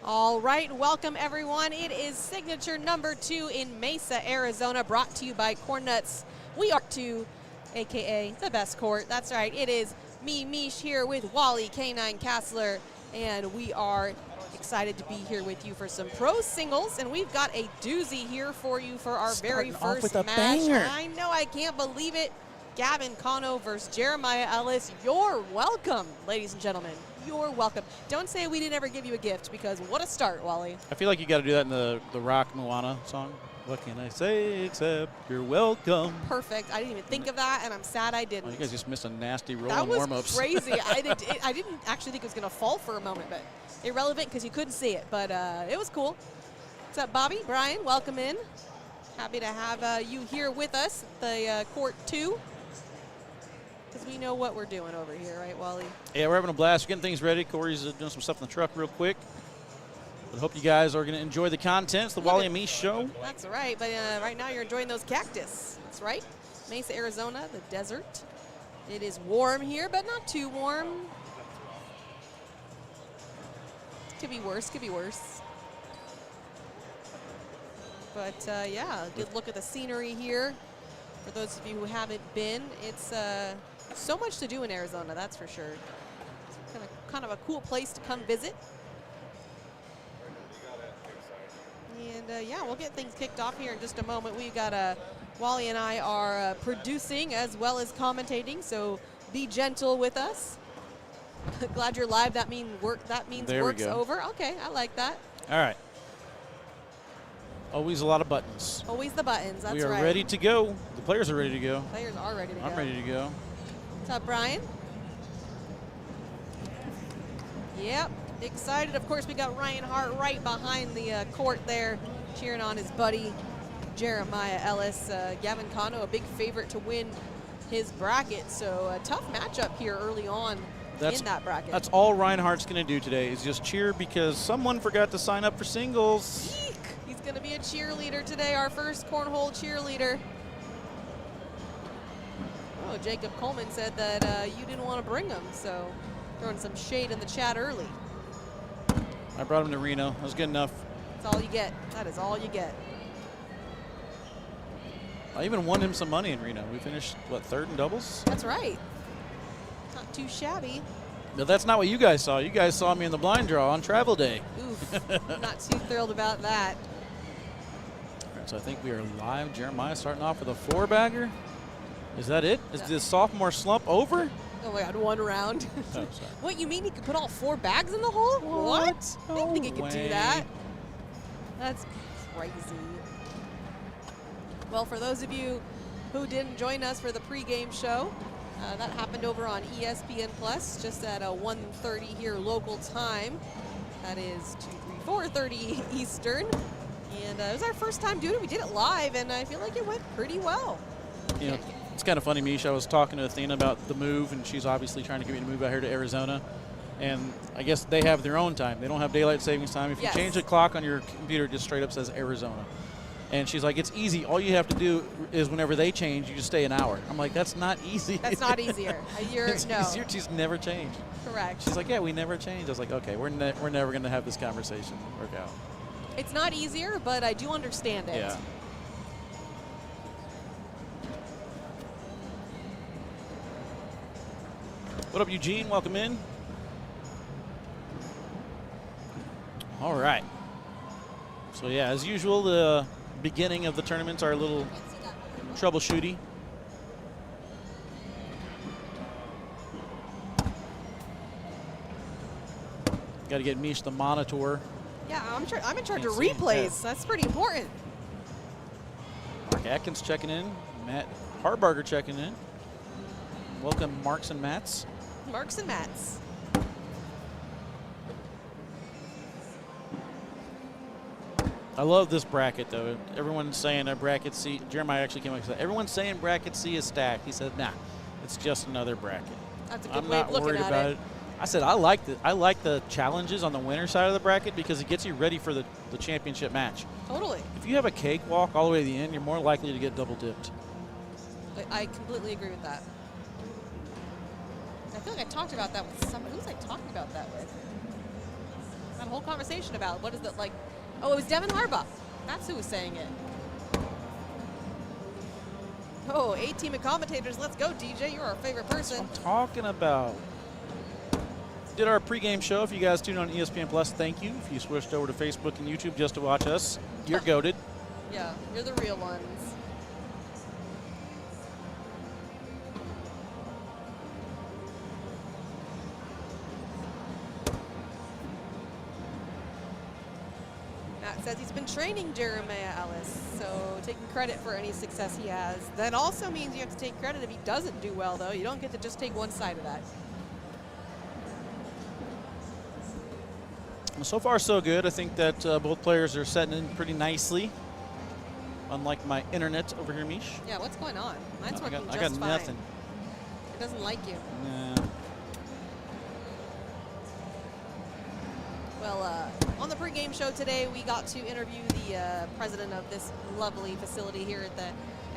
All right, welcome everyone. It is Signature number 2 in Mesa, Arizona, brought to you by Corn Nuts. We are 2, AKA the best court. That's right, it is me, Mish, here with Wally, K9 Kassler, and we are excited to be here with you for some pro singles, and we've got a doozy here for you for our very first with a match. banger. I know, I can't believe it. Gavin Cano versus Jeremiah Ellis. You're welcome, ladies and gentlemen. You're welcome. Don't say we didn't ever give you a gift, because what a start, Wally. I feel like you got to do that in the Rock Moana song. What can I say except you're welcome? Perfect. I didn't even think of that, and I'm sad I didn't. Oh, you guys just missed a nasty roll that in was warm-ups. crazy. I didn't actually think it was going to fall for a moment, but irrelevant because you couldn't see it. But it was cool. What's up, Bobby? Brian, welcome in. Happy to have you here with us at the Court 2. Because we know what we're doing over here, right, Wally? Yeah, we're having a blast. We're getting things ready. Corey's doing some stuff in the truck real quick. But I hope you guys are going to enjoy the content. It's the Wally and Me show. That's right. But right now you're enjoying those cactus. That's right. Mesa, Arizona, the desert. It is warm here, but not too warm. Could be worse. Could be worse. But, yeah, good look at the scenery here. For those of you who haven't been, it's so much to do in Arizona, that's for sure. It's kind of a cool place to come visit. And yeah, we'll get things kicked off here in just a moment. We got Wally and I are producing as well as commentating, so be gentle with us. Glad you're live. That means work's over. Okay, I like that. All right. Always a lot of buttons. Always the buttons. That's right. We are ready to go. The players are ready to go. Players are ready to go. I'm ready to go. What's up, Brian? Yep, excited. Of course, we got Ryan Hart right behind the court there, cheering on his buddy Jeremiah Ellis. Gavin Cano, a big favorite to win his bracket, so a tough matchup here early on in that bracket. That's all Reinhardt's going to do today is just cheer because someone forgot to sign up for singles. Eek. He's going to be a cheerleader today, our first cornhole cheerleader. Oh, Jacob Coleman said that you didn't want to bring him, so throwing some shade in the chat early. I brought him to Reno. That was good enough. That's all you get. That is all you get. I even won him some money in Reno. We finished, what, third in doubles? That's right. Not too shabby. No, that's not what you guys saw. You guys saw me in the blind draw on travel day. Oof, not too thrilled about that. All right, so I think we are live. Jeremiah starting off with a 4-bagger. Is that it? Is the sophomore slump over? Oh my God, one round. Oh, sorry. What, you mean he could put all 4 bags in the hole? What? I didn't think he could do that. That's crazy. Well, for those of you who didn't join us for the pregame show, that happened over on ESPN Plus just at 1:30 here local time. That is 4:30 Eastern. And it was our first time doing it. We did it live, and I feel like it went pretty well. You know, it's kind of funny, Misha. I was talking to Athena about the move, and she's obviously trying to get me to move out here to Arizona. And I guess they have their own time. They don't have daylight savings time. If you change the clock on your computer, it just straight up says Arizona. And she's like, it's easy. All you have to do is whenever they change, you just stay an hour. I'm like, that's not easy. That's not easier. It's easier. She's never changed. Correct. She's like, yeah, we never changed. I was like, okay, we're never going to have this conversation work out. It's not easier, but I do understand it. Yeah. What up, Eugene? Welcome in. All right. So, yeah, as usual, the beginning of the tournaments are a little troubleshooty. Got to get Mish the monitor. Yeah, I'm in charge of replays. Yeah. That's pretty important. Mark Atkins checking in. Matt Harbaugh checking in. Welcome, Marks and Matts. Marks and Matts. I love this bracket, though. Everyone's saying a bracket C. Jeremiah actually came up and said, everyone's saying bracket C is stacked. He said, nah, it's just another bracket. That's a good I'm way not of looking worried at about it. it. I said I like the challenges on the winner side of the bracket because it gets you ready for the championship match. Totally. If you have a cakewalk all the way to the end, you're more likely to get double dipped. I completely agree with that. I feel like I talked about that with somebody. Who was I talking about that with? whole conversation about. What is it like? Oh, it was Devin Harbaugh. That's who was saying it. Oh, A-team and commentators, let's go, DJ. You're our favorite person. That's what I'm talking about. Did our pregame show. If you guys tuned on ESPN Plus, thank you. If you switched over to Facebook and YouTube just to watch us, you're goated. Yeah, you're the real ones. Matt says he's been training Jeremiah Ellis, so taking credit for any success he has. That also means you have to take credit if he doesn't do well, though. You don't get to just take one side of that. So far, so good. I think that both players are setting in pretty nicely. Unlike my internet over here, Mish. Yeah, what's going on? Mine's working just I got fine. nothing. It doesn't like you. Nah. Well, on the pregame show today, we got to interview the president of this lovely facility here at the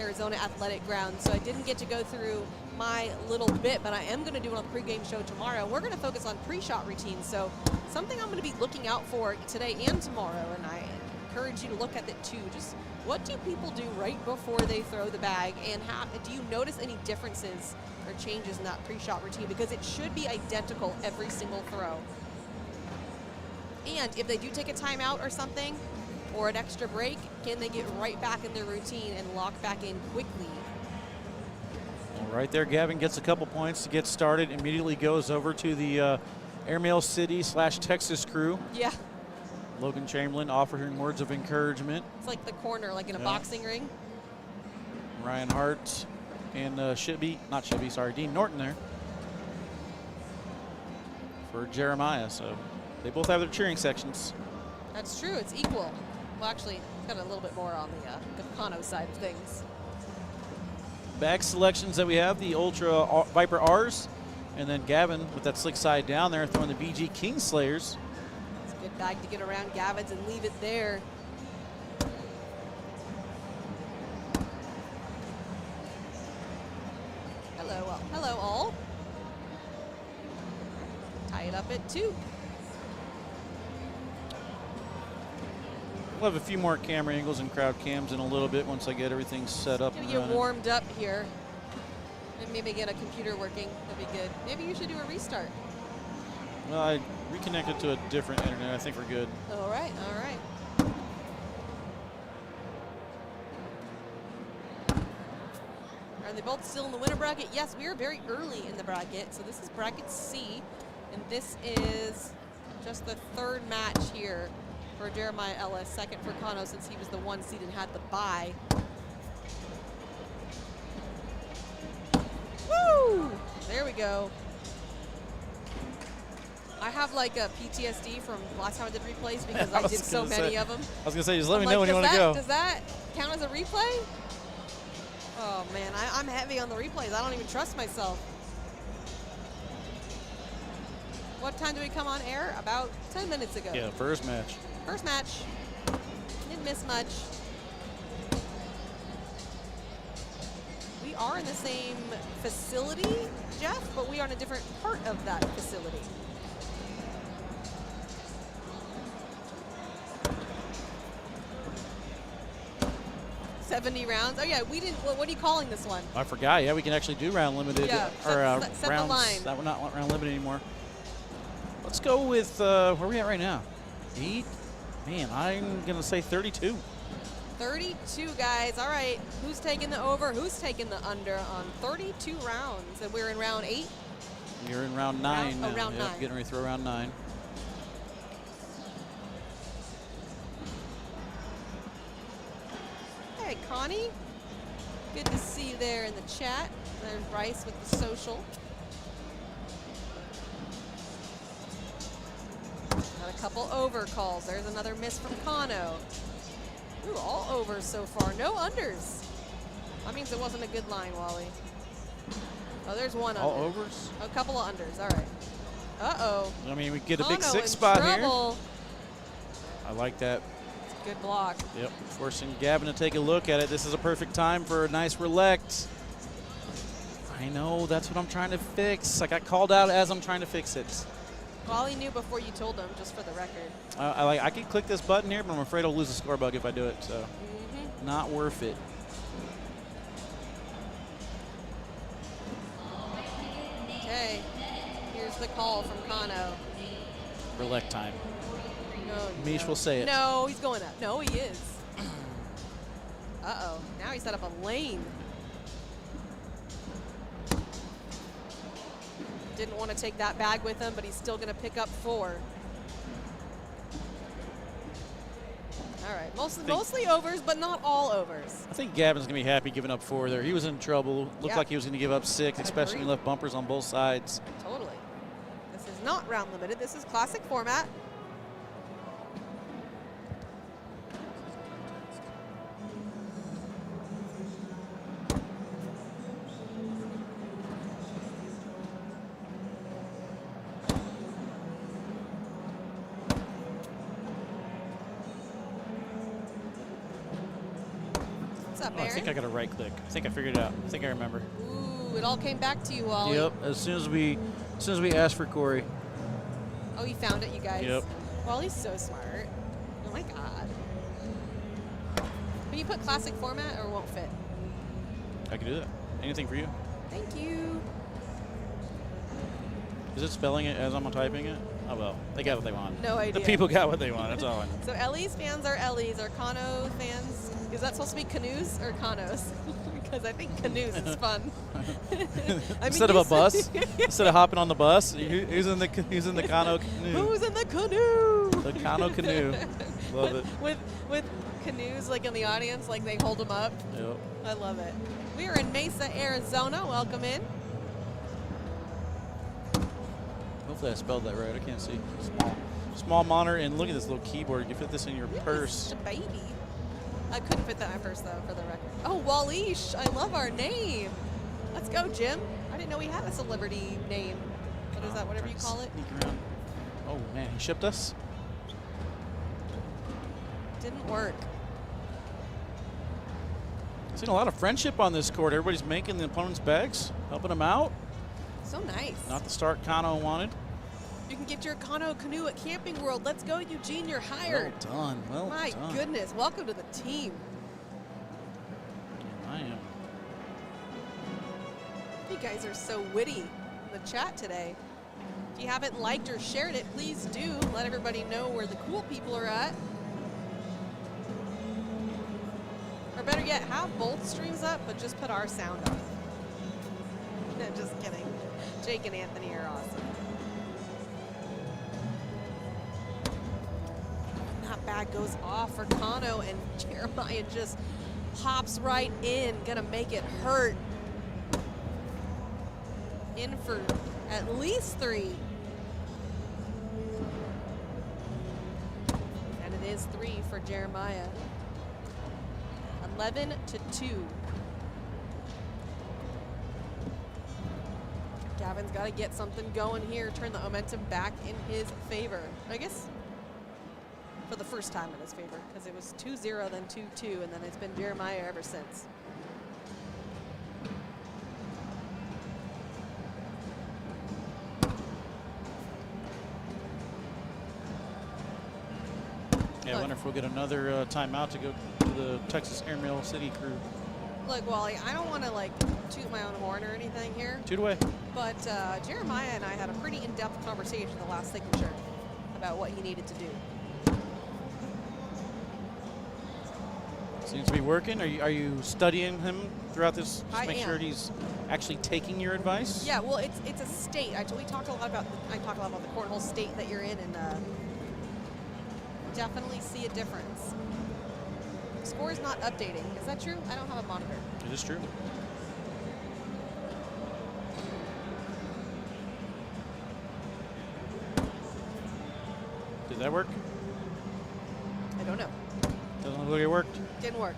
Arizona Athletic Grounds. So I didn't get to go through my little bit, but I am going to do it on the pregame show tomorrow. We're going to focus on pre-shot routines. So something I'm going to be looking out for today and tomorrow, and I encourage you to look at it too. Just what do people do right before they throw the bag, and how do you notice any differences or changes in that pre-shot routine? Because it should be identical every single throw. And if they do take a timeout or something, or an extra break, can they get right back in their routine and lock back in quickly? Well, right there, Gavin gets a couple points to get started. Immediately goes over to the Airmail City / Texas crew. Yeah. Logan Chamberlain offering words of encouragement. It's like the corner, like in a boxing ring. Ryan Hart and Dean Norton there for Jeremiah. So they both have their cheering sections. That's true. It's equal. Well, actually, it's got a little bit more on the Kano side of things. Bag selections that we have, the Ultra Viper R's, and then Gavin with that slick side down there throwing the BG Kingslayers. It's a good bag to get around Gavin's and leave it there. Hello all. Tie it up at 2. We'll have a few more camera angles and crowd cams in a little bit once I get everything set up. Gonna get warmed up here. And maybe get a computer working. That'd be good. Maybe you should do a restart. Well, I reconnected to a different internet. I think we're good. All right, all right. Are they both still in the winner bracket? Yes, we are very early in the bracket. So this is bracket C, and this is just the 3rd match here for Jeremiah Ellis, 2nd for Kano since he was the 1 seed and had the bye. Woo! There we go. I have like a PTSD from last time I did replays because I did so many of them. I was going to say, just let me know when you want to go. Does that count as a replay? Oh, man, I'm heavy on the replays. I don't even trust myself. What time do we come on air? About 10 minutes ago. Yeah, first match. First match. Didn't miss much. We are in the same facility, Jeff, but we are in a different part of that facility. $70 rounds. Oh yeah, we didn't. What are you calling this one? I forgot. Yeah, we can actually do round limited. Yeah, set rounds. the line. That we're not round limited anymore. Let's go with where are we at right now? 8. Man, I'm gonna say 32. 32 guys. All right. Who's taking the over? Who's taking the under on 32 rounds? And we're in round 8. You're in round 9 now. Round 9. Getting ready to throw round 9. Hey, Connie. Good to see you there in the chat. There's Bryce with the social. Got a couple over calls. There's another miss from Kano. Ooh, all overs so far. No unders. That means it wasn't a good line, Wally. Oh, there's one under. All overs? A couple of unders. All right. Uh-oh. I mean, we get a Kano big 6 in spot trouble. here. I like that. Good block. Yep, forcing Gavin to take a look at it. This is a perfect time for a nice relect. I know, that's what I'm trying to fix. I got called out as I'm trying to fix it. Wally knew before you told him, just for the record. I can click this button here, but I'm afraid I'll lose the score bug if I do it. So, not worth it. Okay, here's the call from Kano. Relect time. No, Mish will say it. No, he's going up. No, he is. Uh-oh. Now he set up a lane. Didn't want to take that bag with him, but he's still going to pick up 4. All right, mostly overs, but not all overs. I think Gavin's going to be happy giving up 4 there. He was in trouble. Looked like he was going to give up 6, especially when he left bumpers on both sides. Totally. This is not round limited. This is classic format. I think I got a right click. I think I figured it out. I think I remember. Ooh, it all came back to you, Wally. Yep. As soon as we asked for Corey. Oh, you found it, you guys. Yep. Wally's so smart. Oh my God. Can you put classic format or it won't fit? I can do that. Anything for you. Thank you. Is it spelling it as I'm typing it? Oh well, they got what they want. No idea. The people got what they want. That's all I know. So Ellie's fans are Ellie's. Are Kano fans? Is that supposed to be canoes or Kanos? Because I think canoes is fun. Instead of a bus, instead of hopping on the bus, who's in the Kano canoe? Who's in the canoe? The Kano canoe. Love it. With canoes like in the audience, like they hold them up. Yep. I love it. We are in Mesa, Arizona. Welcome in. Hopefully I spelled that right. I can't see. Small monitor, and look at this little keyboard. You can fit this in your purse. Just a baby. I couldn't fit that in my purse, though, for the record. Oh, Wallish. I love our name. Let's go, Jim. I didn't know we had a celebrity name. What is that, whatever you call it? Oh, man. He shipped us? Didn't work. I've seen a lot of friendship on this court. Everybody's making the opponent's bags, helping them out. So nice. Not the start Kano wanted. You can get your Kano canoe at Camping World. Let's go, Eugene. You're hired. Well done. Well done. My goodness. Welcome to the team. I am. You guys are so witty in the chat today. If you haven't liked or shared it, please do. Let everybody know where the cool people are at. Or better yet, have both streams up, but just put our sound on. No, just kidding. Jake and Anthony are awesome. That bag goes off for Kano, and Jeremiah just pops right in. Gonna make it hurt. In for at least 3. And it is 3 for Jeremiah. 11-2. Gavin's got to get something going here, turn the momentum back in his favor. I guess for the first time in his favor, because it was 2-0, then 2-2, and then it's been Jeremiah ever since. Yeah, I wonder if we'll get another timeout to go to the Texas Airmail City crew. Look, Wally, I don't want to like toot my own horn or anything here. Toot away. But Jeremiah and I had a pretty in-depth conversation the last signature about what he needed to do. Seems to be working. Are you studying him throughout this? Just I make am. sure he's actually taking your advice. Yeah, well, it's a state. We talked a lot about I talk a lot about the cornhole state that you're in, and definitely see a difference. Score is not updating. Is that true? I don't have a monitor. It is true. Did that work? I don't know. Doesn't look like it worked. Didn't work.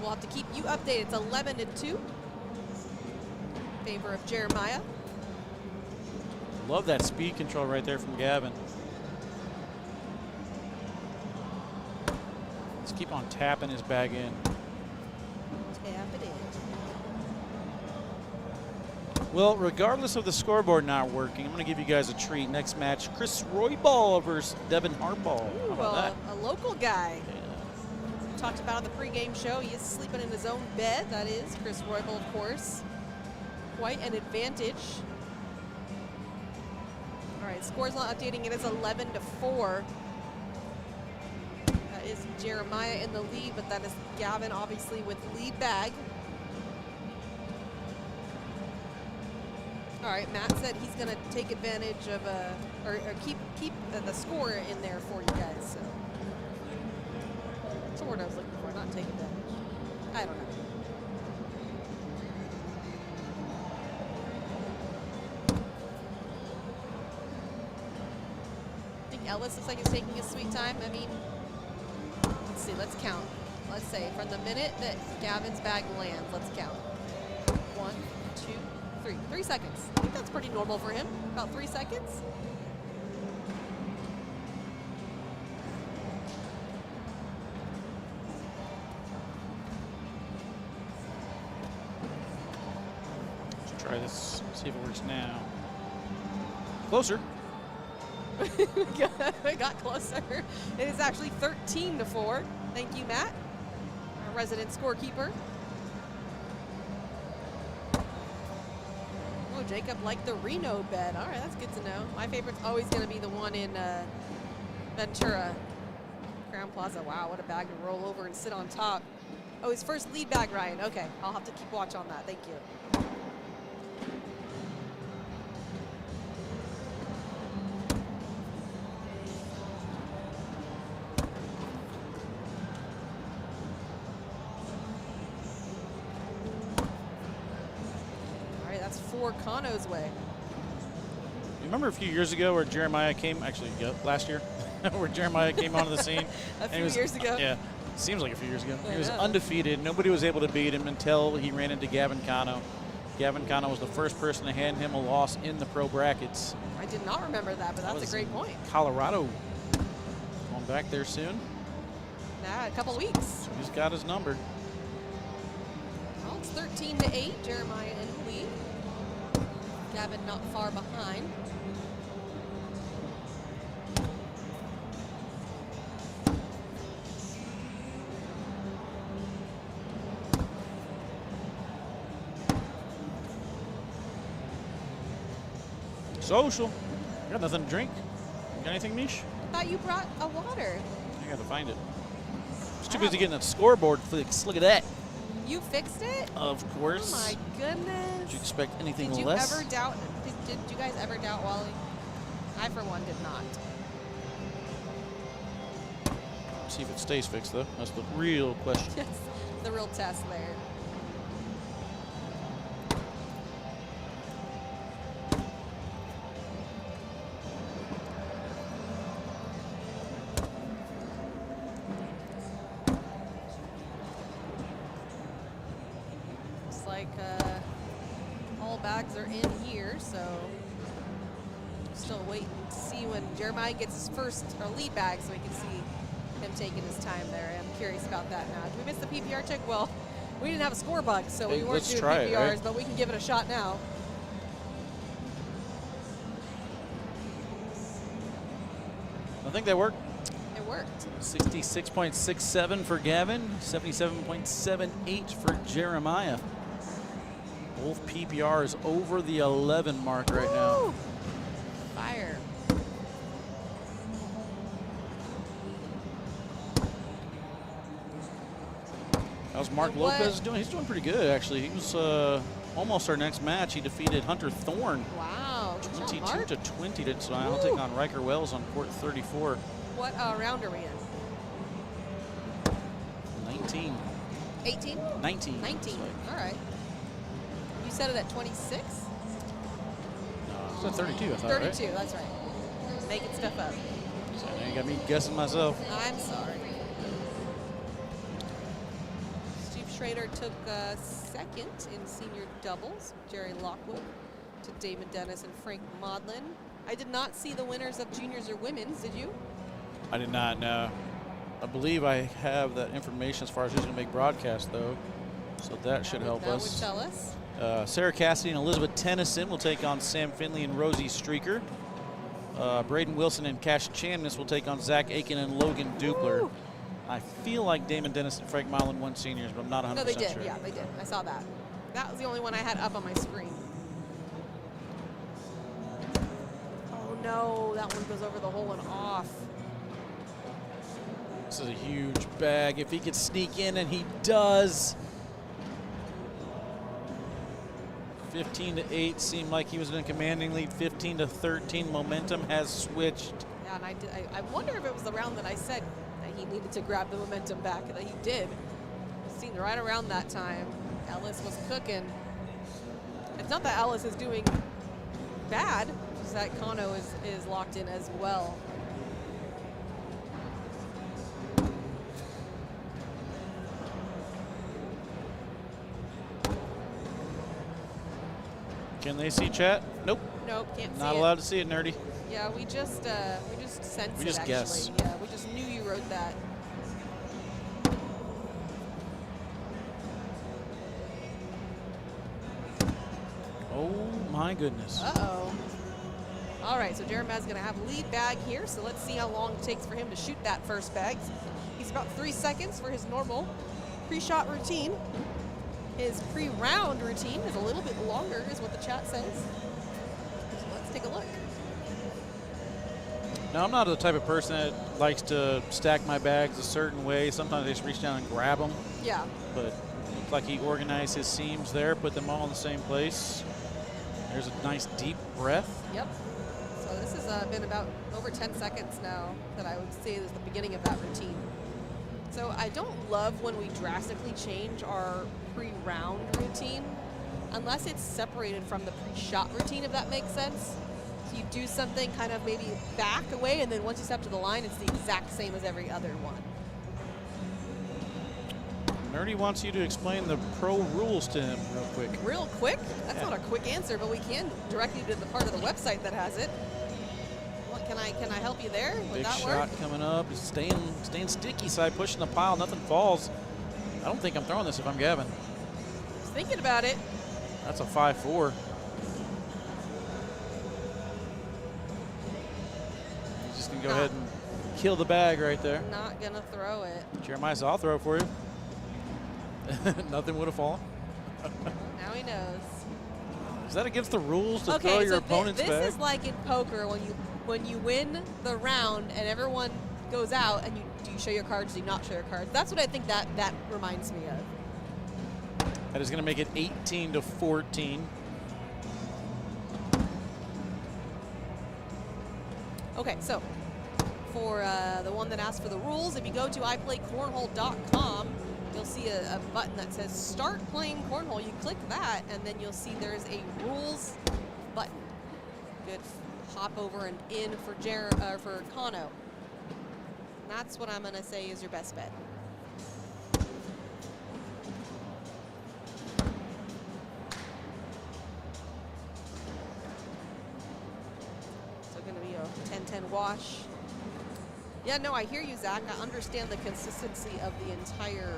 We'll have to keep you updated. It's 11-2 in favor of Jeremiah. Love that speed control right there from Gavin. Let's keep on tapping his bag in. Tap it in. Well, regardless of the scoreboard not working, I'm going to give you guys a treat. Next match, Chris Royall versus Devin Harbaugh. Ooh, How about that? a local guy. Yeah. We talked about it on the pregame show. He is sleeping in his own bed. That is Chris Royall, of course. Quite an advantage. All right, score's not updating. It is 11-4. That is Jeremiah in the lead, but that is Gavin, obviously, with lead bag. All right, Matt said he's going to take advantage of or keep the score in there for you guys. So that's the word I was looking for, not take advantage. I don't know. I think Ellis looks like he's taking his sweet time. I mean, let's see, let's count. Let's say from the minute that Gavin's bag lands, let's count. 1, 2, 3. 3 seconds. I think that's pretty normal for him. About 3 seconds. Let's try this, see if it works now. Closer. We got closer. It is actually 13-4. Thank you, Matt, our resident scorekeeper. Oh, Jacob liked the Reno bed. All right, that's good to know. My favorite's always going to be the one in Ventura. Crown Plaza. Wow, what a bag to roll over and sit on top. Oh, his first lead bag, Ryan. Okay, I'll have to keep watch on that. Thank you. Kano's way. You remember a few years ago where Jeremiah came, actually last year, where Jeremiah came onto the scene? A few years ago? Yeah, seems like a few years ago. He was undefeated. Nobody was able to beat him until he ran into Gavin Cano. Gavin Cano was the first person to hand him a loss in the pro brackets. I did not remember that, but that's a great point. Colorado. Going back there soon. Nah, a couple weeks. So he's got his number. Well, it's 13-8. Jeremiah in the lead. Gavin not far behind. Social. Got nothing to drink? Got anything, Mish? I thought you brought a water. I gotta find it. Just too busy getting that scoreboard fixed. Look at that. You fixed it? Of course. Oh my goodness. Did you expect anything did less? Did you ever doubt? Did you guys ever doubt Wally? I, for one, did not. See if it stays fixed, though. That's the real question. Yes, the real test there. Looks like all bags are in here, so still waiting to see when Jeremiah gets his first lead bag so we can see him taking his time there. I'm curious about that now. Did we miss the PPR check? Well, we didn't have a score bug, so we weren't doing PPRs, right? but we can give it a shot now. I think that worked. It worked. 66.67 for Gavin, 77.78 for Jeremiah. Both PPRs over the 11 mark right now. Fire. How's Mark Lopez doing? He's doing pretty good, actually. He was almost our next match. He defeated Hunter Thorne. Wow. 22-20. So I'll take on Riker Wells on court 34. What round are we in? 19. 18? 19. 19. All right. You said it at 26? No, it's at 32, I thought, 32, right? that's right. Making stuff up. So now you got me guessing myself. I'm sorry. Steve Schrader took second in senior doubles. Jerry Lockwood to Damon Dennis and Frank Maudlin. I did not see the winners of juniors or women's, did you? I did not know. I believe I have that information as far as who's going to make broadcast, though. So that should help us. That would tell us. Sarah Cassidy and Elizabeth Tennyson will take on Sam Finley and Rosie Streaker. Braden Wilson and Cash Chamness will take on Zach Aiken and Logan Dupler. Woo. I feel like Damon Dennis and Frank Milan won seniors, but I'm not 100% No, they did. sure. Yeah, they did. I saw that. That was the only one I had up on my screen. Oh, no. That one goes over the hole and off. This is a huge bag. If he could sneak in, and he does. 15-8 seemed like he was in a commanding lead. 15-13, momentum has switched. Yeah, and I wonder if it was the round that I said that he needed to grab the momentum back, and that he did. It seemed right around that time. Ellis was cooking. It's not that Ellis is doing bad, just that Kano is locked in as well. Can they see chat? Nope. Nope, can't see it. Not allowed to see it, Nerdy. Yeah, we just sensed We it, just actually. guess. Yeah, we just knew you wrote that. Oh, my goodness. Uh-oh. All right, so Jeremiah's going to have lead bag here, so let's see how long it takes for him to shoot that first bag. He's about 3 seconds for his normal pre-shot routine. His pre-round routine is a little bit longer, is what the chat says. So let's take a look. Now, I'm not the type of person that likes to stack my bags a certain way. Sometimes I just reach down and grab them. Yeah. But it looks like he organized his seams there, put them all in the same place. There's a nice deep breath. Yep. So this has been about over 10 seconds now that I would say is the beginning of that routine. So I don't love when we drastically change our pre-round routine unless it's separated from the pre-shot routine, if that makes sense. So you do something kind of maybe back away, and then once you step to the line, it's the exact same as every other one. Nerdy wants you to explain the pro rules to him real quick. Real quick? That's not a quick answer, but we can direct you to the part of the website that has it. What, can I help you there? Would Big that shot work? coming up. He's staying sticky side, pushing the pile. Nothing falls. I don't think I'm throwing this if I'm Gavin. Just thinking about it. That's a 5-4. He's just going to go ahead and kill the bag right there. Not going to throw it. Jeremiah said, I'll throw it for you. Nothing would have fallen. Now he knows. Is that against the rules to Okay, throw your so opponent's this bag? is like in poker when you win the round and everyone goes out and do you show your cards, do you not show your cards? That's what I think that reminds me of. That is going to make it 18-14. Okay, so for the one that asked for the rules, if you go to iplaycornhole.com, you'll see a button that says Start Playing Cornhole. You click that, and then you'll see there's a rules button. Good hop over and in for Kano. That's what I'm going to say is your best bet. So going to be a 10-10 wash. Yeah, no, I hear you, Zach. I understand the consistency of the entire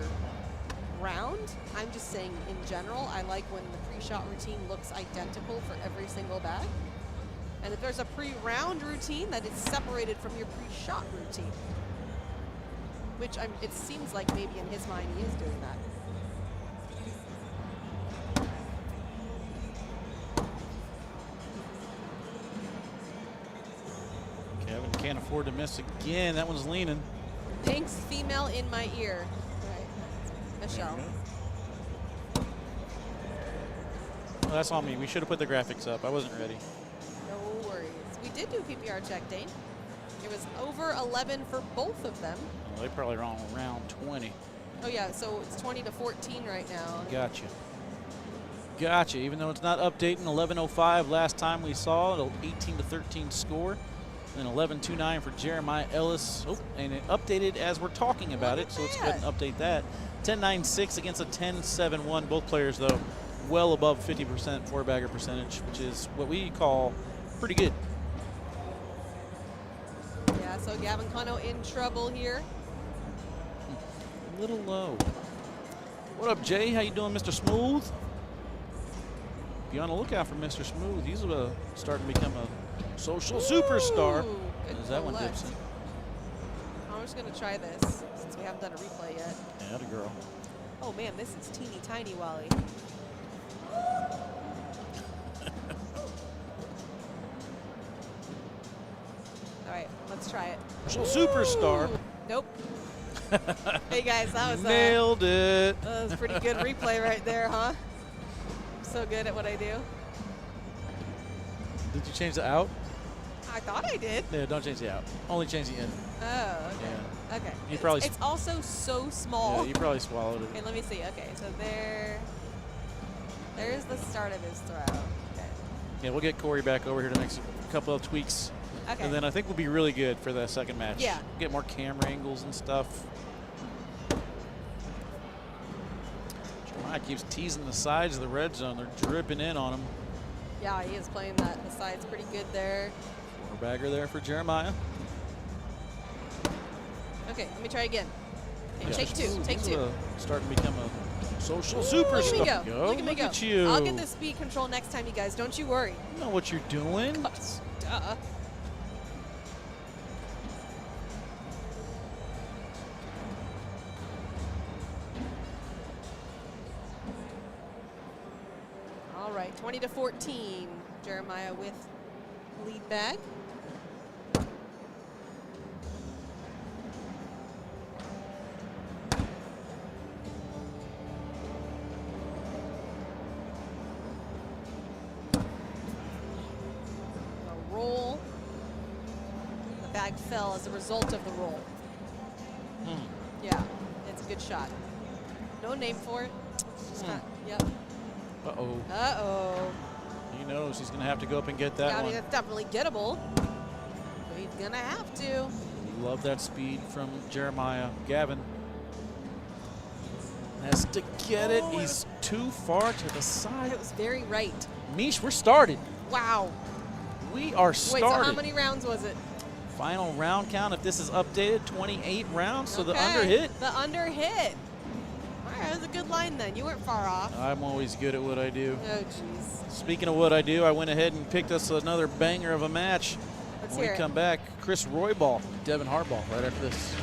round. I'm just saying in general, I like when the pre-shot routine looks identical for every single bag. And if there's a pre-round routine, that is separated from your pre-shot routine. Which it seems like maybe in his mind he is doing that. Kevin can't afford to miss again. That one's leaning. Pink's female in my ear. Right. Michelle. Well, that's on me. We should have put the graphics up. I wasn't ready. No worries. We did do PPR check, Dane. It was over 11 for both of them. Well, they probably wrong around 20. Oh yeah, so it's 20-14 right now. Gotcha. Gotcha. Even though it's not updating, 11:05 last time we saw it, 18-13 score. And 11-2-9 for Jeremiah Ellis. Oh, and it updated as we're talking about it, so let's go ahead and update that. 10-9-6 against a 10-7-1. Both players, though, well above 50% four-bagger percentage, which is what we call pretty good. Yeah, so Gavin Kano in trouble here. A little low. What up, Jay? How you doing, Mr. Smooth? be on the lookout for Mr. Smooth. He's starting to become a social superstar. Is that one dips in? I'm just going to try this since we haven't done a replay yet. Yeah, the girl. Oh, man, this is teeny tiny, Wally. All right, let's try it. Social superstar. Nope. Hey, guys, that was nailed it. That was a pretty good replay right there, huh? I'm so good at what I do. Did you change the out? I thought I did. Yeah, don't change the out. Only change the in. Oh, okay. Yeah. Okay. You probably. It's also so small. Yeah, you probably swallowed it. Okay, let me see. Okay, so there's the start of his throw. Okay. Yeah, we'll get Corey back over here to make a couple of tweaks. Okay. And then I think we'll be really good for that second match. Yeah. Get more camera angles and stuff. Jeremiah keeps teasing the sides of the red zone. They're dripping in on him. Yeah, he is playing the sides pretty good there. Bagger there for Jeremiah. Okay, let me try again. Okay, Yeah. take two. Take two. Starting to become a social superstar. Look at me go. Look at me go. At you. I'll get the speed control next time, you guys. Don't you worry. You know what you're doing. Duh. All right, 20-14. Jeremiah with lead bag. A roll. The bag fell as a result of the roll. Yeah, it's a good shot. No name for it. It's not, yep. Uh-oh. Uh-oh. He knows he's going to have to go up and get that Yeah, I one. mean, it's definitely gettable. But he's going to have to. Love that speed from Jeremiah. Gavin has to get it. He's too far to the side. It was very right. Mish, we're started. Wow. We are started. Wait, so how many rounds was it? Final round count, if this is updated, 28 rounds. So Okay. the under hit. The under hit. All right, that was a good line then. You weren't far off. I'm always good at what I do. Oh, jeez. Speaking of what I do, I went ahead and picked us another banger of a match. Let's When hear we it. come back, Chris Royall, Devin Harbaugh right after this.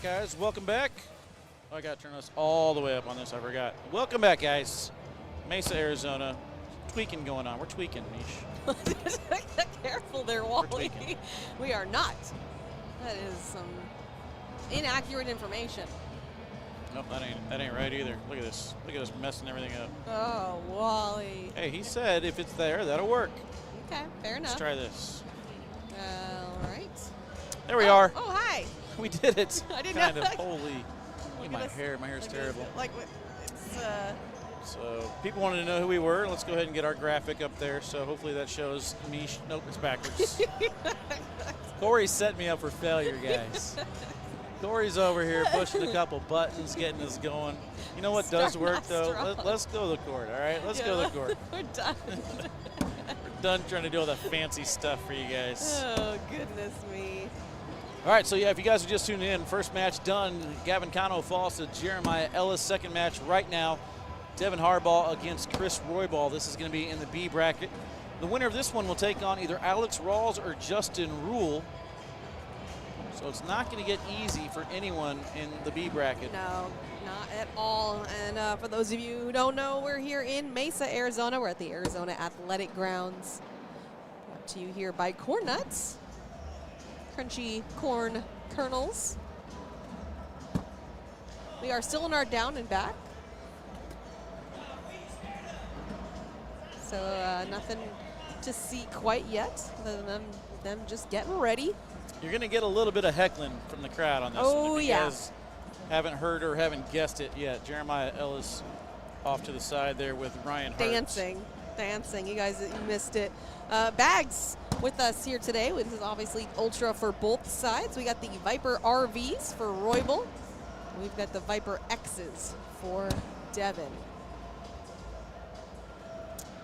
guys. Welcome back. Oh, I got to turn this all the way up on this. I forgot. Welcome back, guys. Mesa, Arizona. Tweaking going on. We're tweaking, Mish. Careful there, Wally. We are not. That is some inaccurate information. Nope, that ain't right either. Look at this. Look at us messing everything up. Oh, Wally. Hey, he said if it's there, that'll work. Okay, fair enough. Let's try this. All right. There we are. Oh, hi. We did it. I didn't kind know. of. Holy. Look at my hair. My hair's terrible. Like, it's, So people wanted to know who we were. Let's go ahead and get our graphic up there. So hopefully that shows me. Nope, it's backwards. Corey set me up for failure, guys. Corey's over here pushing a couple buttons, getting us going. You know what does work, though? Let's go to the court, all right? Let's go to the court. We're done. We're done trying to do all the fancy stuff for you guys. Oh, goodness me. All right, so yeah, if you guys are just tuning in, first match done. Gavin Cano falls to Jeremiah Ellis. Second match right now, Devin Harbaugh against Chris Royall. This is going to be in the B bracket. The winner of this one will take on either Alex Rawls or Justin Rule. So it's not going to get easy for anyone in the B bracket. No, not at all. And for those of you who don't know, we're here in Mesa, Arizona. We're at the Arizona Athletic Grounds. Brought to you here by Corn Nuts. Crunchy corn kernels. We are still in our down and back. So nothing to see quite yet, other than them just getting ready. You're going to get a little bit of heckling from the crowd on this one. Oh, If you yeah. guys haven't heard or haven't guessed it yet, Jeremiah Ellis off to the side there with Ryan Hart. Dancing. You guys missed it. Bags with us here today. This is obviously ultra for both sides. We got the Viper RVs for Royall. We've got the Viper X's for Devin.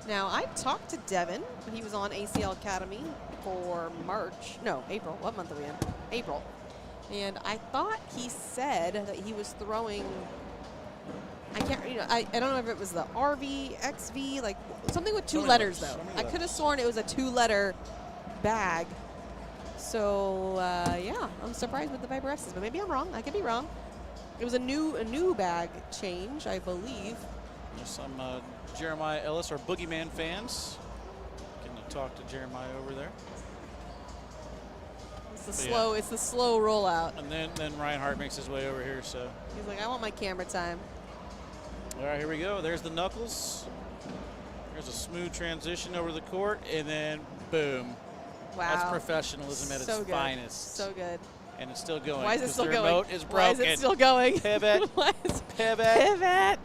Now, I talked to Devin when he was on ACL Academy for April. What month are we in? April. And I thought he said that he was throwing, I don't know if it was the RV, XV, like something with two letters though. I could have sworn it was a 2-letter bag. So, yeah, I'm surprised with the Viper X's, but maybe I'm wrong. I could be wrong. It was a new bag change, I believe. There's some Jeremiah Ellis or Boogeyman fans. Can you talk to Jeremiah over there? It's the slow rollout. And then Ryan Hart makes his way over here. So he's like, I want my camera time. All right, here we go. There's the knuckles. There's a smooth transition over the court, and then boom. Wow. That's professionalism at its finest. So good. And it's still going. Why is it still going? The remote is broken. Why is it still going? Pivot. Pivot.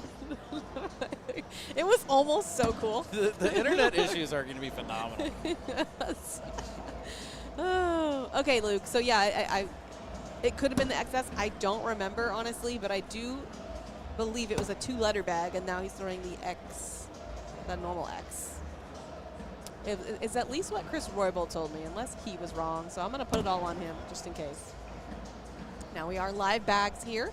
It was almost so cool. The internet issues are going to be phenomenal. Yes. Oh, okay, Luke. So yeah, it could have been the XS. I don't remember honestly, but I do believe it was a 2-letter bag, and now he's throwing the X, the normal X. It's at least what Chris Royall told me, unless he was wrong. So I'm going to put it all on him just in case. Now we are live bags here.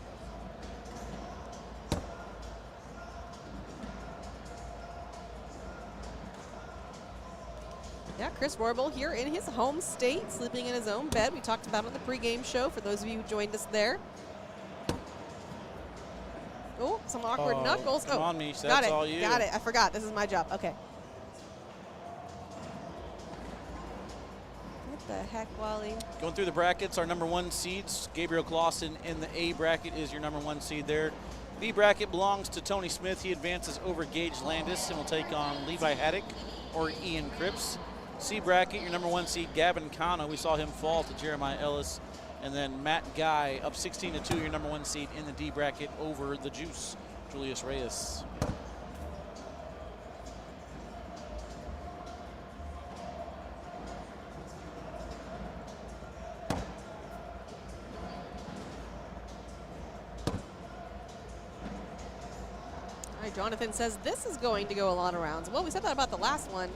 Yeah, Chris Royall here in his home state, sleeping in his own bed. We talked about it on the pregame show for those of you who joined us there. Oh, some awkward knuckles. Come on, Mish, got that's it. all you. Got it. I forgot. This is my job. Okay. What the heck, Wally? Going through the brackets, our number 1 seeds. Gabriel Clausen in the A bracket is your number 1 seed there. B bracket belongs to Tony Smith. He advances over Gage Landis and will take on Levi Haddock or Ian Cripps. C bracket, your number 1 seed, Gavin Cano. We saw him fall to Jeremiah Ellis. And then Matt Guy up 16-2, your number 1 seed in the D bracket over the Juice, Julius Reyes. All right, Jonathan says this is going to go a lot of rounds. Well, we said that about the last one,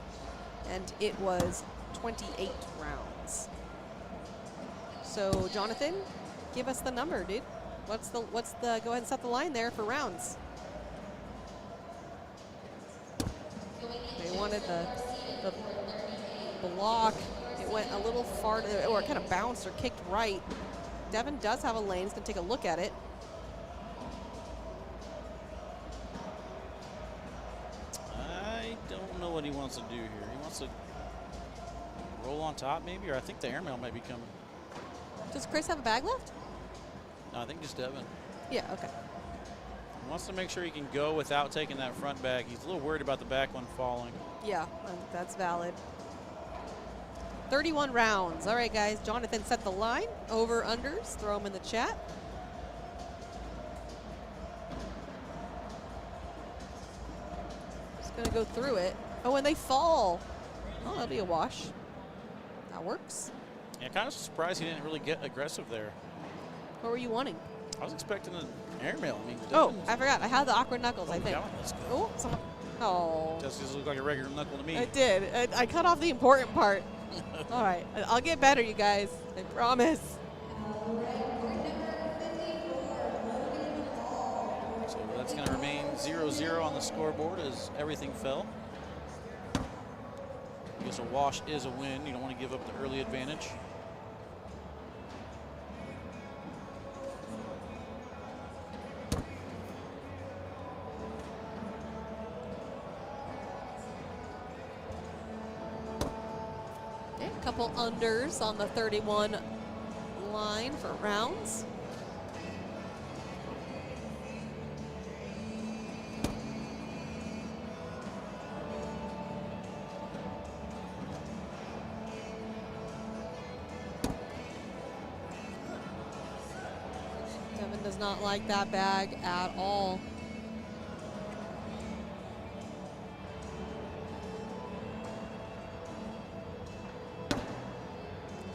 and it was 28 rounds. So, Jonathan, give us the number, dude. What's the go ahead and set the line there for rounds. They wanted the block. It went a little far, or it kind of bounced or kicked right. Devin does have a lane. He's going to take a look at it. I don't know what he wants to do here. He wants to roll on top maybe, or I think the airmail might be coming. Does Chris have a bag left? No, I think just Devin. Yeah, okay. He wants to make sure he can go without taking that front bag. He's a little worried about the back one falling. Yeah, that's valid. 31 rounds. All right, guys. Jonathan set the line. Over, unders. Throw them in the chat. Just going to go through it. Oh, and they fall. Oh, that'll be a wash. That works. Yeah, kind of surprised he didn't really get aggressive there. What were you wanting? I was expecting an airmail. I mean, oh, I forgot. I had the awkward knuckles, I think. God, that's good. Oh, someone. Oh. Just looked like a regular knuckle to me. It did. I cut off the important part. All right. I'll get better, you guys. I promise. So that's going to remain 0-0 on the scoreboard as everything fell. I guess a wash is a win. You don't want to give up the early advantage. A couple unders on the 31 line for rounds. Devin does not like that bag at all.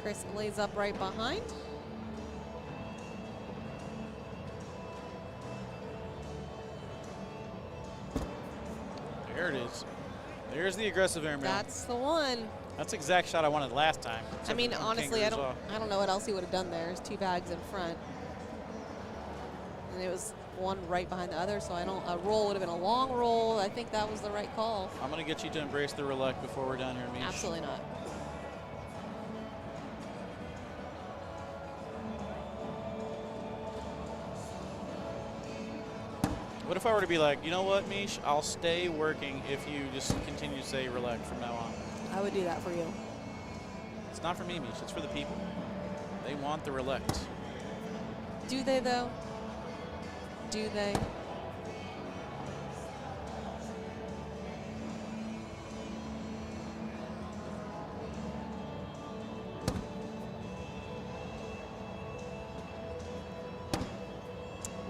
Chris lays up right behind. There it is. There's the aggressive airmail. That's the one. That's the exact shot I wanted last time. I mean, honestly, I don't know what else he would have done there. There's two bags in front. And it was one right behind the other, so a roll would have been a long roll. I think that was the right call. I'm going to get you to embrace the relec before we're down here, Mish. Absolutely not. What if I were to be like, you know what, Mish, I'll stay working if you just continue to say relec from now on? I would do that for you. It's not for me, Mish. It's for the people. They want the relect. Do they, though? Do they?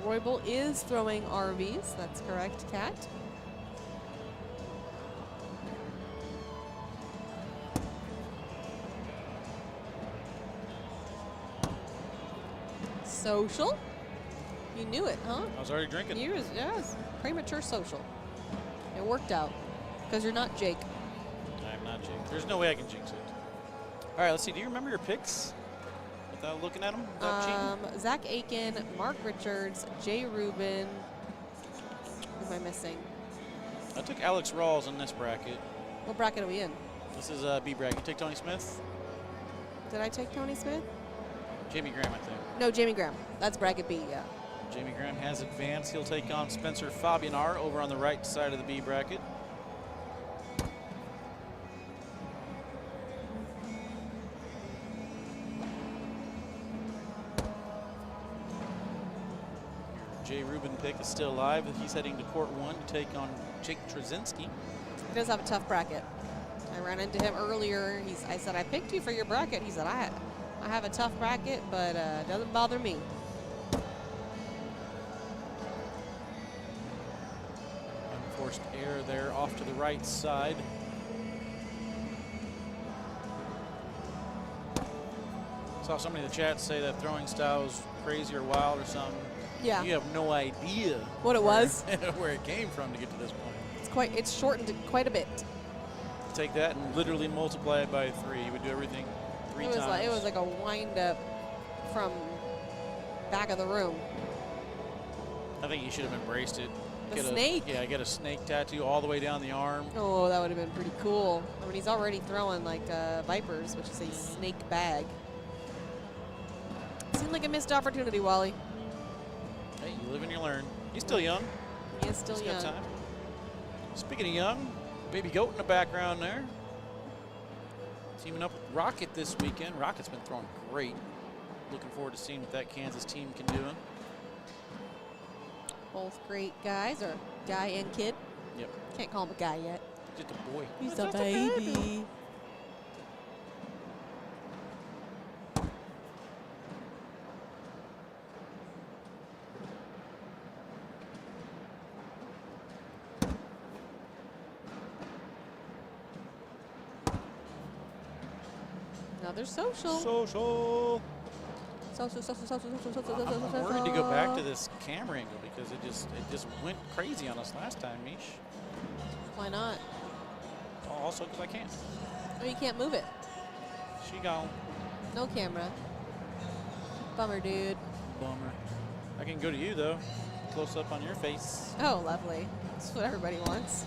Royall is throwing RVs. That's correct, Kat. Social? You knew it, huh? I was already drinking. Yes. Premature social. It worked out. Because you're not Jake. I'm not Jake. There's no way I can jinx it. All right, let's see. Do you remember your picks without looking at them? Zach Aiken, Mark Richards, Jay Rubin. Who am I missing? I took Alex Rawls in this bracket. What bracket are we in? This is B bracket. You take Tony Smith? Did I take Tony Smith? Jamie Graham, I think. No, Jamie Graham. That's bracket B, yeah. Jamie Graham has advanced. He'll take on Spencer Fabianar over on the right side of the B bracket. Jay Rubin pick is still alive. He's heading to court 1 to take on Jake Trzynski. He does have a tough bracket. I ran into him earlier. I said, I picked you for your bracket. He said, I have a tough bracket, but it doesn't bother me. Unforced error there off to the right side. Saw somebody in the chat say that throwing style was crazy or wild or something. Yeah. You have no idea what it was, where it came from to get to this point. It's shortened quite a bit. Take that and literally multiply it by 3. You would do everything 3 times. It was like a wind up from back of the room. I think you should have embraced it. The snake? Yeah, get a snake tattoo all the way down the arm. Oh, that would have been pretty cool. I mean, he's already throwing like Vipers, which is a snake bag. Seems like a missed opportunity, Wally. Hey, you live and you learn. He's still young. He is still He's young. got time. Speaking of young, baby goat in the background there. Teaming up with Rocket this weekend. Rocket's been throwing great. Looking forward to seeing what that Kansas team can do. Both great guys, or guy and kid. Yep. Can't call him a guy yet. Just a boy. He's a baby. Another social. Social. I'm worried to go back to this camera angle because it just went crazy on us last time, Mish. Why not? Also because I can't. Oh, you can't move it. She gone. No camera. Bummer, dude. Bummer. I can go to you though. Close up on your face. Oh, lovely. That's what everybody wants.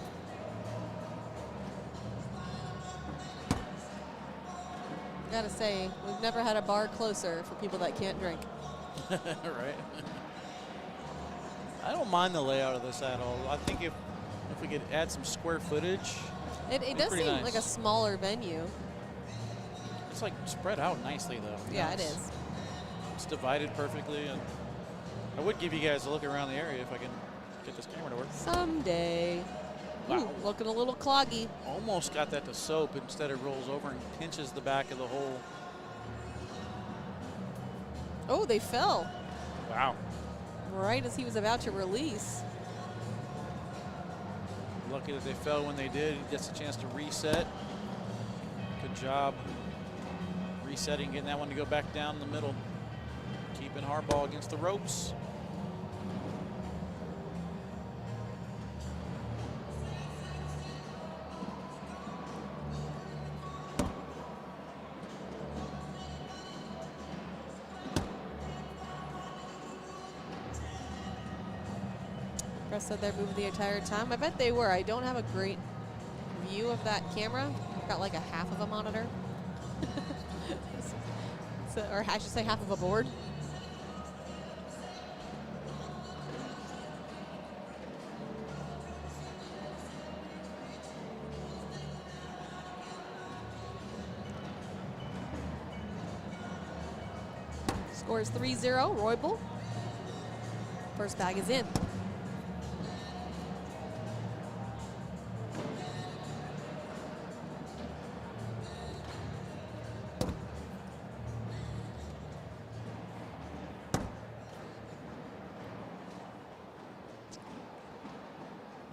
Gotta say, we've never had a bar closer for people that can't drink. Right. I don't mind the layout of this at all. I think if we could add some square footage, it does seem nice. like a smaller venue. It's like spread out nicely though. Yeah, it is. It's divided perfectly, and I would give you guys a look around the area if I can get this camera to work. Someday. Wow. Ooh, looking a little cloggy. Almost got that to soap. Instead it rolls over and pinches the back of the hole. Oh, they fell Wow. right as he was about to release. Lucky that they fell when they did. He gets a chance to reset. Good job resetting, getting that one to go back down the middle. Keeping Harbaugh against the ropes. Press said they're moving the entire time. I bet they were. I don't have a great view of that camera. I've got like a half of a monitor. Or I should say half of a board. Score is 3-0, Royall. First bag is in.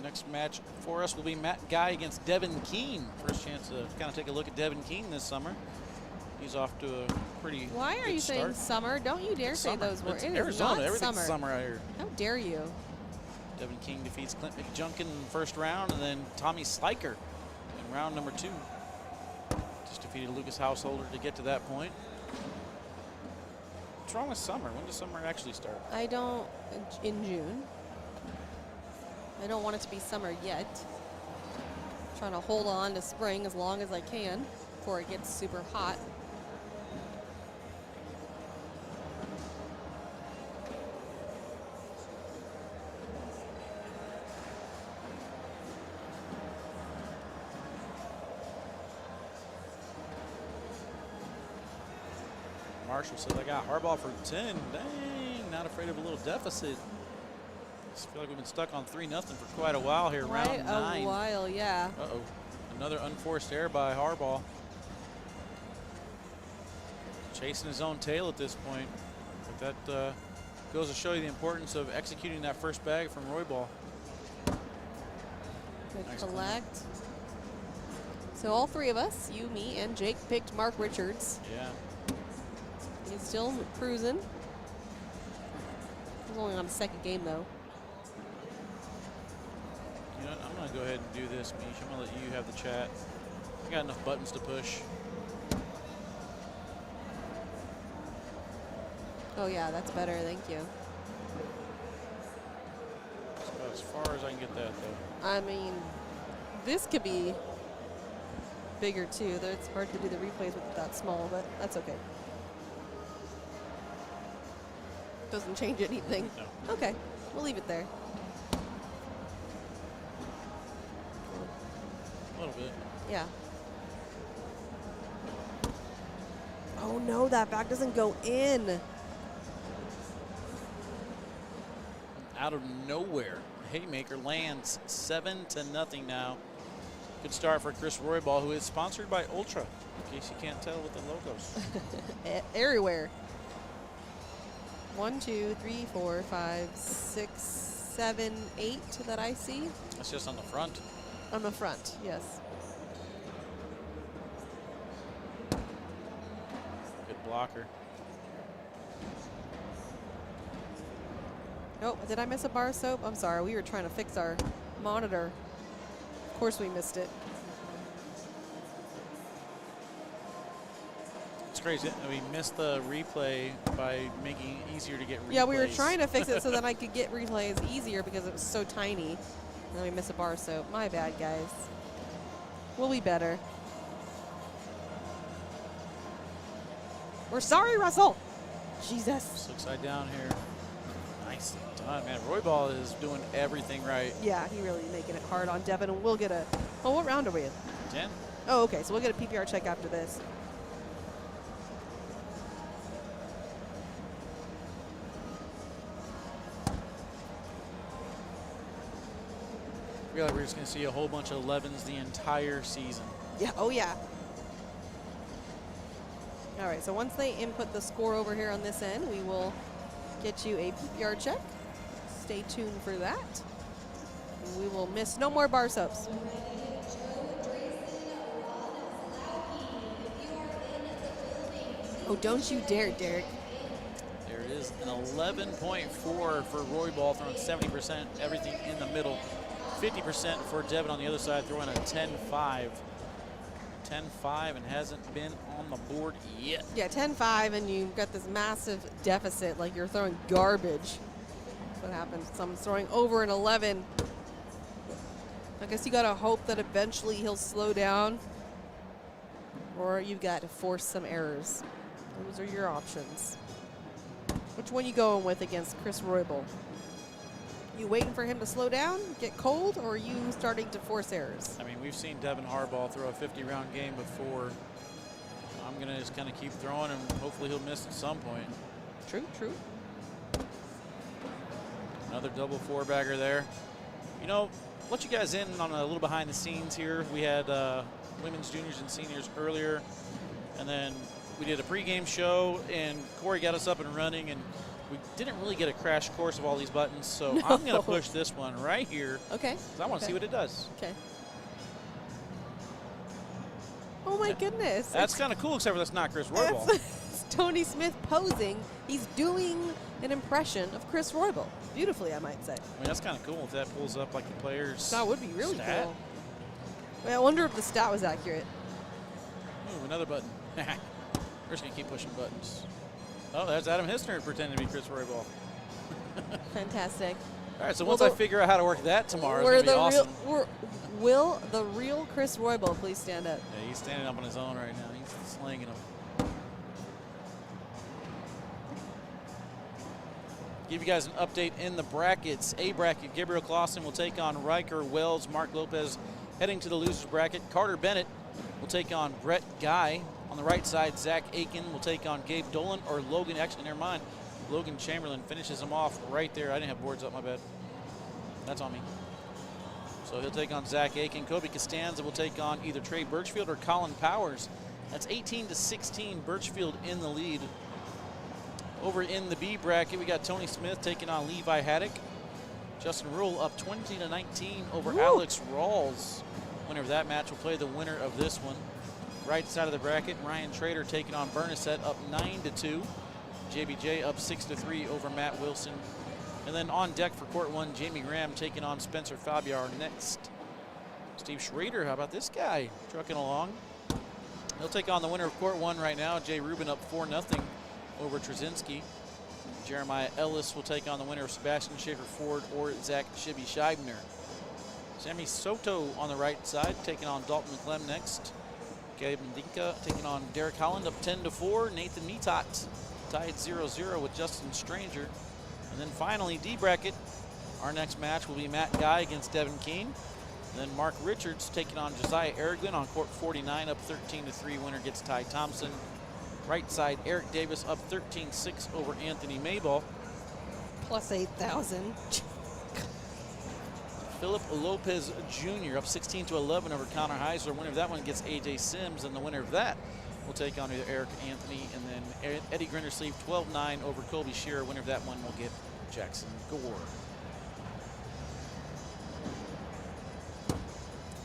Next match for us will be Matt Guy against Devin Keane. First chance to kind of take a look at Devin Keane this summer. He's off to a pretty Why are you start. saying summer? Don't you dare It's say summer. those words. It's It Arizona. is not Everything's summer. summer out here. How dare you? Devin Keane defeats Clint McJunkin in the first round, and then Tommy Sliker in round number 2. Just defeated Lucas Householder to get to that point. What's wrong with summer? When does summer actually start? I don't, in June. I don't want it to be summer yet. Trying to hold on to spring as long as I can before it gets super hot. Marshall says, I got Harbaugh for 10. Dang, not afraid of a little deficit. I feel like we've been stuck on 3-0 for quite a while here, round 9. A while, yeah. Uh-oh. Another unforced error by Harbaugh. Chasing his own tail at this point. But that goes to show you the importance of executing that first bag from Royall. Good Nice collect. So all three of us, you, me, and Jake, picked Mark Richards. Yeah. He's still cruising. He's only on his second game, though. You know what? I'm going to go ahead and do this, Mish. I'm going to let you have the chat. I got enough buttons to push. Oh, yeah, that's better. Thank you. That's about as far as I can get that, though. I mean, this could be bigger, too. It's hard to do the replays with that small, but that's okay. Doesn't change anything. No. Okay, we'll leave it there. A little bit. Yeah. Oh no, that back doesn't go in. Out of nowhere, haymaker lands 7-0 now. Good start for Chris Royall, who is sponsored by Ultra, in case you can't tell with the logos. Everywhere. 1, 2, 3, 4, 5, 6, 7, 8 that I see. That's just on the front. On the front, yes. Good blocker. Oh, did I miss a bar of soap? I'm sorry. We were trying to fix our monitor. Of course we missed it. It's crazy. We missed the replay by making it easier to get replays. Yeah, we were trying to fix it so that I could get replays easier because it was so tiny. And then we missed a bar of soap. My bad, guys. We'll be better. We're sorry, Russell. Jesus. Looks upside down here. Nice done, man. Royall is doing everything right. Yeah, he really making it hard on Devin, and we'll get a. Oh, what round are we in? 10. Oh, okay. So we'll get a PPR check after this. I feel like we're just going to see a whole bunch of 11s the entire season. Yeah. Oh, yeah. All right. So once they input the score over here on this end, we will get you a PPR check. Stay tuned for that. And we will miss no more bar soaps. Oh, don't you dare, Derek. There it is, an 11.4 for Royall, throwing 70%, everything in the middle. 50% for Devin on the other side, throwing a 10-5. 10-5 and hasn't been on the board yet. Yeah, 10-5, and you've got this massive deficit, like you're throwing garbage. That's what happens. Someone's throwing over an 11. I guess you got to hope that eventually he'll slow down, or you've got to force some errors. Those are your options. Which one you going with against Chris Royall? You waiting for him to slow down, get cold, or are you starting to force errors? I mean, we've seen Devin Harbaugh throw a 50-round game before. I'm going to just kind of keep throwing, and hopefully he'll miss at some point. True, true. Another double four-bagger there. You know, let you guys in on a little behind the scenes here. We had women's juniors and seniors earlier, and then we did a pregame show, and Corey got us up and running, and we didn't really get a crash course of all these buttons, so I'm going to push this one right here. Okay. Because I want to see what it does. Okay. Oh, my goodness. That's kind of cool, except for that's not Chris Royall. It's Tony Smith posing. He's doing an impression of Chris Royall. Beautifully, I might say. I mean, that's kind of cool if that pulls up like the player's That would be really stat. cool. Well, I wonder if the stat was accurate. Ooh, another button. We're just going to keep pushing buttons. Oh, there's Adam Hissner pretending to be Chris Royall. Fantastic. All right, so once I figure out how to work that tomorrow, it's We're going to be awesome. Will the real Chris Royall please stand up? Yeah, he's standing up on his own right now. He's slinging them. Give you guys an update in the brackets. A bracket, Gabriel Clausen will take on Riker Wells. Mark Lopez heading to the losers bracket. Carter Bennett will take on Brett Guy. On the right side, Zach Aiken will take on Gabe Dolan or Logan. Actually, never mind. Logan Chamberlain finishes him off right there. I didn't have boards up, my bad. That's on me. So he'll take on Zach Aiken. Kobe Costanza will take on either Trey Birchfield or Colin Powers. That's 18-16, Birchfield in the lead. Over in the B bracket, we got Tony Smith taking on Levi Haddock. Justin Rule up 20-19 over Alex Rawls. Winner of that match will play the winner of this one. Right side of the bracket, Ryan Trader taking on Bernasette up 9-2. JBJ up 6-3 over Matt Wilson. And then on deck for court one, Jamie Graham taking on Spencer Fabiar next. Steve Schrader, how about this guy? Trucking along. He'll take on the winner of court one right now. Jay Rubin up 4-0 over Trzynski. Jeremiah Ellis will take on the winner of Sebastian Schaefer Ford or Zach Shibby Scheibner. Sammy Soto on the right side taking on Dalton McClem next. Gabe Mendinka taking on Derek Holland up 10-4. Nathan Netot tied 0-0 with Justin Stranger. And then finally, D bracket. Our next match will be Matt Guy against Devin Keane. And then Mark Richards taking on Josiah Aragon on court 49, up 13-3. Winner gets Ty Thompson. Right side, Eric Davis up 13-6 over Anthony Mayball. Plus 8,000. Philip Lopez Jr. up 16-11 over Connor Heisler. Winner of that one gets AJ Sims, and the winner of that will take on either Eric Anthony, and then Eddie Grindersleeve 12-9 over Colby Shearer. Winner of that one will get Jackson Gore.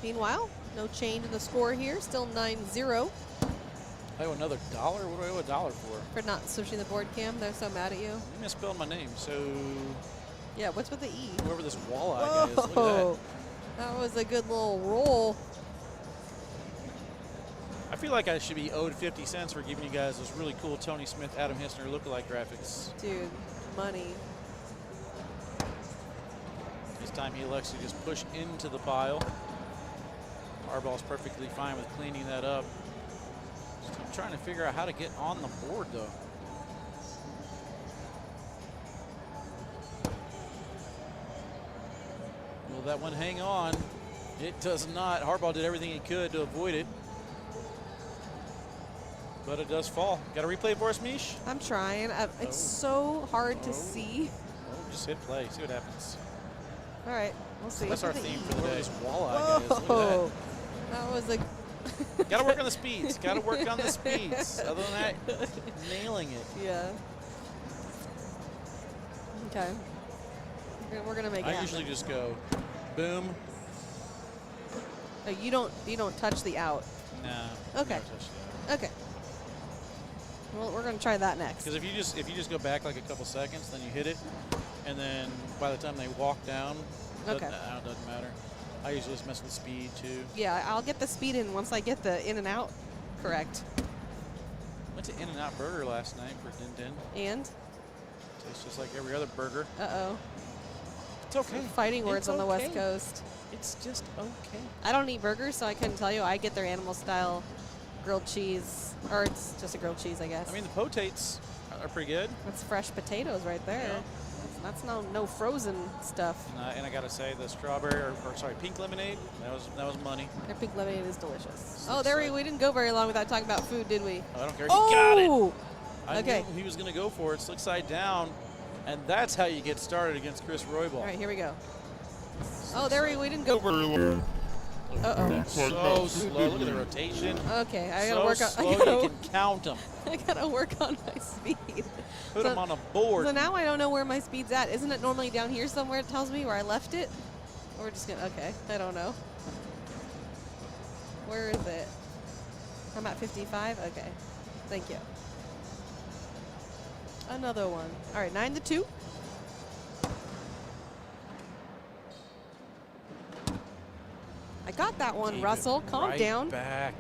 Meanwhile, no change in the score here. Still 9-0. I owe another $1? What do I owe $1 for? For not switching the board cam. They're so mad at you. You misspelled my name, so... Yeah, what's with the E? Whoever this walleye guy is, look at that. That was a good little roll. I feel like I should be owed 50 cents for giving you guys those really cool Tony Smith, Adam Hissner lookalike graphics. Dude, money. This time he elects to just push into the pile. Harbaugh's perfectly fine with cleaning that up. Still trying to figure out how to get on the board, though. Will that one hang on? It does not. Harbaugh did everything he could to avoid it. But it does fall. Got a replay for us, Mish? I'm trying. It's so hard to see. Oh, just hit play. See what happens. All right, we'll see. That's our theme for the day. This walleye guy is. Look Whoa. at That was a... that. Got to work on the speeds. Got to work on the speeds. Other than that, nailing it. Yeah. Okay. We're gonna make it I happen. usually just go, boom. Oh, you don't touch the out. Nah. Okay. Okay. Well, we're gonna try that next. Because if you just go back like a couple seconds, then you hit it, and then by the time they walk down, Okay. it doesn't matter. I usually just mess with speed too. Yeah, I'll get the speed in once I get the in and out correct. Went to In-N-Out Burger last night for Din Din. And? Tastes just like every other burger. Uh-oh. It's okay. Fighting words It's on the West okay. Coast. It's just okay. I don't eat burgers, so I couldn't tell you. I get their animal style grilled cheese, or it's just a grilled cheese, I guess. I mean, the potates are pretty good. That's fresh potatoes right there. Yeah. That's no frozen stuff. And I gotta say, the strawberry, or sorry, pink lemonade, that was money. Their pink lemonade is delicious. Oh, there we didn't go very long without talking about food, did we? I don't care. He got it. I Okay. knew he was gonna go for it. Slick side down, and that's how you get started against Chris Royall. All right, here we go. Oh, there we didn't go. Uh-oh. So slow. Look at the rotation. Okay, I so gotta work on. slow you can count them. I gotta work on my speed. Put them on a board. So now I don't know where my speed's at. Isn't it normally down here somewhere? It tells me where I left it. Or we're just gonna. Okay, I don't know. Where is it? I'm at 55. Okay, thank you. Another one. All right, 9-2. I got that one, Keep Russell. it Calm right down. Back.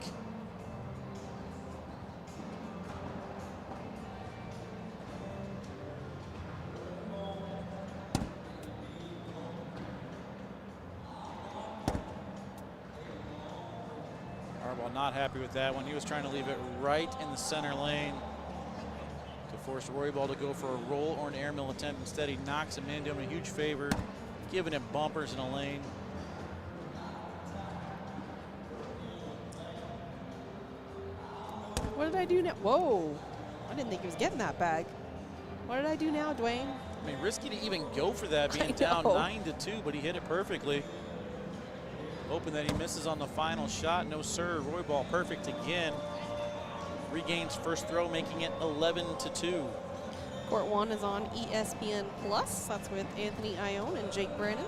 Harbaugh not happy with that one. He was trying to leave it right in the center lane to force Royall to go for a roll or an airmill attempt. Instead, he knocks him in, doing him a huge favor, giving him bumpers in a lane. What did I do now? Whoa. I didn't think he was getting that bag. What did I do now, Dwayne? I mean, risky to even go for that, being down 9-2, but he hit it perfectly. Hoping that he misses on the final shot. No, sir. Royall perfect again. Regains first throw, making it 11-2. Court 1 is on ESPN Plus. That's with Anthony Ione and Jake Brennan.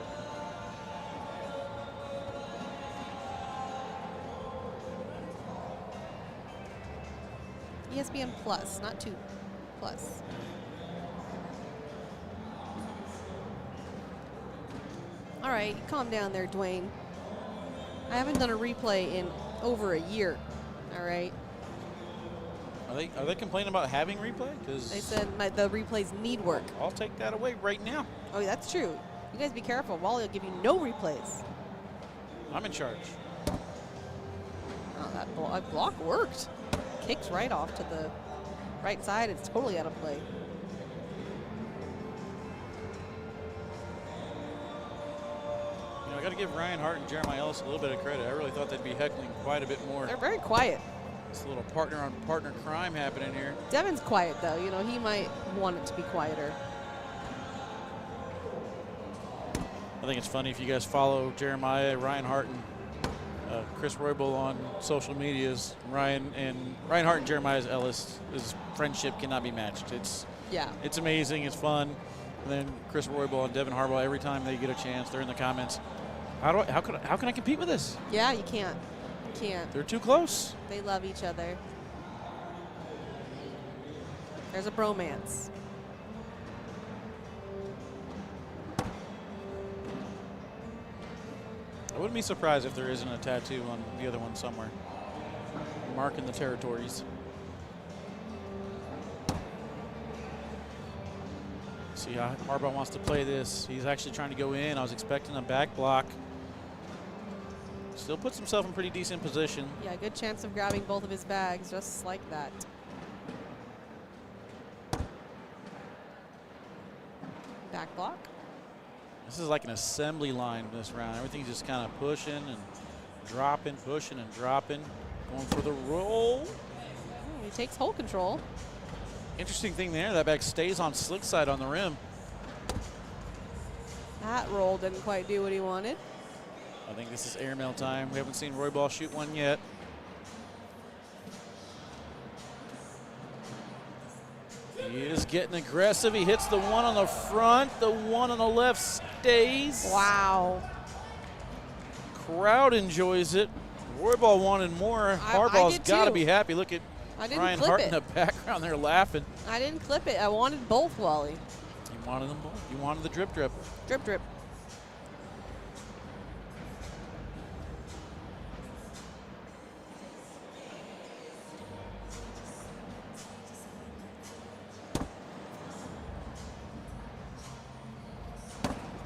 ESPN Plus, not 2 Plus. All right, calm down there, Dwayne. I haven't done a replay in over a year. All right. Are they complaining about having replay? Because They said the replays need work. I'll take that away right now. Oh, that's true. You guys be careful. Wally will give you no replays. I'm in charge. Oh, that block worked. Kicks right off to the right side, it's totally out of play. I got to give Ryan Hart and Jeremiah Ellis a little bit of credit. I really thought they'd be heckling quite a bit more. They're very quiet. It's a little partner-on-partner crime happening here. Devin's quiet, though. You know, he might want it to be quieter. I think it's funny if you guys follow Jeremiah, Ryan Hart, and Chris Royall on social medias. Ryan Hart and Jeremiah Ellis' friendship cannot be matched. It's amazing. It's fun. And then Chris Royall and Devin Harbaugh, every time they get a chance, they're in the comments. How can I compete with this? Yeah, you can't. You can't. They're too close. They love each other. There's a bromance. I wouldn't be surprised if there isn't a tattoo on the other one somewhere, marking the territories. See how Harbaugh wants to play this. He's actually trying to go in. I was expecting a back block. Still puts himself in pretty decent position. Yeah, good chance of grabbing both of his bags, just like that. Back block. This is like an assembly line this round. Everything's just kind of pushing and dropping, pushing and dropping. Going for the roll. Oh, he takes hole control. Interesting thing there, that bag stays on slick side on the rim. That roll didn't quite do what he wanted. I think this is airmail time. We haven't seen Royall shoot one yet. He is getting aggressive. He hits the one on the front. The one on the left stays. Wow. Crowd enjoys it. Royall wanted more. Harbaugh's got to be happy. Look at Ryan Hart in the background there laughing. I didn't clip it. I wanted both, Wally. You wanted them both. You wanted the drip drip. Drip drip.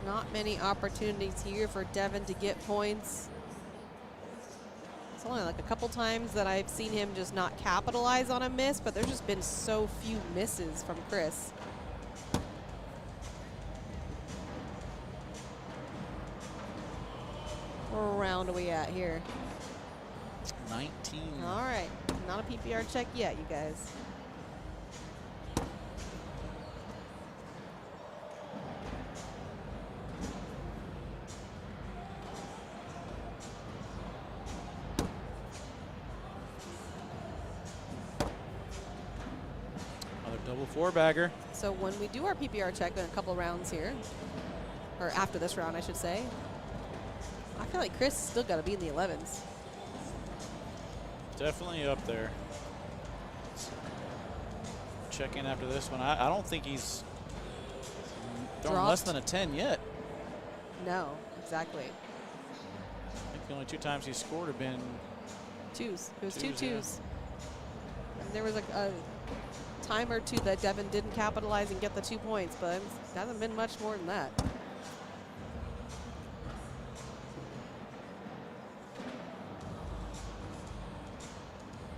Not many opportunities here for Devin to get points. It's only like a couple times that I've seen him just not capitalize on a miss, but there's just been so few misses from Chris. What round are we at here? 19. All right, not a PPR check yet, you guys. Double four-bagger. So when we do our PPR check in a couple rounds here, or after this round, I should say, I feel like Chris still got to be in the 11s. Definitely up there. Check in after this one. I don't think he's thrown less than a 10 yet. No, exactly. I think the only two times he's scored have been twos. It was two twos. Yeah. And there was a time or two that Devin didn't capitalize and get the 2 points, but it hasn't been much more than that.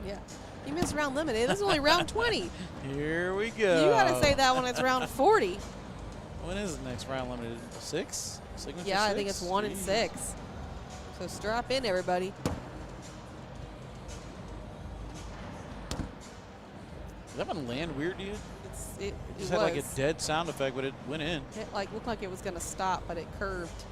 Yeah, he missed round limited. This is only round 20. Here we go. You got to say that when it's round 40. When is the next round limited? 6? Signature yeah, 6? I think it's 1 and 6. So strap in, everybody. Did that one land weird, dude? It just had like a dead sound effect, but it went in. It looked like it was going to stop, but it curved.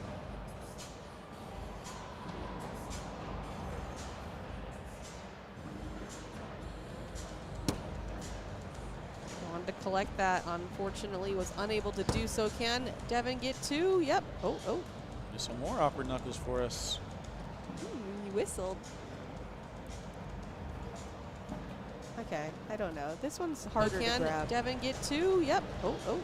Wanted to collect that. Unfortunately, was unable to do so. Can Devin get 2? Yep. Oh. There's some more awkward knuckles for us. You whistled. Okay, I don't know. This one's harder to grab. Can Devin get 2? Yep. Oh.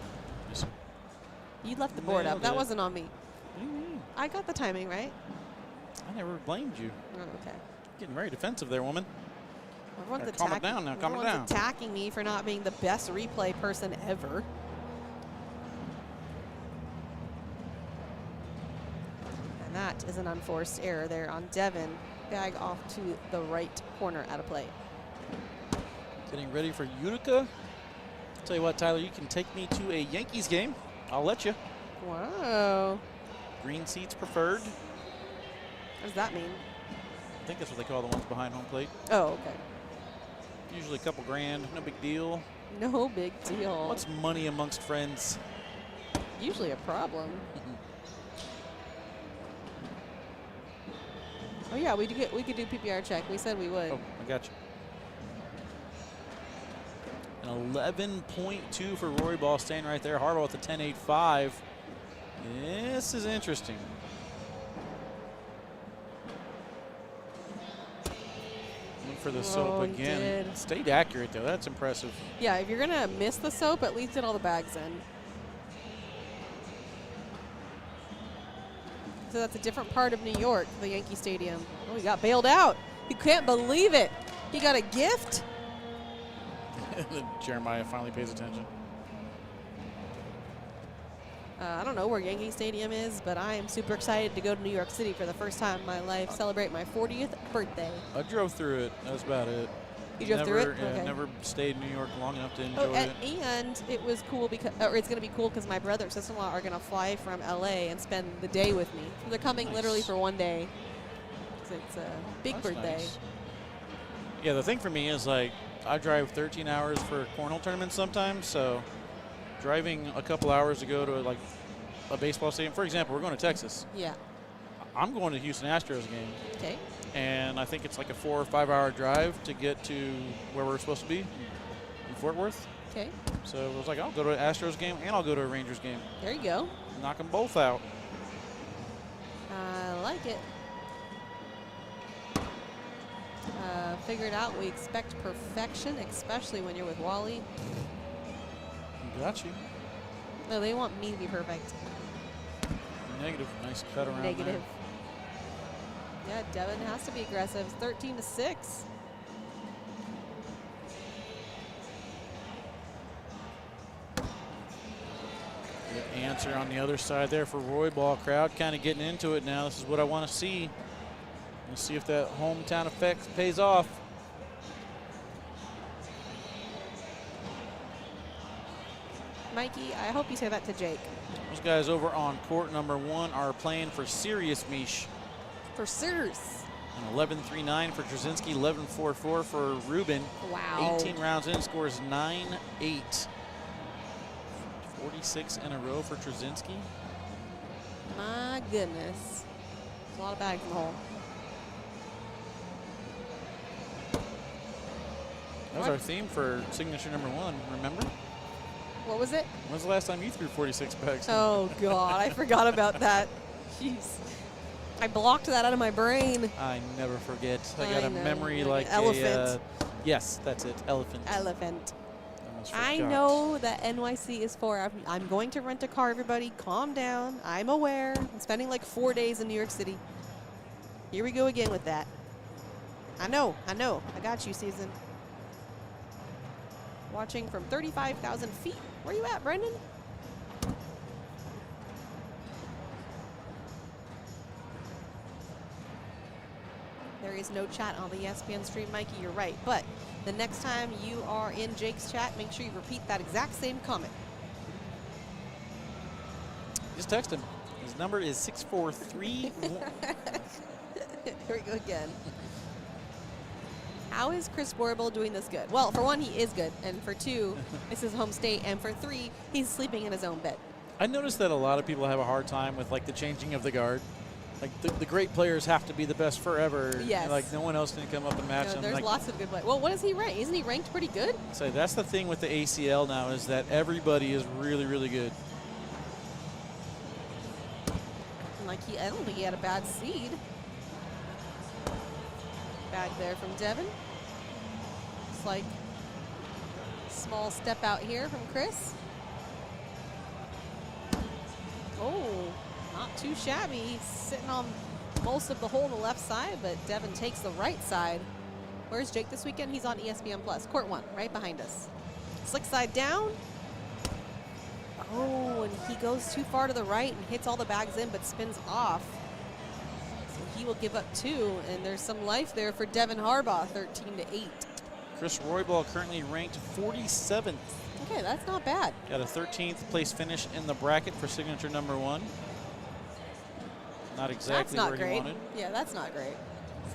You left the board up. That wasn't on me. What do you mean? I got the timing right. I never blamed you. Oh, okay. Getting very defensive there, woman. Everyone's calm it down now. Calm it down. Attacking me for not being the best replay person ever. And that is an unforced error there on Devin. Bag off to the right corner out of play. Getting ready for Utica. Tell you what, Tyler, you can take me to a Yankees game. I'll let you. Wow. Green seats preferred. What does that mean? I think that's what they call the ones behind home plate. Oh, okay. Usually a couple grand, no big deal. No big deal. What's money amongst friends? Usually a problem. Oh yeah, we could do PPR check. We said we would. Oh, I got you. An 11.2 for Royall, staying right there. Harbaugh with the 10.85. This is interesting. Went for the soap again. Stayed accurate though. That's impressive. Yeah, if you're gonna miss the soap, at least get all the bags in. So that's a different part of New York, the Yankee Stadium. Oh, he got bailed out. You can't believe it. He got a gift. Jeremiah finally pays attention. I don't know where Yankee Stadium is, but I am super excited to go to New York City for the first time in my life, celebrate my 40th birthday. I drove through it. That was about it. You drove through it? Yeah, okay. Never stayed in New York long enough to enjoy it. And it was cool because, or it's going to be cool because my brother and sister-in-law are going to fly from LA and spend the day with me. They're coming literally for one day. So it's a big birthday. Nice. Yeah, the thing for me is like I drive 13 hours for cornhole tournaments sometimes, so driving a couple hours to go to like a baseball stadium. For example, we're going to Texas. Yeah. I'm going to Houston Astros game. Okay. And I think it's like a 4 or 5 hour drive to get to where we're supposed to be in Fort Worth. Okay. So I was like, I'll go to an Astros game and I'll go to a Rangers game. There you go. Knock them both out. I like it. Figured out we expect perfection, especially when you're with Wally. Got you. No, they want me to be perfect. Negative. Nice cut around Negative. there. Yeah, Devin has to be aggressive. 13-6. Good answer on the other side there for Royall. Crowd kind of getting into it now. This is what I want to see. Let's see if that hometown effect pays off. Mikey, I hope you say that to Jake. Those guys over on court number 1 are playing for serious Mish. For serious. An 11-3-9 for Trzynski, 11-4-4 for Rubin. Wow. 18 rounds in, scores 9-8. 46 in a row for Trzynski. My goodness. There's a lot of bags in the hole. That was our theme for signature number 1, remember? What was it? When's the last time you threw 46 bags? Oh, God. I forgot about that. Jeez. I blocked that out of my brain. I never forget. I got a know. memory like elephant. Yes, that's it. Elephant. Elephant. Almost I forgot. know that NYC is for. I'm going to rent a car, everybody. Calm down. I'm aware. I'm spending like 4 days in New York City. Here we go again with that. I know. I got you, Susan. Watching from 35,000 feet. Where you at, Brendan? There is no chat on the ESPN stream, Mikey. You're right. But the next time you are in Jake's chat, make sure you repeat that exact same comment. Just text him. His number is 6431. Here we go again. How is Chris Royall doing this good? Well, for one, he is good. And for two, it's his home state. And for three, he's sleeping in his own bed. I noticed that a lot of people have a hard time with like the changing of the guard. Like the great players have to be the best forever. Yes. Like no one else can come up and match them. There's like, lots of good players. Well, what is he ranked? Isn't he ranked pretty good? So that's the thing with the ACL now is that everybody is really, really good. Like I don't think he had a bad seed. Back there from Devin. Looks like small step out here from Chris. Oh, not too shabby. He's sitting on most of the hole on the left side, but Devin takes the right side. Where's Jake this weekend? He's on ESPN Plus. Court 1, right behind us. Slick side down. Oh, and he goes too far to the right and hits all the bags in, but spins off. So he will give up 2, and there's some life there for Devin Harbaugh, 13-8. Chris Royall currently ranked 47th. Okay, that's not bad. Got a 13th place finish in the bracket for signature number 1. Not exactly where he wanted. Yeah, that's not great.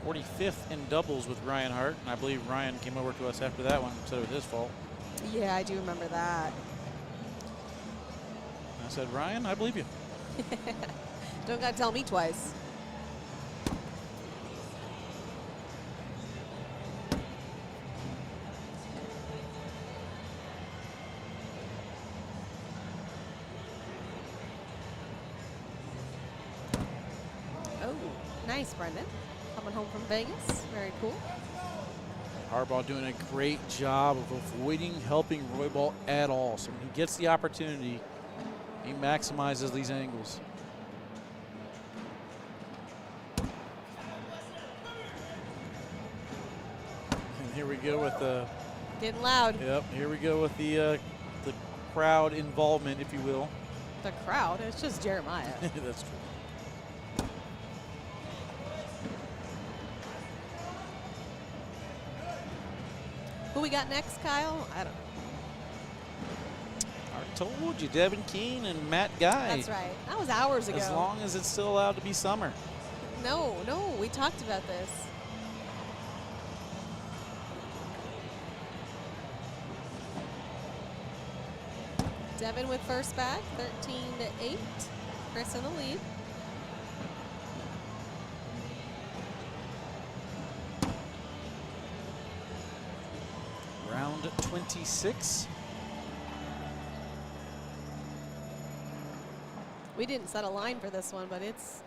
45th in doubles with Ryan Hart, and I believe Ryan came over to us after that one, said it was his fault. Yeah, I do remember that. I said, Ryan, I believe you. Don't gotta tell me twice. Oh, nice, Brendan. Coming home from Vegas. Very cool. Harbaugh doing a great job of avoiding helping Royall at all. So when he gets the opportunity, he maximizes these angles. And here we go with the... Getting loud. Yep, here we go with the crowd involvement, if you will. The crowd? It's just Jeremiah. That's true. Who we got next, Kyle? I don't know. I told you, Devin Keane and Matt Guy. That's right. That was hours ago. As long as it's still allowed to be summer. No, we talked about this. Devin with first back, 13-8. Chris in the lead. Round 26. We didn't set a line for this one, but it's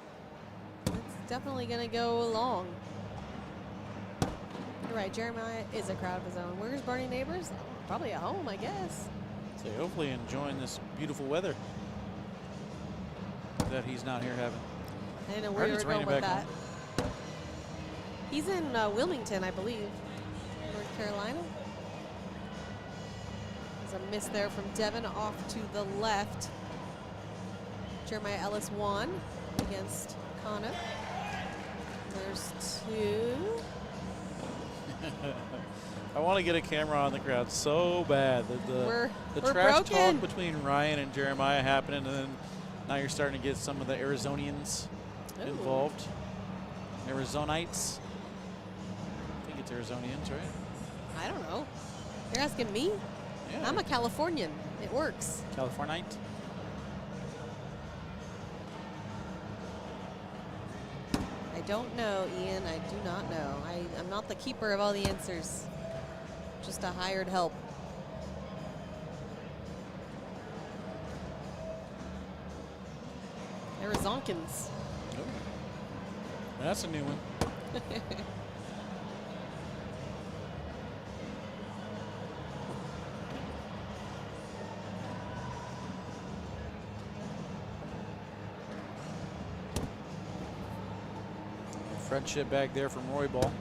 definitely going to go long. You're right, Jeremiah is a crowd of his own. Where's Bernie Neighbors? Probably at home, I guess. So hopefully enjoying this beautiful weather that he's not here having. I didn't know where you were going with that. He's in Wilmington, I believe, North Carolina. There's a miss there from Devin off to the left. Jeremiah Ellis won against Connor. There's 2. I want to get a camera on the crowd so bad. The we're trash broken. talk between Ryan and Jeremiah happening, and then now you're starting to get some of the Arizonians involved. Arizonites. I think it's Arizonians, right? I don't know. You're asking me? Yeah. I'm a Californian. It works. Californite. I don't know, Ian. I do not know. I'm not the keeper of all the answers. Just a hired help. Arizonkins. Oh. That's a new one. Friendship back there from Royall.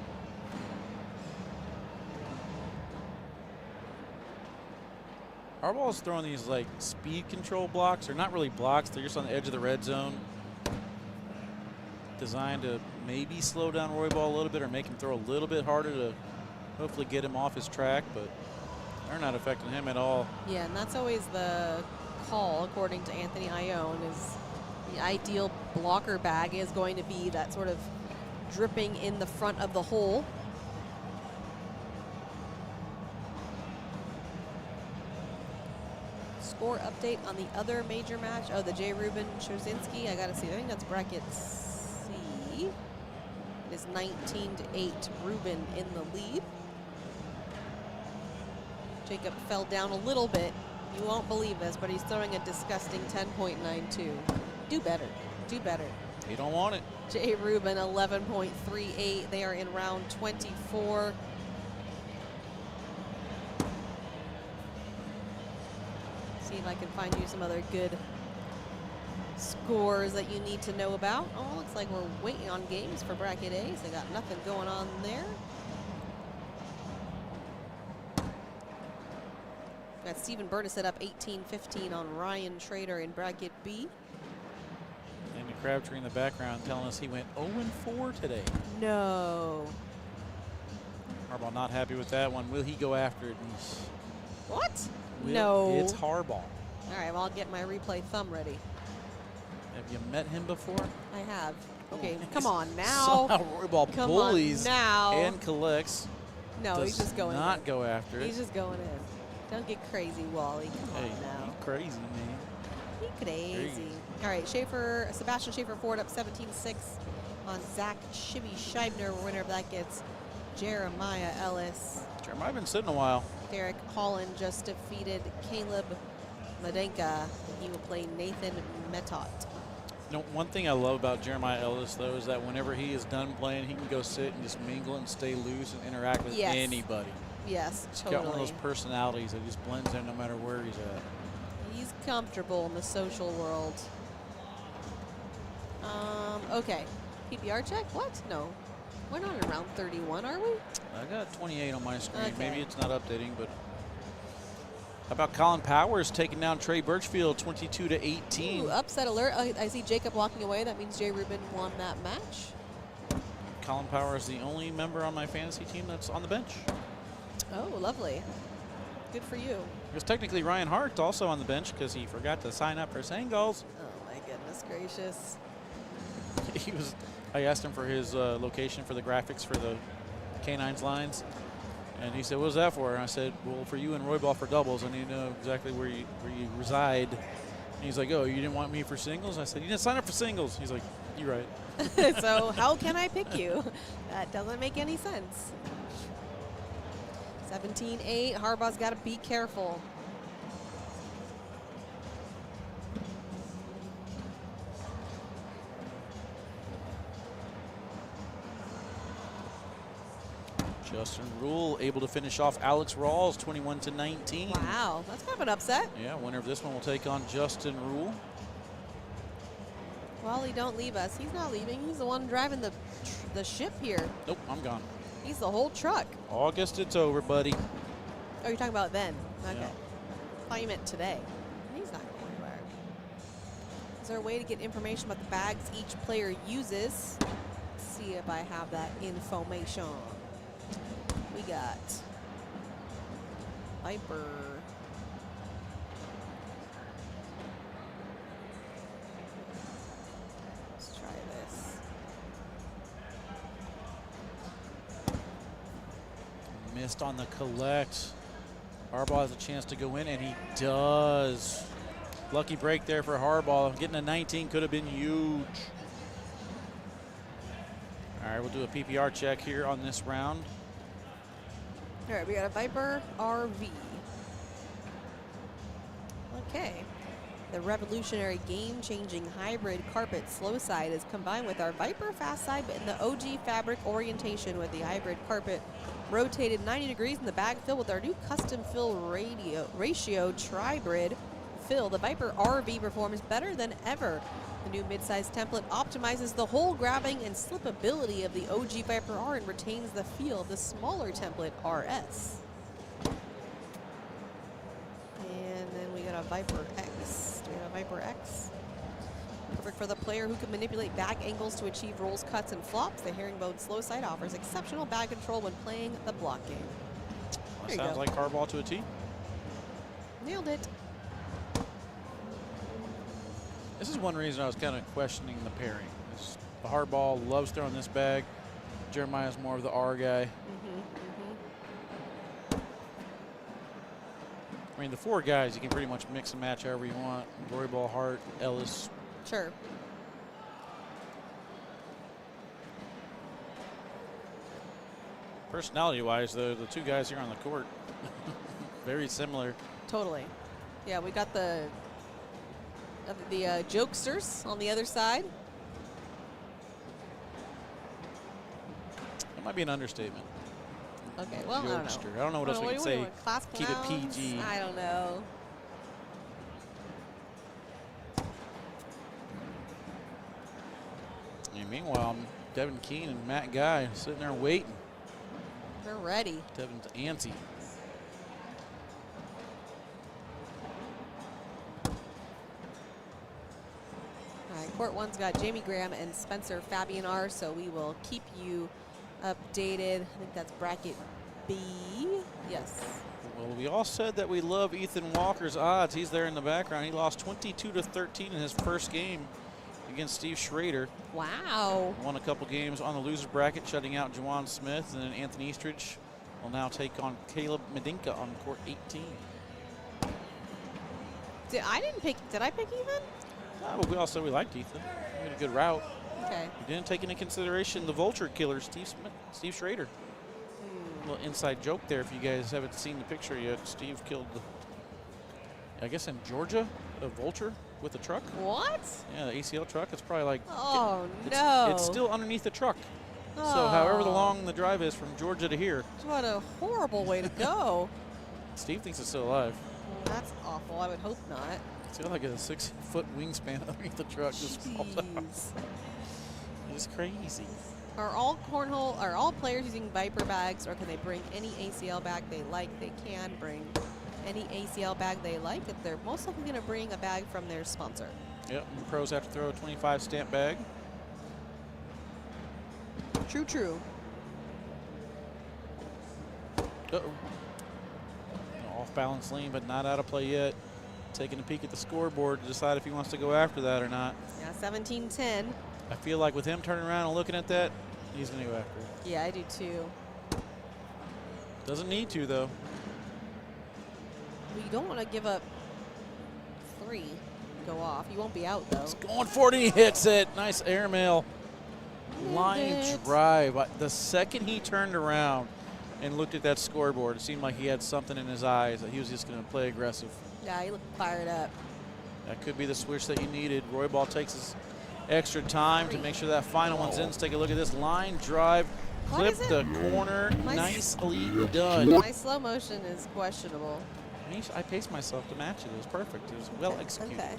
Harbaugh's throwing these like speed control blocks. They're not really blocks. They're just on the edge of the red zone. Designed to maybe slow down Royall a little bit or make him throw a little bit harder to hopefully get him off his track, but they're not affecting him at all. Yeah, and that's always the call, according to Anthony Ione, is the ideal blocker bag is going to be that sort of dripping in the front of the hole. Score update on the other major match. Oh, the J. Ruben Szosinski. I got to see. I think that's bracket C. It is 19-8. Ruben in the lead. Jacob fell down a little bit. You won't believe this, but he's throwing a disgusting 10.92. Do better. Do better. You don't want it. J. Ruben, 11.38. They are in round 24. See if I can find you some other good scores that you need to know about. Oh, looks like we're waiting on games for bracket A, so got nothing going on there. Got Stephen Burnett up 18-15 on Ryan Schrader in bracket B. And Crabtree in the background telling us he went 0-4 today. No. Harbaugh not happy with that one. Will he go after it? What? Will, no. It's Harbaugh. All right, well, I'll get my replay thumb ready. Have you met him before? I have. Okay, Oh, come on now. Somehow Royall Come bullies on now. and collects. No, he's just going not in. go after it. He's just going in. Don't get crazy, Wally. Come Hey, on now. you crazy, man. He crazy. All right, Sebastian Schaefer Ford up 17-6 on Zach Shibby Scheibner. Winner of that gets Jeremiah Ellis. Jeremiah been sitting a while. Derek Holland just defeated Caleb Madenka. He will play Nathan Metot. You know, one thing I love about Jeremiah Ellis, though, is that whenever he is done playing, he can go sit and just mingle and stay loose and interact with anybody. Yes, He's totally. got one of those personalities that just blends in no matter where he's at. He's comfortable in the social world. Okay. PPR check? What? No. We're not in round 31, are we? I got 28 on my screen. Okay. Maybe it's not updating, but how about Colin Powers taking down Trey Birchfield 22-18? Ooh, upset alert. I see Jacob walking away. That means Jay Rubin won that match. Colin Powers, the only member on my fantasy team that's on the bench. Oh, lovely. Good for you. Because technically Ryan Hart also on the bench because he forgot to sign up for Sangles. Oh, my goodness gracious. I asked him for his location for the graphics for the K9's lines. And he said, what was that for? And I said, well, for you and Royall for doubles, I need to know exactly where you reside. And he's like, oh, you didn't want me for singles? I said, you didn't sign up for singles. He's like, you're right. So how can I pick you? That doesn't make any sense. 17-8. Harbaugh's got to be careful. Justin Rule able to finish off Alex Rawls 21-19. Wow, that's kind of an upset. Yeah, winner of this one will take on Justin Rule. Wally, don't leave us. He's not leaving. He's the one driving the ship here. Nope, I'm gone. He's the whole truck. August, it's over, buddy. Oh, you're talking about then. Okay. Yeah. I thought you meant today. He's not going anywhere. Is there a way to get information about the bags each player uses? Let's see if I have that information. We got Viper. Let's try this. Missed on the collect. Harbaugh has a chance to go in, and he does. Lucky break there for Harbaugh. Getting a 19 could have been huge. All right, we'll do a PPR check here on this round. All right, we got a Viper RV. Okay. The revolutionary game-changing hybrid carpet slow side is combined with our Viper fast side in the OG fabric orientation with the hybrid carpet rotated 90 degrees in the bag filled with our new custom fill ratio tri-brid fill. The Viper RV performs better than ever. The new mid-size template optimizes the hole grabbing and slipability of the OG Viper R and retains the feel of the smaller template RS. And then we got a Viper X. Do we have a Viper X? Perfect for the player who can manipulate bag angles to achieve rolls, cuts, and flops. The herringbone slow side offers exceptional bag control when playing the block game. That sounds like Harbaugh to a T. Nailed it. This is one reason I was kind of questioning the pairing. The Harbaugh loves throwing this bag. Jeremiah's more of the R guy. I mean, the four guys, you can pretty much mix and match however you want. Royall, Hart, Ellis. Sure. Personality-wise, though, the two guys here on the court, very similar. Totally. Yeah, we got the jokesters on the other side. That might be an understatement. Okay, well, Jokester. I don't know what else we can say. Class Keep it clowns? PG. I don't know. And meanwhile, Devin Keane and Matt Guy sitting there waiting. They're ready. Devin's antsy. All right, court one's got Jamie Graham and Spencer Fabianar, so we will keep you updated. I think that's bracket be. Yes. Well, we all said that we love Ethan Walker's odds. He's there in the background. He lost 22-13 in his first game against Steve Schrader. Wow. Won a couple games on the loser bracket, shutting out Juwan Smith, and then Anthony Eastridge will now take on Caleb Medinka on court 18. Did I pick Ethan? No, but we all said we liked Ethan. He had a good route. Okay. We didn't take into consideration the vulture killer, Steve Schrader. A little inside joke there if you guys haven't seen the picture yet. Steve killed, I guess in Georgia, a vulture with a truck. What? Yeah, the ACL truck. It's probably like, oh, no. It's still underneath the truck. Oh. So however long the drive is from Georgia to here. What a horrible way to go. Steve thinks it's still alive. Well, that's awful. I would hope not. It's got like a 6-foot wingspan underneath the truck. Just falls out. It's crazy. Are all players using Viper bags, or can they bring any ACL bag they like? They can bring any ACL bag they like. If they're most likely going to bring a bag from their sponsor. Yep, and the pros have to throw a 25 stamp bag. True, true. Uh-oh. Off balance lean, but not out of play yet. Taking a peek at the scoreboard to decide if he wants to go after that or not. Yeah, 17-10. I feel like with him turning around and looking at that, he's going to go after it. Yeah, I do too. Doesn't need to, though. Well, you don't want to give up 3 go off. You won't be out, though. He's going 40, hits it. Nice airmail. Line drive. The second he turned around and looked at that scoreboard, it seemed like he had something in his eyes that he was just going to play aggressive. Yeah, he looked fired up. That could be the switch that you needed. Royall takes his extra time to make sure that final one's in. Let's take a look at this line drive. Clip the corner. Nicely done. My slow motion is questionable. I paced myself to match it. It was perfect. It was well executed. Okay.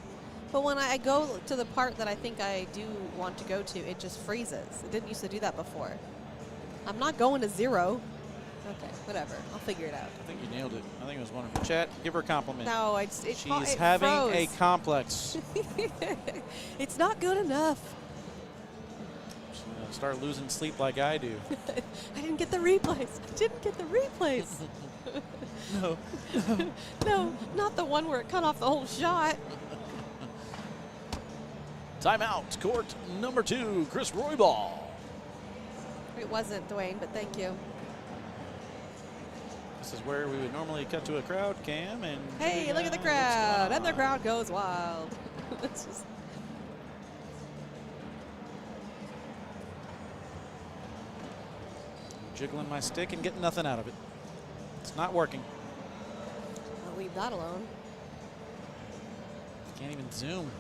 But when I go to the part that I think I do want to go to, it just freezes. It didn't used to do that before. I'm not going to 0. Okay, whatever. I'll figure it out. I think you nailed it. I think it was wonderful. Chat, give her a compliment. No, She's having a complex. It's not good enough. She's gonna start losing sleep like I do. I didn't get the replays. I didn't get the replays. No. No, not the one where it cut off the whole shot. Timeout. Court number 2, Chris Royall. It wasn't, Dwayne, but thank you. This is where we would normally cut to a crowd cam and hey, look at the crowd, and the crowd goes wild. It's just jiggling my stick and getting nothing out of it. It's not working. I'll leave that alone. Can't even zoom.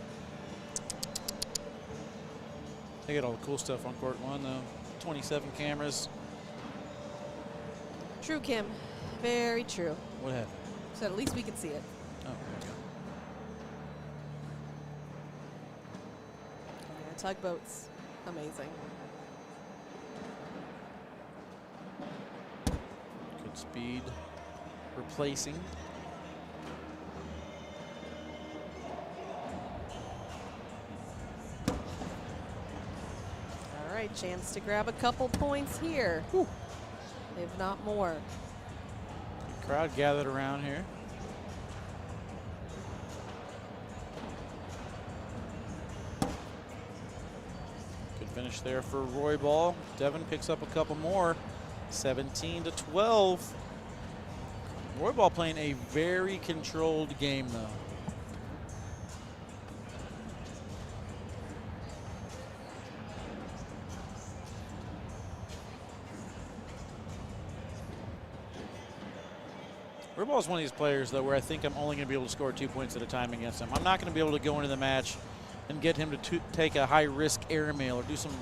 They got all the cool stuff on court 1 though. 27 cameras. True, Kim. Very true. What happened? So at least we can see it. Oh, okay. Yeah, tugboats, amazing. Good speed. Replacing. All right, chance to grab a couple points here. Whew. If not more. Crowd gathered around here. Good finish there for Royall. Devin picks up a couple more. 17-12. Royall playing a very controlled game though. Royall is one of these players, though, where I think I'm only going to be able to score 2 points at a time against him. I'm not going to be able to go into the match and get him to take a high-risk airmail or do some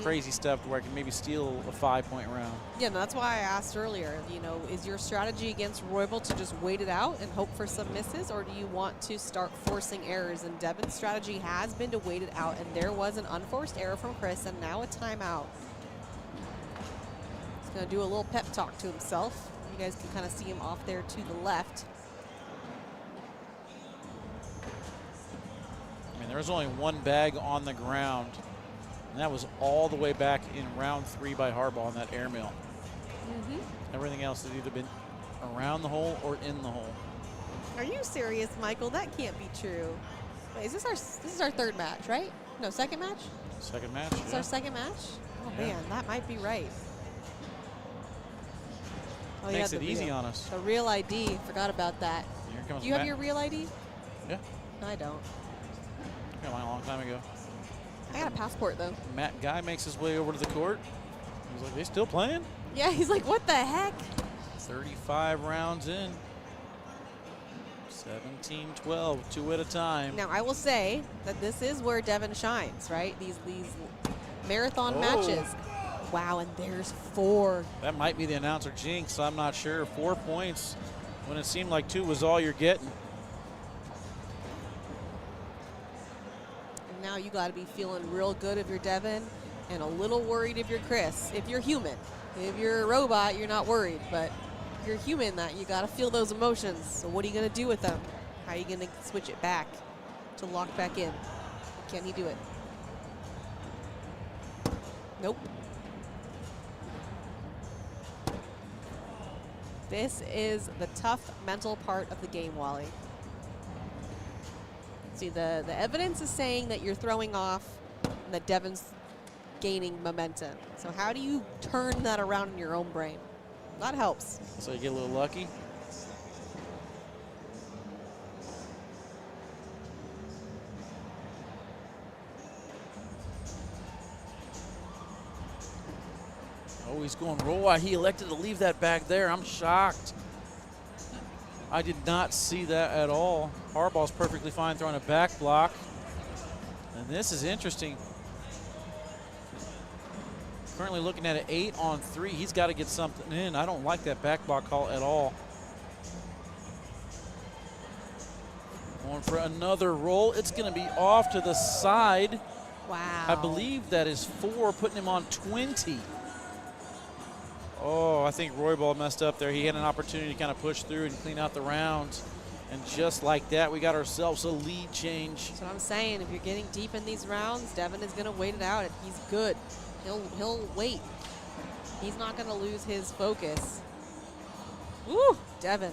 crazy stuff where I can maybe steal a 5-point round. Yeah, no, that's why I asked earlier, you know, is your strategy against Royall to just wait it out and hope for some misses, or do you want to start forcing errors? And Devin's strategy has been to wait it out, and there was an unforced error from Chris, and now a timeout. He's going to do a little pep talk to himself. You guys can kind of see him off there to the left. I mean, there was only one bag on the ground, and that was all the way back in round 3 by Harbaugh on that airmail. Everything else has either been around the hole or in the hole. Are you serious, Michael? That can't be true. Wait, this is our third match, right? No, second match? Second match, It's our second match? Oh, man, that might be right. Oh, Makes it easy on us. The real ID. Forgot about that. Here comes Do you have your real ID? Yeah. No, I don't. Got mine a long time ago. I got a passport, though. Matt Guy makes his way over to the court. He's like, they still playing? Yeah, he's like, what the heck? 35 rounds in. 17-12, 2 at a time. Now, I will say that this is where Devin shines, right? These marathon matches. Wow, and there's 4. That might be the announcer jinx. I'm not sure. 4 points when it seemed like 2 was all you're getting. And now you got to be feeling real good if you're Devin and a little worried if you're Chris. If you're human. If you're a robot, you're not worried. But if you're human, that you got to feel those emotions. So what are you going to do with them? How are you going to switch it back to lock back in? Can he do it? Nope. This is the tough mental part of the game, Wally. See, the evidence is saying that you're throwing off and that Devin's gaining momentum. So how do you turn that around in your own brain? That helps. So you get a little lucky. Oh, he's going Royall. He elected to leave that back there. I'm shocked. I did not see that at all. Harbaugh's perfectly fine throwing a back block. And this is interesting. Currently looking at an 8-on-3. He's got to get something in. I don't like that back block call at all. Going for another roll. It's going to be off to the side. Wow. I believe that is 4, putting him on 20. Oh, I think Royall messed up there. He had an opportunity to kind of push through and clean out the rounds. And just like that, we got ourselves a lead change. That's what I'm saying. If you're getting deep in these rounds, Devin is going to wait it out. If he's good, he'll wait. He's not going to lose his focus. Woo, Devin.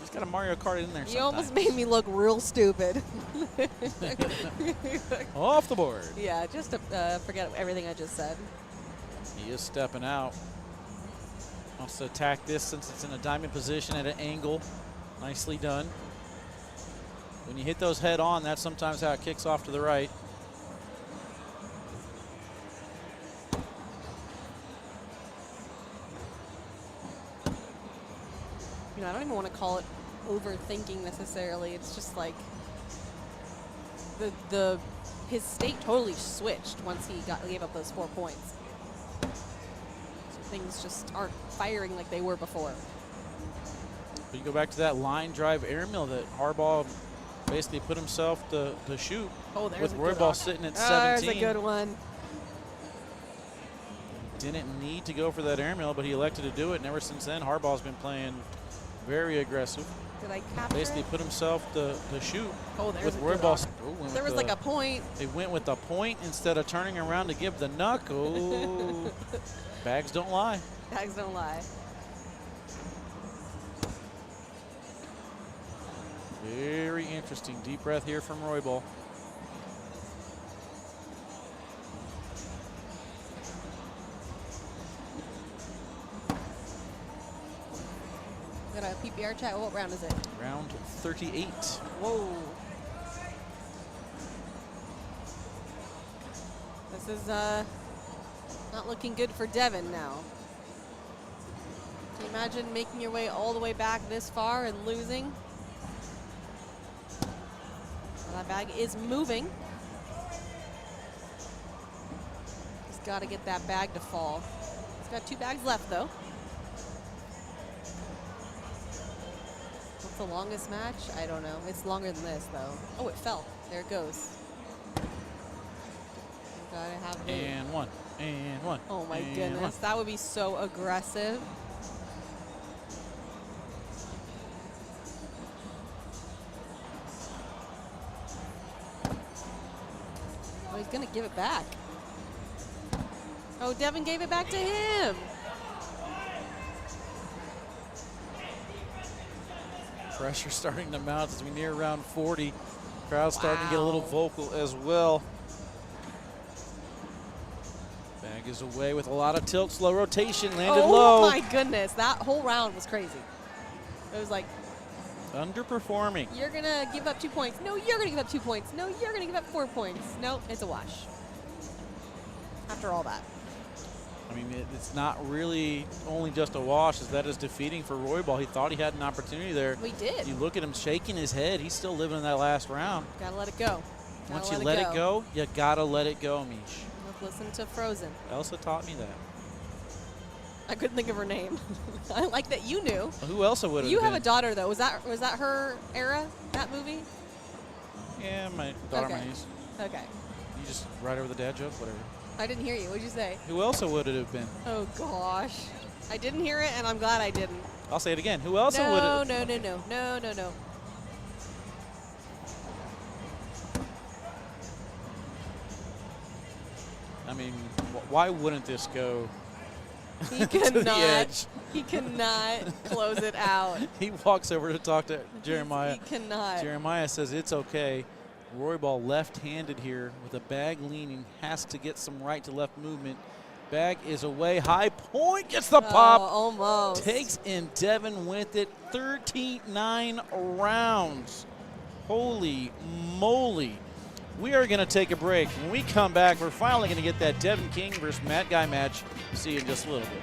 He's got a Mario Kart in there. You almost made me look real stupid. Off the board. Yeah, just to forget everything I just said. He is stepping out. Wants to attack this since it's in a diamond position at an angle. Nicely done. When you hit those head on, that's sometimes how it kicks off to the right. You know, I don't even want to call it overthinking necessarily. It's just like his state totally switched once he gave up those 4 points. Things just aren't firing like they were before. But you go back to that line drive air mill that Harbaugh basically put himself to shoot. Oh, there's with a Royall sitting at 17. There's a good one. Didn't need to go for that air mill, but he elected to do it. And ever since then, Harbaugh's been playing very aggressive. Did I capture Basically it? put himself to shoot. Oh, there's with a good Royall. There was like a point. They went with the point instead of turning around to give the knuck. Oh, bags don't lie. Bags don't lie. Very interesting. Deep breath here from Royall. Got a PPR chat. What round is it? Round 38. Whoa. This is not looking good for Devin now. Can you imagine making your way all the way back this far and losing? Well, that bag is moving. He's got to get that bag to fall. He's got 2 bags left, though. What's the longest match? I don't know. It's longer than this, though. Oh, it fell. There it goes. Gotta have and one. And one. Oh my and goodness. One. That would be so aggressive. Oh, he's gonna give it back. Oh, Devin gave it back to him. Pressure starting to mount as we near round 40. Crowd's starting to get a little vocal as well. Bag is away with a lot of tilt, slow rotation, landed low. Oh my goodness, that whole round was crazy. It was like, underperforming. you're gonna give up 2 points. No, you're gonna give up 2 points. No, you're gonna give up 4 points. No, it's a wash. After all that. I mean, it's not really only just a wash, as that is defeating for Royall. He thought he had an opportunity there. We did. You look at him shaking his head. He's still living in that last round. Gotta let it go. Once you let it go, you gotta let it go, Mish. Listen to Frozen. Elsa taught me that. I couldn't think of her name. I like that you knew. Well, who else would have You been? have a daughter, though. Was that her era, that movie? Yeah, my daughter, Okay. my niece. Okay. You just write over the dad joke, whatever. I didn't hear you. What'd you say? Who else would it have been? Oh, gosh. I didn't hear it, and I'm glad I didn't. I'll say it again. Who else would it? No. I mean, why wouldn't this go He to the cannot. edge? He cannot close it out. He walks over to talk to Jeremiah. He cannot. Jeremiah says it's okay. Royall left-handed here with a bag leaning, has to get some right to left movement. Bag is away, high point, gets the pop. Almost. Takes in Devin with it, 39 rounds. Holy moly. We are going to take a break. When we come back, we're finally going to get that Devin King versus Matt Guy match. See you in just a little bit.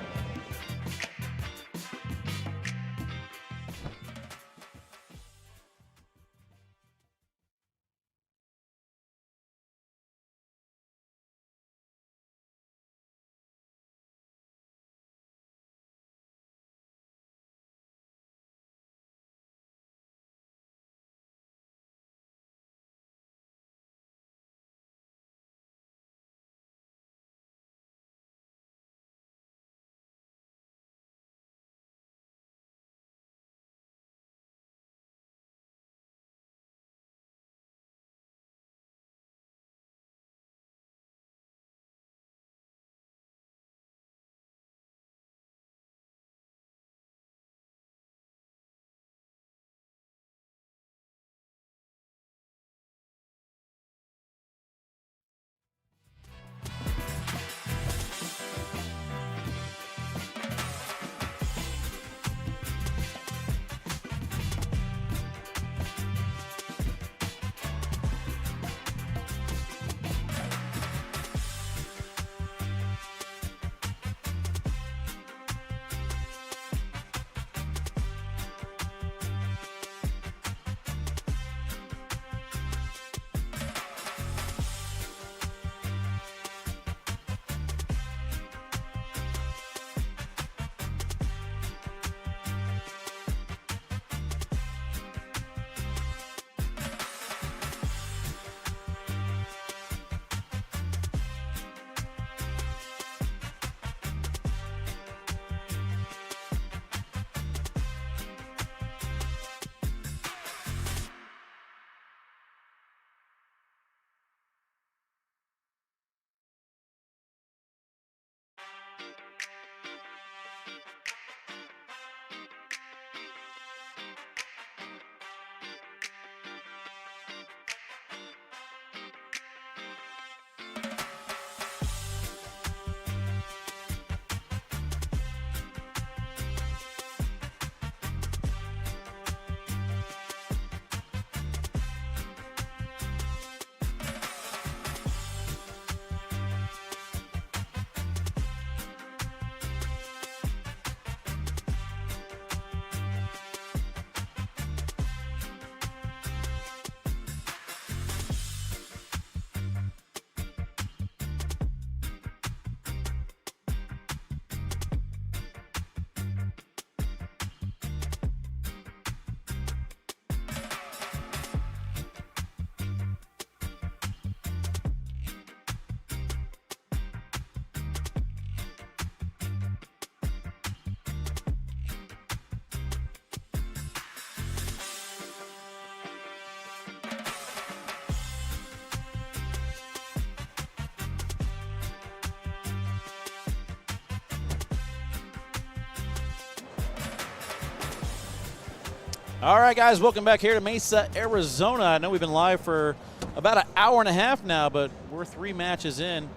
All right, guys, welcome back here to Mesa, Arizona. I know we've been live for about an hour and a half now, but we're 3 matches in.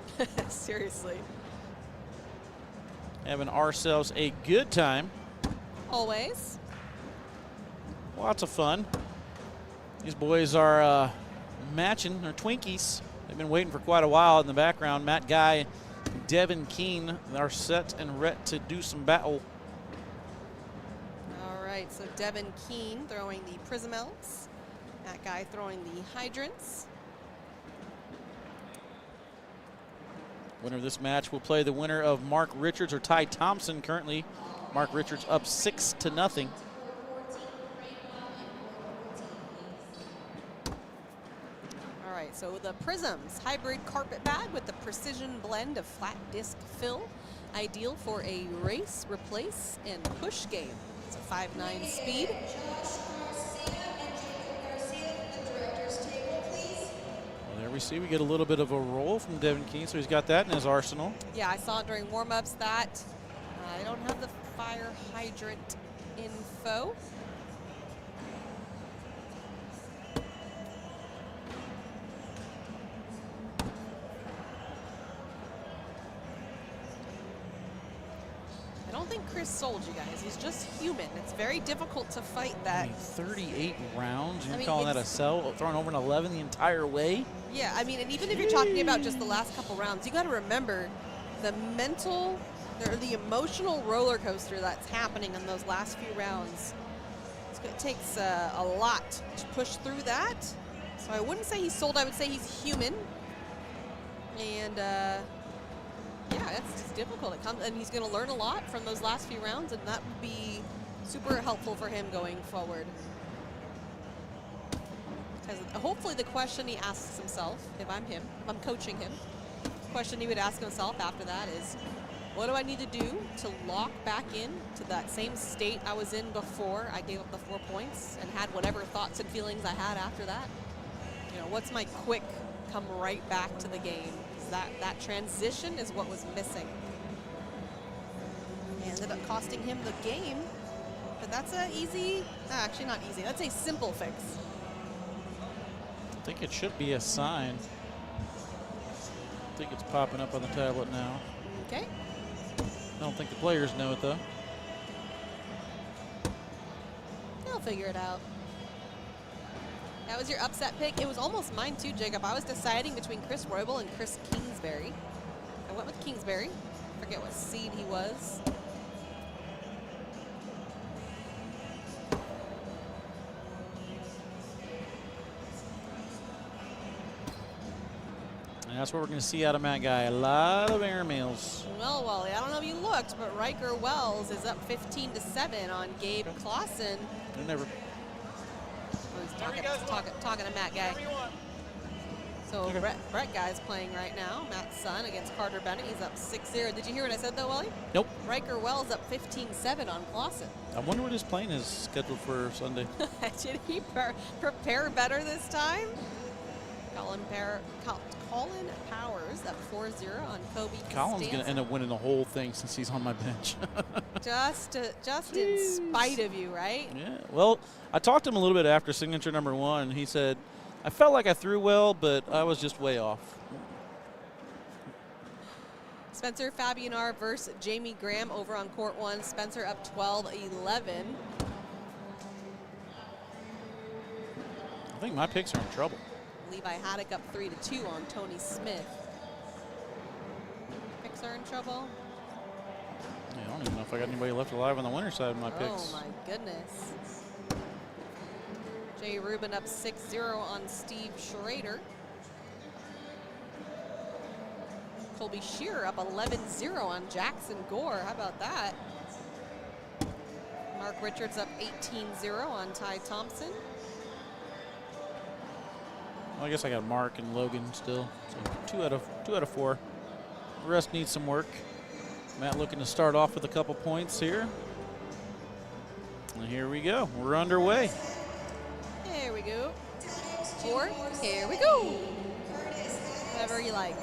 Seriously. Having ourselves a good time. Always. Lots of fun. These boys are matching their Twinkies. They've been waiting for quite a while in the background. Matt Guy, Devin Keane are set and ready to do some battle. All right, so Devin Keane throwing the Prismels. That guy throwing the Hydrants. Winner of this match will play the winner of Mark Richards or Ty Thompson. Currently, Mark Richards up 6-0. All right, so the Prisms hybrid carpet bag with the precision blend of flat disc fill, ideal for a race, replace, and push game. It's a 5.9 speed. Well, there we see we get a little bit of a roll from Devin Keane, so he's got that in his arsenal. Yeah, I saw during warm-ups that. I don't have the fire hydrant info. I don't think Chris sold you guys. He's just human. It's very difficult to fight that. I mean, 38 rounds. You're I mean, calling that a sell? Throwing over an 11 the entire way? Yeah, I mean, and even if you're talking about just the last couple rounds, you got to remember the mental or the emotional roller coaster that's happening in those last few rounds. It takes a lot to push through that. So I wouldn't say he's sold. I would say he's human. And yeah, it's just difficult. It comes, and he's going to learn a lot from those last few rounds, and that would be super helpful for him going forward. Because hopefully the question he asks himself, if I'm him, if I'm coaching him, the question he would ask himself after that is, what do I need to do to lock back in to that same state I was in before I gave up the 4 points and had whatever thoughts and feelings I had after that? You know, what's my quick come right back to the game? That transition is what was missing. It ended up costing him the game, but that's a easy, actually not easy, that's a simple fix. I think it should be a sign. I think it's popping up on the tablet now. Okay. I don't think the players know it, though. They'll figure it out. That was your upset pick. It was almost mine too, Jacob. I was deciding between Chris Royall and Chris Kingsbury. I went with Kingsbury. Forget what seed he was. And that's what we're going to see out of Matt Guy. A lot of airmails. Well, Wally, I don't know if you looked, but Riker Wells is up 15-7 on Gabe Clausen. They never. Talking to Matt Guy. So Okay. Brett Guy's playing right now. Matt's son against Carter Bennett. He's up 6-0. Did you hear what I said though, Wally? Nope. Riker Wells up 15-7 on Clausen. I wonder what his plane is scheduled for Sunday. Did he prepare better this time? Colin Powers up 4-0 on Kobe. Colin's going to end up winning the whole thing since he's on my bench. just in spite of you, right? Yeah. Well, I talked to him a little bit after signature number 1. He said, I felt like I threw well, but I was just way off. Spencer Fabianar versus Jamie Graham over on court 1. Spencer up 12-11. I think my picks are in trouble. Levi Haddock up 3-2 on Tony Smith. Picks are in trouble. Yeah, I don't even know if I got anybody left alive on the winner's side of my picks. Oh my goodness. Jay Rubin up 6-0 on Steve Schrader. Colby Shearer up 11-0 on Jackson Gore. How about that? Mark Richards up 18-0 on Ty Thompson. Well, I guess I got Mark and Logan still. So 2 out of 4. The rest needs some work. Matt looking to start off with a couple points here. And here we go. We're underway. Here we go. 4. Here we go. Whatever you like.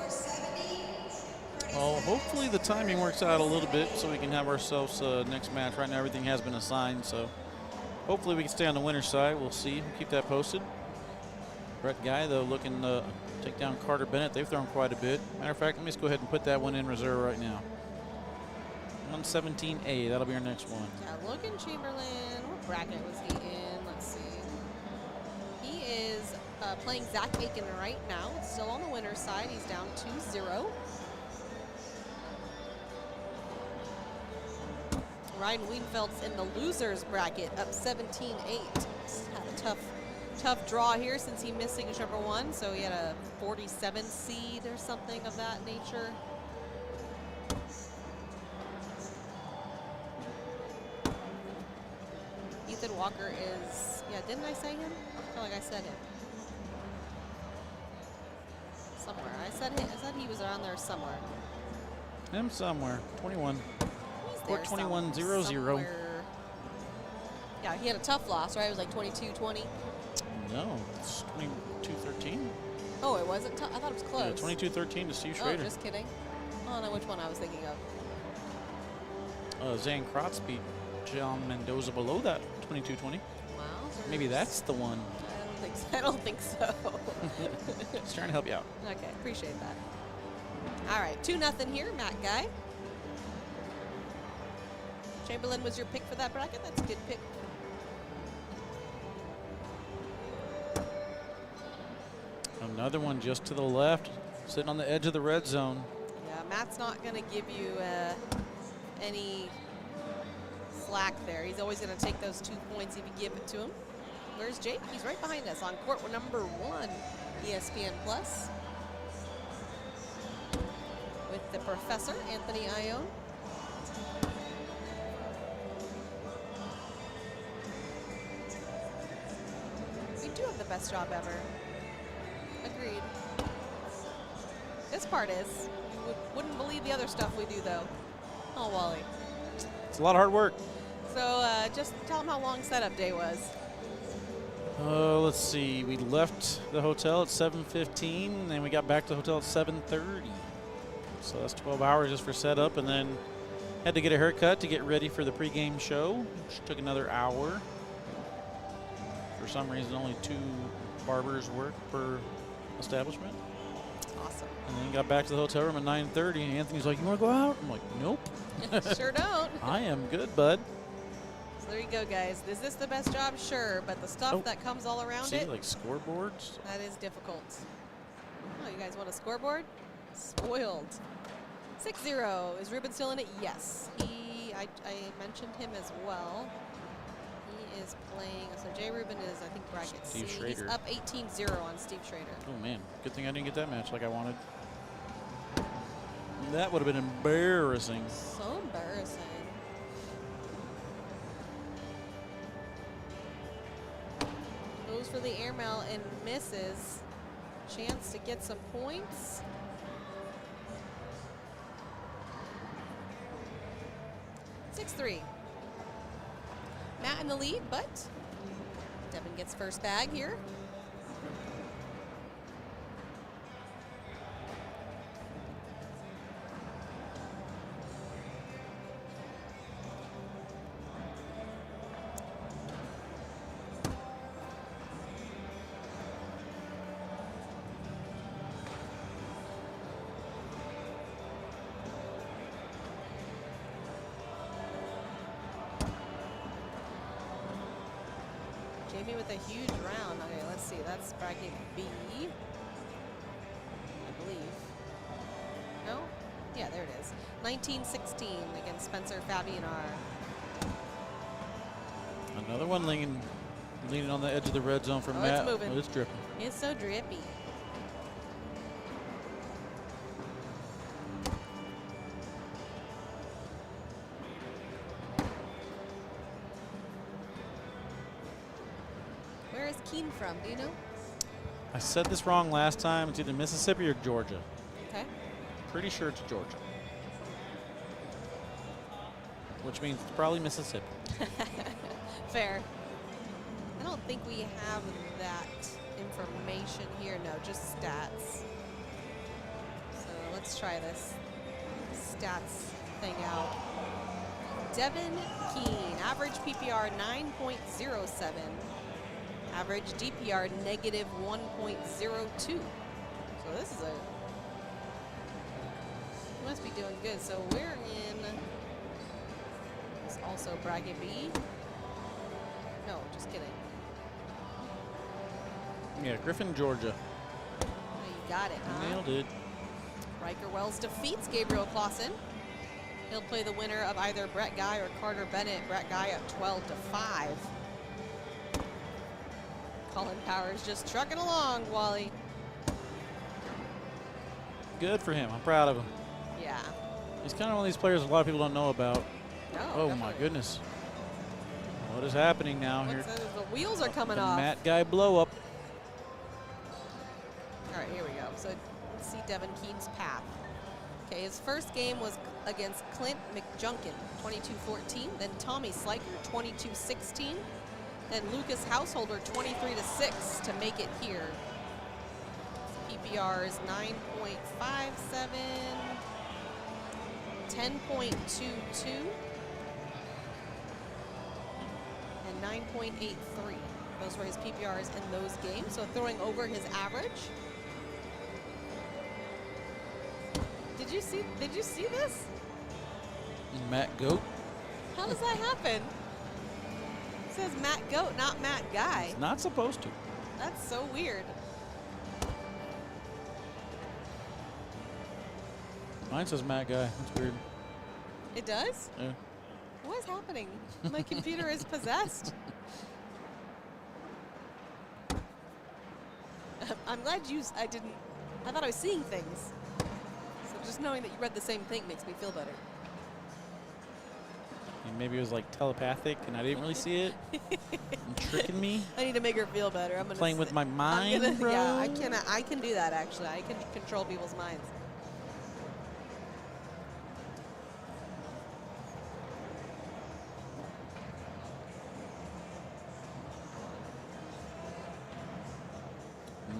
Well, hopefully the timing works out a little bit so we can have ourselves next match. Right now everything has been assigned, so Hopefully we can stay on the winner's side. We'll see. We'll keep that posted. Brett Guy, though, looking to take down Carter Bennett. They've thrown quite a bit. Matter of fact, let me just go ahead and put that one in reserve right now. 117A, that'll be our next one. Yeah, Logan Chamberlain, what bracket was he in? Let's see. He is playing Zach Aiken right now. Still on the winner's side. He's down 2-0. Ryan Wienfeld's in the losers bracket, up 17-8. Had a tough draw here since he missed signature number 1, so he had a 47 seed or something of that nature. Ethan Walker is, yeah, didn't I say him? I feel like I said him. Somewhere. I said he was around there somewhere. Him somewhere. 21. Court 21-0-0. Yeah, he had a tough loss, right? It was like 22-20. No, it's 22-13. Oh, it wasn't tough? I thought it was close. Yeah, 22-13 to Steve Schrader. Oh, just kidding. I don't know which one I was thinking of. Zane Krotz beat John Mendoza below that, 22-20. Wow. Maybe that's the one. I don't think so. Just trying to help you out. Okay, appreciate that. All right, 2-0 here, Matt Guy. Chamberlain was your pick for that bracket. That's a good pick. Another one just to the left, sitting on the edge of the red zone. Yeah, Matt's not going to give you any slack there. He's always going to take those 2 points if you give it to him. Where's Jake? He's right behind us on court number 1, ESPN Plus, with the professor, Anthony Ione. We do have the best job ever. Agreed. This part is. You wouldn't believe the other stuff we do, though. Oh, Wally. It's a lot of hard work. So just tell them how long setup day was. Let's see. We left the hotel at 7:15, and we got back to the hotel at 7:30. So that's 12 hours just for setup, and then had to get a haircut to get ready for the pregame show, which took another hour. For some reason, only 2 barbers work per establishment. Awesome. And then got back to the hotel room at 9:30, and Anthony's like, "You want to go out?" I'm like, "Nope." Sure don't. I am good, bud. So there you go, guys. Is this the best job? Sure, but the stuff that comes all around See, it, like scoreboards. that is difficult. Oh, you guys want a scoreboard? Spoiled. 6-0. Is Ruben still in it? Yes. I mentioned him as well. He is playing. So Jay Ruben is, I think, bracket Steve C. Schrader. He's up 18-0 on Steve Schrader. Oh man, good thing I didn't get that match like I wanted. That would have been embarrassing. So embarrassing. Goes for the airmail and misses. Chance to get some points. Six-3. Matt in the lead, but Devin gets first bag here. Jamie with a huge round. Okay, let's see. That's bracket B, I believe. No? Yeah, there it is. 19-16 against Spencer Fabianar. Another one leaning on the edge of the red zone for Matt. It's moving. Oh, it's dripping. It's so drippy. Where is Keane from? Do you know? I said this wrong last time. It's either Mississippi or Georgia. Okay. Pretty sure it's Georgia. Which means it's probably Mississippi. Fair. I don't think we have that information here. No, just stats. So let's try this stats thing out. Devin Keane, average PPR 9.07. Average DPR negative 1.02. So this is he must be doing good. So we're in, it's also bracket B. No, just kidding. Yeah, Griffin, Georgia. Oh, you got it, huh? Nailed it. Riker Wells defeats Gabriel Clausen. He'll play the winner of either Brett Guy or Carter Bennett. Brett Guy up 12-5. Colin Powers just trucking along, Wally. Good for him. I'm proud of him. Yeah. He's kind of one of these players a lot of people don't know about. No, oh, definitely. my goodness. What is happening now here? The wheels are coming the off. Matt Guy blow up. All right, here we go. So let's see Devin Keane's path. Okay, his first game was against Clint McJunkin, 22-14. Then Tommy Sliker, 22-16. Then Lucas Householder, 23-6 to make it here. PPR is 9.57, 10.22, and 9.83. Those were his PPRs in those games. So throwing over his average. Did you see this? Matt Goat. How does that happen? It says Matt Goat, not Matt Guy. It's not supposed to. That's so weird. Mine says Matt Guy. That's weird. It does? Yeah. What is happening? My computer is possessed. I'm glad I thought I was seeing things. So just knowing that you read the same thing makes me feel better. And maybe it was like telepathic and I didn't really see it. You're tricking me. I need to make her feel better. I'm gonna playing with my mind, bro. Yeah, I can do that actually. I can control people's minds.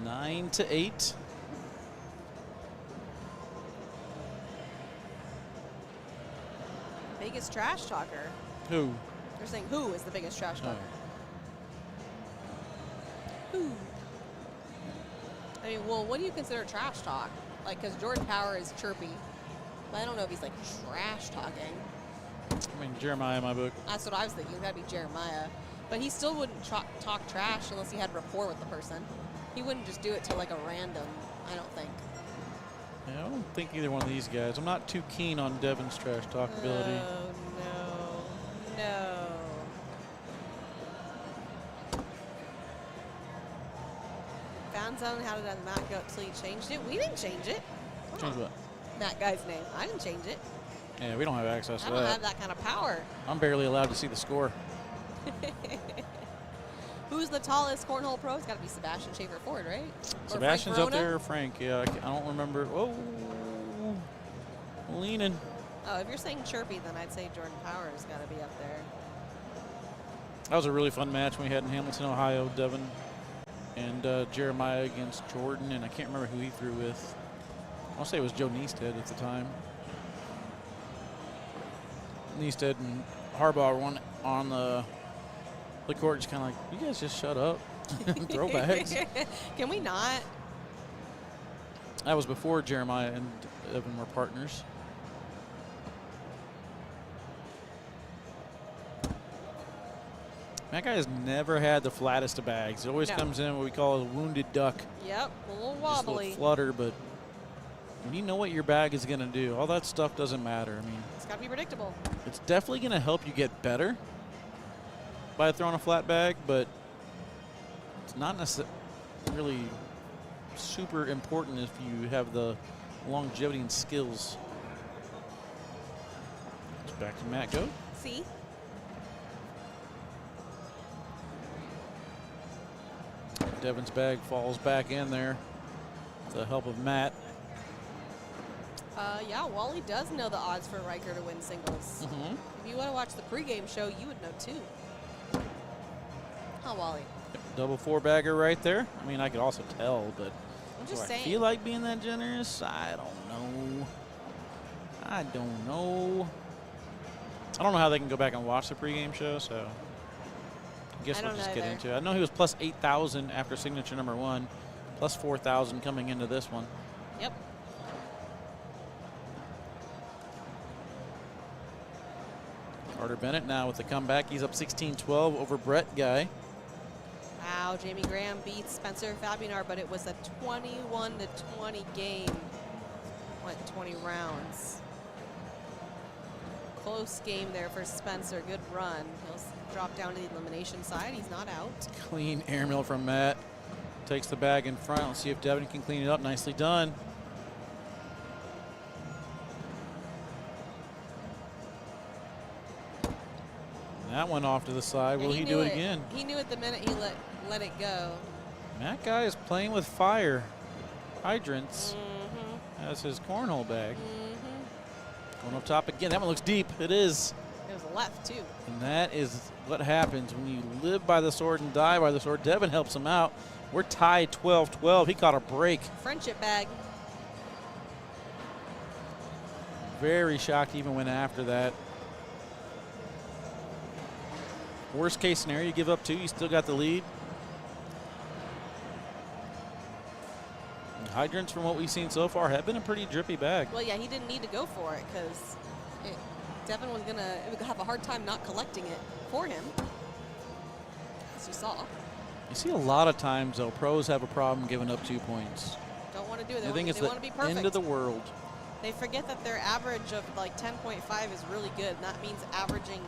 Nine to 8. Biggest trash talker. Who? They're saying who is the biggest trash talker? Who? I mean, well, what do you consider trash talk? Like, because Jordan Power is chirpy. But I don't know if he's like trash talking. I mean, Jeremiah in my book. That's what I was thinking. That'd be Jeremiah. But he still wouldn't talk trash unless he had rapport with the person. He wouldn't just do it to like a random, I don't think. Yeah, I don't think either one of these guys. I'm not too keen on Devin's trash talk ability. Oh, no. Fan zone had it on Matt Goat till you changed it. We didn't change it. Change what? That guy's name. I didn't change it. Yeah, we don't have access to that. I don't have that kind of power. I'm barely allowed to see the score. Who's the tallest cornhole pro? It's got to be Sebastian Schaefer Ford, right? Sebastian's up there, or Frank. Yeah, I don't remember. Oh, leaning. Oh, if you're saying chirpy, then I'd say Jordan Power's got to be up there. That was a really fun match we had in Hamilton, Ohio. Devin and Jeremiah against Jordan, and I can't remember who he threw with. I'll say it was Joe Neested at the time. Neested and Harbaugh were on the court, just kind of like, you guys just shut up. Throwbacks. Can we not? That was before Jeremiah and Evan were partners. That guy has never had the flattest of bags. It always comes in what we call a wounded duck. Yep, a little Just wobbly. a little flutter, but when you know what your bag is going to do, all that stuff doesn't matter. I mean, it's got to be predictable. It's definitely going to help you get better by throwing a flat bag, but it's not necessarily super important if you have the longevity and skills. It's back to Matt Goat. See? Devin's bag falls back in there with the help of Matt. Yeah, Wally does know the odds for Riker to win singles. If you want to watch the pregame show, you would know too. Huh, Wally? Double four-bagger right there. I mean, I could also tell, but I'm just saying. I feel like being that generous? I don't know. I don't know how they can go back and watch the pregame show, so I guess we'll just get into it. I know he was plus 8,000 after signature number 1, plus 4,000 coming into this one. Yep. Carter Bennett now with the comeback. He's up 16-12 over Brett Guy. Wow, Jamie Graham beats Spencer Fabianar, but it was a 21-20 game. Went 20 rounds. Close game there for Spencer. Good run. He'll drop down to the elimination side. He's not out. Clean airmail from Matt. Takes the bag in front. Let's see if Devin can clean it up. Nicely done. That one off to the side. Will he do it again? He knew it the minute he let it go. Matt Guy is playing with fire hydrants as his cornhole bag. Going up top again. That one looks deep. It is. It was left, too. And that is what happens when you live by the sword and die by the sword. Devin helps him out. We're tied 12-12. He caught a break. Friendship bag. Very shocked he even went after that. Worst case scenario, you give up 2. You still got the lead. And hydrants, from what we've seen so far, have been a pretty drippy bag. Well, yeah, he didn't need to go for it because Devin was going to have a hard time not collecting it for him, as you saw. You see a lot of times, though, pros have a problem giving up 2 points. Don't want to do it. They think it's they want to be the perfect. end of the world. They forget that their average of like 10.5 is really good, and that means averaging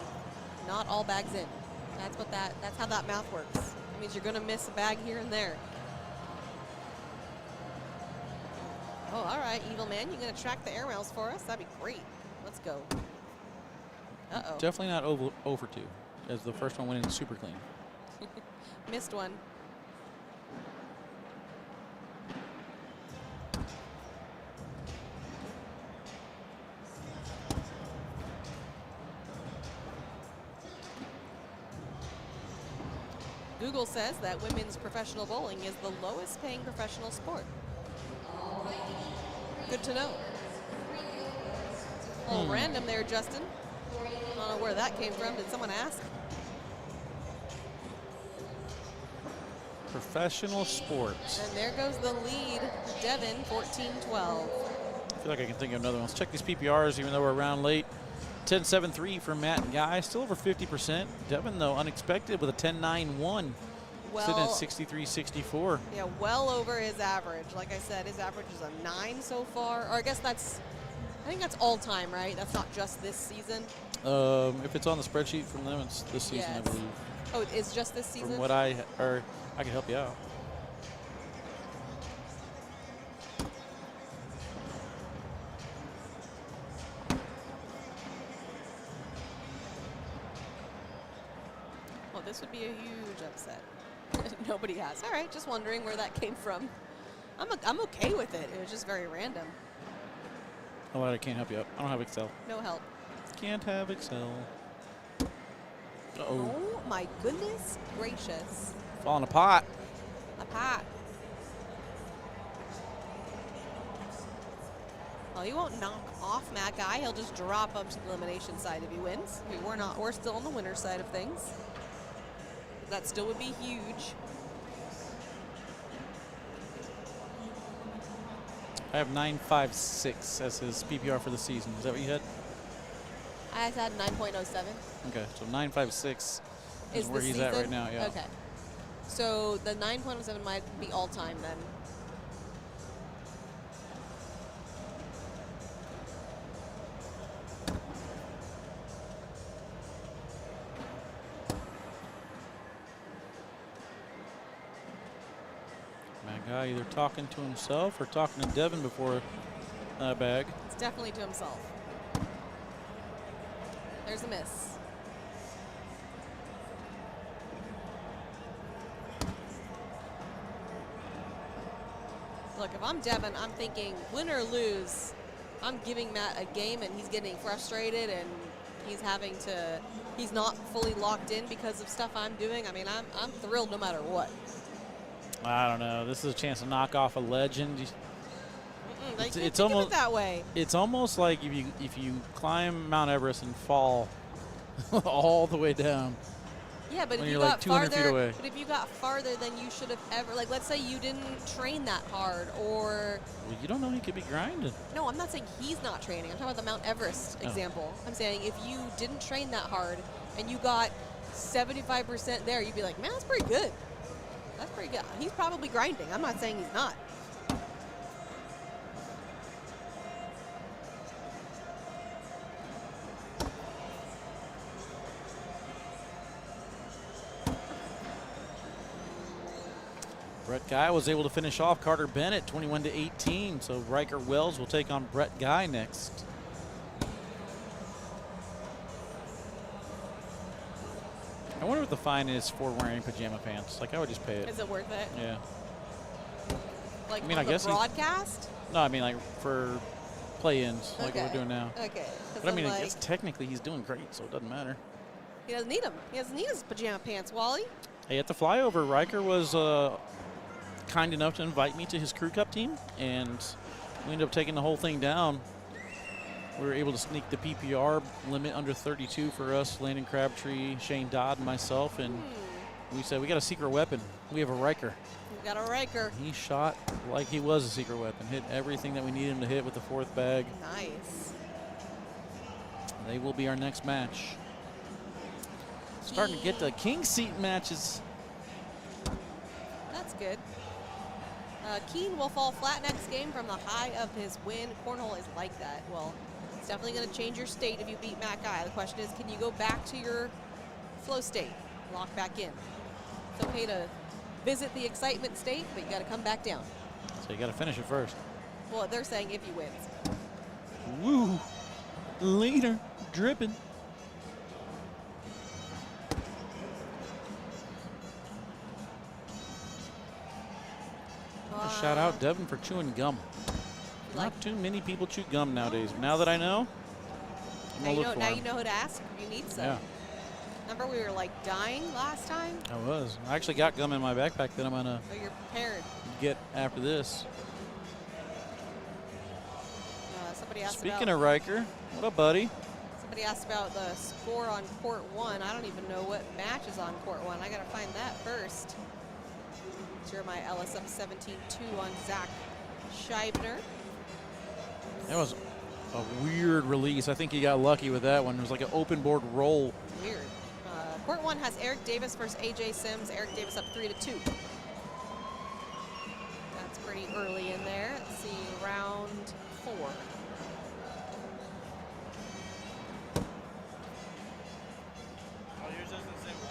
not all bags in. That's how that math works. It means you're going to miss a bag here and there. Oh, all right, Evil Man, you going to track the air miles for us? That'd be great. Let's go. Uh-oh. Definitely not over 2, as the first one went in super clean. Missed one. Google says that women's professional bowling is the lowest paying professional sport. Good to know. A little random there, Justin. I don't know where that came from. Did someone ask? Professional sports. And there goes the lead, Devin, 14-12. I feel like I can think of another one. Let's check these PPRs, even though we're around late. 10-7-3 for Matt and Guy, still over 50%. Devin, though, unexpected with a 10-9-1, sitting at 63-64. Yeah, well over his average. Like I said, his average is a 9 so far. Or I guess I think that's all time, right? That's not just this season. If it's on the spreadsheet from them, it's this season, yes. I believe. Oh, it's just this season? From what I can help you out. Well, this would be a huge upset. Nobody has. All right, just wondering where that came from. I'm okay with it. It was just very random. Oh, I can't help you out. I don't have Excel. No help. Can't have Excel. Uh-oh. Oh, my goodness gracious. Falling apart. A pot. Well, he won't knock off Matt Guy. He'll just drop him to the elimination side if he wins. We're still on the winner's side of things. That still would be huge. I have 9.56 as his PPR for the season. Is that what you had? I had 9.07. Okay, so 9.56 is where he's at right now, yeah. Okay. So the 9.07 might be all time then. That guy either talking to himself or talking to Devin before a bag. It's definitely to himself. There's a miss. Look, if I'm Devin, I'm thinking win or lose, I'm giving Matt a game and he's getting frustrated and he's not fully locked in because of stuff I'm doing. I mean, I'm thrilled no matter what. I don't know. This is a chance to knock off a legend. It's almost that way. It's almost like if you climb Mount Everest and fall all the way down. Yeah, but when if you you're like got 200 feet farther, away. but if you got farther than you should have ever, like let's say you didn't train that hard, or Well, you don't know, he could be grinding. no, I'm not saying he's not training. I'm talking about the Mount Everest example. I'm saying if you didn't train that hard and you got 75% there, you'd be like, man, that's pretty good. That's pretty good. He's probably grinding. I'm not saying he's not. Brett Guy was able to finish off Carter Bennett 21-18. So Riker Wells will take on Brett Guy next. I wonder what the fine is for wearing pajama pants. Like, I would just pay it. Is it worth it? Yeah. Like I mean, on I guess the broadcast? No, I mean like for play-ins, like what we're doing now. Okay. But I mean, I guess technically he's doing great, so it doesn't matter. He doesn't need them. He doesn't need his pajama pants, Wally. Hey, at the flyover, Riker was kind enough to invite me to his crew cup team, and we ended up taking the whole thing down. We were able to sneak the PPR limit under 32 for us, Landon Crabtree, Shane Dodd, and myself, and we said, we got a secret weapon. We have a Riker. We got a Riker. He shot like he was a secret weapon, hit everything that we needed him to hit with the fourth bag. Nice. They will be our next match. Starting to get the king seat matches. That's good. Keane will fall flat next game from the high of his win. Cornhole is like that. Well, it's definitely going to change your state if you beat Matt Guy. The question is, can you go back to your flow state, lock back in? It's okay to visit the excitement state, but you got to come back down. So you got to finish it first. Well, they're saying if he wins. Woo! Leader dripping. Shout out Devin for chewing gum. Not too many people chew gum nowadays. Now that I know, now you know who to ask if you need some. Yeah. Remember we were like dying last time? I was. I actually got gum in my backpack that I'm gonna you're prepared. Get after this. Somebody asked Speaking of Riker, what up, buddy? Somebody asked about the score on court 1. I don't even know what match is on court 1. I gotta find that first. Jeremiah Ellis up 17-2 on Zach Scheibner. That was a weird release. I think he got lucky with that one. It was like an open board roll. Weird. Court 1 has Eric Davis versus AJ Sims. Eric Davis up 3-2. That's pretty early in there. Let's see, round 4.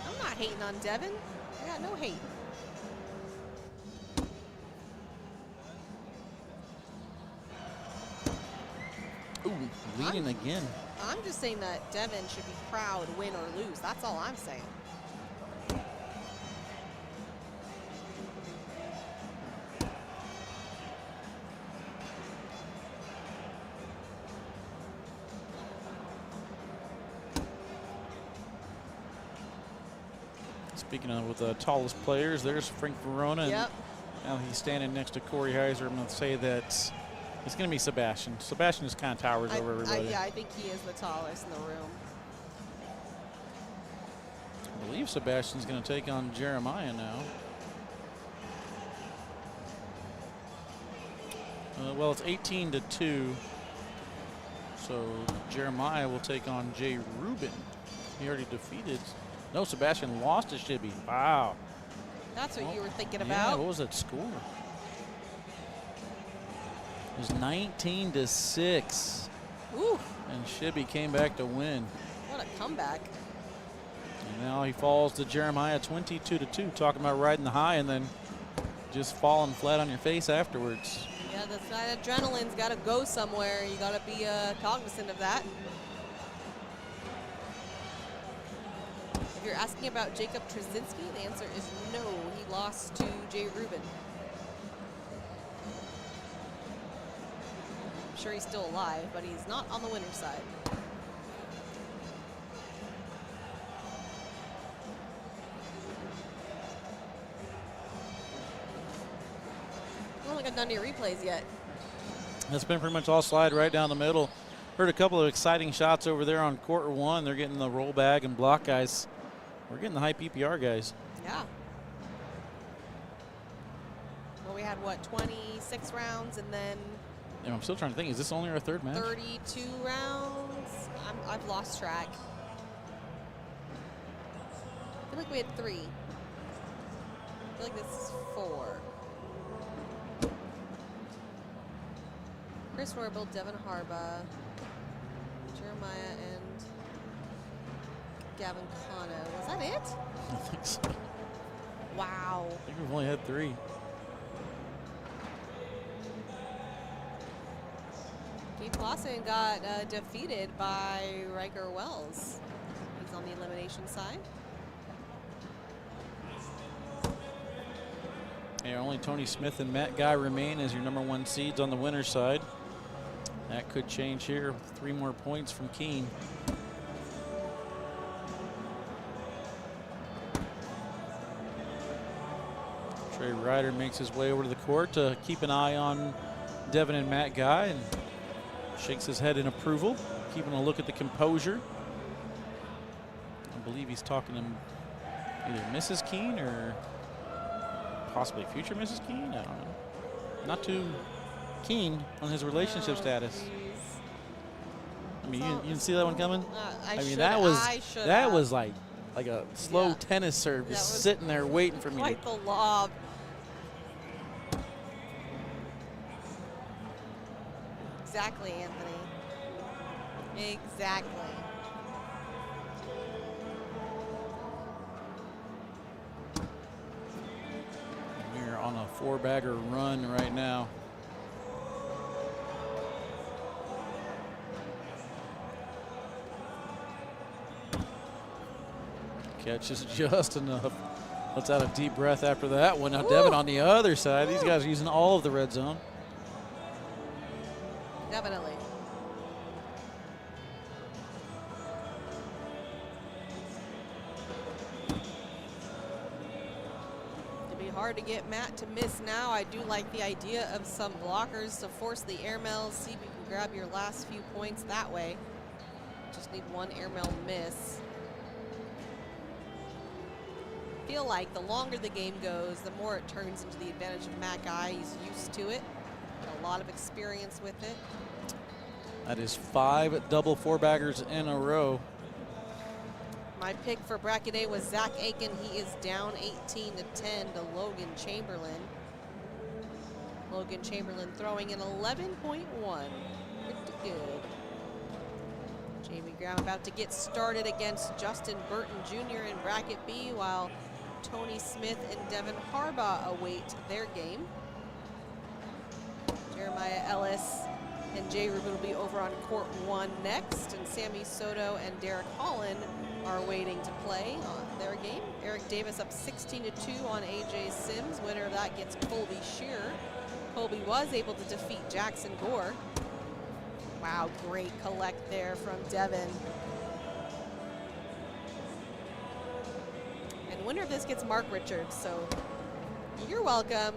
I'm not hating on Devin. I got no hate. Ooh, leading again. I'm just saying that Devin should be proud, win or lose. That's all I'm saying. Speaking of with the tallest players, there's Frank Verona. Yep. And now he's standing next to Corey Heiser. I'm going to say that it's going to be Sebastian. Sebastian just kind of towers over everybody. Yeah, I think he is the tallest in the room. I believe Sebastian's going to take on Jeremiah now. Well, it's 18-2. So Jeremiah will take on Jay Rubin. He already defeated. No, Sebastian lost to Shibby. Wow. That's what you were thinking Yeah, about. what was that score? It was 19-6. Ooh. And Shibby came back to win. What a comeback. And now he falls to Jeremiah 22-2, talking about riding the high and then just falling flat on your face afterwards. Yeah, that adrenaline's got to go somewhere. You got to be cognizant of that. If you're asking about Jacob Trzynski, the answer is no. He lost to Jay Rubin. I'm sure he's still alive, but he's not on the winner's side. I don't think I've done any replays yet. That's been pretty much all slide right down the middle. Heard a couple of exciting shots over there on court 1. They're getting the roll bag and block guys. We're getting the high PPR guys. Yeah. Well, we had, what, 26 rounds, and then And I'm still trying to think, is this only our 3rd match? 32 rounds. I've lost track. I feel like we had 3. I feel like this is 4. Chris Royall, Devin Harbaugh, Jeremiah, and Gavin Cano. Was that it? I think so. Wow. I think we've only had 3. Keith Lawson got defeated by Riker Wells. He's on the elimination side. Yeah, only Tony Smith and Matt Guy remain as your #1 seeds on the winner's side. That could change here. 3 more points from Keane. Trey Ryder makes his way over to the court to keep an eye on Devin and Matt Guy and shakes his head in approval, keeping a look at the composure. I believe he's talking to either Mrs. Keane or possibly future Mrs. Keane. I don't know. Not too keen on his relationship status. Geez. I mean, you didn't see that one coming? I mean, should that was like a slow Yeah. tennis serve, That just was sitting there waiting for me. Quite the lob. Exactly, Anthony. Exactly. We're on a 4-bagger run right now. Catches just enough. Lets out a deep breath after that one. Now Devin on the other side. These guys are using all of the red zone. Definitely. It'd be hard to get Matt to miss now. I do like the idea of some blockers to force the airmails. See if you can grab your last few points that way. Just need one airmail miss. Feel like the longer the game goes, the more it turns into the advantage of Matt Guy. He's used to it, a lot of experience with it. That is 5 double 4-baggers in a row. My pick for bracket A was Zach Aiken. He is down 18-10 to Logan Chamberlain. Logan Chamberlain throwing an 11.1. Pretty good. Jamie Graham about to get started against Justin Burton Jr. in bracket B, while Tony Smith and Devin Harbaugh await their game. Jeremiah Ellis and Jay Rubin will be over on court 1 next, and Sammy Soto and Derek Holland are waiting to play on their game. Eric Davis up 16-2 on AJ Sims. Winner of that gets Colby Shearer. Colby was able to defeat Jackson Gore. Wow, great collect there from Devin. And winner of this gets Mark Richards, so you're welcome.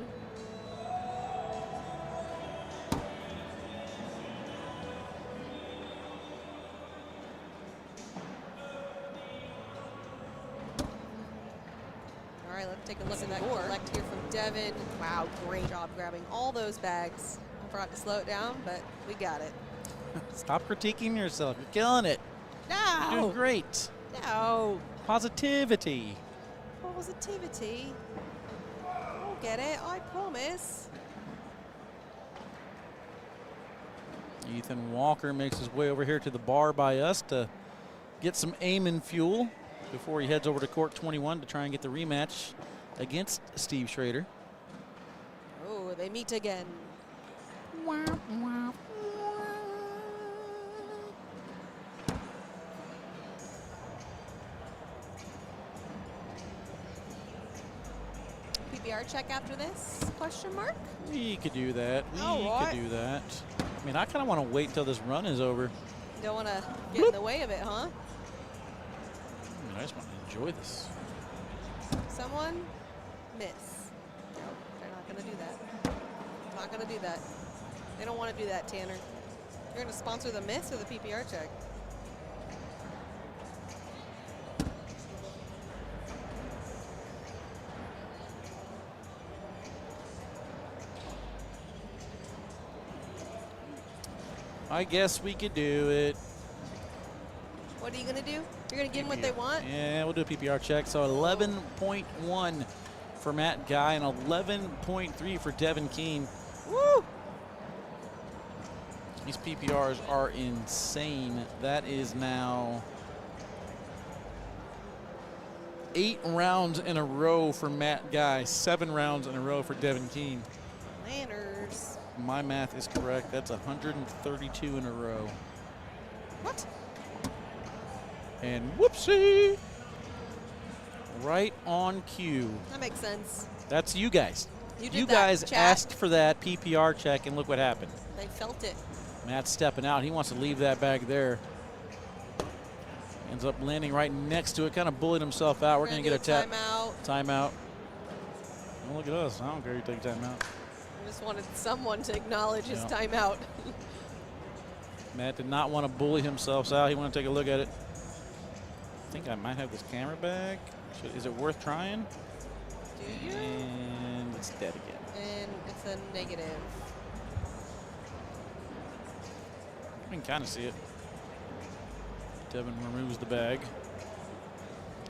All right, let's take a look at that collect here from Devin. Wow, great job grabbing all those bags. I forgot to slow it down, but we got it. Stop critiquing yourself. You're killing it. No! You're doing great. No! Positivity. Positivity. I'll get it, I promise. Ethan Walker makes his way over here to the bar by us to get some aim and fuel before he heads over to court 21 to try and get the rematch against Steve Schrader. Oh, they meet again. PBR check after this? Question mark? We could do that. We Alright. could do that. I mean, I kind of want to wait until this run is over. Don't want to get in the way of it, huh? I just want to enjoy this. Someone miss. No, they're not going to do that. Not going to do that. They don't want to do that, Tanner. You're going to sponsor the miss or the PPR check? I guess we could do it. What are you going to do? You're going to give them what they want? Yeah, we'll do a PPR check. So 11.1 for Matt Guy and 11.3 for Devin Keane. Woo! These PPRs are insane. That is now 8 rounds in a row for Matt Guy, 7 rounds in a row for Devin Keane. Landers. My math is correct. That's 132 in a row. What? And whoopsie. Right on cue. That makes sense. That's you guys. You guys chat. asked for that PPR check, and look what happened. They felt it. Matt's stepping out. He wants to leave that bag there. Ends up landing right next to it. Kind of bullied himself out. We're going to get a tap. Timeout. Timeout. Well, look at us. I don't care. You take timeout. I just wanted someone to acknowledge his Yeah. timeout. Matt did not want to bully himself out. He wanted to take a look at it. I think I might have this camera bag. Is it worth trying? Do you? And it's dead again. And it's a negative. You can kind of see it. Devin removes the bag.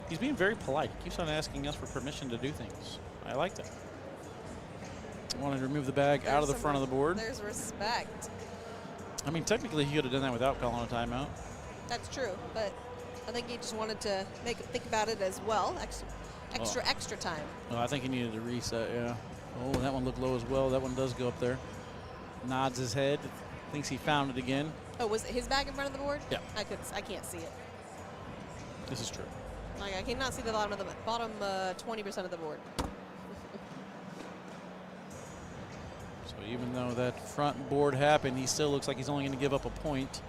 He's being very polite. He keeps on asking us for permission to do things. I like that. I wanted to remove the bag out of the front of the board. There's respect. I mean, technically, he could have done that without calling a timeout. That's true, but I think he just wanted to make him think about it as well. Extra time. Well, I think he needed to reset, yeah. Oh, that one looked low as well. That one does go up there. Nods his head. Thinks he found it again. Oh, was it his bag in front of the board? Yeah. I can't see it. This is true. Like, I cannot see the bottom of the 20% of the board. So even though that front board happened, he still looks like he's only going to give up a point.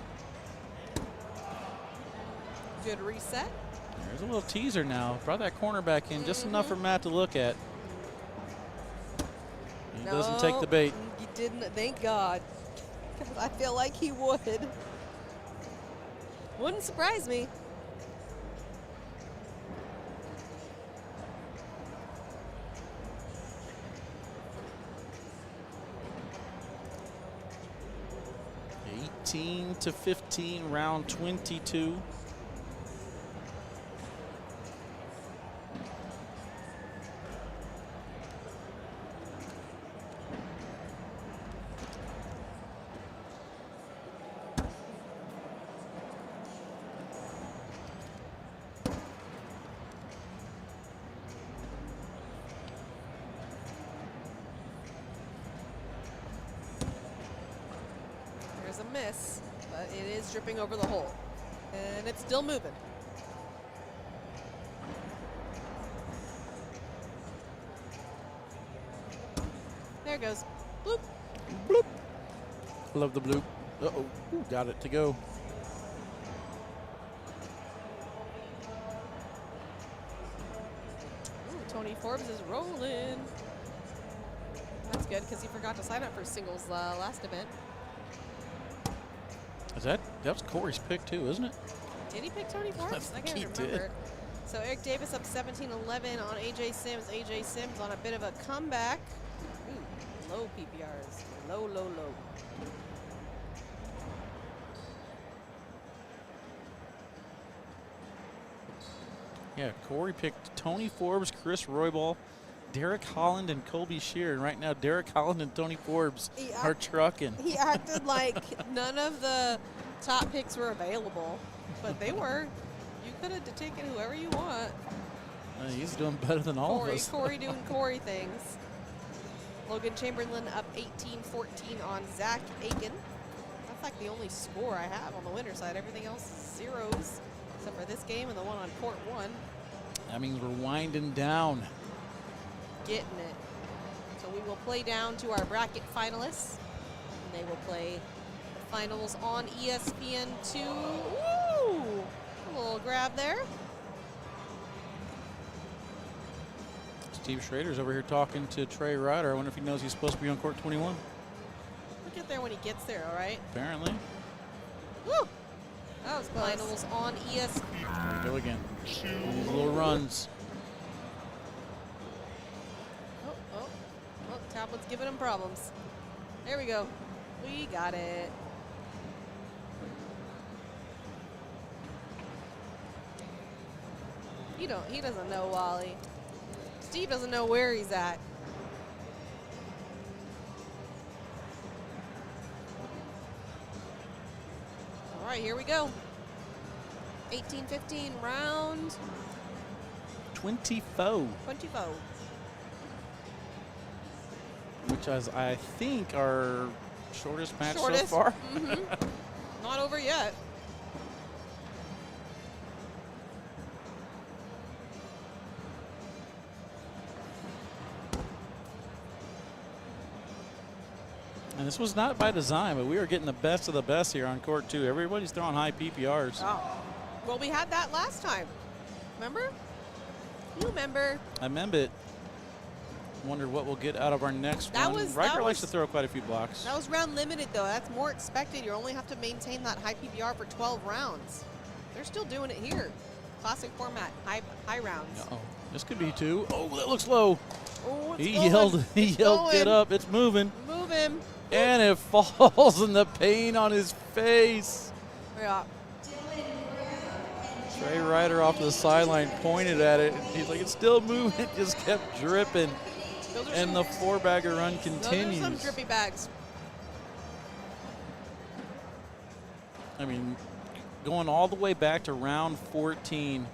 Good reset. There's a little teaser now. Brought that corner back in, just enough for Matt to look at. He doesn't take the bait. He didn't. Thank God. Because I feel like he would. Wouldn't surprise me. (18-15), round 22. There's a miss, but it is dripping over the hole. And it's still moving. There it goes. Bloop. Bloop. Love the bloop. Uh-oh. Ooh, got it to go. Ooh, Tony Forbes is rolling. That's good because he forgot to sign up for singles last event. That was Corey's pick too, isn't it? Did he pick Tony Forbes? I can't He remember. did. So Eric Davis up 17-11 on AJ Sims. AJ Sims on a bit of a comeback. Ooh, low PPRs. Low, low, low. Yeah, Corey picked Tony Forbes, Chris Royall, Derek Holland, and Colby Shear. And right now, Derek Holland and Tony Forbes are trucking. He acted like none of the top picks were available, but they were. You could have taken whoever you want. He's doing better than all of us. Corey doing Corey things. Logan Chamberlain up 18-14 on Zach Aiken. That's like the only score I have on the winner side. Everything else is zeros, except for this game and the one on court 1. That means we're winding down. Getting it. So we will play down to our bracket finalists. And they will play the finals on ESPN2. Woo! A little grab there. Steve Schrader's over here talking to Trey Ryder. I wonder if he knows he's supposed to be on court 21. We'll get there when he gets there, all right? Apparently. Woo! That was close. Finals on ES. There we go again. These little runs. Oh, tablet's giving him problems. There we go. We got it. He doesn't know Wally. Steve doesn't know where he's at. All right, here we go. 18-15 round 24. 24. Which is, I think, our shortest match so far. Not over yet. And this was not by design, but we were getting the best of the best here on court 2. Everybody's throwing high PPRs. Oh. Well, we had that last time. Remember? You remember? I remember it. Wonder what we'll get out of our next one. Riker likes to throw quite a few blocks. That was round limited, though. That's more expected. You only have to maintain that high PPR for 12 rounds. They're still doing it here. Classic format, high rounds. Uh-oh. This could be 2. Oh, that looks low. Oh, He yelled, get up. It's moving. Move him. And it falls in the pain on his face. Yeah. Trey Ryder off to the sideline pointed at it. He's like, it's still moving. It just kept dripping. And the 4-bagger run continues. Those are some drippy bags. I mean, going all the way back to round 14,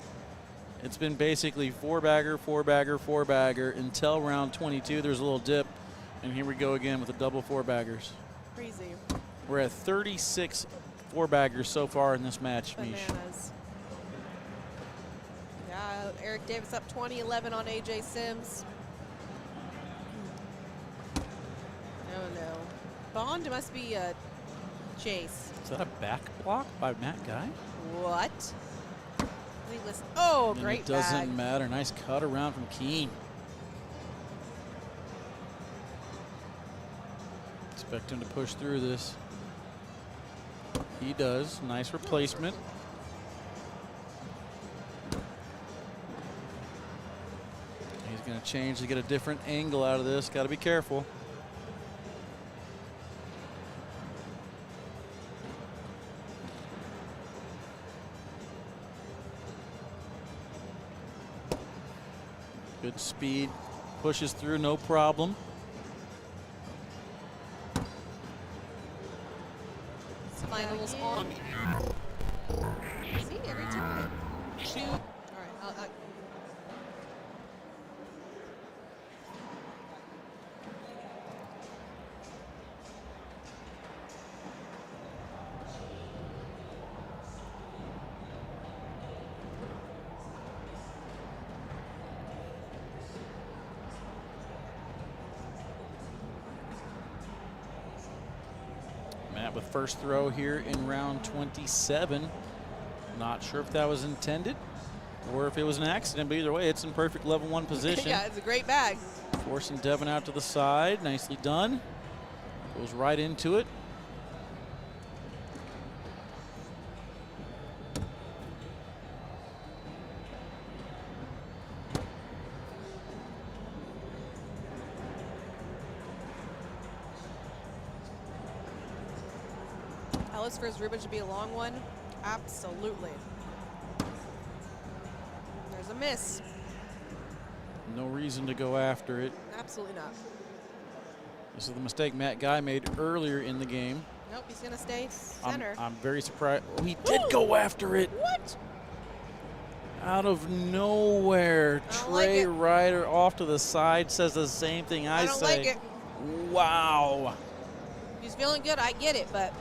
it's been basically 4-bagger, 4-bagger, 4-bagger until round 22. There's a little dip. And here we go again with the double 4-baggers. Crazy. We're at 36 4-baggers so far in this match, Mish. Bananas. Yeah, Eric Davis up 20-11 on AJ Sims. Oh, no. Bond must be a chase. Is that a back block by Matt Guy? What? Oh, great It doesn't matter. Nice cut around from Keane. Expect him to push through this. He does. Nice replacement. He's going to change to get a different angle out of this. Got to be careful. Good speed. Pushes through, no problem. Finals on. See, every time. Shoot. All right. Matt with first throw here in round 27. Not sure if that was intended or if it was an accident, but either way, it's in perfect level 1 position. Yeah, it's a great bag. Forcing Devin out to the side. Nicely done. Goes right into it. Ellis versus Ruben should be a long one. Absolutely. There's a miss. No reason to go after it. Absolutely not. This is the mistake Matt Guy made earlier in the game. Nope, he's going to stay center. I'm very surprised. Oh, he did go after it. What? Out of nowhere, Trey Ryder off to the side says the same thing I say. I don't like it. Wow. He's feeling good. I get it, but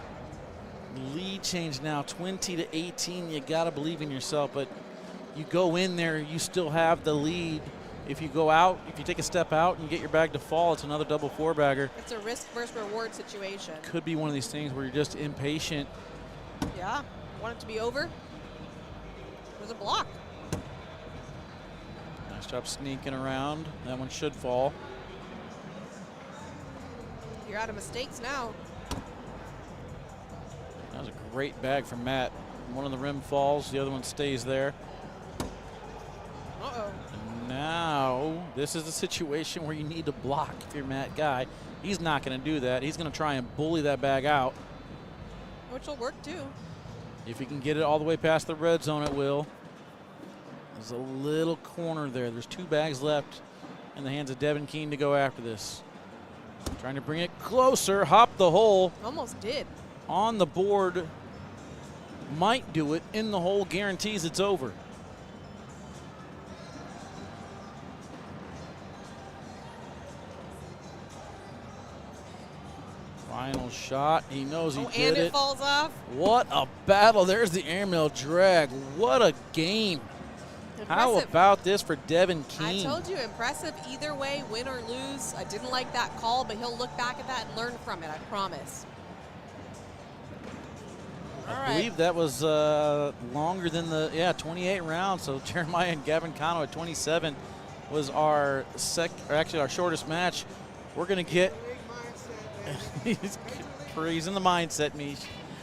lead change now, 20-18. You got to believe in yourself, but you go in there, you still have the lead. If you go out, if you take a step out and you get your bag to fall, it's another double 4-bagger. It's a risk versus reward situation. Could be one of these things where you're just impatient. Yeah. Want it to be over? There's a block. Nice job sneaking around. That one should fall. You're out of mistakes now. That was a Great bag from Matt. One of the rim falls, the other one stays there. Uh-oh. And now, this is a situation where you need to block if you're Matt Guy. He's not going to do that. He's going to try and bully that bag out. Which will work too. If he can get it all the way past the red zone, it will. There's a little corner there. There's 2 bags left in the hands of Devin Keane to go after this. Trying to bring it closer, hop the hole. Almost did. On the board, might do it. In the hole, guarantees it's over. Final shot. He knows he did it. And it falls off. What a battle. There's the airmail drag. What a game. Impressive. How about this for Devin Keane? I told you, impressive either way, win or lose. I didn't like that call, but he'll look back at that and learn from it, I promise. I believe that was longer than the 28 rounds. So Jeremiah and Gavin Cano at 27 was our shortest match. We're gonna get. He's in the mindset, Mish.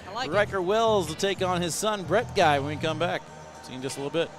I like Riker Wells to take on his son Brett Guy when we come back. See you in just a little bit.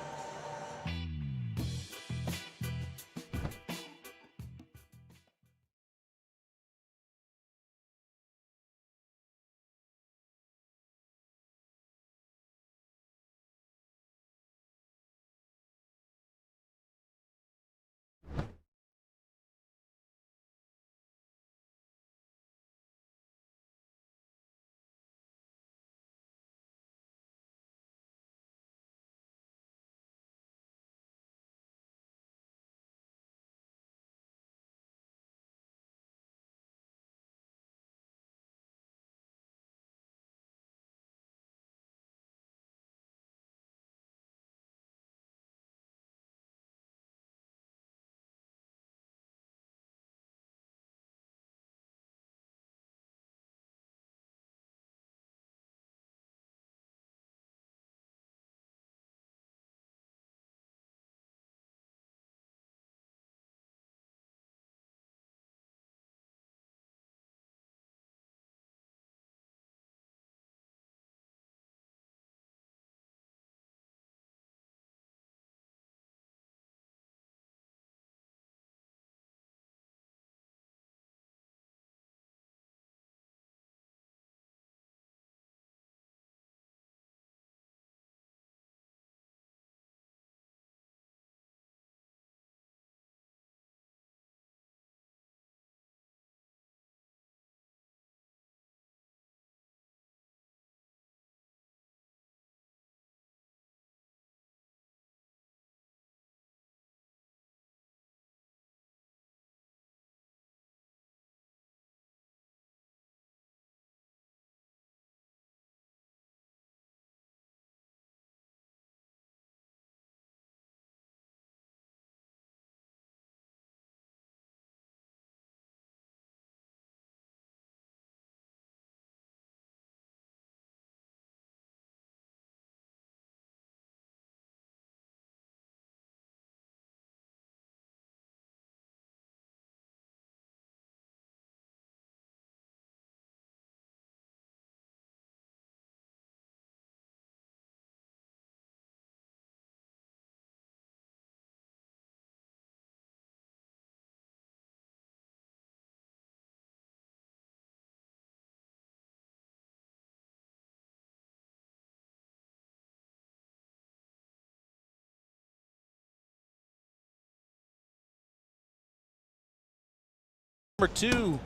Number 2,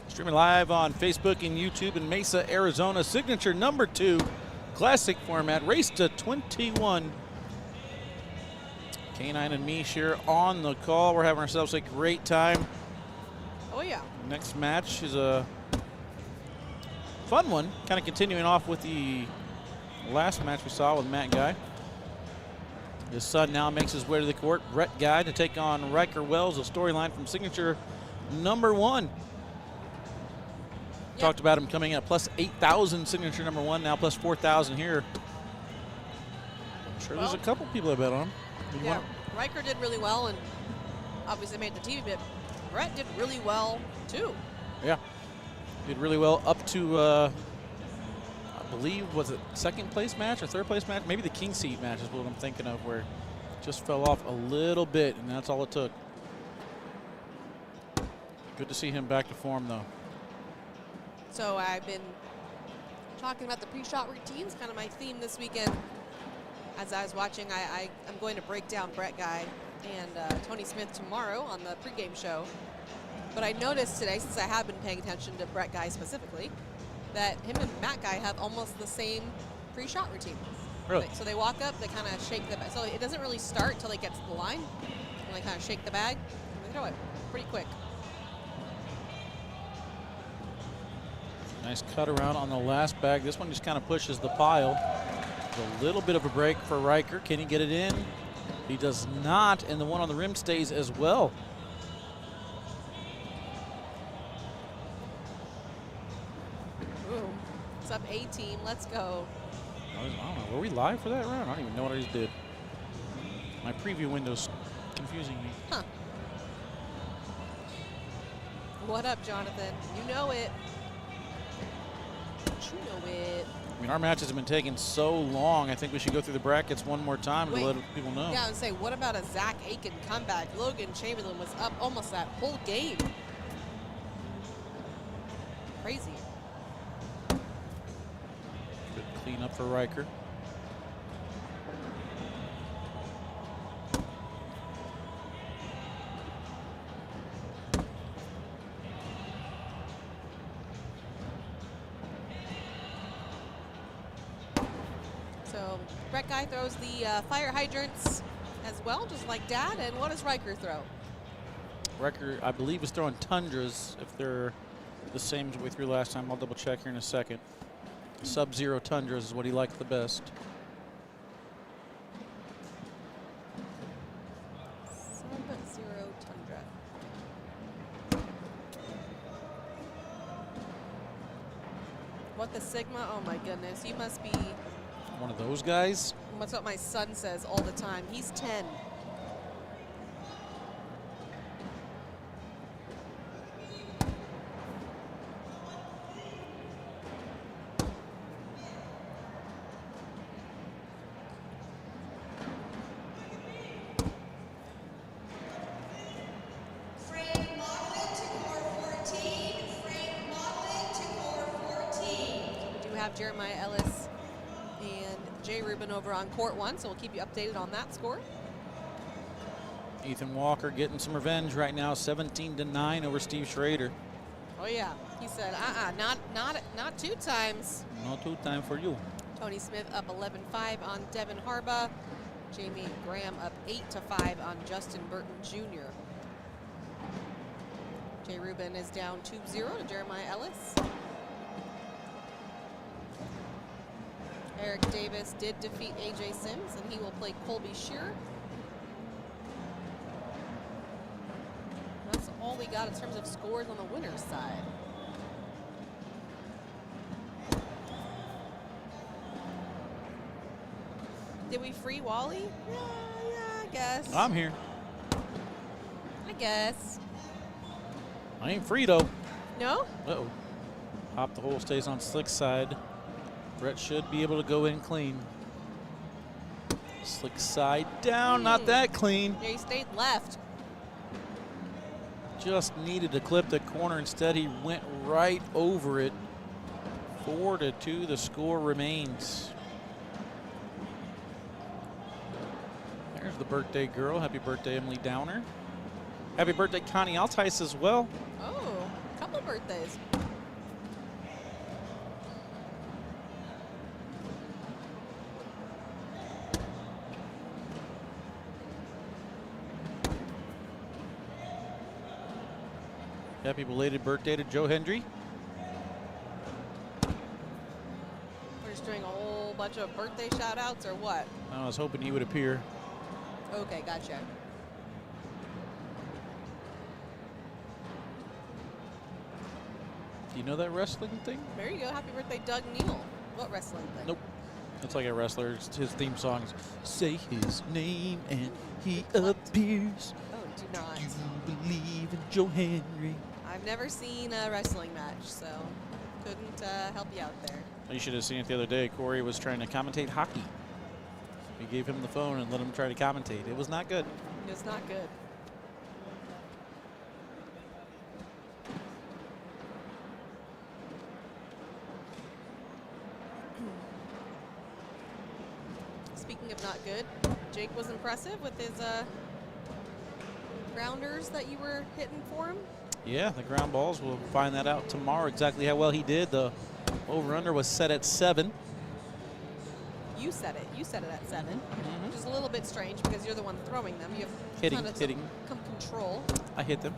streaming live on Facebook and YouTube in Mesa, Arizona. Signature number 2, classic format, race to 21. K9 and Mish here on the call. We're having ourselves a great time. Oh, yeah. Next match is a fun one, kind of continuing off with the last match we saw with Matt Guy. His son now makes his way to the court, Brett Guy, to take on Riker Wells, a storyline from Signature number 1. Yep. Talked about him coming in at plus 8,000 Signature number 1, now plus 4,000 here. I'm sure there's a couple people that bet on him. Yeah, Riker did really well and obviously made the TV, but Brett did really well too. Yeah, did really well up to believe, was it second place match or third place match? Maybe the king seat match is what I'm thinking of, where it just fell off a little bit, and that's all it took. Good to see him back to form, though. So I've been talking about the pre-shot routines, kind of my theme this weekend. As I was watching, I'm going to break down Brett Guy and Tony Smith tomorrow on the pregame show. But I noticed today, since I have been paying attention to Brett Guy specifically, that him and Matt Guy have almost the same pre-shot routine. Really? So they walk up, they kind of shake the bag. So it doesn't really start till they get to the line. And they kind of shake the bag, and they throw it pretty quick. Nice cut around on the last bag. This one just kind of pushes the pile. A little bit of a break for Riker. Can he get it in? He does not, and the one on the rim stays as well. Boom. It's up A-team. Let's go. I don't know. Were we live for that round? I don't even know what I just did. My preview window's confusing me. Huh. What up, Jonathan? You know it. You know it. I mean, our matches have been taking so long. I think we should go through the brackets one more time to let people know. Yeah, I would say, what about a Zach Aiken comeback? Logan Chamberlain was up almost that whole game. Crazy. Good clean up for Riker. So Brett Guy throws the fire hydrants as well, just like Dad. And what does Riker throw? Riker, I believe, is throwing Tundras. If they're the same as we threw last time, I'll double check here in a second. Sub-Zero Tundras is what he likes the best. Sub-Zero Tundra. What the Sigma? Oh my goodness, you must be One of those guys. That's what my son says all the time. He's 10. Jeremiah Ellis and Jay Rubin over on court 1, so we'll keep you updated on that score. Ethan Walker getting some revenge right now, 17-9 over Steve Schrader. Oh yeah, he said, not 2 times. Not 2 times for you. Tony Smith up 11-5 on Devin Harbaugh. Jamie Graham up 8-5 on Justin Burton Jr. Jay Rubin is down 2-0 to Jeremiah Ellis. Eric Davis did defeat AJ Sims, and he will play Colby Shearer. That's all we got in terms of scores on the winner's side. Did we free Wally? Yeah, I guess. I'm here. I guess. I ain't free, though. No? Uh-oh. Hop the hole stays on Slick's side. Brett should be able to go in clean. Slick side down, not that clean. Yeah, he stayed left. Just needed to clip the corner. Instead, he went right over it. 4-2, the score remains. There's the birthday girl. Happy birthday, Emily Downer. Happy birthday, Connie Altice as well. Oh, a couple birthdays. Happy belated birthday to Joe Hendry. We're just doing a whole bunch of birthday shout outs or what? I was hoping he would appear. Okay, gotcha. Do you know that wrestling thing? There you go. Happy birthday, Doug Neal. What wrestling thing? Nope. It's like a wrestler. His theme song is "Say his name and he appears." Oh, do not. You believe in Joe Henry. I've never seen a wrestling match, so couldn't help you out there. You should have seen it the other day. Corey was trying to commentate hockey. We gave him the phone and let him try to commentate. It was not good. It was not good. Speaking of not good, Jake was impressive with his grounders that you were hitting for him. Yeah, the ground balls. We'll find that out tomorrow exactly how well he did. The over-under was set at 7. You said it. You said it at 7, which is a little bit strange because you're the one throwing them. You have hitting. Control. I hit them.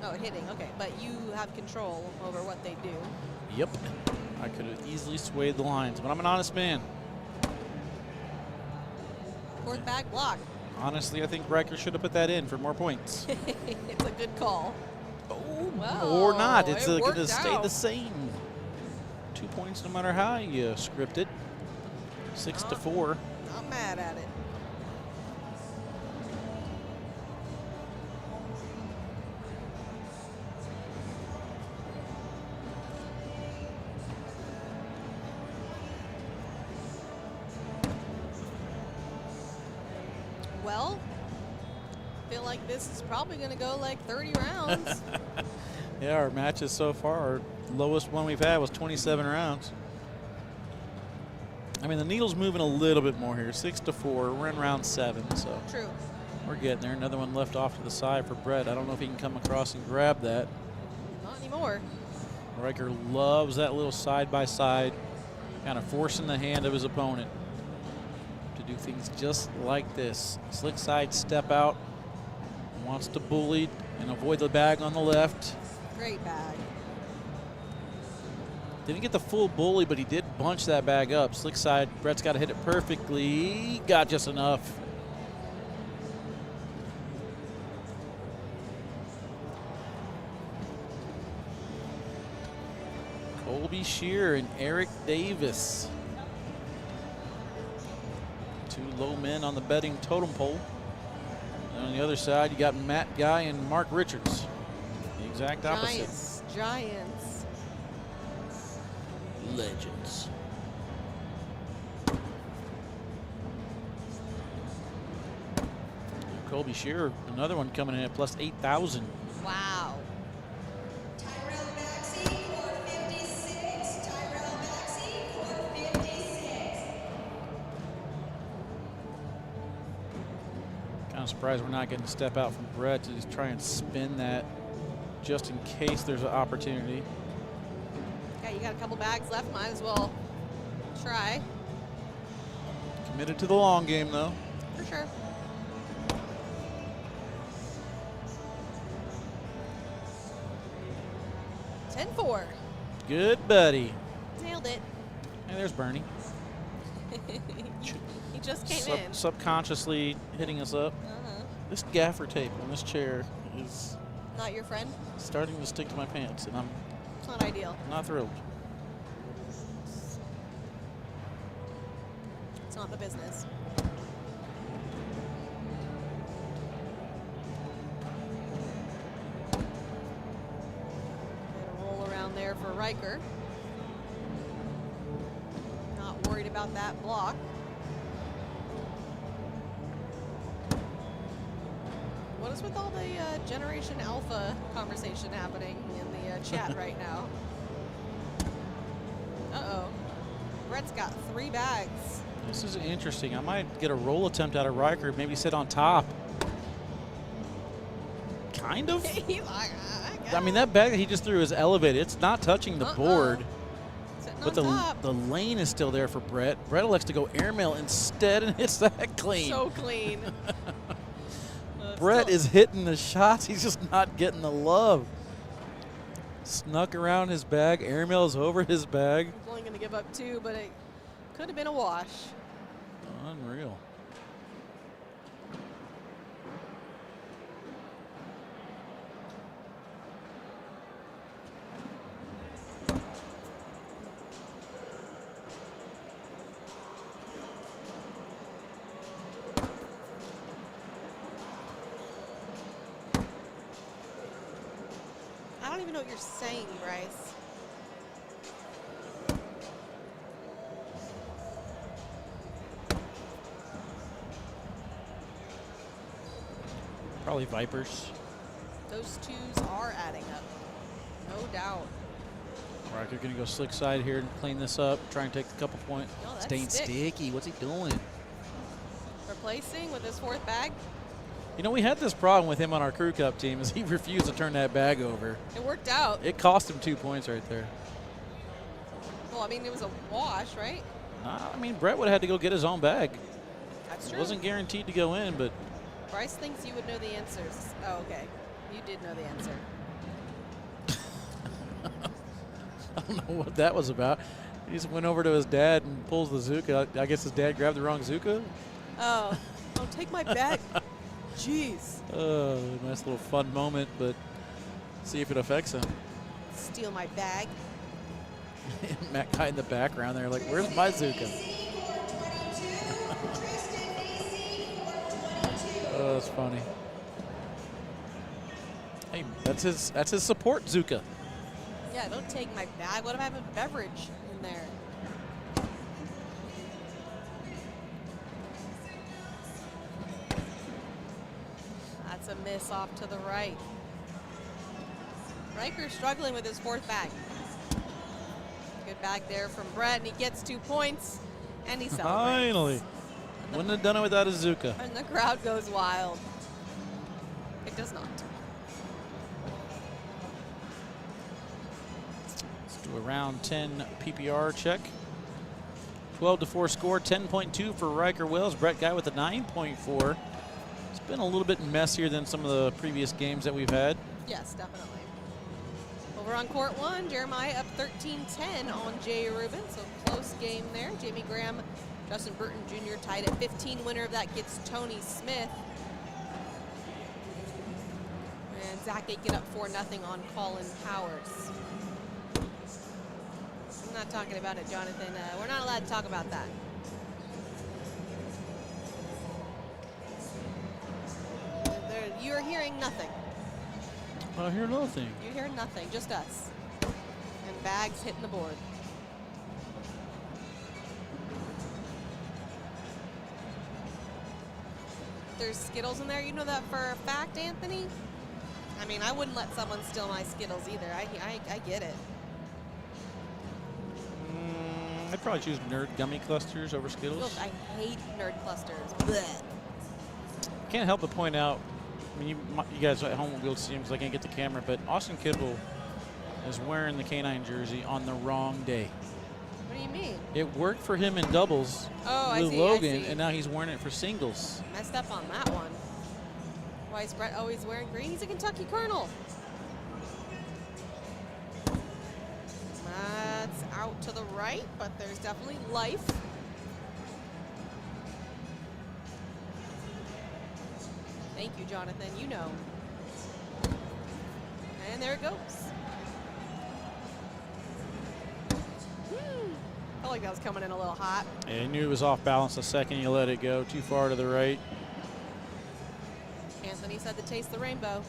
Oh, hitting. Okay, but you have control over what they do. Yep. I could have easily swayed the lines, but I'm an honest man. Fourth bag block. Honestly, I think Riker should have put that in for more points. It's a good call. Oh, well, or not. It's it going to worked stay out. the same. 2 points no matter how you script it. 6-4. Not mad at it. Well, I feel like this is probably going to go like 30 rounds. Yeah, our matches so far, our lowest one we've had was 27 rounds. I mean, the needle's moving a little bit more here. 6-4. We're in round 7, so True. we're getting there. Another one left off to the side for Brett. I don't know if he can come across and grab that. Not anymore. Riker loves that little side-by-side, kind of forcing the hand of his opponent to do things just like this. Slick side step out. Wants to bully and avoid the bag on the left. Great bag. Didn't get the full bully, but he did bunch that bag up. Slick side, Brett's got to hit it perfectly. Got just enough. Colby Shear and Eric Davis. 2 low men on the betting totem pole. And on the other side, you got Matt Guy and Mark Richards. The exact opposite. Giants. Legends. Colby Shearer, another one coming in at plus 8,000. Wow. Kind of surprised we're not getting a step out from Brett to just try and spin that just in case there's an opportunity. Yeah, you got a couple bags left. Might as well try. Committed to the long game, though. For sure. $10-4. Good buddy. Nailed it. Hey, there's Bernie. He just came in. Subconsciously hitting us up. This gaffer tape on this chair is Not your friend? starting to stick to my pants, and I'm It's not ideal. not thrilled. It's not the business. And a roll around there for Riker. Not worried about that block. What is with all the Generation Alpha conversation happening in the chat right now? Uh-oh. Brett's got 3 bags. This is interesting. I might get a roll attempt out of Riker, maybe sit on top. Kind of. He's like, I mean, that bag that he just threw is elevated. It's not touching the board. Sitting But on top. the lane is still there for Brett. Brett elects to go airmail instead and hits that clean. So clean. Brett is hitting the shots. He's just not getting the love. Snuck around his bag. Airmails over his bag. He's only going to give up 2, but it could have been a wash. Unreal. I don't even know what you're saying, Bryce. Probably Vipers. Those twos are adding up. No doubt. Riker going to go slick side here and clean this up. Try and take a couple points. No, Staying sticky. What's he doing? Replacing with his fourth bag. You know, we had this problem with him on our Crew Cup team is he refused to turn that bag over. It worked out. It cost him 2 points right there. Well, I mean, it was a wash, right? I mean, Brett would have had to go get his own bag. That's It true. wasn't guaranteed to go in, but Bryce thinks you would know the answers. Oh, okay. You did know the answer. I don't know what that was about. He just went over to his dad and pulls the Zuka. I guess his dad grabbed the wrong Zuka. Oh, don't take my bag. Jeez. Nice little fun moment, but see if it affects him. Steal my bag. Matt guy in the background there, like, where's my Zuka? Oh, that's funny. Hey, that's his support Zuka. Yeah, don't take my bag. What if I have a beverage in there? That's a miss off to the right. Riker struggling with his fourth bag. Good bag there from Brett, and he gets 2 points, and he celebrates. Finally. Wouldn't have done it without a Zuka. And the crowd goes wild. It does not. Let's do a round 10 PPR check. 12-4 score, 10.2 for Riker Wells. Brett Guy with a 9.4. It's been a little bit messier than some of the previous games that we've had. Yes, definitely. Over on court one, Jeremiah up 13-10 on Jay Rubin, so close game there. Jamie Graham, Justin Burton Jr. tied at 15. Winner of that gets Tony Smith. And Zach Aiken up 4-0 on Colin Powers. I'm not talking about it, Jonathan. We're not allowed to talk about that. You're hearing nothing. I hear nothing. You hear nothing, just us. And bags hitting the board. There's Skittles in there. You know that for a fact, Anthony? I mean, I wouldn't let someone steal my Skittles either. I get it. I'd probably choose Nerd Gummy Clusters over Skittles. Look, I hate Nerd Clusters. Blech. Can't help but point out, I mean, you guys at home won't be able to see him because I can't get the camera, but Austin Kibble is wearing the K9 jersey on the wrong day. What do you mean? It worked for him in doubles with Logan, and now he's wearing it for singles. Messed up on that one. Why is Brett always wearing green? He's a Kentucky Colonel. That's out to the right, but there's definitely life. Thank you, Jonathan. You know. And there it goes. Felt like that was coming in a little hot. Yeah, he knew it was off balance the second you let it go. Too far to the right. Anthony said to taste the rainbow.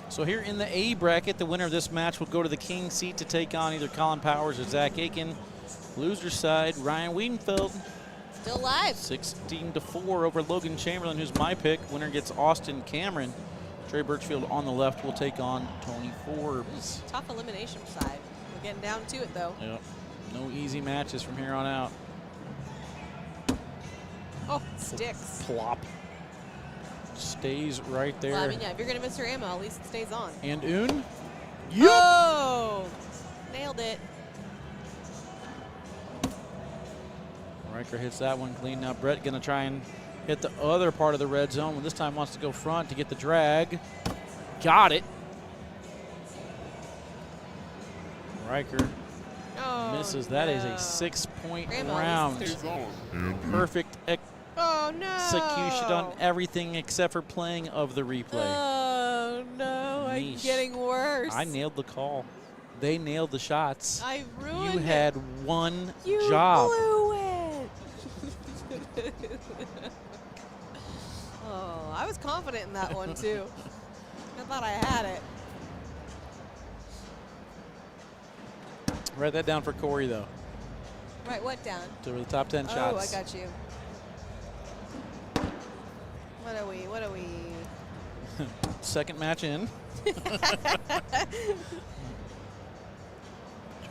So here in the A bracket, the winner of this match will go to the king seat to take on either Colin Powers or Zach Aiken. Loser side, Ryan Wiedenfeld. Still live. 16-4 over Logan Chamberlain, who's my pick. Winner gets Austin Cameron. Trey Birchfield on the left will take on Tony Forbes. Tough elimination side. We're getting down to it, though. Yep. No easy matches from here on out. Oh, sticks. Plop. Stays right there. Well, I mean, yeah, if you're going to miss your ammo, at least it stays on. And Un. Yep. Oh! Nailed it. Riker hits that one clean. Now Brett going to try and hit the other part of the red zone. This time wants to go front to get the drag. Got it. Riker misses. That is a 6-point round. Perfect execution on everything except for playing of the replay. Oh, no. I'm getting worse. I nailed the call. They nailed the shots. I ruined You it. had one You job. blew it. Oh, I was confident in that one, too. I thought I had it. Write that down for Corey, though. Right, what down? To the top 10 shots. Oh, I got you. are we? What are we? Second match in.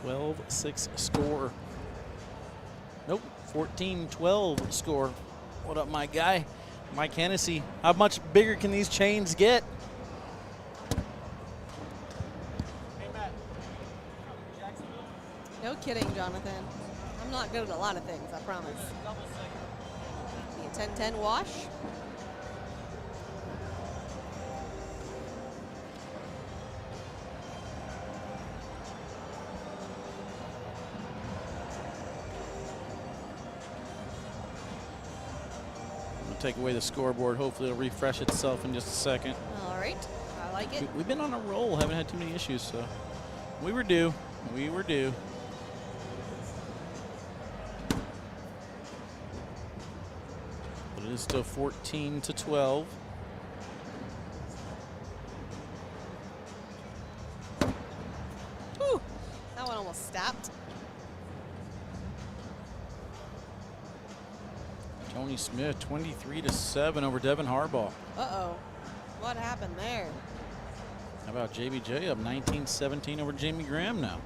12-6 score. Nope, 14-12 score. What up, my guy? Mike Hennessy. How much bigger can these chains get? No kidding, Jonathan. I'm not good at a lot of things, I promise. The 10-10 wash. Take away the scoreboard. Hopefully it'll refresh itself in just a second. All right, I like it. We've been on a roll, haven't had too many issues, so we were due. We were due. But it is still 14-12. Whew, that one almost stopped. Tony Smith, 23-7 over Devin Harbaugh. Uh-oh, what happened there? How about JBJ up 19-17 over Jamie Graham now?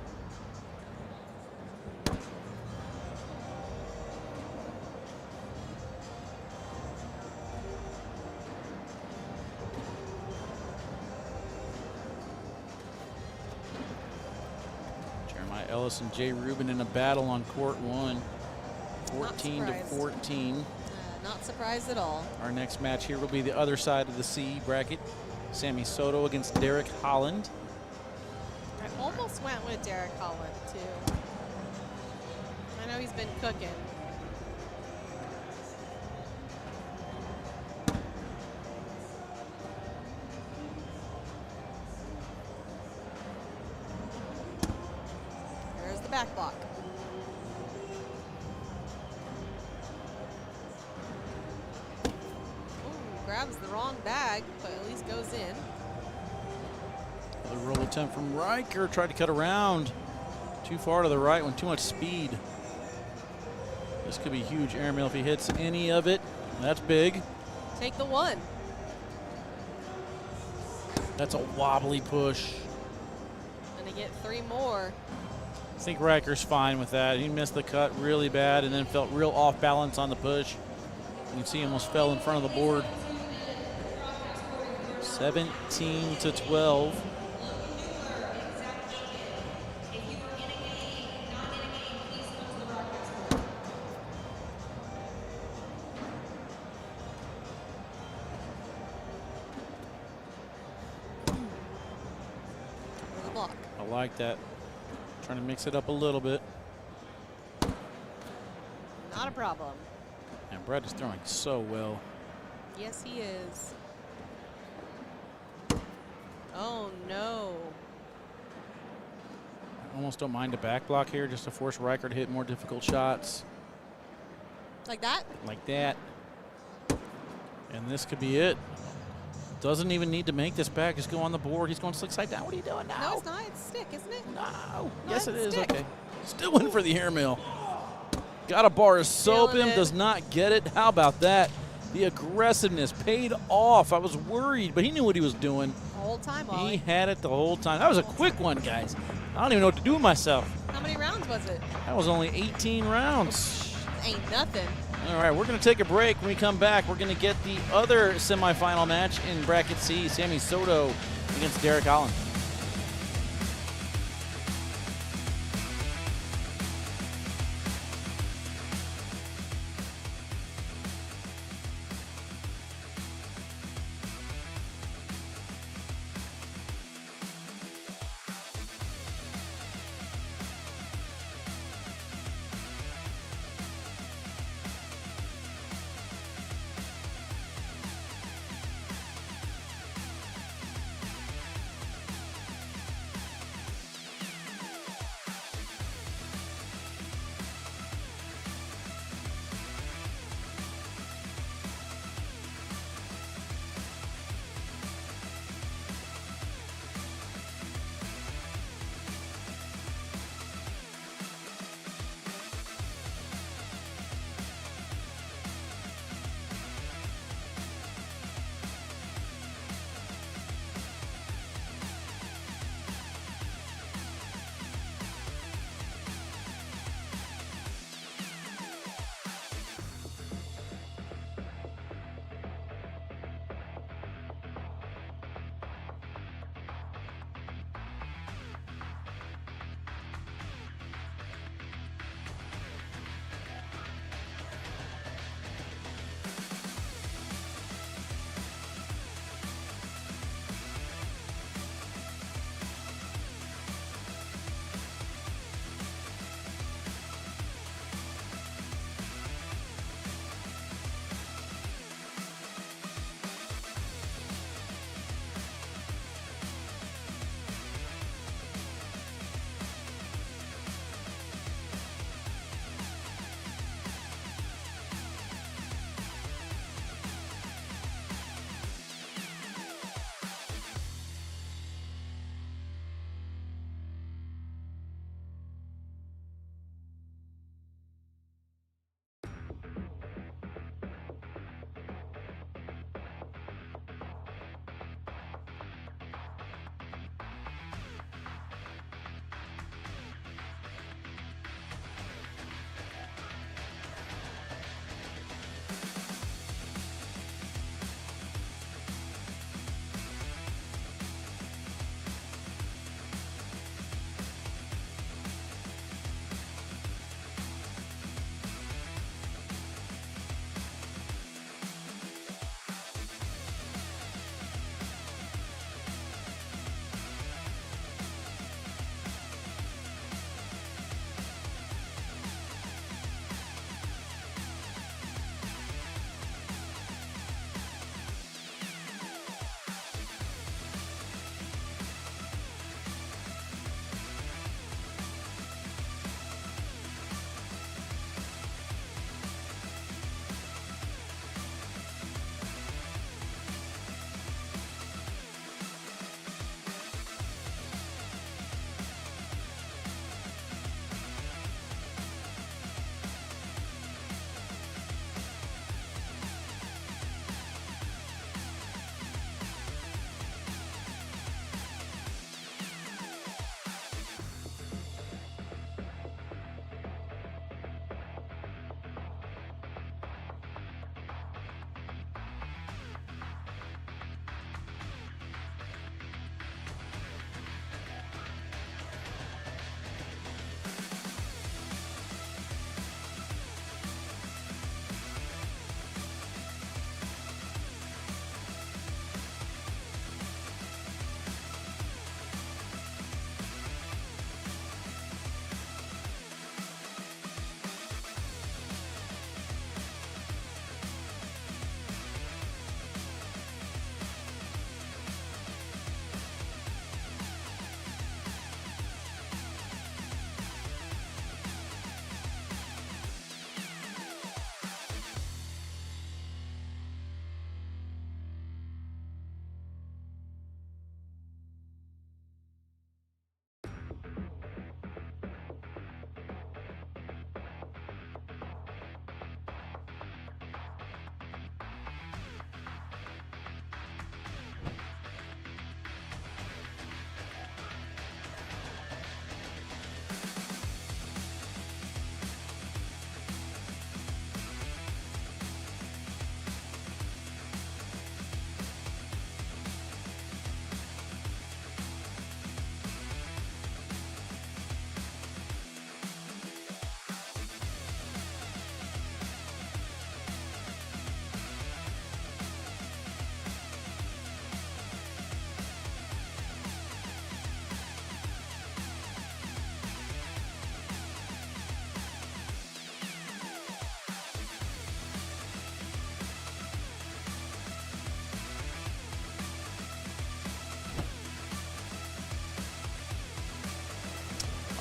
Jeremiah Ellis and Jay Rubin in a battle on court one. 14-14. Not surprised at all. Our next match here will be the other side of the C bracket. Sammy Soto against Derek Holland. I almost went with Derek Holland, too. I know he's been cooking. There's the back block. Grabs the wrong bag, but at least goes in. The roll attempt from Riker. Tried to cut around. Too far to the right one. Too much speed. This could be huge airmail if he hits any of it. That's big. Take the one. That's a wobbly push. Gonna get 3 more. I think Riker's fine with that. He missed the cut really bad and then felt real off balance on the push. You can see he almost fell in front of the board. 17-12. The block. I like that. Trying to mix it up a little bit. Not a problem. And Brett is throwing so well. Yes, he is. Oh, no. I almost don't mind a back block here just to force Riker to hit more difficult shots. Like that? Like that. And this could be it. Doesn't even need to make this back. Just go on the board. He's going slick side down. What are you doing now? No, it's not. It's stick, isn't it? No. No, Yes, it it's is. stick. Okay. Still in for the airmail. Got a bar of soap Feeling him. it. Does not get it. How about that? The aggressiveness paid off. I was worried, but he knew what he was doing. The whole time, He Ollie. had it the whole time. That was a quick one, guys. I don't even know what to do with myself. How many rounds was it? That was only 18 rounds. Ain't nothing. All right, we're going to take a break. When we come back, we're going to get the other semifinal match in Bracket C, Sammy Soto against Derek Holland.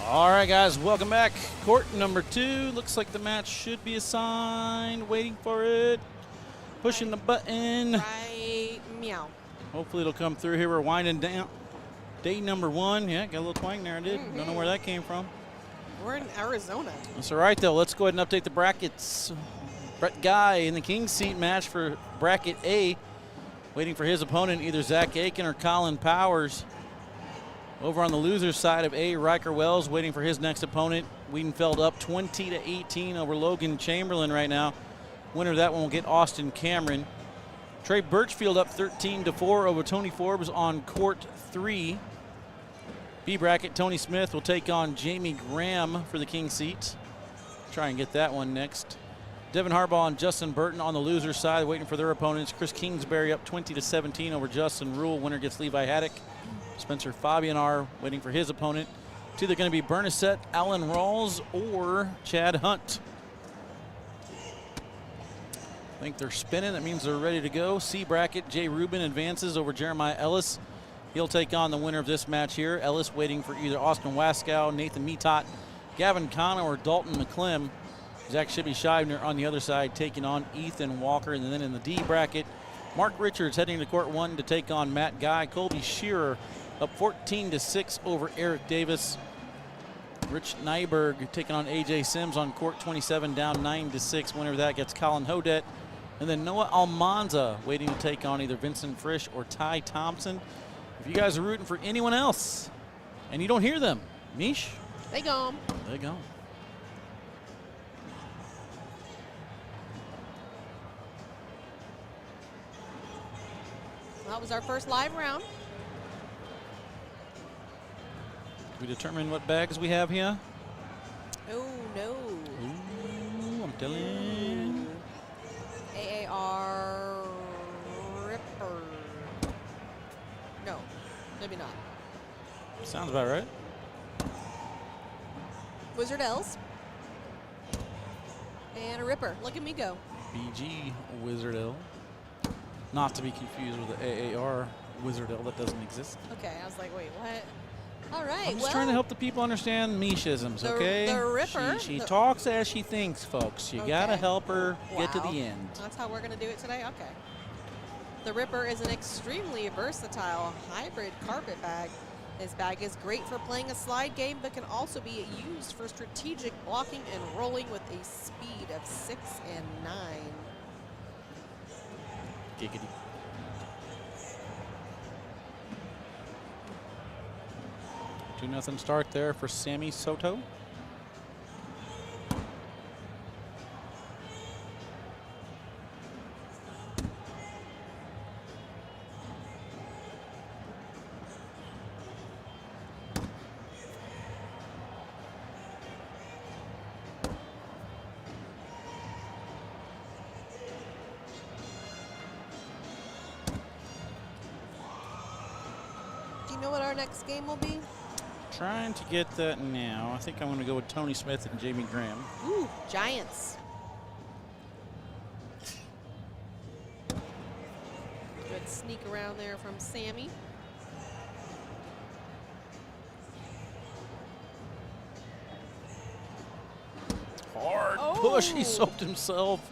All right, guys, welcome back. Court number 2. Looks like the match should be assigned. Waiting for it. Pushing the button. Right, meow. Hopefully it'll come through here. We're winding down. Day number 1. Yeah, got a little twang there, I did. Don't know where that came from. We're in Arizona. That's all right, though. Let's go ahead and update the brackets. Brett Guy in the King's Seat match for bracket A. Waiting for his opponent, either Zach Aiken or Colin Powers. Over on the loser's side of A, Riker Wells waiting for his next opponent. Wiedenfeld up 20-18 over Logan Chamberlain right now. Winner of that one will get Austin Cameron. Trey Birchfield up 13-4 over Tony Forbes on court 3. B bracket, Tony Smith will take on Jamie Graham for the King seat. Try and get that one next. Devin Harbaugh and Justin Burton on the loser's side waiting for their opponents. Chris Kingsbury up 20-17 over Justin Rule. Winner gets Levi Haddock. Spencer Fabianar waiting for his opponent. It's either going to be Bernasette, Alan Rawls, or Chad Hunt. I think they're spinning. That means they're ready to go. C bracket, Jay Rubin advances over Jeremiah Ellis. He'll take on the winner of this match here. Ellis waiting for either Austin Waskow, Nathan Metot, Gavin Connor, or Dalton McClem. Zach Shibby-Scheibner on the other side taking on Ethan Walker. And then in the D bracket, Mark Richards heading to court 1 to take on Matt Guy. Colby Shearer up 14-6 over Eric Davis. Rich Nyberg taking on AJ Sims on court 27, down 9-6. Winner of that gets Colin Hodet. And then Noah Almanza waiting to take on either Vincent Frisch or Ty Thompson. If you guys are rooting for anyone else and you don't hear them, Mish, They go. they go. That was our first live round. We determine what bags we have here. Oh, no. Ooh, I'm telling you. AAR Ripper. No, maybe not. Sounds about right. Wizard L's. And a Ripper. Look at me go. BG Wizard L. Not to be confused with the AAR Wizard L. That doesn't exist. Okay, I was like, wait, what? All right, I'm just trying to help the people understand Mishisms, okay? The Ripper. She talks as she thinks, folks. You got to help her get to the end. That's how we're going to do it today? Okay. The Ripper is an extremely versatile hybrid carpet bag. This bag is great for playing a slide game, but can also be used for strategic blocking and rolling with a speed of 6 and 9. Giggity. Two 2-0 start there for Sammy Soto. Do you know what our next game will be? Trying to get that now. I think I'm going to go with Tony Smith and Jamie Graham. Ooh, Giants. Good sneak around there from Sammy. Hard push. He soaked himself.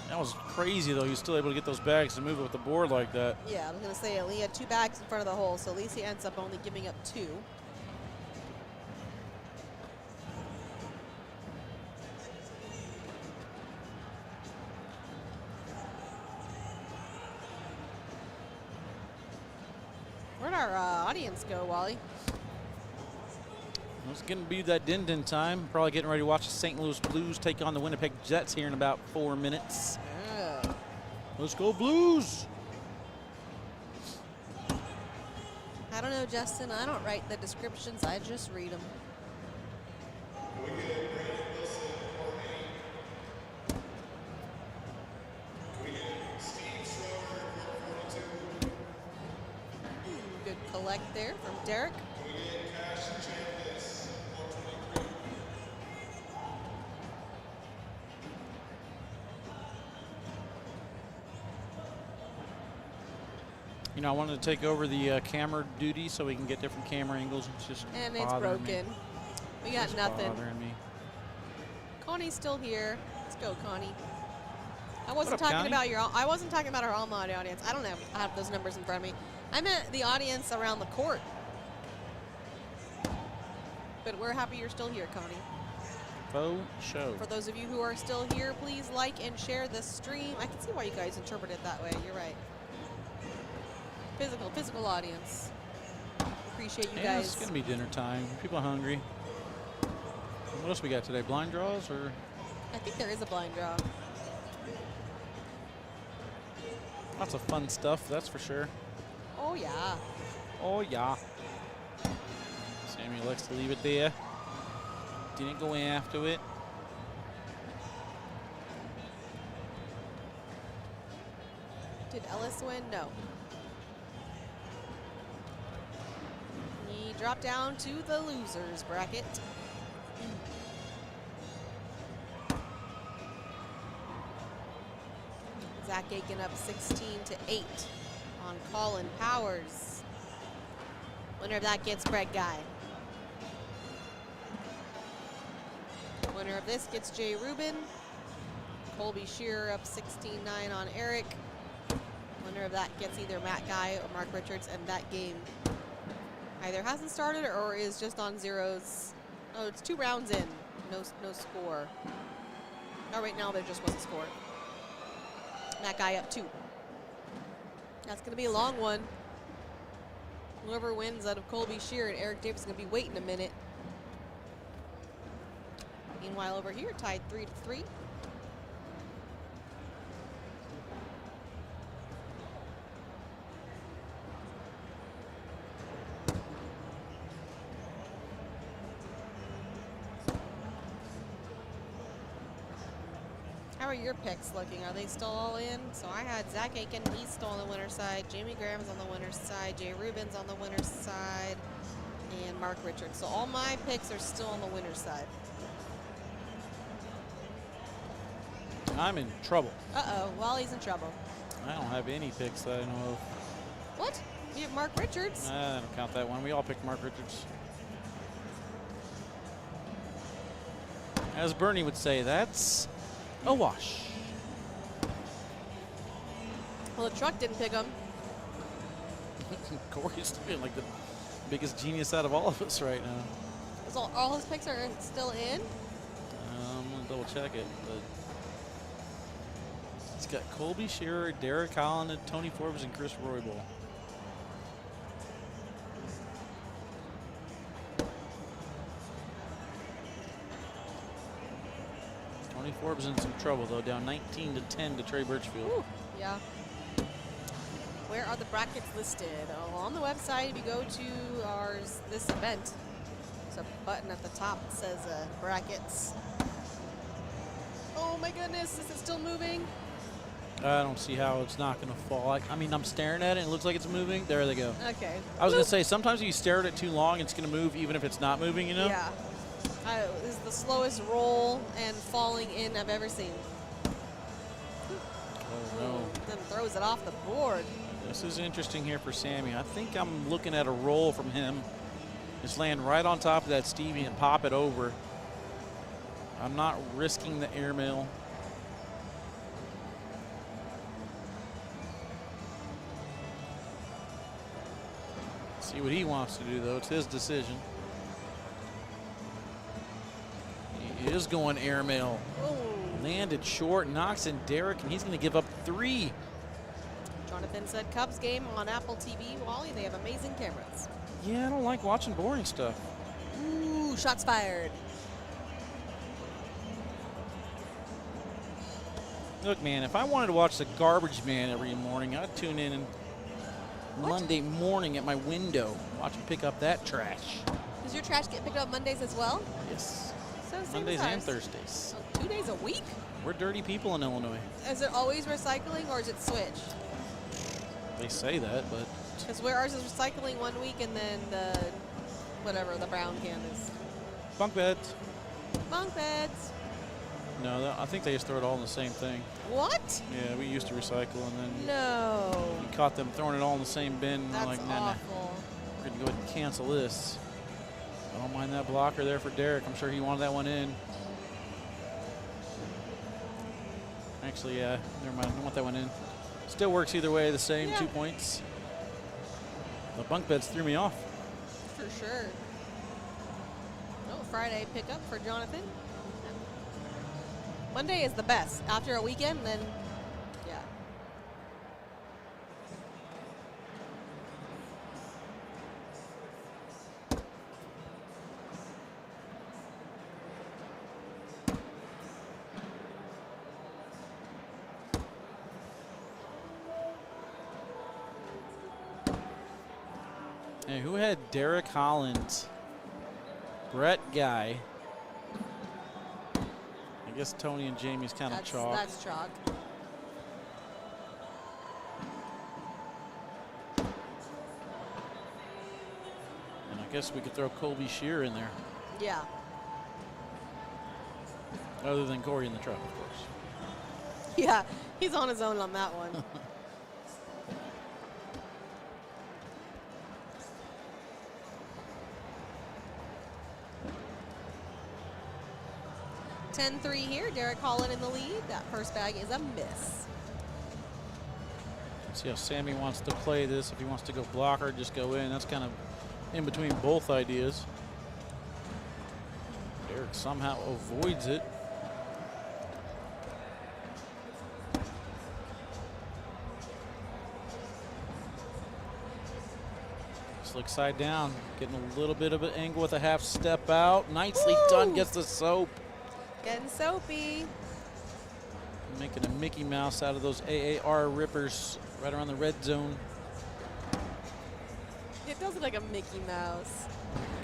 That was crazy, though. He was still able to get those bags to move it with the board like that. Yeah, I was going to say he had 2 bags in front of the hole, so at least he ends up only giving up 2. Where'd our audience go, Wally? It's going to be that din-din time. Probably getting ready to watch the St. Louis Blues take on the Winnipeg Jets here in about 4 minutes. Yeah. Let's go Blues! I don't know, Justin. I don't write the descriptions. I just read them. Good collect there from Derek. You know, I wanted to take over the camera duty so we can get different camera angles. It's just And it's bothering broken. me. We got nothing. Bothering me. Connie's still here. Let's go, Connie. I wasn't up, talking Connie? about I wasn't talking about our online audience. I don't know. I have those numbers in front of me. I meant the audience around the court. But we're happy you're still here, Connie. Faux show. For those of you who are still here, please like and share this stream. I can see why you guys interpret it that way. You're right. Physical audience. Appreciate you Yeah, guys. it's gonna be dinner time. People are hungry. What else we got today? Blind draws or? I think there is a blind draw. Lots of fun stuff, that's for sure. Oh, yeah. Oh, yeah. Sammy likes to leave it there. Didn't go after it. Did Ellis win? No. He dropped down to the losers bracket. Zach Aiken up 16-8 on Colin Powers. Winner of that gets Greg Guy. Winner of this gets Jay Rubin. Colby Shearer up 16-9 on Eric. Winner of that gets either Matt Guy or Mark Richards, and that game either hasn't started or is just on zeros. Oh, it's 2 rounds in. No score. Oh, right now there just was a score. Matt Guy up 2. That's going to be a long one. Whoever wins out of Colby Shearer and Eric Davis is going to be waiting a minute. Meanwhile, over here, tied 3-3. How are your picks looking? Are they still all in? So I had Zach Aiken, he's still on the winner's side. Jamie Graham's on the winner's side. Jay Rubin's on the winner's side. And Mark Richards. So all my picks are still on the winner's side. I'm in trouble. Uh-oh, Wally's in trouble. I don't have any picks that I know of. What? You have Mark Richards? I don't count that one. We all picked Mark Richards. As Bernie would say, that's a wash. Well, the truck didn't pick him. Corey's being like the biggest genius out of all of us right now. Is all his picks are still in? I'm going to double check it, but it's got Colby Shearer, Derek Holland, Tony Forbes, and Chris Royall. Tony Forbes in some trouble, though, down 19-10 to Trey Birchfield. Ooh, yeah. Where are the brackets listed? Oh, on the website, if you go to this event, there's a button at the top that says brackets. Oh my goodness, is it still moving? I don't see how it's not going to fall. I mean, I'm staring at it, and it looks like it's moving. There they go. Okay. I was going to say, sometimes if you stare at it too long, it's going to move even if it's not moving, you know? Yeah. This is the slowest roll and falling in I've ever seen. Oh, no. Then throws it off the board. This is interesting here for Sammy. I think I'm looking at a roll from him. Just land right on top of that Stevie and pop it over. I'm not risking the airmail. See what he wants to do, though. It's his decision. He is going airmail. Oh. Landed short, knocks in Derek, and he's going to give up 3. Jonathan said Cubs game on Apple TV. Wally, they have amazing cameras. Yeah, I don't like watching boring stuff. Ooh, shots fired. Look, man, if I wanted to watch the Garbage Man every morning, I'd tune in Monday morning at my window, watch him pick up that trash. Does your trash get picked up Mondays as well? Yes. So same Mondays as and ours. Thursdays. Oh, 2 days a week? We're dirty people in Illinois. Is it always recycling or is it switch? They say that, but Because where ours is recycling 1 week and then the whatever the brown can is. bunk beds. Bunk beds. No, I think they just throw it all in the same thing. What? Yeah, we used to recycle, and then No. we caught them throwing it all in the same bin. And That's we're like, nah, awful. we're going to go ahead and cancel this. Don't mind that blocker there for Derek. I'm sure he wanted that one in. Actually, yeah, never mind. I don't want that one in. Still works either way, the same, yeah. 2 points. The bunk beds threw me off. For sure. Oh, Friday pickup for Jonathan. Monday is the best. After a weekend, then, yeah. Hey, who had Derek Holland? Brett Guy. I guess Tony and Jamie's kind of chalk. That's chalk. And I guess we could throw Colby Shear in there. Yeah. Other than Corey in the truck, of course. Yeah, he's on his own on that one. 10-3 here. Derek Holland in the lead. That first bag is a miss. See how Sammy wants to play this. If he wants to go blocker, just go in. That's kind of in between both ideas. Derek somehow avoids it. Slick side down, getting a little bit of an angle with a half step out. Nicely done, gets the soap. Getting soapy. Making a Mickey Mouse out of those AAR rippers right around the red zone. It does look like a Mickey Mouse.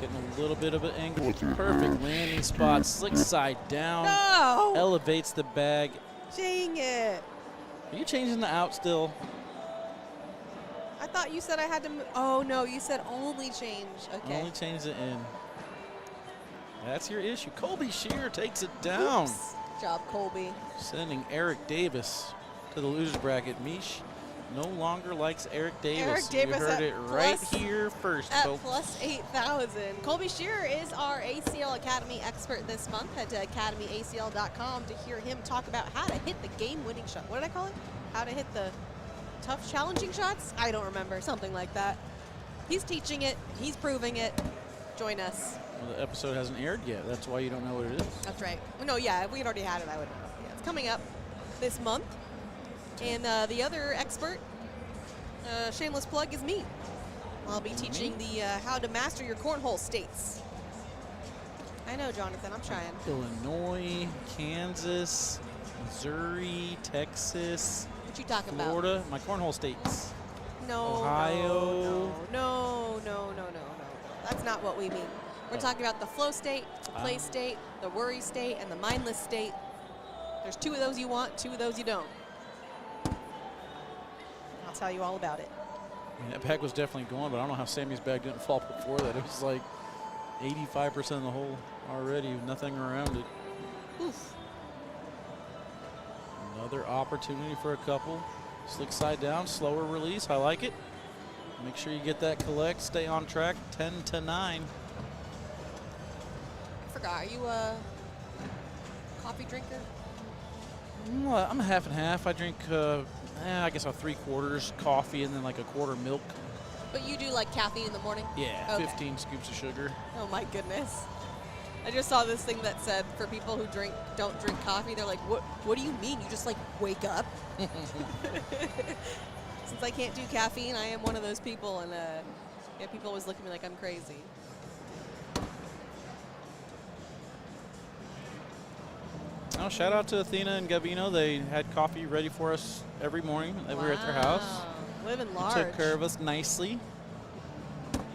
Getting a little bit of an angle. Perfect landing spot. Slick side down. No! Elevates the bag. Dang it. Are you changing the out still? I thought you said I had to move. Oh, no, you said only change. Okay. Only change the in. That's your issue. Colby Shear takes it down. Oops. Good job, Colby. Sending Eric Davis to the loser's bracket. Mish no longer likes Eric Davis. Eric Davis, you heard it right here first, at folks. plus 8,000. Colby Shear is our ACL Academy expert this month. Head to academyacl.com to hear him talk about how to hit the game-winning shot. What did I call it? How to hit the tough, challenging shots? I don't remember. Something like that. He's teaching it. He's proving it. Join us. Well, the episode hasn't aired yet. That's why you don't know what it is. That's right. No, yeah, if we had already had it, I would know. Yeah, it's coming up this month. And the other expert, shameless plug, is me. I'll be teaching the how to master your cornhole states. I know, Jonathan. I'm trying. Illinois, Kansas, Missouri, Texas. What you talking about? Florida. My cornhole states. No. Ohio. No. That's not what we mean. We're talking about the flow state, the play state, the worry state, and the mindless state. There's 2 of those you want, 2 of those you don't. I'll tell you all about it. I mean, that bag was definitely going, but I don't know how Sammy's bag didn't fall before that. It was like 85% of the hole already, nothing around it. Oof. Another opportunity for a couple. Slick side down, slower release. I like it. Make sure you get that collect. Stay on track. 10-9. I forgot. Are you a coffee drinker? I'm a half and half. I drink, I guess, a 3/4 coffee and then like a quarter milk. But you do like caffeine in the morning? Yeah, okay. 15 scoops of sugar. Oh my goodness. I just saw this thing that said for people who don't drink coffee, they're like, what do you mean? You just like wake up? Since I can't do caffeine, I am one of those people, and yeah, people always look at me like I'm crazy. Oh, shout out to Athena and Gabino. They had coffee ready for us every morning that we were at their house. Living large. They took care of us nicely.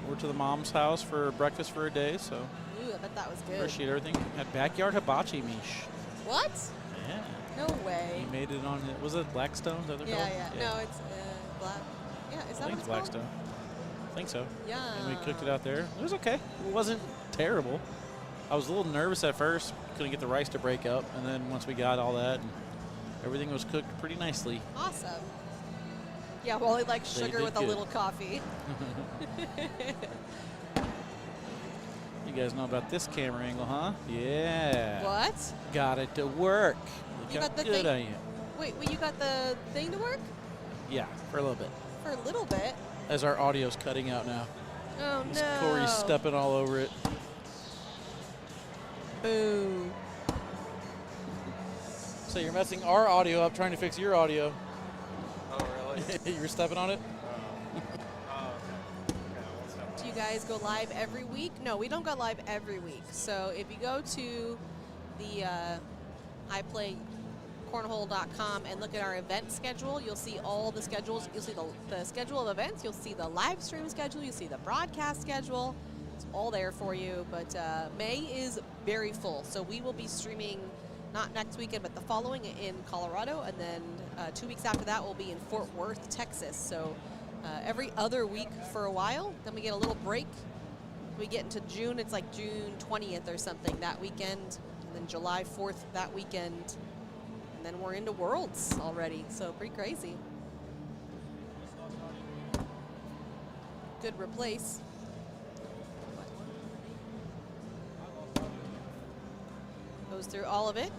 We're to the mom's house for breakfast for a day, so. Ooh, I bet that was good. Appreciate everything. Had backyard hibachi, Mish. What? Yeah. No way. He made it on, was it Blackstone? Is that what they're called? Yeah. No, it's black. Yeah, is that what it's Blackstone. called? I think so. Yeah. And we cooked it out there. It was okay. It wasn't terrible. I was a little nervous at first. Couldn't get the rice to break up. And then once we got all that, everything was cooked pretty nicely. Awesome. Yeah, well, he likes sugar with a little coffee. You guys know about this camera angle, huh? Yeah. What? Got it to work. You Look got how the good thing? I am. Wait, you got the thing to work? Yeah, for a little bit. For a little bit. As our audio's cutting out now. Oh, As no. Corey's stepping all over it. Boo. So you're messing our audio up trying to fix your audio. Oh, really? You're stepping on it? Do you guys go live every week? No, we don't go live every week. So if you go to the iPlayCornhole.com and look at our event schedule, you'll see all the schedules. You'll see the schedule of events. You'll see the live stream schedule. You'll see the broadcast schedule. It's all there for you. But May is very full. So we will be streaming not next weekend, but the following in Colorado. And then 2 weeks after that, we'll be in Fort Worth, Texas. So every other week for a while. Then we get a little break. We get into June. It's like June 20th or something that weekend. And then July 4th that weekend. And then we're into Worlds already. So pretty crazy. Good replace. Goes through all of it.